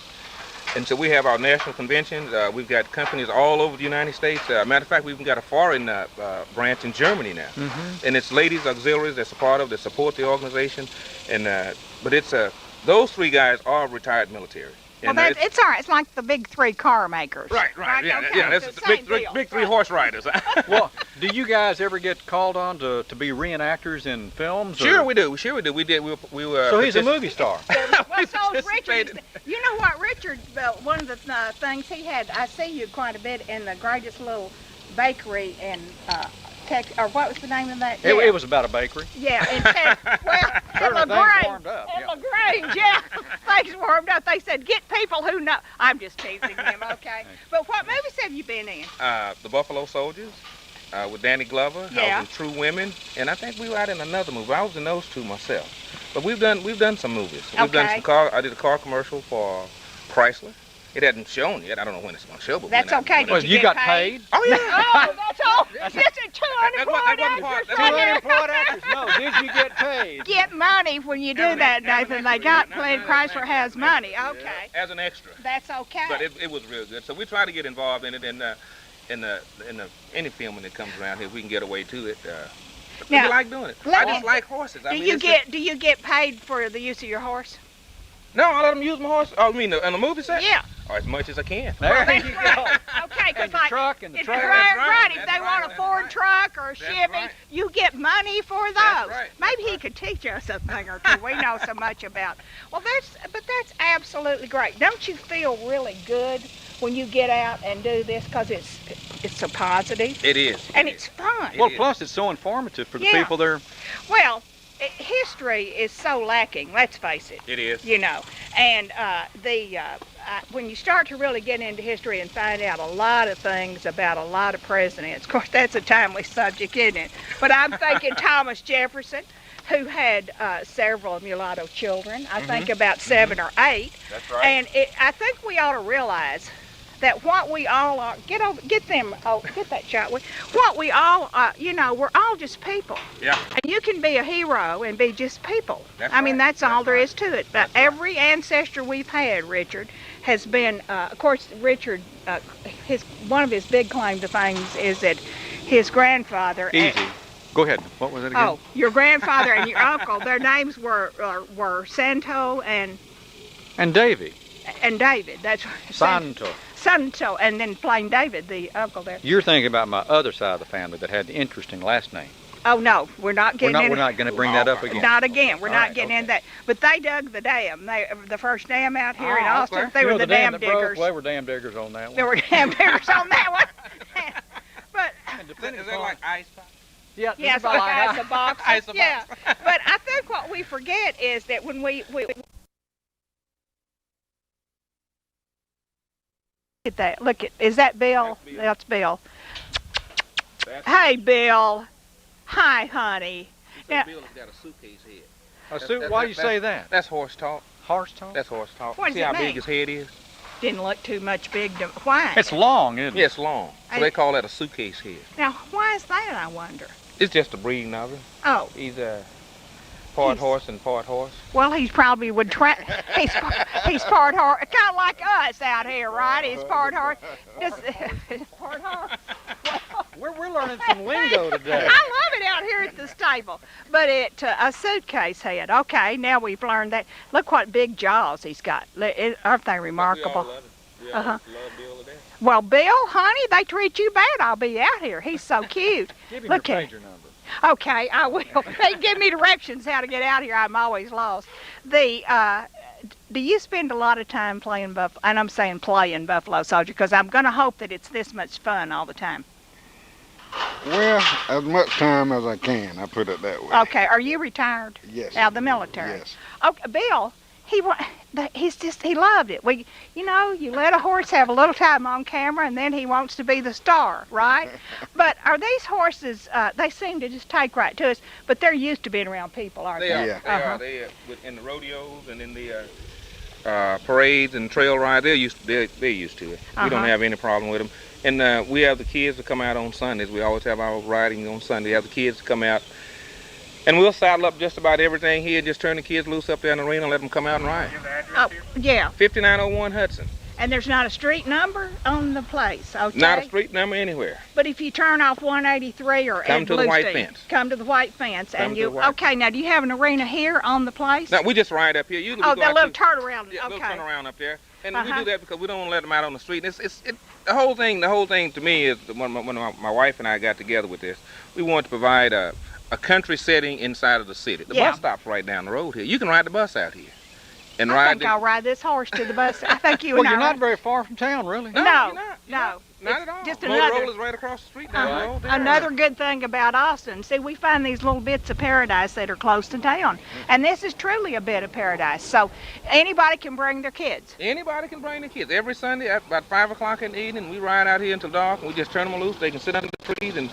And so we have our national conventions. We've got companies all over the United States. Matter of fact, we've even got a foreign branch in Germany now. Mm-hmm. And it's ladies auxiliaries that's a part of that support the organization. And but it's those 3 guys are retired military. Well, it's all right. It's like the big 3 car makers. Right. Yeah, okay. yeah. That's the big 3 horse riders. Well, do you guys ever get called on to be reenactors in films? Sure, we do. We did. We were. So he's a movie star. Well, so is Richard. You know what, Richard? One of the things he had. I see you quite a bit in the greatest little bakery in. Or what was the name of that? It was about a bakery. Yeah, in LaGrange. LaGrange, yeah. Things warmed up. They said, get people who know. I'm just teasing him, okay? But what movies have you been in? The Buffalo Soldiers with Danny Glover. Yeah. I was in True Women, and I think we were out in another movie. I was in those 2 myself. But we've done some movies. We've done some car. I did a car commercial for Chrysler. It hasn't shown yet. I don't know when it's going to show, but that's okay. Well, you got paid? Oh, yeah. Oh, that's all. Just 2 unemployed actors. 2 unemployed actors. No, did you get paid? Get money when you do that, Nathan. They got plenty. Chrysler has money. Okay. As an extra. That's okay. But it was real good. So we try to get involved in it, and any filming that comes around here, we can get away to it. Now, we like doing it. I just like horses. Do you get paid for the use of your horse? No, I let them use my horse. Oh, you mean in the movie set? Yeah. Or as much as I can. There you go. Okay, because the truck and the trailer. Right. If they want a Ford truck or a Chevy, you get money for those. Right. Maybe he could teach us a thing or 2. We know so much about. Well, that's absolutely great. Don't you feel really good when you get out and do this because it's so positive? It is. And it's fun. Well, plus it's so informative for the people there. Well, history is so lacking, let's face it. It is. And when you start to really get into history and find out a lot of things about a lot of presidents, of course, that's a timely subject, isn't it? But I'm thinking Thomas Jefferson, who had several mulatto children, I think about 7 or 8. That's right. And I think we ought to realize that what we all are, get that shot. What we all, we're all just people. Yeah. And you can be a hero and be just people. That's I mean, right. that's all there is to it. But every ancestor we've had, Richard, has been, of course, Richard, one of his big claim to things is that his grandfather. Easy. Go ahead. What was it again? Oh, your grandfather and your uncle, their names were Santo and Davy. And David, that's Santo. So, and then Plain David, the uncle there. You're thinking about my other side of the family that had the interesting last name. Oh no, we're not getting We're not going to bring that up again. Not again. We're not getting into that. But they dug the dam. The first dam out here in Austin. Okay. They were the dam that diggers. Broke, they were dam diggers on that one. There were dam diggers on that one. But is that like ice box? Yeah, yes, like ice box. Ice box. Yeah. But I think what we forget is that when we at that. Look at, is that Bill? That's Bill. Hey, Bill. Hi, honey. Now, Bill has got a suitcase head. Why do you say that? That's horse talk. Horse talk? That's horse talk. What does See it how mean? big his head is? Didn't look too much big to, why? It's long, isn't it? Yeah, it's long. So they call that a suitcase head. Now, why is that, I wonder? It's just a breeding of him. Oh. He's part horse and part horse. Well, he's probably would he's part horse, kind of like us out here, right? He's part horse. Part horse. We're learning some lingo today. I love it out here at the stable. But a suitcase head. Okay, now we've learned that. Look what big jaws he's got. Aren't they remarkable? We all love Bill to death. Well, Bill, honey, they treat you bad. I'll be out here. He's so cute. Give him Look your at pager number. Okay, I will. They give me directions how to get out here. I'm always lost. Do you spend a lot of time playing Buffalo? And I'm saying playing Buffalo Soldier because I'm going to hope that it's this much fun all the time. Well, as much time as I can, I put it that way. Okay, are you retired? Yes. Out of the military? Yes. Okay, Bill, he loved it. You let a horse have a little time on camera and then he wants to be the star, right? But are these horses, they seem to just take right to us, but they're used to being around people, aren't they? They are. They are. In the rodeos and in the parades and trail rides, they're used to it. We don't have any problem with them. And we have the kids that come out on Sundays. We always have our riding on Sunday. We have the kids to come out. And we'll saddle up just about everything here, just turn the kids loose up there in the arena and let them come out and ride. Oh, yeah. 5901 Hudson. And there's not a street number on the place, okay? Not a street number anywhere. But if you turn off 183 or come to the white fence. Come to the white fence. Okay, now do you have an arena here on the place? No, we just ride up here. Usually that little turnaround. Yeah, okay. little turnaround up there. And we do that because we don't want to let them out on the street. The whole thing to me is when my wife and I got together with this, we wanted to provide a country setting inside of the city. The bus stop's right down the road here. You can ride the bus out here. And I think I'll ride this horse to the bus. I think you and I. Well, you're not very far from town, really. No, not at all. Just Motorola's right across the street down the road. Another good thing about Austin, see, we find these little bits of paradise that are close to town. And this is truly a bit of paradise. So anybody can bring their kids. Anybody can bring their kids. Every Sunday at about 5 o'clock in the evening, we ride out here until dark, and we just turn them loose. They can sit under the trees and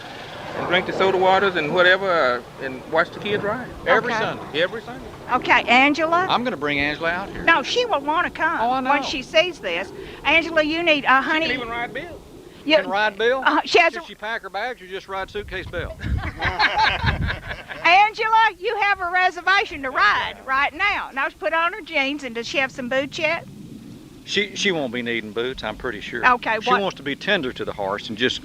drink the soda waters and whatever, and watch the kids ride. Every Sunday. Every Sunday. Okay, Angela? I'm going to bring Angela out here. No, she will want to come. Oh, I know. Once she sees this. Angela, you need, honey. She can even ride Bill. You can ride Bill? Should she pack her bags or just ride suitcase Bill? Angela, you have a reservation to ride right now. Now put on her jeans, and does she have some boots yet? She won't be needing boots, I'm pretty sure. Okay. She wants to be tender to the horse and just,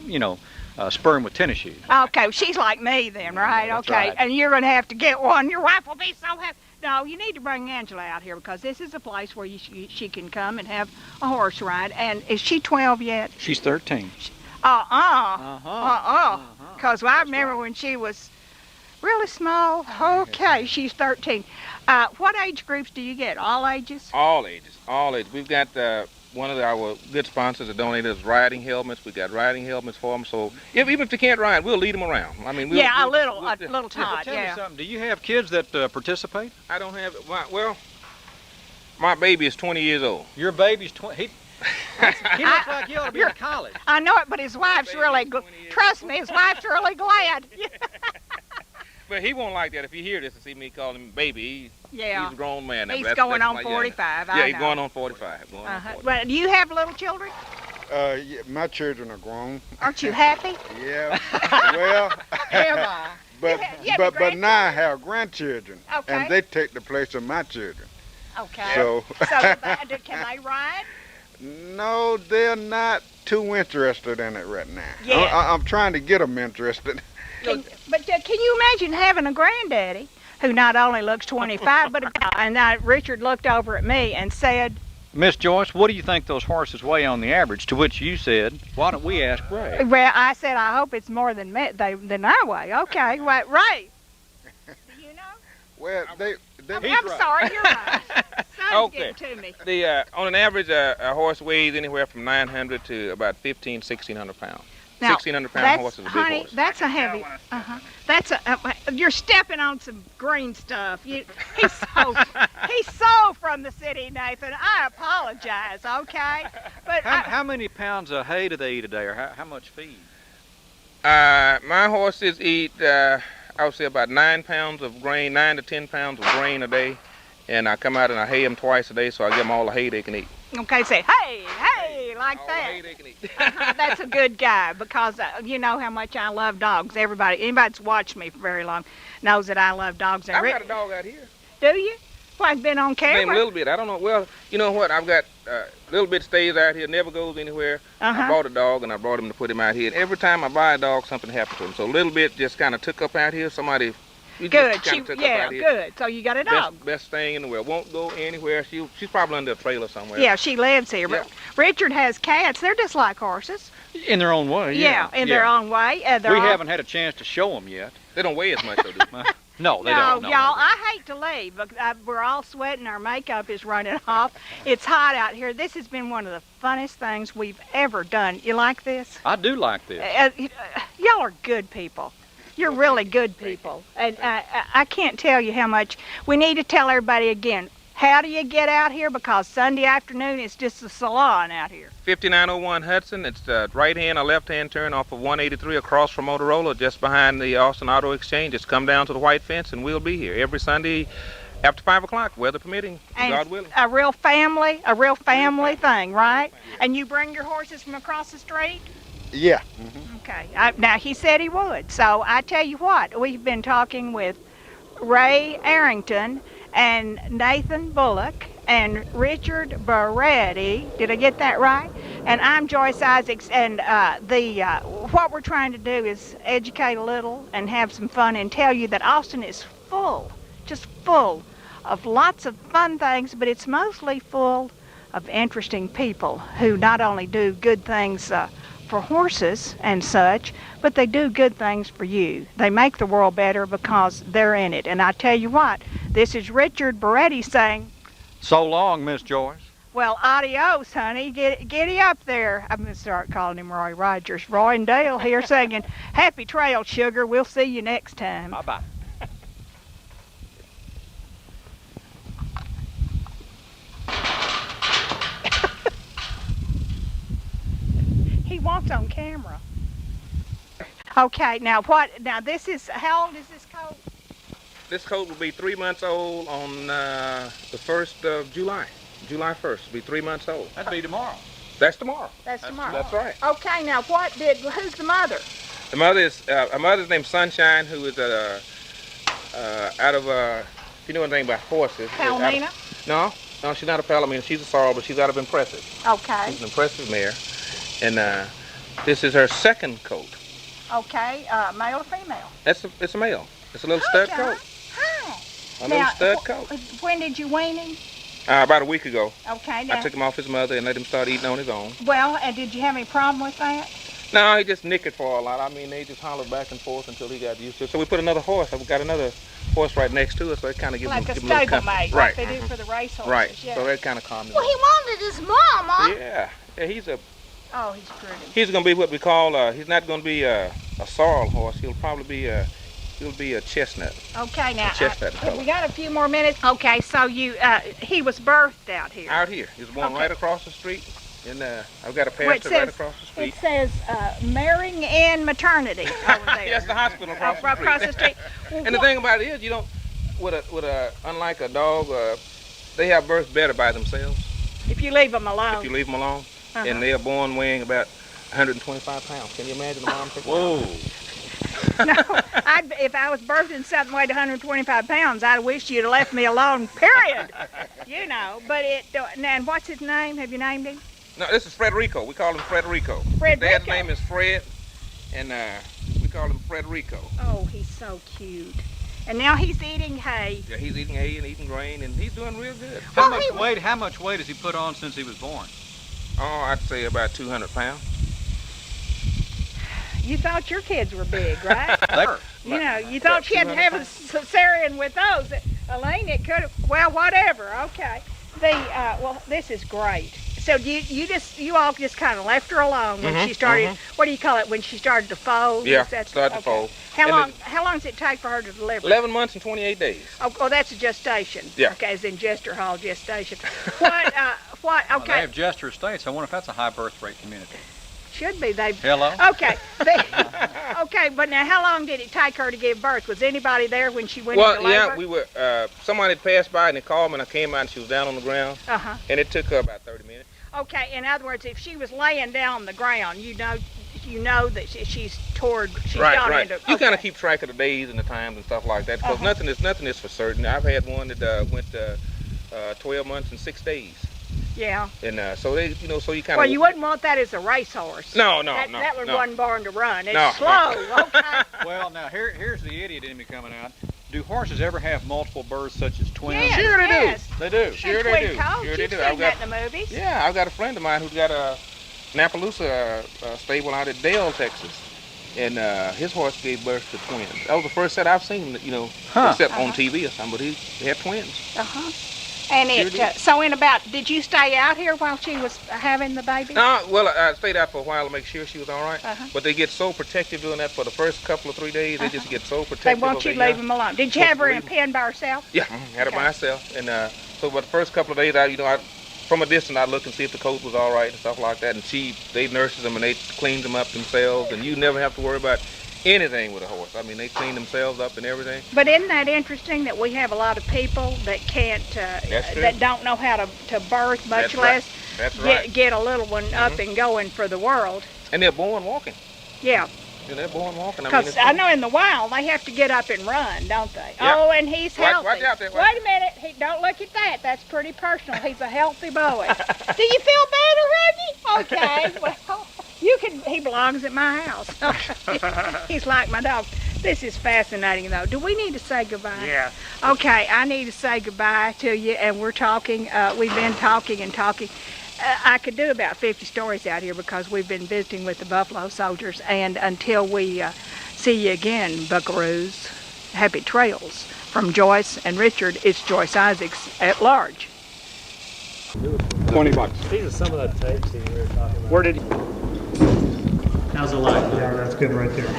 spur him with tennis shoes. Okay, she's like me then, right? That's okay, right. And you're going to have to get one. Your wife will be so happy. No, you need to bring Angela out here because this is a place where she can come and have a horse ride. And is she 12 yet? She's 13. Because I remember when she was really small. Okay, she's 13. What age groups do you get? All ages? All ages. All ages. We've got one of our good sponsors that donated us riding helmets. We got riding helmets for them. So even if they can't ride, we'll lead them around. I mean, a little Todd. Tell me something. Do you have kids that participate? I don't have. Well, my baby is 20 years old. Your baby's 20. He looks like he ought to be in college. I know it, but his wife's really. Trust me, his wife's really glad. But he won't like that if he hear this and see me call him baby. He's a grown man now. He's going on 45. Yeah, he's going on 45. Well, do you have little children? Yeah, my children are grown. Aren't you happy? Yeah. Well, am I? But now I have grandchildren, and they take the place of my children. Okay. So can they ride? No, they're not too interested in it right now. Yeah. I'm trying to get them interested. Can you imagine having a granddaddy who not only looks 25, but and Richard looked over at me and said, Miss Joyce, what do you think those horses weigh on the average? To which you said, why don't we ask Ray? Well, I said I hope it's more than than I weigh. Okay, well, Ray. Do you know? Well, I'm sorry, you're right. Son's Okay. getting to me. On an average, a horse weighs anywhere from 900 to about 1,600 pounds. Now, 1,600 pound horse is a big honey, horse. that's a heavy. That's you're stepping on some green stuff. He's so from the city, Nathan. I apologize. Okay, but How many pounds of hay do they eat a day, or how much feed? My horses eat, I would say, about 9 pounds of grain, 9 to 10 pounds of grain a day, and I come out and I hay them twice a day, so I give them all the hay they can eat. okay, say hey, like All that. the hay they can eat. That's a good guy because you know how much I love dogs. Anybody that's watched me for very long knows that I love dogs. And I've got a dog out here. Do you? Well, I've been on camera. Maybe a little bit. I don't know. Well, you know what? I've got little bit stays out here, never goes anywhere. I bought a dog and I brought him to put him out here. And every time I buy a dog, something happens to him. So little bit just kind of took up out here. Somebody. Good. Just kinda took up out here. Good. So you got a dog. Best thing in the world. Won't go anywhere. She's probably under a trailer somewhere. Yeah, she lives here. Yeah. But Richard has cats. They're just like horses. In their own way, Yeah, in their own way. We haven't had a chance to show them yet. They don't weigh as much, though, do they? No, they don't. No, y'all, I hate to leave, but we're all sweating. Our makeup is running off. It's hot out here. This has been one of the funnest things we've ever done. You like this? I do like this. Y'all are good people. You're really good people. And I can't tell you how much. We need to tell everybody again, how do you get out here? Because Sunday afternoon it's just a salon out here. 5901 Hudson. It's the right-hand or left-hand turn off of 183 across from Motorola, just behind the Austin Auto Exchange. Just come down to the white fence and we'll be here every Sunday after 5 o'clock, weather permitting, And God willing. a real family thing, right? And you bring your horses from across the street? Yeah. Okay. Now, he said he would. So I tell you what, we've been talking with Ray Arrington and Nathan Bullock and Richard Baretti. Did I get that right? And I'm Joyce Isaacs. And what we're trying to do is educate a little and have some fun and tell you that Austin is full, just full of lots of fun things, but it's mostly full of interesting people who not only do good things for horses and such, but they do good things for you. They make the world better because they're in it. And I tell you what, this is Richard Baretti saying, So long, Miss Joyce. well, adios, honey. Giddy up there. I'm going to start calling him Roy Rogers. Roy and Dale here singing, Happy Trail, sugar. We'll see you next time. Bye-bye. He wants on camera. Okay, now what? Now this is, how old is this coat? This coat will be 3 months old on the 1st of July. July 1st. It'll be 3 months old. That'd be tomorrow. That's tomorrow. That's tomorrow. That's right. Okay, now who's the mother? The mother is, her mother's named Sunshine, who is out of, if you know anything about horses. Palomino? No, she's not a Palomino. She's a sorrel, but she's out of Impressive. Okay. She's an Impressive mare. And this is her second coat. Okay, male or female? It's a male. It's a little stud coat. Hi. A little stud coat. When did you wean him? About a week ago. Okay, now. I took him off his mother and let him start eating on his own. Well, and did you have any problem with that? No, he just nickered for a lot. I mean, they just hollered back and forth until he got used to it. So we put another horse. We got another horse right next to us, so it kind of gives Like him a give him little stable company. mate, Right. like they do for the race horses. Right. Yeah. So that kind of calmed him. Well, he wanted his mama. Yeah. He's Oh, he's pretty. he's gonna be what we call. He's not gonna be a sorrel horse. He'll probably be he'll be a chestnut. Okay, now, chestnut color. we got a few more minutes. Okay, so he was birthed out here. Out here. He was born right across the street. And I've got a Well, pastor right across the street. It says marrying in maternity over there. Yes, the hospital across the street. Well, and the thing about it is, you don't, unlike a dog, they have birth better by themselves. If you leave them alone. If you leave them alone. And they are born weighing about 125 pounds. Can you imagine the mom? Whoa. No, if I was birthed in something weighed 125 pounds, I'd wish you'd have left me alone, period. You know, but and what's his name? Have you named him? No, this is Frederico. We call him Frederico. Frederico. Dad's name is Fred, and we call him Frederico. Oh, he's so cute. And now he's eating hay. Yeah, he's eating hay and eating grain, and he's doing real good. How much weight has he put on since he was born? Oh, I'd say about 200 pounds. You thought your kids were big, right? They were. You know, you thought she had to have a cesarean with those. Elaine, it could have, well, whatever, okay. Well, this is great. So you all just kind of left her alone when she started, what do you call it, when she started to fold? Yeah, started to fold. How long does it take for her to deliver? 11 months and 28 days. Oh, that's a gestation. Yeah. Okay, as in Jester Hall gestation. Okay. Well, they have Jester Estates. I wonder if that's a high birth rate community. Should be. Hello? Okay. Okay, but now how long did it take her to give birth? Was anybody there when she went into labor? Well, yeah, we were, somebody had passed by and they called me and I came out and she was down on the ground. Uh-huh. And it took her about 30 minutes. Okay, in other words, if she was laying down on the ground, you know that she's Right. into... You kind of keep track of the days and the times and stuff like that because nothing is for certain. I've had one that went 12 months and 6 days. Yeah. And so they, so you kind of. Well, you wouldn't want that as a racehorse. No. That one wasn't born to run. It's No. slow. Okay. Well, now here's the idiot in me coming out. Do horses ever have multiple births, such as twins? Yes, Sure they yes. do. They do. Sure they do. Sure they do. I've got that in the movies. Yeah, I've got a friend of mine who's got a Napaloosa stable out at Dale, Texas, and his horse gave birth to twins. That was the first set I've seen, except on TV or something. But he had twins. And did you stay out here while she was having the baby? No, well, I stayed out for a while to make sure she was all right. But they get so protective doing that for the first couple of 3 days. They just get so protective. They want you to leave them alone. Did you have her in a pen by herself? Yeah, had her by herself. And so, but the first couple of days, from a distance, I'd look and see if the coat was all right and stuff like that. And they nurses them and they cleaned them up themselves. And you never have to worry about anything with a horse. I mean, they clean themselves up and everything. But isn't that interesting that we have a lot of people that can't, that don't know how to birth, much less get a little one up and going for the world. And they're born walking. Yeah. Yeah, they're born walking. Because I know in the wild they have to get up and run, don't they? Yeah. Oh, and he's healthy. Watch out there. Wait a minute. Don't look at that. That's pretty personal. He's a healthy boy. Do you feel better, Reggie? Okay. Well, he belongs at my house. He's like my dog. This is fascinating, though. Do we need to say goodbye? Yeah. Okay, I need to say goodbye to you, and we're talking. We've been talking and talking. I could do about 50 stories out here because we've been visiting with the Buffalo Soldiers, and until we see you again, buckaroos, happy trails. From Joyce and Richard, it's Joyce Isaacs at large. $20. These are some of the tapes that you were talking about. Where did he? How's the light? Yeah, that's good right there.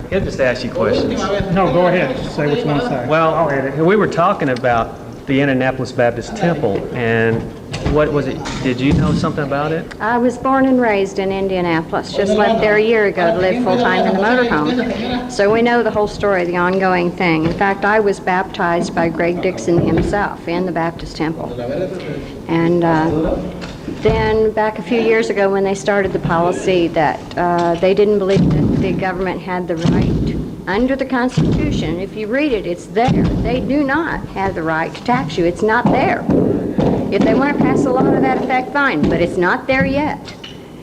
He'll just ask you questions. No, go ahead. Say what you want to say. Well, we were talking about the Indianapolis Baptist Temple, and what was it? Did you know something about it? I was born and raised in Indianapolis. Just left there a year ago to live full-time in the motorhome. So we know the whole story, the ongoing thing. In fact, I was baptized by Greg Dixon himself in the Baptist Temple. And then back a few years ago when they started the policy that they didn't believe that the government had the right under the Constitution, if you read it, it's there. They do not have the right to tax you. It's not there. If they want to pass a law to that effect, fine, but it's not there yet.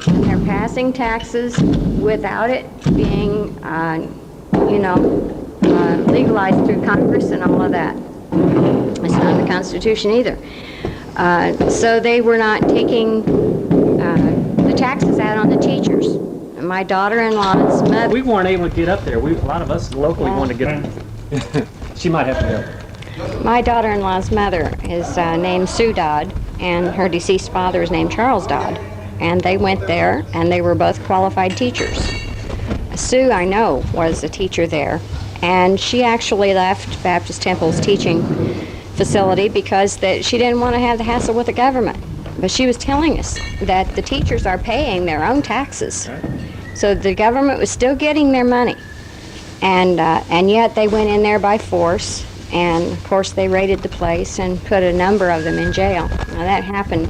And they're passing taxes without it being, legalized through Congress and all of that. It's not in the Constitution either. So they were not taking the taxes out on the teachers. My daughter-in-law's mother... We weren't able to get up there. A lot of us locally wanted to get... She might have to go. My daughter-in-law's mother is named Sue Dodd, and her deceased father is named Charles Dodd. And they went there, and they were both qualified teachers. Sue, I know, was a teacher there, and she actually left Baptist Temple's teaching facility because she didn't want to have the hassle with the government. But she was telling us that the teachers are paying their own taxes. So the government was still getting their money. And yet they went in there by force. And, of course, they raided the place and put a number of them in jail. Now, that happened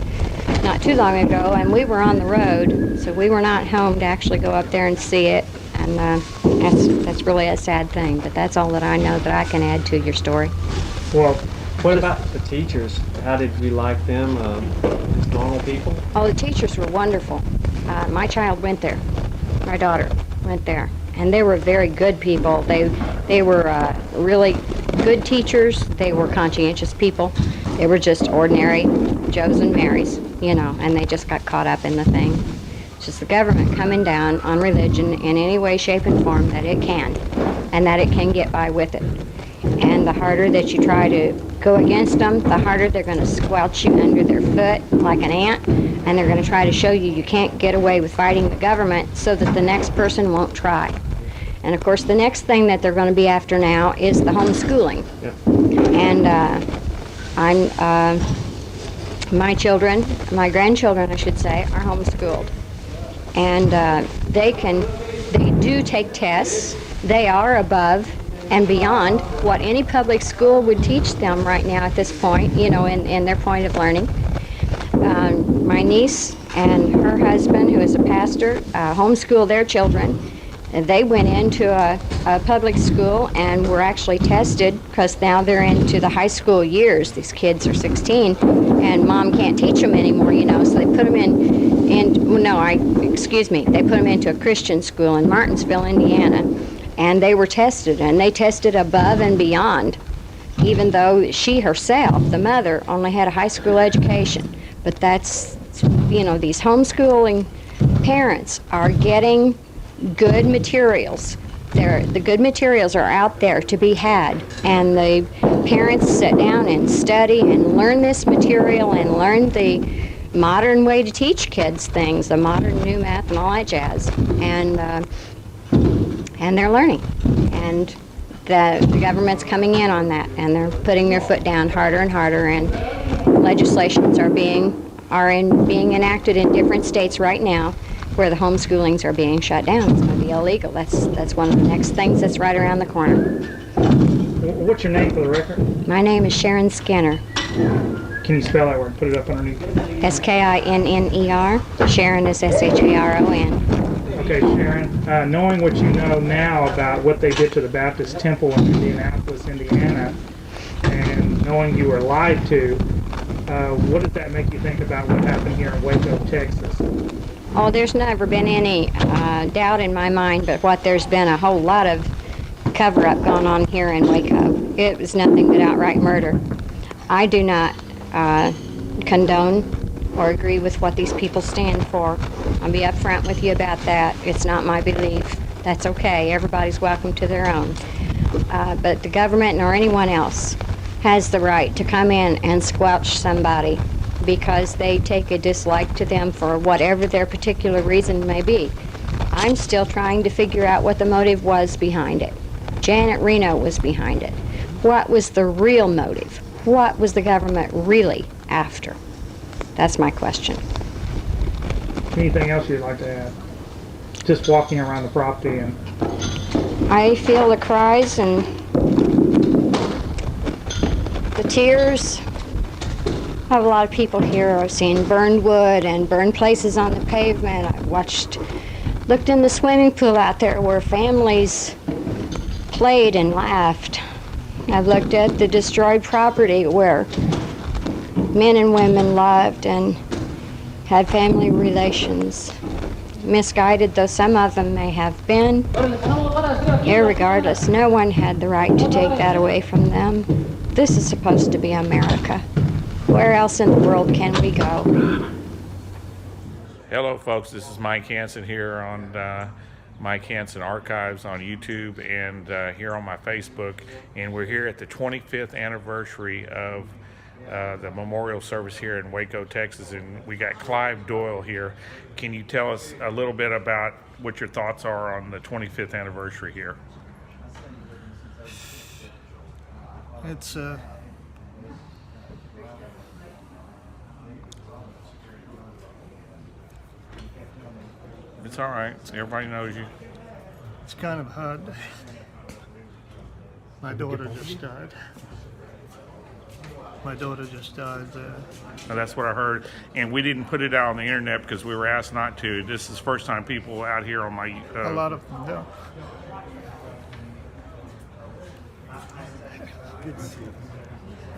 not too long ago, and we were on the road, so we were not home to actually go up there and see it. And that's really a sad thing. But that's all that I know that I can add to your story. Well, what about the teachers? How did you like them? Normal people? Oh, the teachers were wonderful. My child went there. My daughter went there. and they were very good people. They were really good teachers. They were conscientious people. They were just ordinary Joes and Marys, you know, and they just got caught up in the thing. It's just the government coming down on religion in any way, shape, and form that it can, and that it can get by with it. And the harder that you try to go against them, the harder they're going to squelch you under their foot like an ant, and they're going to try to show you you can't get away with fighting the government so that the next person won't try. And of course, the next thing that they're going to be after now is the homeschooling. Yeah. And my children, my grandchildren, I should say, are homeschooled. And they do take tests. They are above and beyond what any public school would teach them right now at this point, you know, in their point of learning. My niece and her husband, who is a pastor, homeschool their children. And they went into a public school and were actually tested because now they're into the high school years. These kids are 16 and mom can't teach them anymore, you know, so they put them they put them into a Christian school in Martinsville, Indiana, and they were tested, and they tested above and beyond, even though she herself, the mother, only had a high school education. But that's, you know, these homeschooling parents are getting good materials. The good materials are out there to be had, and the parents sit down and study and learn this material and learn the modern way to teach kids things, the modern new math and all that jazz, and they're learning, and the government's coming in on that, and they're putting their foot down harder and harder, and legislations are being enacted in different states right now where the homeschoolings are being shut down. It's going to be illegal. That's one of the next things that's right around the corner. What's your name for the record? My name is Sharon Skinner. Can you spell that word? Put it up underneath. Skinner. Sharon is Sharon. Okay, Sharon. Knowing what you know now about what they did to the Baptist Temple in Indianapolis, Indiana, and knowing you were lied to, what does that make you think about what happened here in Waco, Texas? Oh, there's never been any doubt in my mind, but there's been a whole lot of cover-up going on here in Waco. It was nothing but outright murder. I do not condone or agree with what these people stand for. I'll be upfront with you about that. It's not my belief. That's okay. Everybody's welcome to their own. But the government nor anyone else has the right to come in and squelch somebody because they take a dislike to them for whatever their particular reason may be. I'm still trying to figure out what the motive was behind it. Janet Reno was behind it. What was the real motive? What was the government really after? That's my question. Anything else you'd like to add? Just walking around the property and... I feel the cries and the tears of a lot of people here. I've seen burned wood and burned places on the pavement. I've looked in the swimming pool out there where families played and laughed. I've looked at the destroyed property where men and women loved and had family relations. Misguided though some of them may have been, irregardless, no one had the right to take that away from them. This is supposed to be America. Where else in the world can we go? Hello folks, this is Mike Hanson here on Mike Hanson Archives on YouTube and here on my Facebook, and we're here at the 25th anniversary of the memorial service here in Waco, Texas, and we got Clive Doyle here. Can you tell us a little bit about what your thoughts are on the 25th anniversary here? It's It's all right. Everybody knows you. It's kind of hard. My daughter just died. That's what I heard, and we didn't put it out on the internet because we were asked not to. This is the first time people out here on my... A lot of them don't.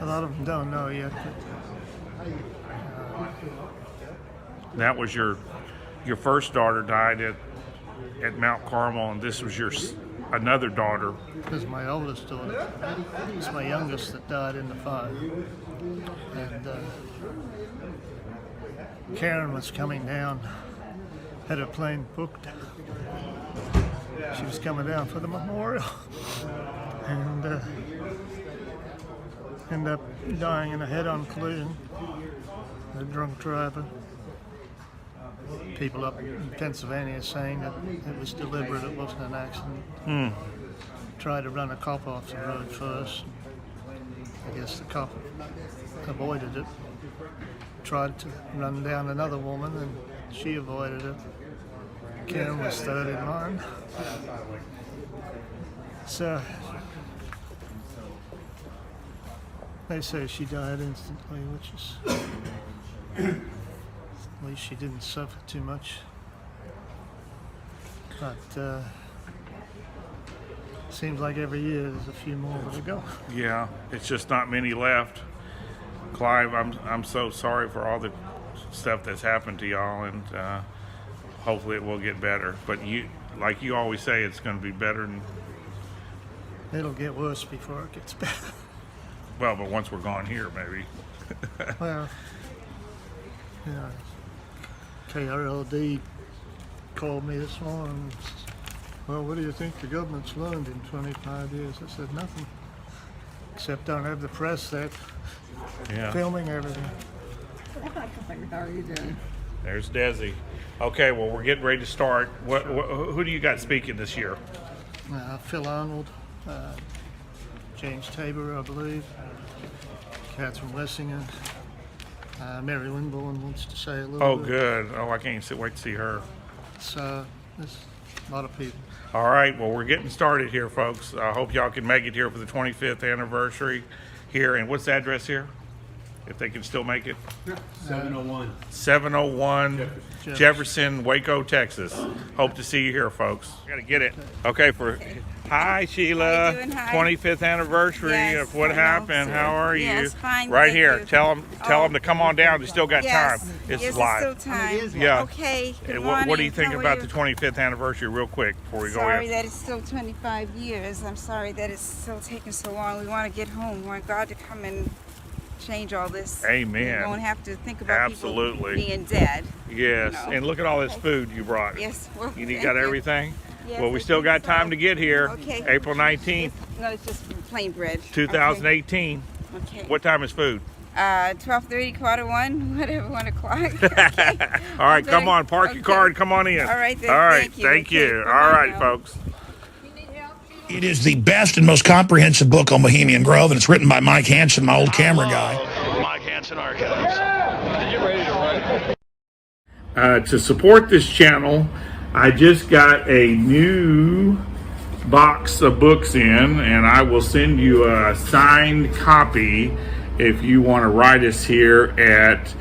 A lot of them don't know yet. That was your first daughter died at at Mount Carmel, and this was your another daughter. This is my oldest daughter. It's my youngest that died in the fire. And Karen was coming down, had her plane booked. She was coming down for the memorial, and ended up dying in a head-on collision. A drunk driver. People up in Pennsylvania saying that it was deliberate, it wasn't an accident. Tried to run a cop off the road first. I guess the cop avoided it. Tried to run down another woman and she avoided it. Karen was third in line. So they say she died instantly, which is at least she didn't suffer too much. But seems like every year there's a few more to go. Yeah, it's just not many left. Clive, I'm so sorry for all the stuff that's happened to y'all, and hopefully it will get better. But you, like you always say, it's going to be better. It'll get worse before it gets better. Well, but once we're gone here, maybe. Well, yeah. KRLD called me this morning. Well, what do you think the government's learned in 25 years? I said nothing, except don't have the press that filming everything. How are you doing? There's Desi. Okay, well, we're getting ready to start. Who do you got speaking this year? Phil Arnold, James Tabor, I believe, Catherine Lessinger, Mary Winborn wants to say a little bit. Good. Oh, I can't wait to see her. So there's a lot of people. All right, well, we're getting started here, folks. I hope y'all can make it here for the 25th anniversary here. And what's the address here? If they can still make it? 701. 701 Jefferson, Waco, Texas. Hope to see you here, folks. Got to get it. Okay, hi, Sheila. How you doing? Hi. 25th anniversary of what happened. How are you? Yes, fine. Right thank here. you. Tell them to come on down. They still got yes. time. It's yes, live. It's still time. Yeah. Okay. Good What do you think How about are the 25th anniversary, real quick, before we go Sorry in? that it's still 25 years. I'm sorry that it's still taking so long. We want to get home. We want God to come and change all this. Amen. We don't have to think about Absolutely. people being dead. Yes, you know. and look at all this food you brought. Yes. Well, You got everything? Yes, Well, we I still got think so. time to get here. Okay. April 19th, No, it's just plain bread. 2018. Okay. What time is food? 12:30, 1:15, whatever, 1 o'clock. Okay. All right, come on, park your car and come on in. All right, then. All right, Thank you. thank you. Okay, All right, now. folks. It is the best and most comprehensive book on Bohemian Grove, and it's written by Mike Hanson, my old camera guy. Mike Hanson Archives. To support this channel, I just got a new box of books in, and I will send you a signed copy if you want to write us here at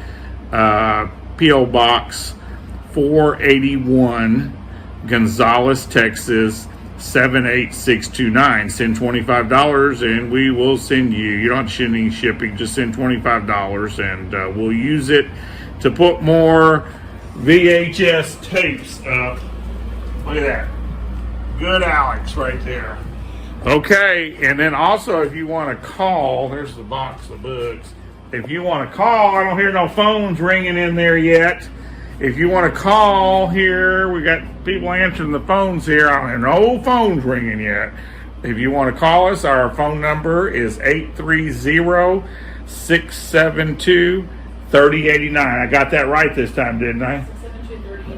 P.O. Box 481, Gonzales, Texas 78629. Send $25 and we will send you don't have to send any shipping, just send $25 and we'll use it to put more VHS tapes up. Look at that. Good Alex right there. Okay, and then also if you want to call, there's the box of books. If you want to call, I don't hear no phones ringing in there yet. If you want to call here, we got people answering the phones here. I don't hear no phones ringing yet. If you want to call us, our phone number is 830-672-3089. I got that right this time, didn't I?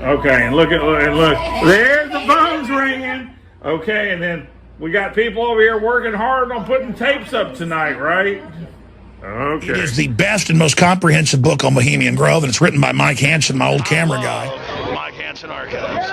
Okay, and look, there's the phones ringing. Okay, and then we got people over here working hard on putting tapes up tonight, right? Okay. It is the best and most comprehensive book on Bohemian Grove, and it's written by Mike Hanson, my old camera guy. Mike Hanson Archives.